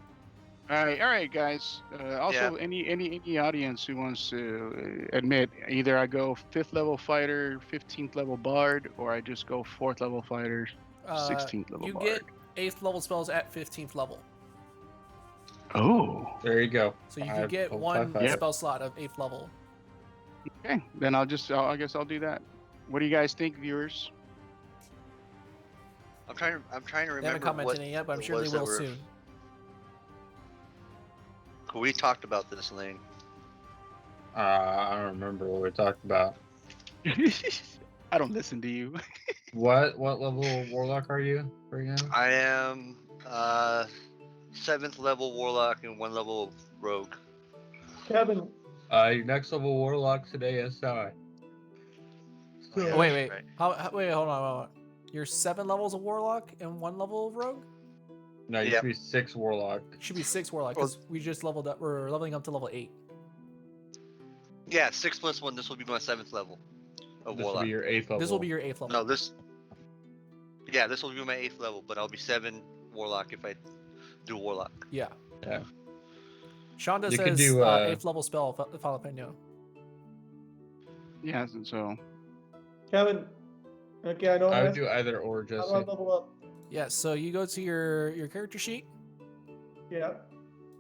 F: All right, guys. Also, any audience who wants to admit, either I go 5th level fighter, 15th level bard, or I just go 4th level fighter, 16th level
A: You
F: bard.
A: get 8th level spells at 15th level.
F: Oh.
E: There you go.
A: So you can
E: 5,
A: get
E: 5,
A: one
E: 5.
A: spell slot of 8th level.
F: Okay, then I guess I'll do that. What do you guys think, viewers?
C: I'm trying to
A: They haven't
C: remember
A: commented
C: what
A: on it yet, but I'm
C: it
A: sure they
C: was that
A: will
C: we're-
A: soon.
C: We talked about this, Lane.
E: I don't remember what we talked about.
F: I don't listen to you.
E: What level warlock are you right now?
C: I am 7th level warlock and 1 level rogue.
D: Kevin,
E: Your next level warlock today ASI.
C: Oh, yeah,
A: Wait.
C: that's right.
A: Wait, hold on. You're 7 levels of Warlock and 1 level of Rogue?
E: No, you
C: Yep.
E: should be 6 warlock.
A: It should be 6 Warlock, because we just leveled up. We're leveling up to level 8.
C: Yeah, 6 plus 1. This will be my 7th level of
E: This will
C: warlock.
E: be your 8th level.
A: This will be your 8th level.
C: No, this. Yeah, this will be my 8th level, but I'll be 7 warlock if I do warlock.
A: Yeah.
E: Yeah.
A: Shonda
E: You could
A: says
E: do,
A: 8th level spell, Jalapeno.
F: Yeah, so
D: Kevin. Okay, I know.
E: I would
D: How
E: do either or,
D: do I
E: Jesse.
D: level up?
A: Yeah, so you go to your character sheet,
D: Yeah.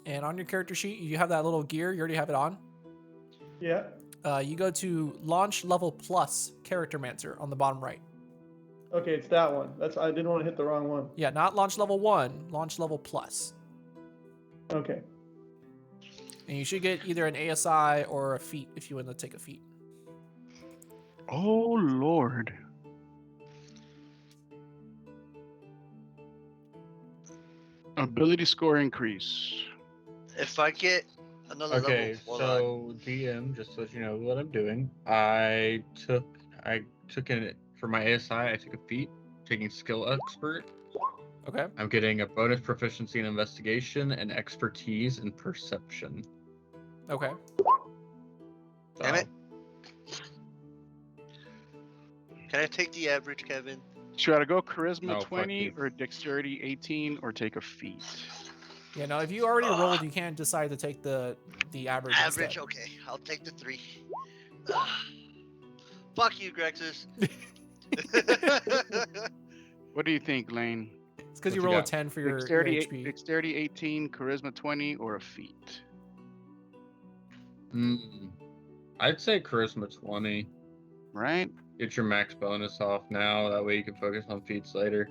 A: and on your character sheet, you have that little gear. You already have it on.
D: Yeah.
A: You go to Launch Level Plus Charactermancer on the bottom right.
D: Okay, it's that one. I didn't want to hit the wrong one.
A: Yeah, not Launch Level 1, Launch Level Plus.
D: Okay.
A: And you should get either an ASI or a feat if you want to take a feat.
F: oh lord. Ability score increase.
C: If I get another
E: Okay,
C: level warlock,
E: so GM, just to let you know what I'm doing, I took in for my ASI, I took a feat, taking skill expert.
A: Okay.
E: I'm getting a bonus proficiency in investigation and expertise in perception.
A: Okay.
C: Damn
E: So,
C: it. Can I take the average, Kevin?
F: Should I go charisma
E: No, fuck
F: 20
E: you.
F: or dexterity 18 or take a feat?
A: Yeah, no, if you already rolled, you can't decide to take the average.
C: Average,
A: instead.
C: okay. I'll take the 3. Fuck you, Grexus.
F: What do you think, Lane?
A: It's because
E: What
A: you
E: you
A: roll a
E: got?
A: 10 for your HP.
F: Dexterity 18, charisma 20, or a feat?
E: I'd say charisma 20.
F: Right?
E: Get your max bonus off now. That way you can focus on feats later.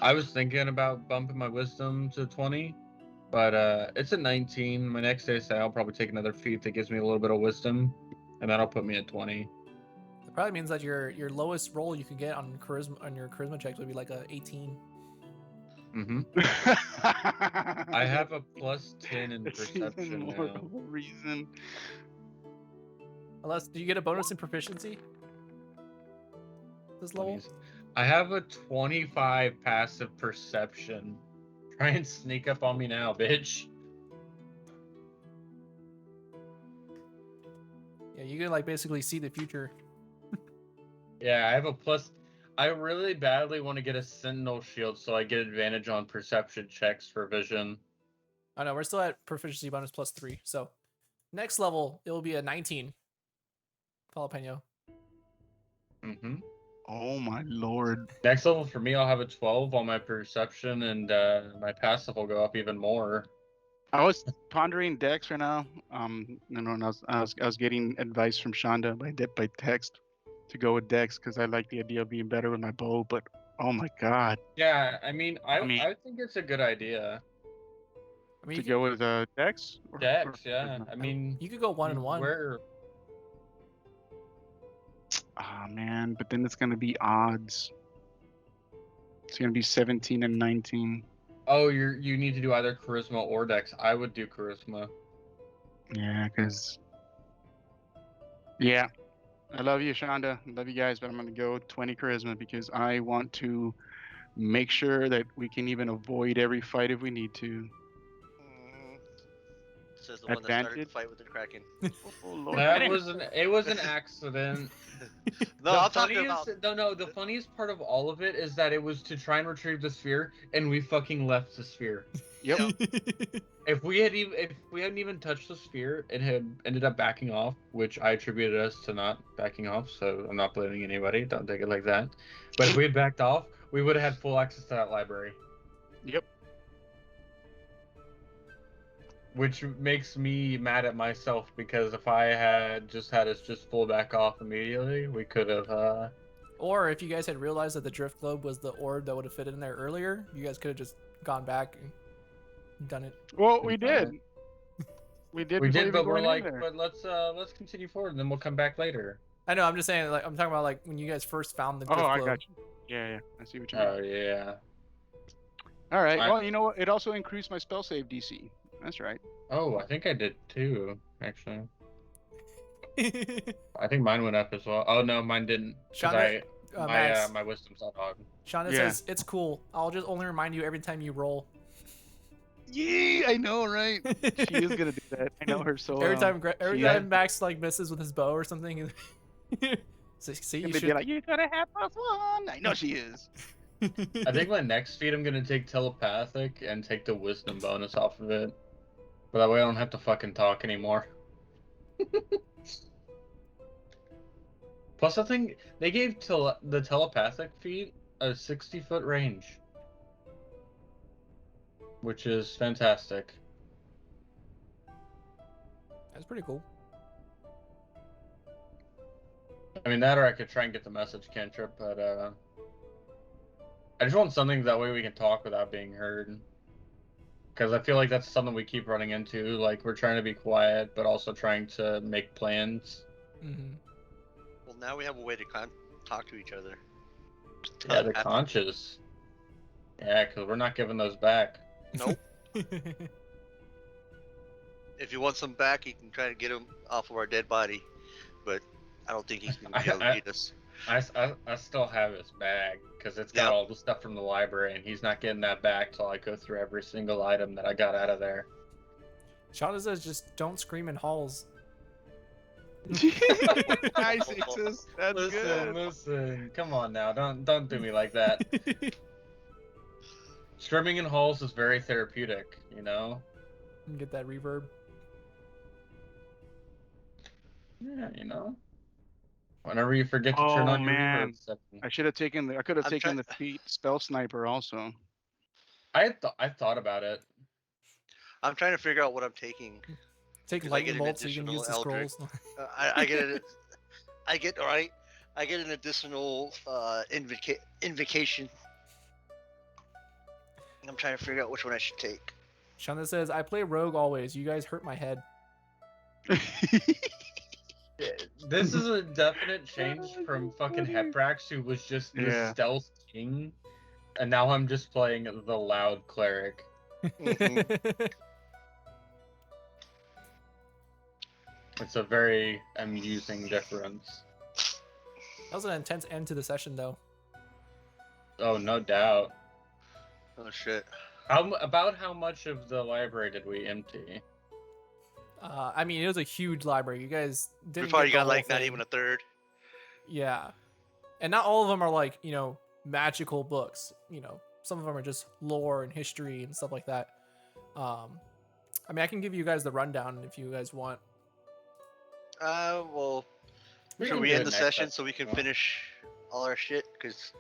E: I was thinking about bumping my wisdom to 20, but it's a 19. My next day, I'll probably take another feat that gives me a little bit of wisdom, and that'll put me at 20.
A: It probably means that your lowest roll you could get on your charisma checks would be like a 18.
E: I have a plus 10 in
F: That's
E: perception
F: even more
E: now.
F: of a reason.
A: Unless, do you get a bonus in proficiency? This level?
E: I have a 25 passive perception. Try and sneak up on me now, bitch.
A: Yeah, you can like basically see the future.
E: Yeah, I have a plus. I really badly want to get a sentinel shield so I get advantage on perception checks for vision.
A: I know, we're still at proficiency bonus plus 3. So next level, it will be a 19. Jalapeno.
F: Oh my lord.
E: Next level for me, I'll have a 12 on my perception, and my passive will go up even more.
F: I was pondering Dex right now. And I was getting advice from Shonda by text to go with Dex because I like the idea of being better with my bow. But oh my god,
E: Yeah, I think it's a good idea.
A: I mean,
F: to go with Dex.
E: Dex, yeah. I mean,
A: you could go 1 and 1.
E: Where?
F: Ah man, but then it's gonna be odds. It's gonna be 17 and 19.
E: Oh, you need to do either charisma or Dex. I would do charisma.
F: Yeah, because. Yeah, I love you, Shonda. I love you guys, but I'm gonna go 20 charisma because I want to make sure that we can even avoid every fight if we need to.
C: Says the one that started the
F: Advantage?
C: fight with the Kraken.
F: Oh Lord.
E: That was an accident.
C: No, I'm talking about.
E: The funniest part of all of it is that it was to try and retrieve the sphere, and we fucking left the sphere.
F: Yep.
E: If we hadn't even touched the sphere, it had ended up backing off, which I attributed us to not backing off. So I'm not blaming anybody. Don't take it like that. But if we had backed off, we would have had full access to that library.
F: Yep.
E: Which makes me mad at myself because if I had just had us just full back off immediately, we could have.
A: Or if you guys had realized that the drift globe was the orb that would have fit in there earlier, you guys could have just gone back and done it.
F: Well, we did. We did.
E: We
F: before
E: did, but
F: even
E: we're
F: going in
E: like,
F: there.
E: but let's continue forward, and then we'll come back later.
A: I know. I'm just saying. Like, I'm talking about like when you guys first found the drift
F: Oh, I
A: globe.
F: got you. Yeah, I see what you mean.
E: Oh yeah.
F: All right.
E: I-
F: Well, you know what? It also increased my spell save DC. That's right.
E: Oh, I think I did too. Actually, I think mine went up as well. Oh no, mine didn't.
A: Shonda, Max,
E: my wisdom's not on.
A: Shonda
F: Yeah.
A: says it's cool. I'll just only remind you every time you roll.
F: Yeah, I know, right? She is gonna do that. I know her so
A: Every
F: well.
A: time
F: Yeah.
A: Max like misses with his bow or something. So, see, you
F: And they'd
A: should.
F: be like, "You gotta have +1." I know she is.
E: I think my next feat I'm gonna take telepathic and take the wisdom bonus off of it, but that way I don't have to fucking talk anymore. Plus, I think they gave the telepathic feat a 60-foot range, which is fantastic.
A: That's pretty cool.
E: I mean, that or I could try and get the message cantrip, but I just want something that way we can talk without being heard. Because I feel like that's something we keep running into. Like, we're trying to be quiet, but also trying to make plans.
A: Mm-hmm.
C: Well, now we have a way to talk to each other.
E: Yeah, the conches. Yeah, because we're not giving those back.
C: Nope. If you want some back, you can try to get him off of our dead body, but I don't think he's gonna be able to beat us.
E: I still have his bag because it's got
C: Yep.
E: all the stuff from the library, and he's not getting that back till I go through every single item that I got out of there.
A: Shonda says just don't scream in halls.
F: Nice, Ixus. That's good.
E: Listen. Come on now, don't do me like that. Screaming in halls is very therapeutic, you know.
A: Get that reverb.
E: Yeah, you know. Whenever you forget to turn
F: Oh,
E: on your
F: man.
E: reverb setting.
F: I should have taken I could have
C: I'm
F: taken
C: try-
F: the feat spell sniper also.
E: I thought about it.
C: I'm trying to figure out what I'm taking.
A: Take
C: 'Cause I get
A: lightning
C: an
A: bolts so you can use the
C: additional Eldritch.
A: scrolls.
C: I get it. I get an additional invocation. I'm trying to figure out which one I should take.
A: Shonda says, I play rogue always. You guys hurt my head.
E: This is a definite change from fucking Heprax, who was just the
F: Yeah.
E: stealth king, and now I'm just playing the loud cleric. It's a very amusing difference.
A: That was an intense end to the session, though.
E: Oh, no doubt.
C: Oh shit.
E: About how much of the library did we empty?
A: I mean, it was a huge library. You guys didn't.
C: We probably
A: get the
C: got
A: whole
C: like not
A: thing.
C: even a third.
A: Yeah, and not all of them are like magical books. Some of them are just lore and history and stuff like that. I mean, I can give you guys the rundown if you guys want.
C: Well, should
E: can
C: we
E: do
C: end
E: it
C: the
E: next
C: session so we
E: episode.
C: can finish all our shit? Cause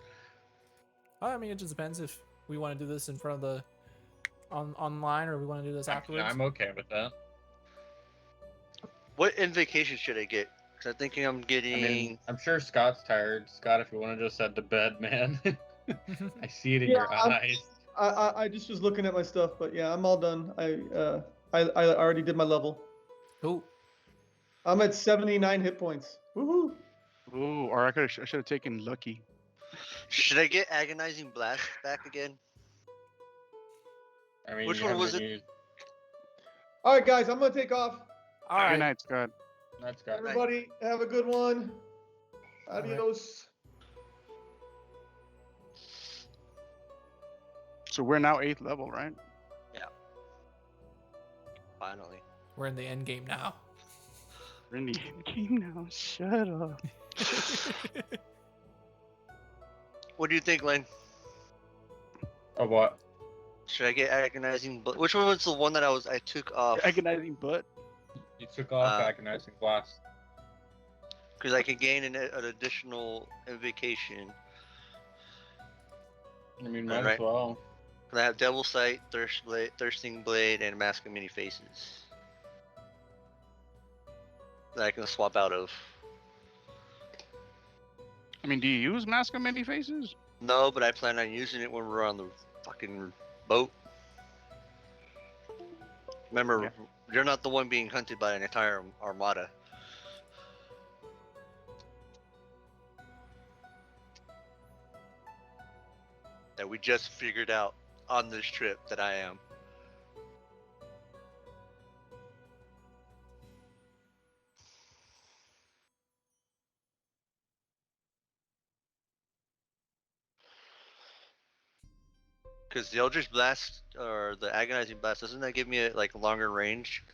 A: I mean, it just depends if we want to do this in front of the online or we want to do this afterwards.
E: I'm okay with that.
C: what invocation should I get? Cause I'm thinking I'm
E: I
C: getting.
E: mean, I'm sure Scott's tired. Scott, if you want to just head to bed, man. I see it in
D: Yeah,
E: your
D: I'm-
E: eyes.
D: I just was looking at my stuff, but yeah, I'm all done. I already did my level.
A: Cool.
D: I'm at 79 hit points. Woohoo!
F: Ooh, or I should have taken Lucky.
C: Should I get agonizing blast back again?
E: I mean,
C: Which
E: you
C: one
E: haven't
C: was it?
E: used-
D: All right, guys, I'm gonna take off.
A: All
F: Good
A: right.
F: night, Scott.
E: That's Scott.
D: Everybody, have a good one.
A: right.
D: Adios.
F: So we're now 8th level, right?
C: Finally.
A: We're in the end game now.
F: We're in the end game now. Shut up.
C: What do you think, Lane?
E: Oh, what?
C: Should I get agonizing? Which one was the one that I took off?
F: Agonizing butt.
E: You took off
C: Uh,
E: agonizing blast.
C: Because I could gain an additional invocation.
E: I mean, might
C: Alright.
E: as well.
C: And I have Devil Sight, Thirsting Blade, and Mask of Many Faces. That I can swap out of.
F: I mean, do you use Mask of Many Faces?
C: No, but I plan on using it when we're on the fucking boat. Remember,
F: Yeah.
C: you're not the one being hunted by an entire armada. That we just figured out on this trip that I am. Because the Eldritch Blast or the Agonizing Blast, doesn't that give me a like longer range?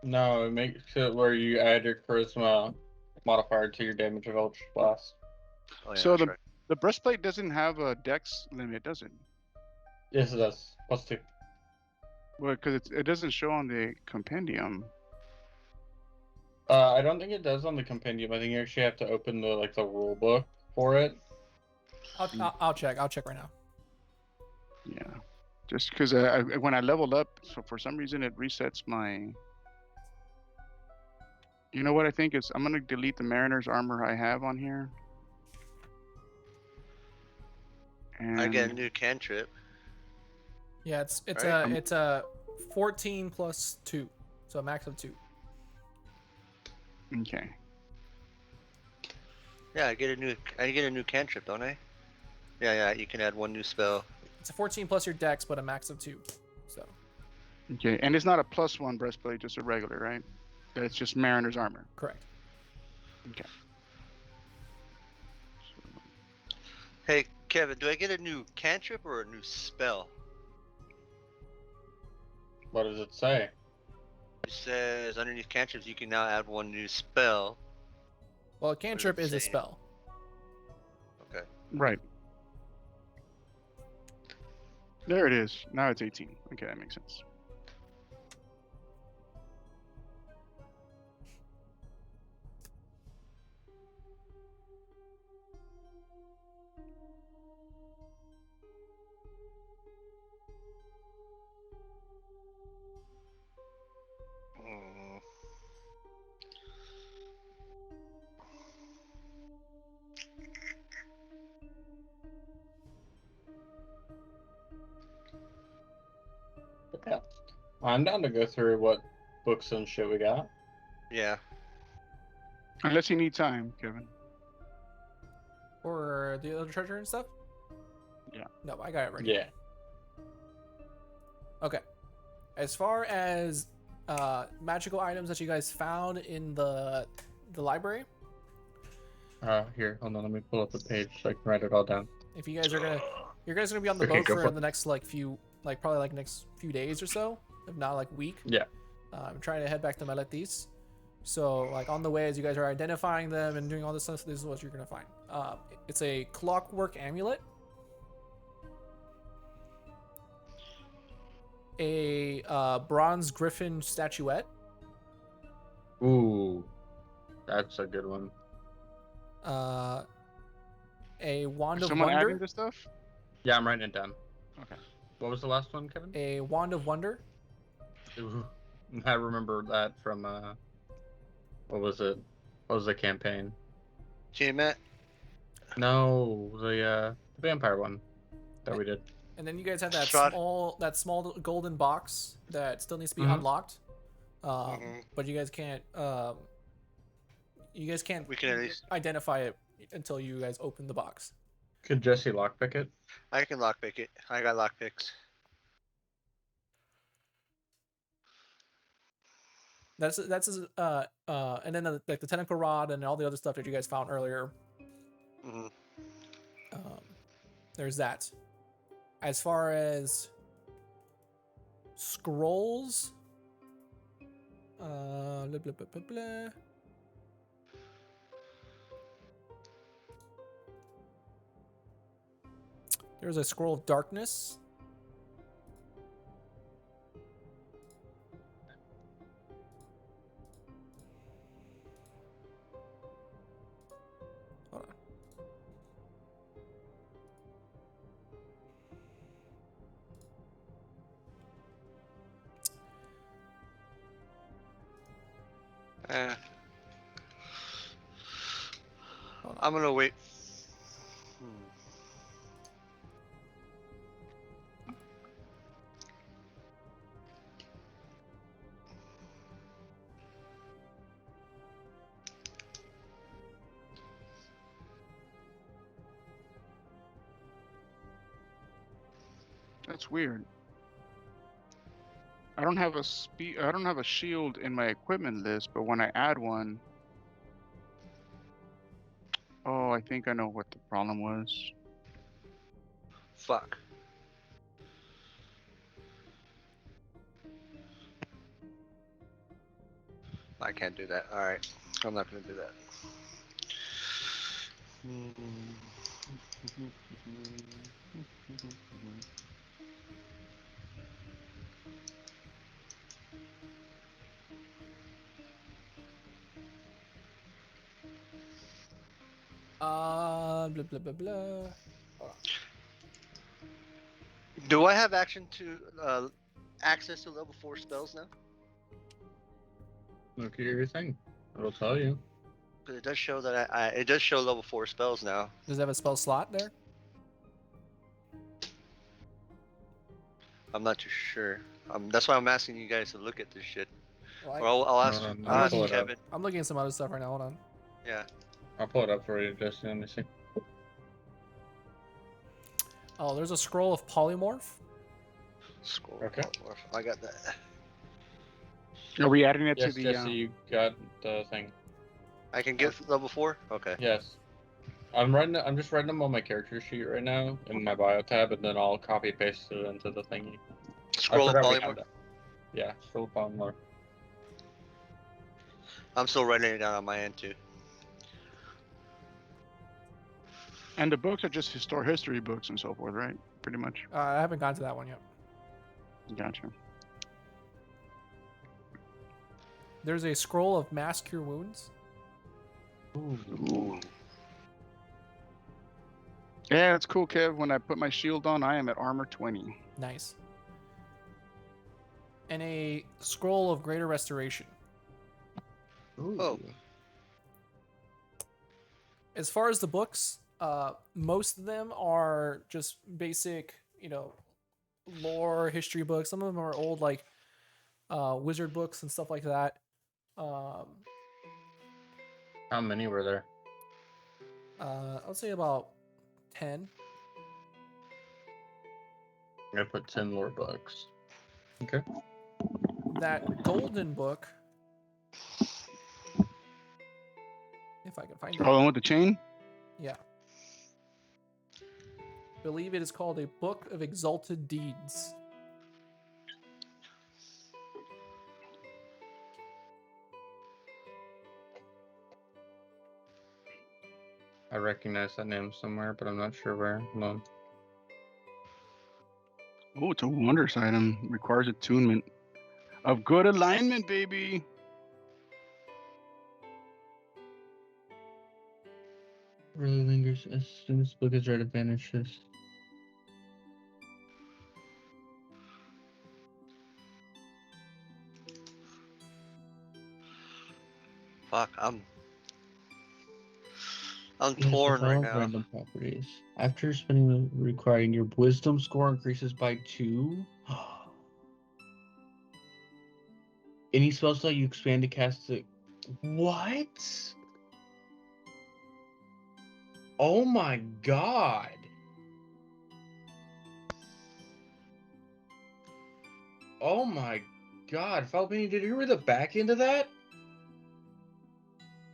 E: No, it makes it where you add your charisma modifier to your damage of Eldritch Blast.
C: Oh, yeah,
F: So
C: that's right.
F: the breastplate doesn't have a dex limit, does it?
E: Yes, it does. +2.
F: Well, because it doesn't show on the compendium.
E: I don't think it does on the compendium. I think you actually have to open the rule book for it.
A: I'll check. I'll check right now.
F: Yeah, just because when I leveled up, so for some reason it resets my. You know what I think is? I'm gonna delete the Mariner's armor I have on here. And
C: I get a new cantrip.
A: Yeah, it's
C: Right.
A: it's a 14 plus 2, so a max of 2.
F: Okay.
C: Yeah, I get a new cantrip, don't I? Yeah, you can add one new spell.
A: It's a 14 plus your dex, but a max of 2. So
F: Okay, and it's not a +1 breastplate, just a regular, right? It's just Mariner's armor.
A: correct.
C: Hey, Kevin, do I get a new cantrip or a new spell?
E: What does it say?
C: It says underneath cantrips you can now add one new spell.
A: Well, a cantrip is a
C: say?
A: spell.
C: Okay.
F: Right. There it is. Now it's 18. Okay, that makes sense.
C: Mm.
E: Yeah. I'm down to go through what books and shit we got.
C: Yeah.
F: Unless you need time, Kevin.
A: Or the other treasure and stuff?
F: Yeah.
A: No, I got it ready.
E: Yeah.
A: Okay. As far as magical items that you guys found in the library,
E: Here, hold on. Let me pull up the page so I can write it all down.
A: if you guys are gonna, you're guys gonna be on the
E: Okay,
A: boat
E: go
A: for
E: for it.
A: the next probably next few days or so, if not like week.
E: Yeah.
A: I'm trying to head back to Meletis. So like on the way, as you guys are identifying them and doing all this stuff, this is what you're gonna find. It's a clockwork amulet, a bronze griffin statuette,
E: Ooh, that's a good one.
A: a wand
F: Is
A: of
F: someone adding
A: wonder,
F: this stuff?
E: Yeah, I'm writing it down.
F: Okay.
E: What was the last one, Kevin?
A: a wand of wonder,
E: Ooh, I remember that from what was it? What was the campaign?
C: Tiamat?
E: No, the vampire one that we did.
A: and then you guys have that
C: Strahd.
A: small golden box that still needs to be
E: Mhm.
A: unlocked.
C: Mhm.
A: But you guys can't
C: We can at least.
A: identify it until you guys open the box.
E: Could Jesse lockpick it?
C: I can lockpick it. I got lockpicks.
A: That's and then the tentacle rod and all the other stuff that you guys found earlier.
C: Hmm.
A: There's that. As far as scrolls, blah, blah, blah, blah, blah. There's a scroll of darkness. Hold on.
C: Eh.
A: Hold on.
C: I'm gonna wait. Hmm.
F: That's weird. I don't have a shield in my equipment list, but when I add one, oh, I think I know what the problem was.
C: Fuck. I can't do that. Alright. I'm not gonna do that.
A: Blah blah blah blah.
C: Do I have access to level 4 spells now?
E: Look at your thing. It'll tell you.
C: Because it does show that it does show level 4 spells now.
A: Does it have a spell slot there?
C: I'm not too sure. That's why I'm asking you guys to look at this shit.
A: Well,
C: Or I'll ask,
E: I'll
C: ask
E: pull it up.
C: Kevin.
A: I'm looking at some other stuff right now. Hold on.
C: Yeah.
E: I'll pull it up for you, Jesse. Let me see.
A: Oh, there's a scroll of polymorph.
C: Scroll.
E: Okay.
C: I got that.
F: Are we adding it
E: Yes,
F: to the?
E: Jesse, you got the thing.
C: I can get level 4? Okay.
E: Yes. I'm just writing them on my character sheet right now in my bio tab, and then I'll copy paste it into the thingy.
C: Scroll of
E: I forgot we
C: polymorph.
E: have that. Yeah, scroll polymorph.
C: I'm still writing it down on my end too.
F: And the books are just history books and so forth, right? Pretty much.
A: I haven't gone to that one yet.
F: Gotcha.
A: There's a scroll of mass cure wounds.
C: Ooh.
F: Yeah, it's cool, Kev. When I put my shield on, I am at armor 20.
A: Nice. And a scroll of greater restoration.
C: Oh.
A: As far as the books, most of them are just basic, lore history books. Some of them are old, like wizard books and stuff like that.
E: How many were there?
A: I would say about 10.
E: I'm gonna put 10 lore books. Okay.
A: That golden book, if I can find it.
F: Oh, the one with the chain?
A: Yeah. I believe it is called a Book of Exalted Deeds.
E: I recognize that name somewhere, but I'm not sure where. Hold on.
F: Oh, it's a wondrous item. Requires attunement of good alignment, baby.
E: Really lingers as soon as the book is read, it vanishes.
C: Fuck, I'm
E: Yes,
C: torn
E: with
C: right
E: all
C: now.
E: random properties. After spending the requiring, your wisdom score increases by 2. Any spell slot you expand to cast it. What? Oh my god. Oh my god. Falbini, did you read the back end of that?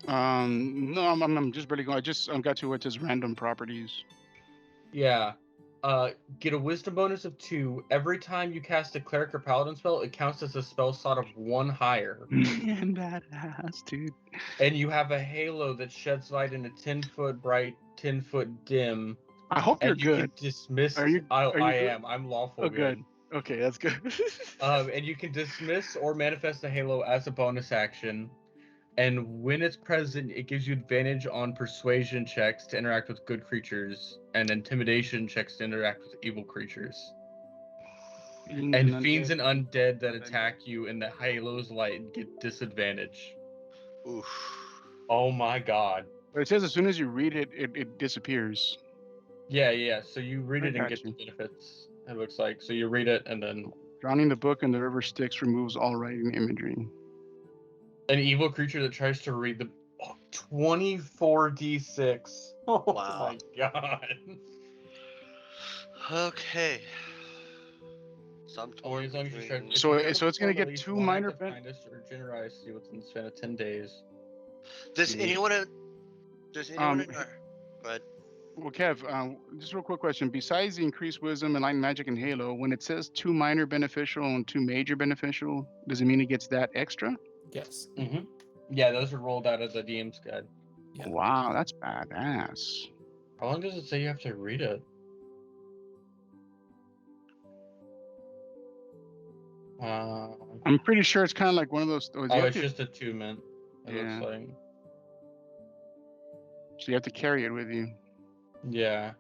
F: No, I'm just barely going. I just got to what is random properties.
E: Yeah. Get a wisdom bonus of 2. Every time you cast a cleric or paladin spell, it counts as a spell slot of 1 higher.
F: Man, badass, dude.
E: And you have a halo that sheds light in a 10-foot bright, 10-foot dim.
F: I hope you're
E: And you
F: good.
E: can dismiss.
F: Are you
E: I
F: good?
E: am. I'm lawful
F: Oh,
E: good.
F: good. Okay, that's good.
E: And you can dismiss or manifest the halo as a bonus action. And when it's present, it gives you advantage on persuasion checks to interact with good creatures, and intimidation checks to interact with evil creatures. And fiends and undead that attack you in the halo's light get disadvantage.
C: Oof.
E: Oh my god.
F: But it says as soon as you read it, it disappears.
E: Yeah. So you read
F: I
E: it and
F: got
E: get
F: you.
E: the benefits. It looks like. So you read it and then
F: Drowning the book in the river Styx removes all writing imagery.
E: an evil creature that tries to read the 24d6. Oh
C: Wow.
E: my god.
C: Okay. So I'm
E: Only
C: torn
E: as long as you
C: between...
E: start.
F: So it's gonna get 2 minor
E: kindness or generosity within the span of 10 days.
C: Does anyone in our... Go ahead.
F: Well, Kev, just a real quick question. Besides the increased wisdom, enlightened magic, and halo, when it says 2 minor beneficial and 2 major beneficial, does it mean it gets that extra?
A: Yes.
E: Mm-hmm. Yeah, those are rolled out of the DM's guide.
A: Yeah.
F: Wow, that's badass.
E: How long does it say you have to read it?
F: I'm pretty sure it's kind of like one of those.
E: It's just attunement. It
F: Yeah.
E: looks like.
F: So you have to carry it with you.
E: Yeah.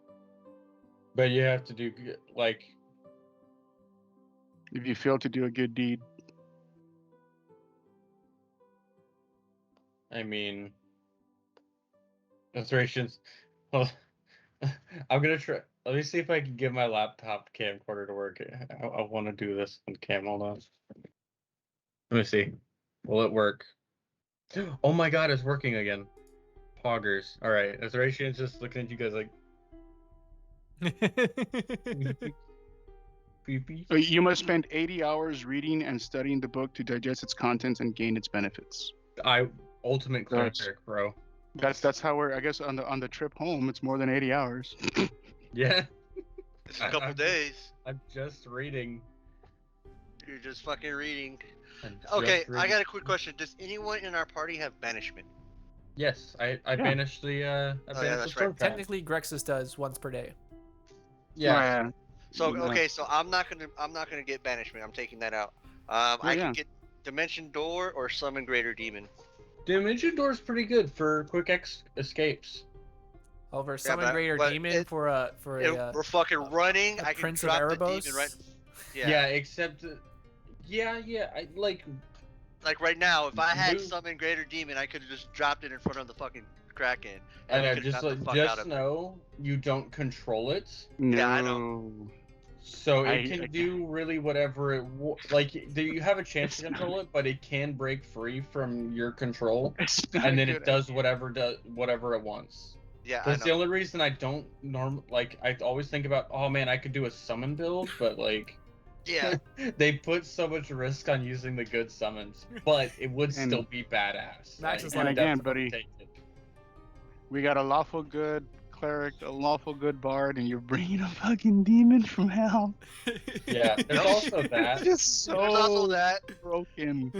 E: But you have to do, like...
F: If you fail to do a good deed.
E: I mean... Illustrations... Well... I'm gonna try... Let me see if I can get my laptop camcorder to work. I want to do this on cam. Hold on. Let me see. Will it work? Oh my god, it's working again. Poggers. Alright, Illustrations just looking at you guys like... Creepy.
F: You must spend 80 hours reading and studying the book to digest its contents and gain its benefits.
E: Ultimate cleric, bro.
F: That's how we're. I guess on the trip home, it's more than 80 hours.
E: Yeah.
C: It's a couple days.
E: I'm just reading.
C: You're just fucking reading.
E: I'm
C: Okay,
E: just
C: I
E: reading.
C: got a quick question. Does anyone in our party have banishment?
E: Yes, I banished the
C: yeah,
E: the
C: that's
E: storm
C: right.
E: trap.
A: Technically, Grexus does once per day.
E: Yeah.
C: So
F: Yeah.
C: okay, so I'm not gonna get banishment. I'm taking that out. I
F: yeah.
C: can get Dimension Door or Summon Greater Demon.
E: Dimension Door's pretty good for quick escapes.
A: However,
C: Yeah,
A: summon
C: but-
A: greater
C: but
A: demon
C: it-
A: for a
C: If we're fucking running,
A: a
C: I can
A: Prince of
C: drop the
A: Erebos.
C: demon right.
E: Yeah,
C: Yeah.
E: except I like
C: Like right now, if I had
E: Move-
C: Summon Greater Demon, I could have just dropped it in front of the fucking Kraken.
E: I
C: we
E: know,
C: could've
E: just
C: got the
E: like
C: fuck out
E: just
C: of it.
E: know you don't control it.
F: No.
C: Yeah, I know.
E: So it
F: I
E: can
F: can't-
E: do really whatever you have a chance to control it, but it can break free from your control,
F: It's not
E: and
F: a
E: then
F: good
E: it does whatever it wants.
C: Yeah, I
E: That's the
C: know.
E: only reason I don't I always think about, oh man, I could do a summon build, but like
C: Yeah.
E: they put so much risk on using the good summons, but it would
F: And-
E: still be badass.
A: Max is
E: I
F: like- And again,
E: definitely
F: buddy,
E: take it.
F: We got a lawful good cleric, a lawful good bard, and you're bringing a fucking demon from hell.
E: Yeah, there's
C: Nope.
E: also
F: It's
E: that.
F: just
C: There's also
F: so
C: that.
F: broken.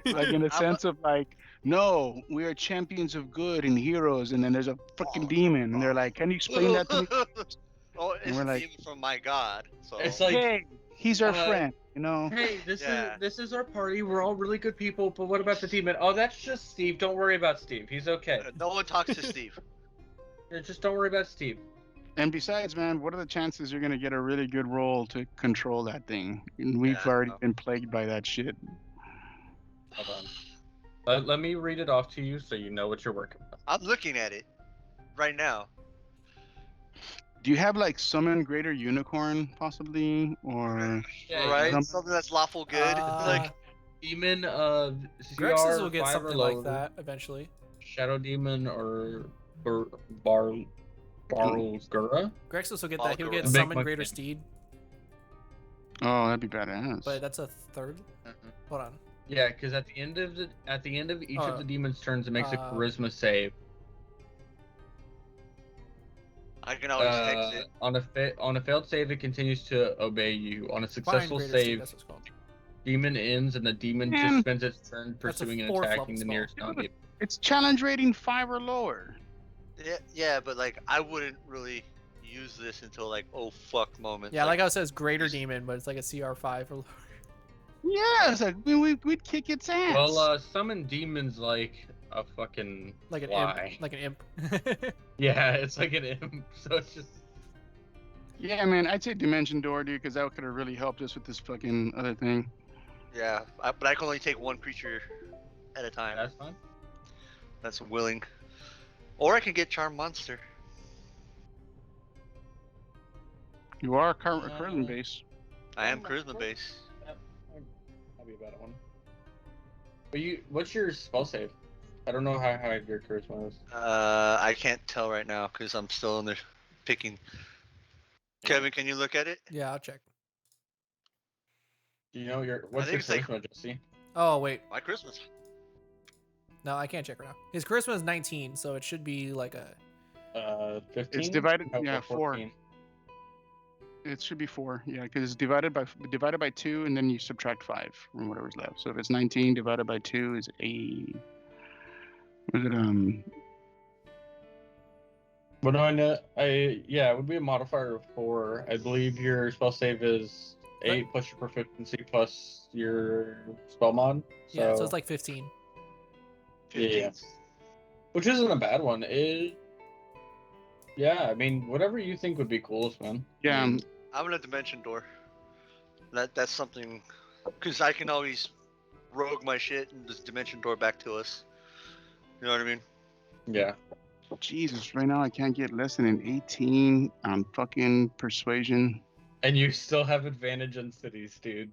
F: Like in a sense of like, no, we are champions of good and heroes, and then there's a freaking demon, and they're like, can you explain that to me?
C: Oh, it's
F: we're
C: a
F: like-
C: demon from my god. So
E: It's like,
F: Hey, he's our
E: uh,
F: friend, you know.
E: hey,
C: Yeah.
E: this is our party. We're all really good people, but what about the demon? Oh, that's just Steve. Don't worry about Steve. He's okay.
C: no one talks to Steve.
E: Yeah, just don't worry about Steve.
F: And besides, man, what are the chances you're gonna get a really good role to control that thing? And we've
C: Yeah,
F: already
C: no.
F: been plagued by that shit.
E: Hold on. Let me read it off to you so you know what you're working with.
C: I'm looking at it right now.
F: Do you have like summon greater unicorn possibly, or
E: Yeah,
C: right?
F: some-
C: Something that's lawful good.
A: Uh,
E: Demon
A: Grexus will get
E: 5 or
A: something
E: lower,
A: like that eventually.
E: Shadow Demon or Barlgura.
A: Grexus will get that. He'll
C: Baldur.
A: get
E: Big
A: summon
E: monkey.
A: greater steed,
F: oh, that'd be badass.
A: but that's a third. Hold on.
E: Yeah, because at the end of each of the demon's turns, it makes a charisma save.
C: I can always fix it.
E: On a failed save, it continues to obey you. On a
A: Fine
E: successful
A: greater steed,
E: save,
A: that's what it's called.
E: demon ends and the demon
F: Man.
E: just spends its turn
A: That's a
E: pursuing and
A: 4th
E: attacking
A: level
E: the
A: spell.
E: nearest non-demon.
F: It's challenge rating 5 or lower.
C: Yeah, but like I wouldn't really use this until like oh fuck moments.
A: Yeah, like how it says greater demon, but it's like a CR5 or lower.
F: Yeah, it's like we'd kick its ass.
E: Well, summon demons like a fucking
A: Like an
E: fly.
A: imp. Like an imp.
E: Yeah, it's like an imp. So it's just
F: yeah, man, I'd say Dimension Door, dude, because that could have really helped us with this fucking other thing.
C: yeah, but I can only take one creature at a time.
E: that's fine.
C: That's willing. Or I can get Charm Monster.
F: You are a curtain base.
C: I am charisma base.
E: That'd be a better one. But what's your spell save? I don't know how high your charisma is.
C: I can't tell right now because I'm still in there picking. Kevin, can you look at it?
A: Yeah, I'll check.
E: Do you know what's
C: think
E: your
C: it's like-
E: charisma, Jesse?
A: Oh wait,
C: My Christmas.
A: no, I can't check right now. His charisma is 19, so it should be like a
E: 15.
F: It's divided,
E: No,
F: yeah, 4. It should be 4, yeah, because it's divided by 2, and then you subtract 5 from whatever's left. So if it's 19 divided by 2 is 8. Was it
E: But no, I know. It would be a modifier of 4. I believe your spell save is 8 plus your proficiency plus your spell mod. So,
A: yeah, so it's like 15.
E: yeah, which isn't a bad one. Yeah, I mean, whatever you think would be coolest, man.
F: yeah?
C: I'm gonna Dimension Door. That's something, because I can always rogue my shit and just Dimension Door back to us. You know what I mean?
E: Yeah.
F: Jesus, right now I can't get less than an 18 on fucking persuasion.
E: And you still have advantage on cities, dude.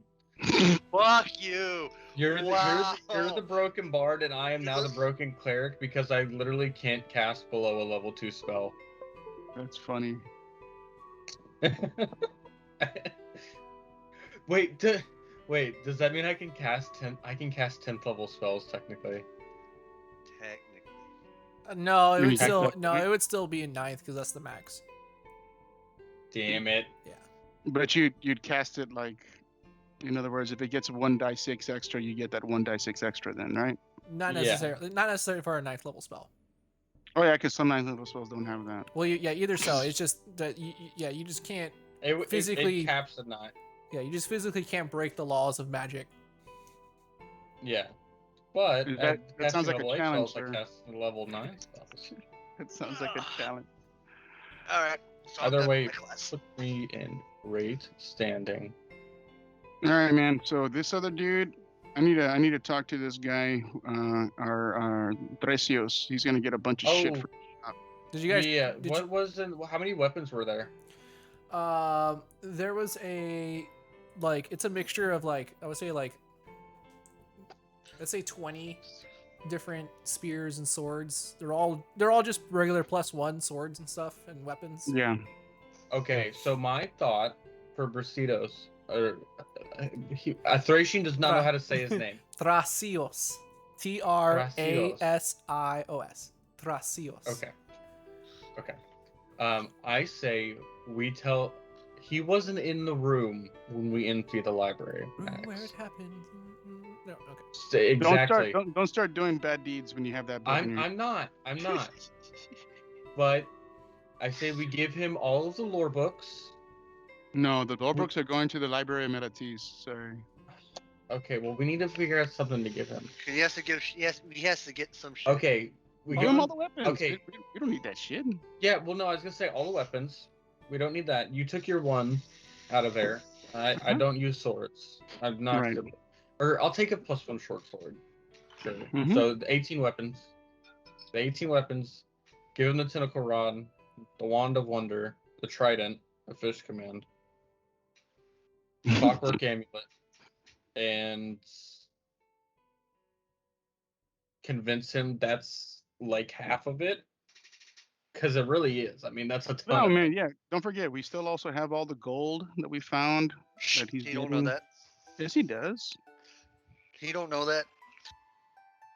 C: Fuck you!
E: You're
C: Wow.
E: the broken bard, and I am
C: Is
E: now the
C: this-
E: broken cleric because I literally can't cast below a level 2 spell.
F: That's funny.
E: Wait, does that mean I can cast 10th level spells technically?
C: Technically.
A: No, it
F: When
A: would
F: you got
A: still
F: that
A: no,
F: point?
A: it would still be in ninth because that's the max.
E: Damn it.
F: But you'd cast it like, in other words, if it gets 1d6 extra, you get that 1d6 extra then, right?
A: Not
E: Yeah.
A: necessarily, not necessarily for a ninth level spell.
F: Oh yeah, because some 9th level spells don't have that.
A: Well, either so. It's just that you just can't.
E: It
A: Physically-
E: it caps a 9.
A: Yeah, you just physically can't break the laws of magic.
E: Yeah. But
F: That sounds like a
E: casting level 8
F: challenge,
E: spells,
F: sir.
E: like casting level 9 spells.
F: It sounds like a challenge.
C: All right. So I'm
E: Either
C: done
E: way,
C: with my class.
E: put me in great standing.
F: All right, man. So this other dude, I need to talk to this guy, our Precios. He's gonna get a bunch of shit
E: Oh,
F: for.
A: Did you guys?
E: yeah.
A: Did
E: What was in? How many weapons were there?
A: There was it's a mixture of I would say let's say 20 different spears and swords. They're all just regular +1 swords and stuff and weapons.
F: Yeah.
E: Okay, so my thought for Brasitos, Thracian does not know how to say his name.
A: Thrasios. Trasios. Thrasios.
E: Okay. I say we tell. He wasn't in the room when we emptied the library.
A: Room
E: Max.
A: where it happened. No, okay.
E: Exactly.
F: Don't start doing bad deeds when you have that book in your...
E: I'm not. But I say we give him all of the lore books.
F: No, the lore books are going to the library of Meratis. Sorry.
E: Okay, well we need to figure out something to give him.
C: He has to get some shit.
E: Okay, we
F: Give
E: give
F: him
E: him.
F: all the weapons.
E: okay.
F: We don't need that shit.
E: Yeah, well no, I was gonna say all the weapons. We don't need that. You took your one out of there. I don't use swords. I'm not.
F: Right.
E: Or I'll take a +1 short sword. Sure.
F: Mhm.
E: So the 18 weapons. The 18 weapons. Give him the tentacle rod, the wand of wonder, the trident, the fish command, clockwork amulet, and convince him that's like half of it. Because it really is. I mean, that's a ton.
F: Oh
E: of
F: man,
E: it.
F: yeah. Don't forget, we still also have all the gold that we found. That he's
C: He don't know
F: getting.
C: that.
F: Yes, he does.
C: He don't know that.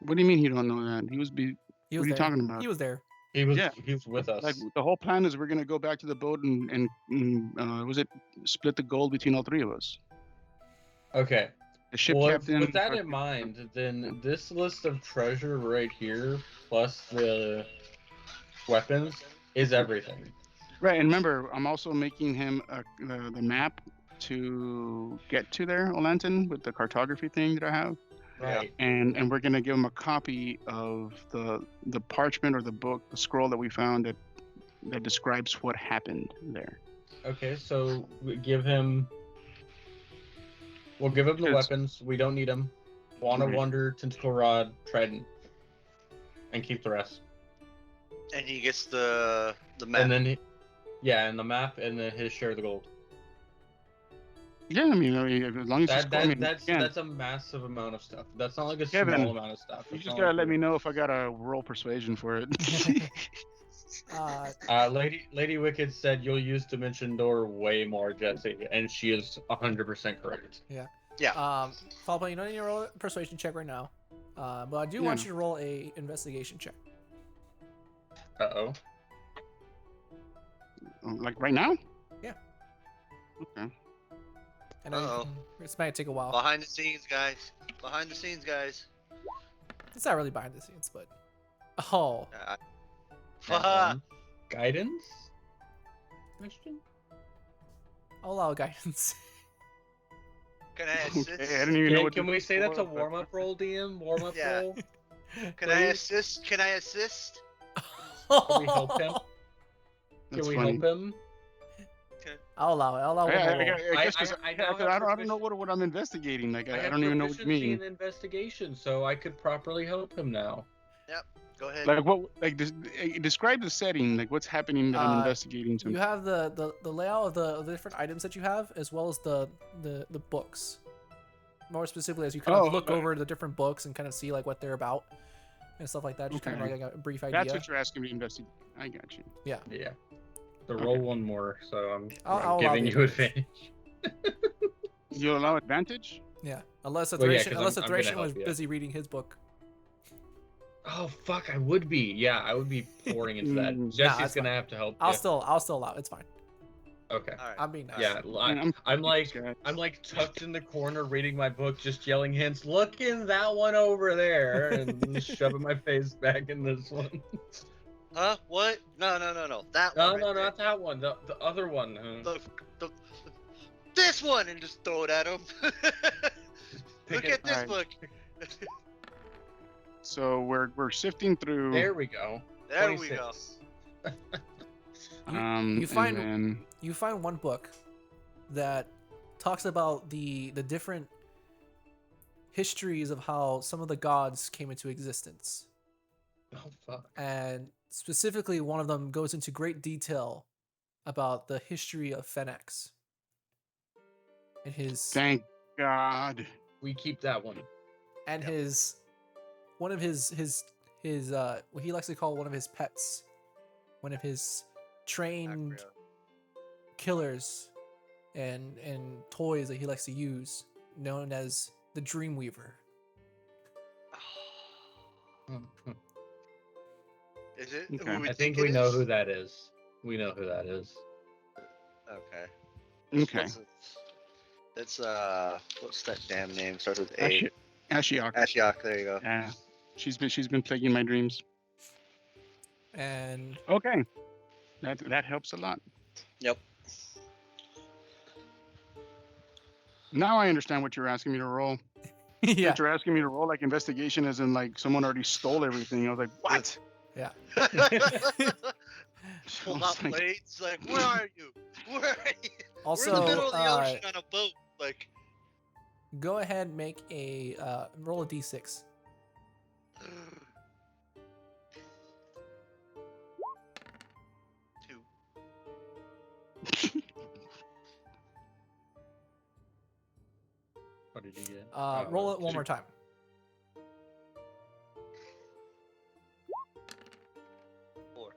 F: What do you mean you don't know that? He was.
A: He
F: What
A: was
F: are you
A: there.
F: talking about?
A: He was there.
E: He was.
F: Yeah.
E: He was with us.
F: Like the whole plan is we're gonna go back to the boat and was it split the gold between all three of us?
E: Okay.
F: The ship
E: Well,
F: captain.
E: with that in mind, then this list of treasure right here, plus the weapons, is everything.
F: Right, and remember, I'm also making him the map to get to there, Olanton, with the cartography thing that I have,
E: Right.
F: and we're gonna give him a copy of the parchment or the book, the scroll that we found that describes what happened there.
E: Okay, so we give him. We'll give him the
F: It's-
E: weapons. We don't need them. Wand of
F: Right.
E: Wonder, Tentacle Rod, Trident, and keep the rest.
C: And he gets the map.
E: And then, and the map, and then his share of the gold.
F: Yeah, I mean, as long as
E: That's a massive amount of stuff. That's not like a
F: Kevin,
E: small amount of stuff.
F: you
E: It's
F: just
E: not
F: gotta
E: like
F: let me
E: we're-
F: know if I gotta roll persuasion for it.
E: Lady Wicked said you'll use Dimension Door way more, Jesse, and she is 100% correct.
A: Falpa, you don't need to roll a persuasion check right now. But I do want you to roll a investigation check.
E: Uh-oh.
F: Like right now?
A: Yeah.
F: Okay.
A: I know
C: Uh-oh.
A: this might take a while.
C: Behind the scenes, guys. Behind the scenes, guys.
A: It's not really behind the scenes, but oh,
E: And guidance? Question?
A: I'll allow guidance.
C: Can I assist?
F: Okay, I didn't even know what
E: Can
F: this
E: we say that's a
F: was, but-
E: warm-up roll, DM? Warm-up
C: Yeah.
E: roll?
C: Can I assist? Can I assist?
E: Can we help him?
F: That's
E: Can we
F: funny.
E: help him?
A: I'll allow it. I'll allow one more roll.
F: I guess 'cause
E: I
F: I,
E: now have
F: I don't know what I'm investigating. Like I
E: have
F: don't even know what you
E: proficiency
F: mean.
E: in investigation, so I could properly help him now.
C: Go ahead.
F: Like what? Like describe the setting. Like what's happening that I'm investigating.
A: You have the layout of the different items that you have, as well as the books. More specifically, as you kind of look over the different books and kind of see like what they're about and stuff like that. Just kind of
F: Okay.
A: like a brief idea.
F: That's what you're asking me to investigate. I got you.
E: Yeah. So
F: Okay.
E: roll one more, so I'm
A: I'll allow
E: giving
A: the
E: you
A: advantage.
E: advantage.
F: You allow advantage?
A: Yeah, unless the
E: Well, yeah,
A: Thracian,
E: 'cause
A: unless the
E: I'm gonna
A: Thracian was
E: help you.
A: busy reading his book.
E: Oh fuck, I would be. Yeah, I would be pouring into that.
F: Mm,
E: Jesse's
A: that's
E: gonna
A: fine.
E: have to help
A: I'll
E: you.
A: still allow it. It's fine.
E: Okay.
C: All right.
A: I'm being nice.
E: Yeah,
F: Man,
E: I'm like
F: guys.
E: I'm like tucked in the corner reading my book, just yelling hints. Look in that one over there, and shoving my face back in this one.
C: Huh? What? No. That
E: No,
C: one. Right
E: no,
C: there.
E: not that one. The other one.
C: The, this one, and just throw it at him.
E: Pick
C: Look
E: it-
C: at this
F: Alright.
C: book.
F: So we're sifting through.
E: There we go.
C: There we go.
E: 26.
A: You find-
F: and then,
A: You find one book that talks about the different histories of how some of the gods came into existence.
E: Oh fuck.
A: And specifically one of them goes into great detail about the history of Phoenix and his
F: thank God.
E: We keep that one.
A: and his one of his what he likes to call one of his pets, one of his trained
C: Acrio.
A: killers and toys that he likes to use, known as the Dreamweaver.
C: Is it?
F: Okay.
C: Who we
E: I think
C: it
E: we know
C: is?
E: who that is. We know who that is.
C: Okay.
F: Okay.
C: It's what's that damn name? Starts with A.
F: Ashiok.
C: Ashiok. There you go.
F: Yeah. She's been plaguing my dreams.
A: And
F: Okay. That helps a lot.
C: Yep.
F: Now I understand what you're asking me to roll.
A: yeah,
F: You're asking me to roll like investigation as in like someone already stole everything. I was like, what?
A: yeah.
C: Pull
F: I was
C: out
F: like,
C: plates. Like, where are you? Where are you?
A: Also,
C: We're in the middle of the ocean on a boat. Like,
A: go ahead and make a roll a d6.
C: two.
E: What did you get?
A: Roll it one more time.
C: Four.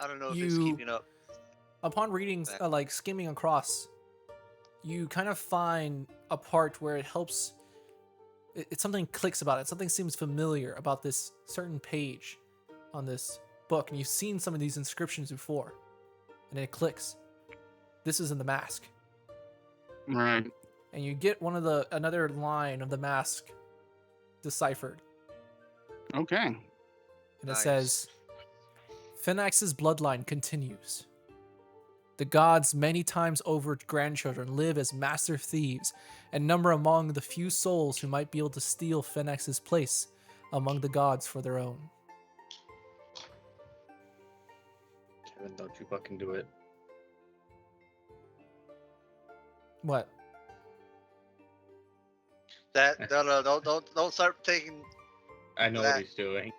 C: I don't know if it's
A: You-
C: keeping up.
A: Upon reading, like skimming across, you kind of find a part where it helps. Something clicks about it. Something seems familiar about this certain page on this book, and you've seen some of these inscriptions before, and it clicks. This is in the mask,
F: right.
A: and you get another line of the mask deciphered,
F: Okay.
A: and it
C: Nice.
A: says, "Phoenix's bloodline continues. The gods' many times over grandchildren live as master thieves and number among the few souls who might be able to steal Phoenix's place among the gods for their own."
E: Kevin, don't you fucking do it.
A: What?
C: Don't start taking.
E: I know
C: That-
E: what he's doing.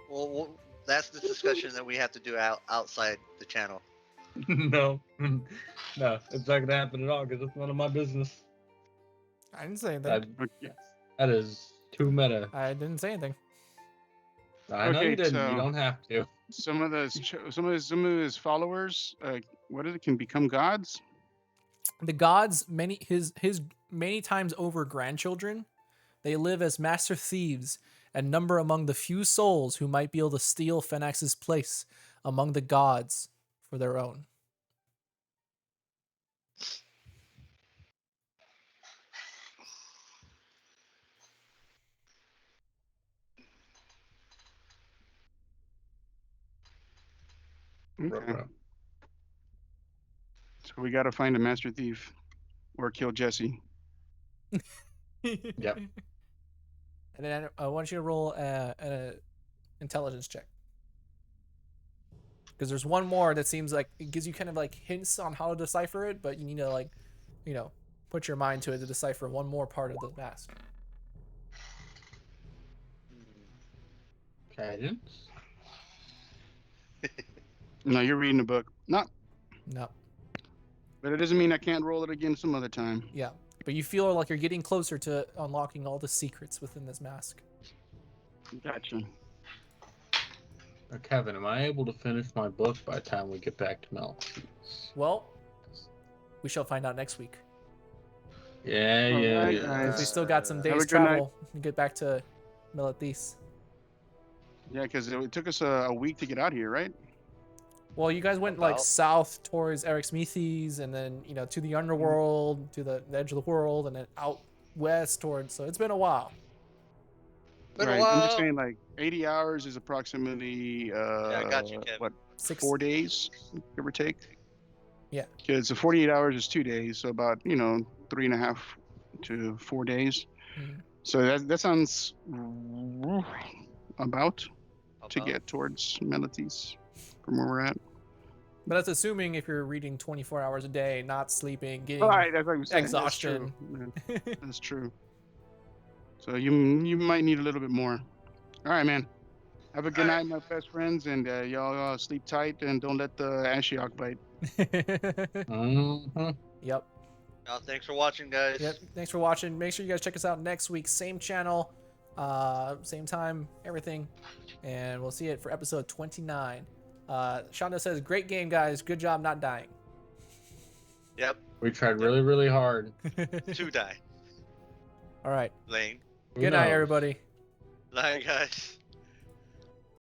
C: Well, that's the discussion that we have to do outside the channel.
E: No, no, it's not gonna happen at all because it's none of my business.
A: I didn't say
E: That,
A: anything.
F: Okay.
E: that is too meta.
A: I didn't say anything.
E: I know
F: Okay,
E: you didn't.
F: so-
E: You don't have to.
F: Some of his followers, what is it? Can become gods.
A: The gods, his many times over grandchildren, they live as master thieves and number among the few souls who might be able to steal Phoenix's place among the gods for their own.
E: Ruh,
F: Okay.
E: ruh.
F: So we got to find a master thief or kill Jesse.
E: Yep.
A: And then I want you to roll an intelligence check. Because there's one more that seems like it gives you kind of like hints on how to decipher it, but you need to like, put your mind to it to decipher one more part of the mask.
E: Guidance.
F: No, you're reading a book. No,
A: No.
F: but it doesn't mean I can't roll it again some other time.
A: Yeah. But you feel like you're getting closer to unlocking all the secrets within this mask.
F: Gotcha.
E: Kevin, am I able to finish my book by the time we get back to Mel?
A: Well, we shall find out next week.
E: Yeah,
H: All
E: yeah,
H: right,
E: yeah.
H: guys.
A: Because we still got some
H: Have
A: days
H: a good night.
A: travel to get back to Melathis.
H: Yeah, because it took us a week to get out here, right?
A: Well, you guys went like
C: About.
A: south towards Eric Smithy's, and then to the underworld, to the edge of the world, and then out west towards. So it's been a while.
C: Been
H: right.
C: a while.
H: I'm just saying, like 80 hours is approximately
C: Yeah, I got you, Kevin.
H: what
A: 6
H: 4 days, give or take.
A: Yeah.
H: Because 48 hours is 2 days, so about 3.5 to 4 days.
A: Mhm.
H: So that sounds about to
C: About.
H: get towards Melathis from where we're at.
A: But that's assuming if you're reading 24 hours a day, not sleeping, getting
H: All right, that's what I'm saying.
A: exhaustion.
H: That's true. Yeah, that's true. So you might need a little bit more. All right, man. Have a good
C: All right.
H: night, my best friends, and y'all sleep tight and don't let the Ashiok bite.
E: Mm-hmm.
A: Yep.
C: Thanks for watching, guys.
A: Yep. Thanks for watching. Make sure you guys check us out next week. Same channel, same time, everything. And we'll see it for episode 29. Shonda says, great game, guys. Good job not dying.
C: Yep.
E: We tried really, really hard.
C: To die.
A: All right.
C: Lane.
E: Who
A: Good night,
E: knows?
A: everybody.
C: Night, guys.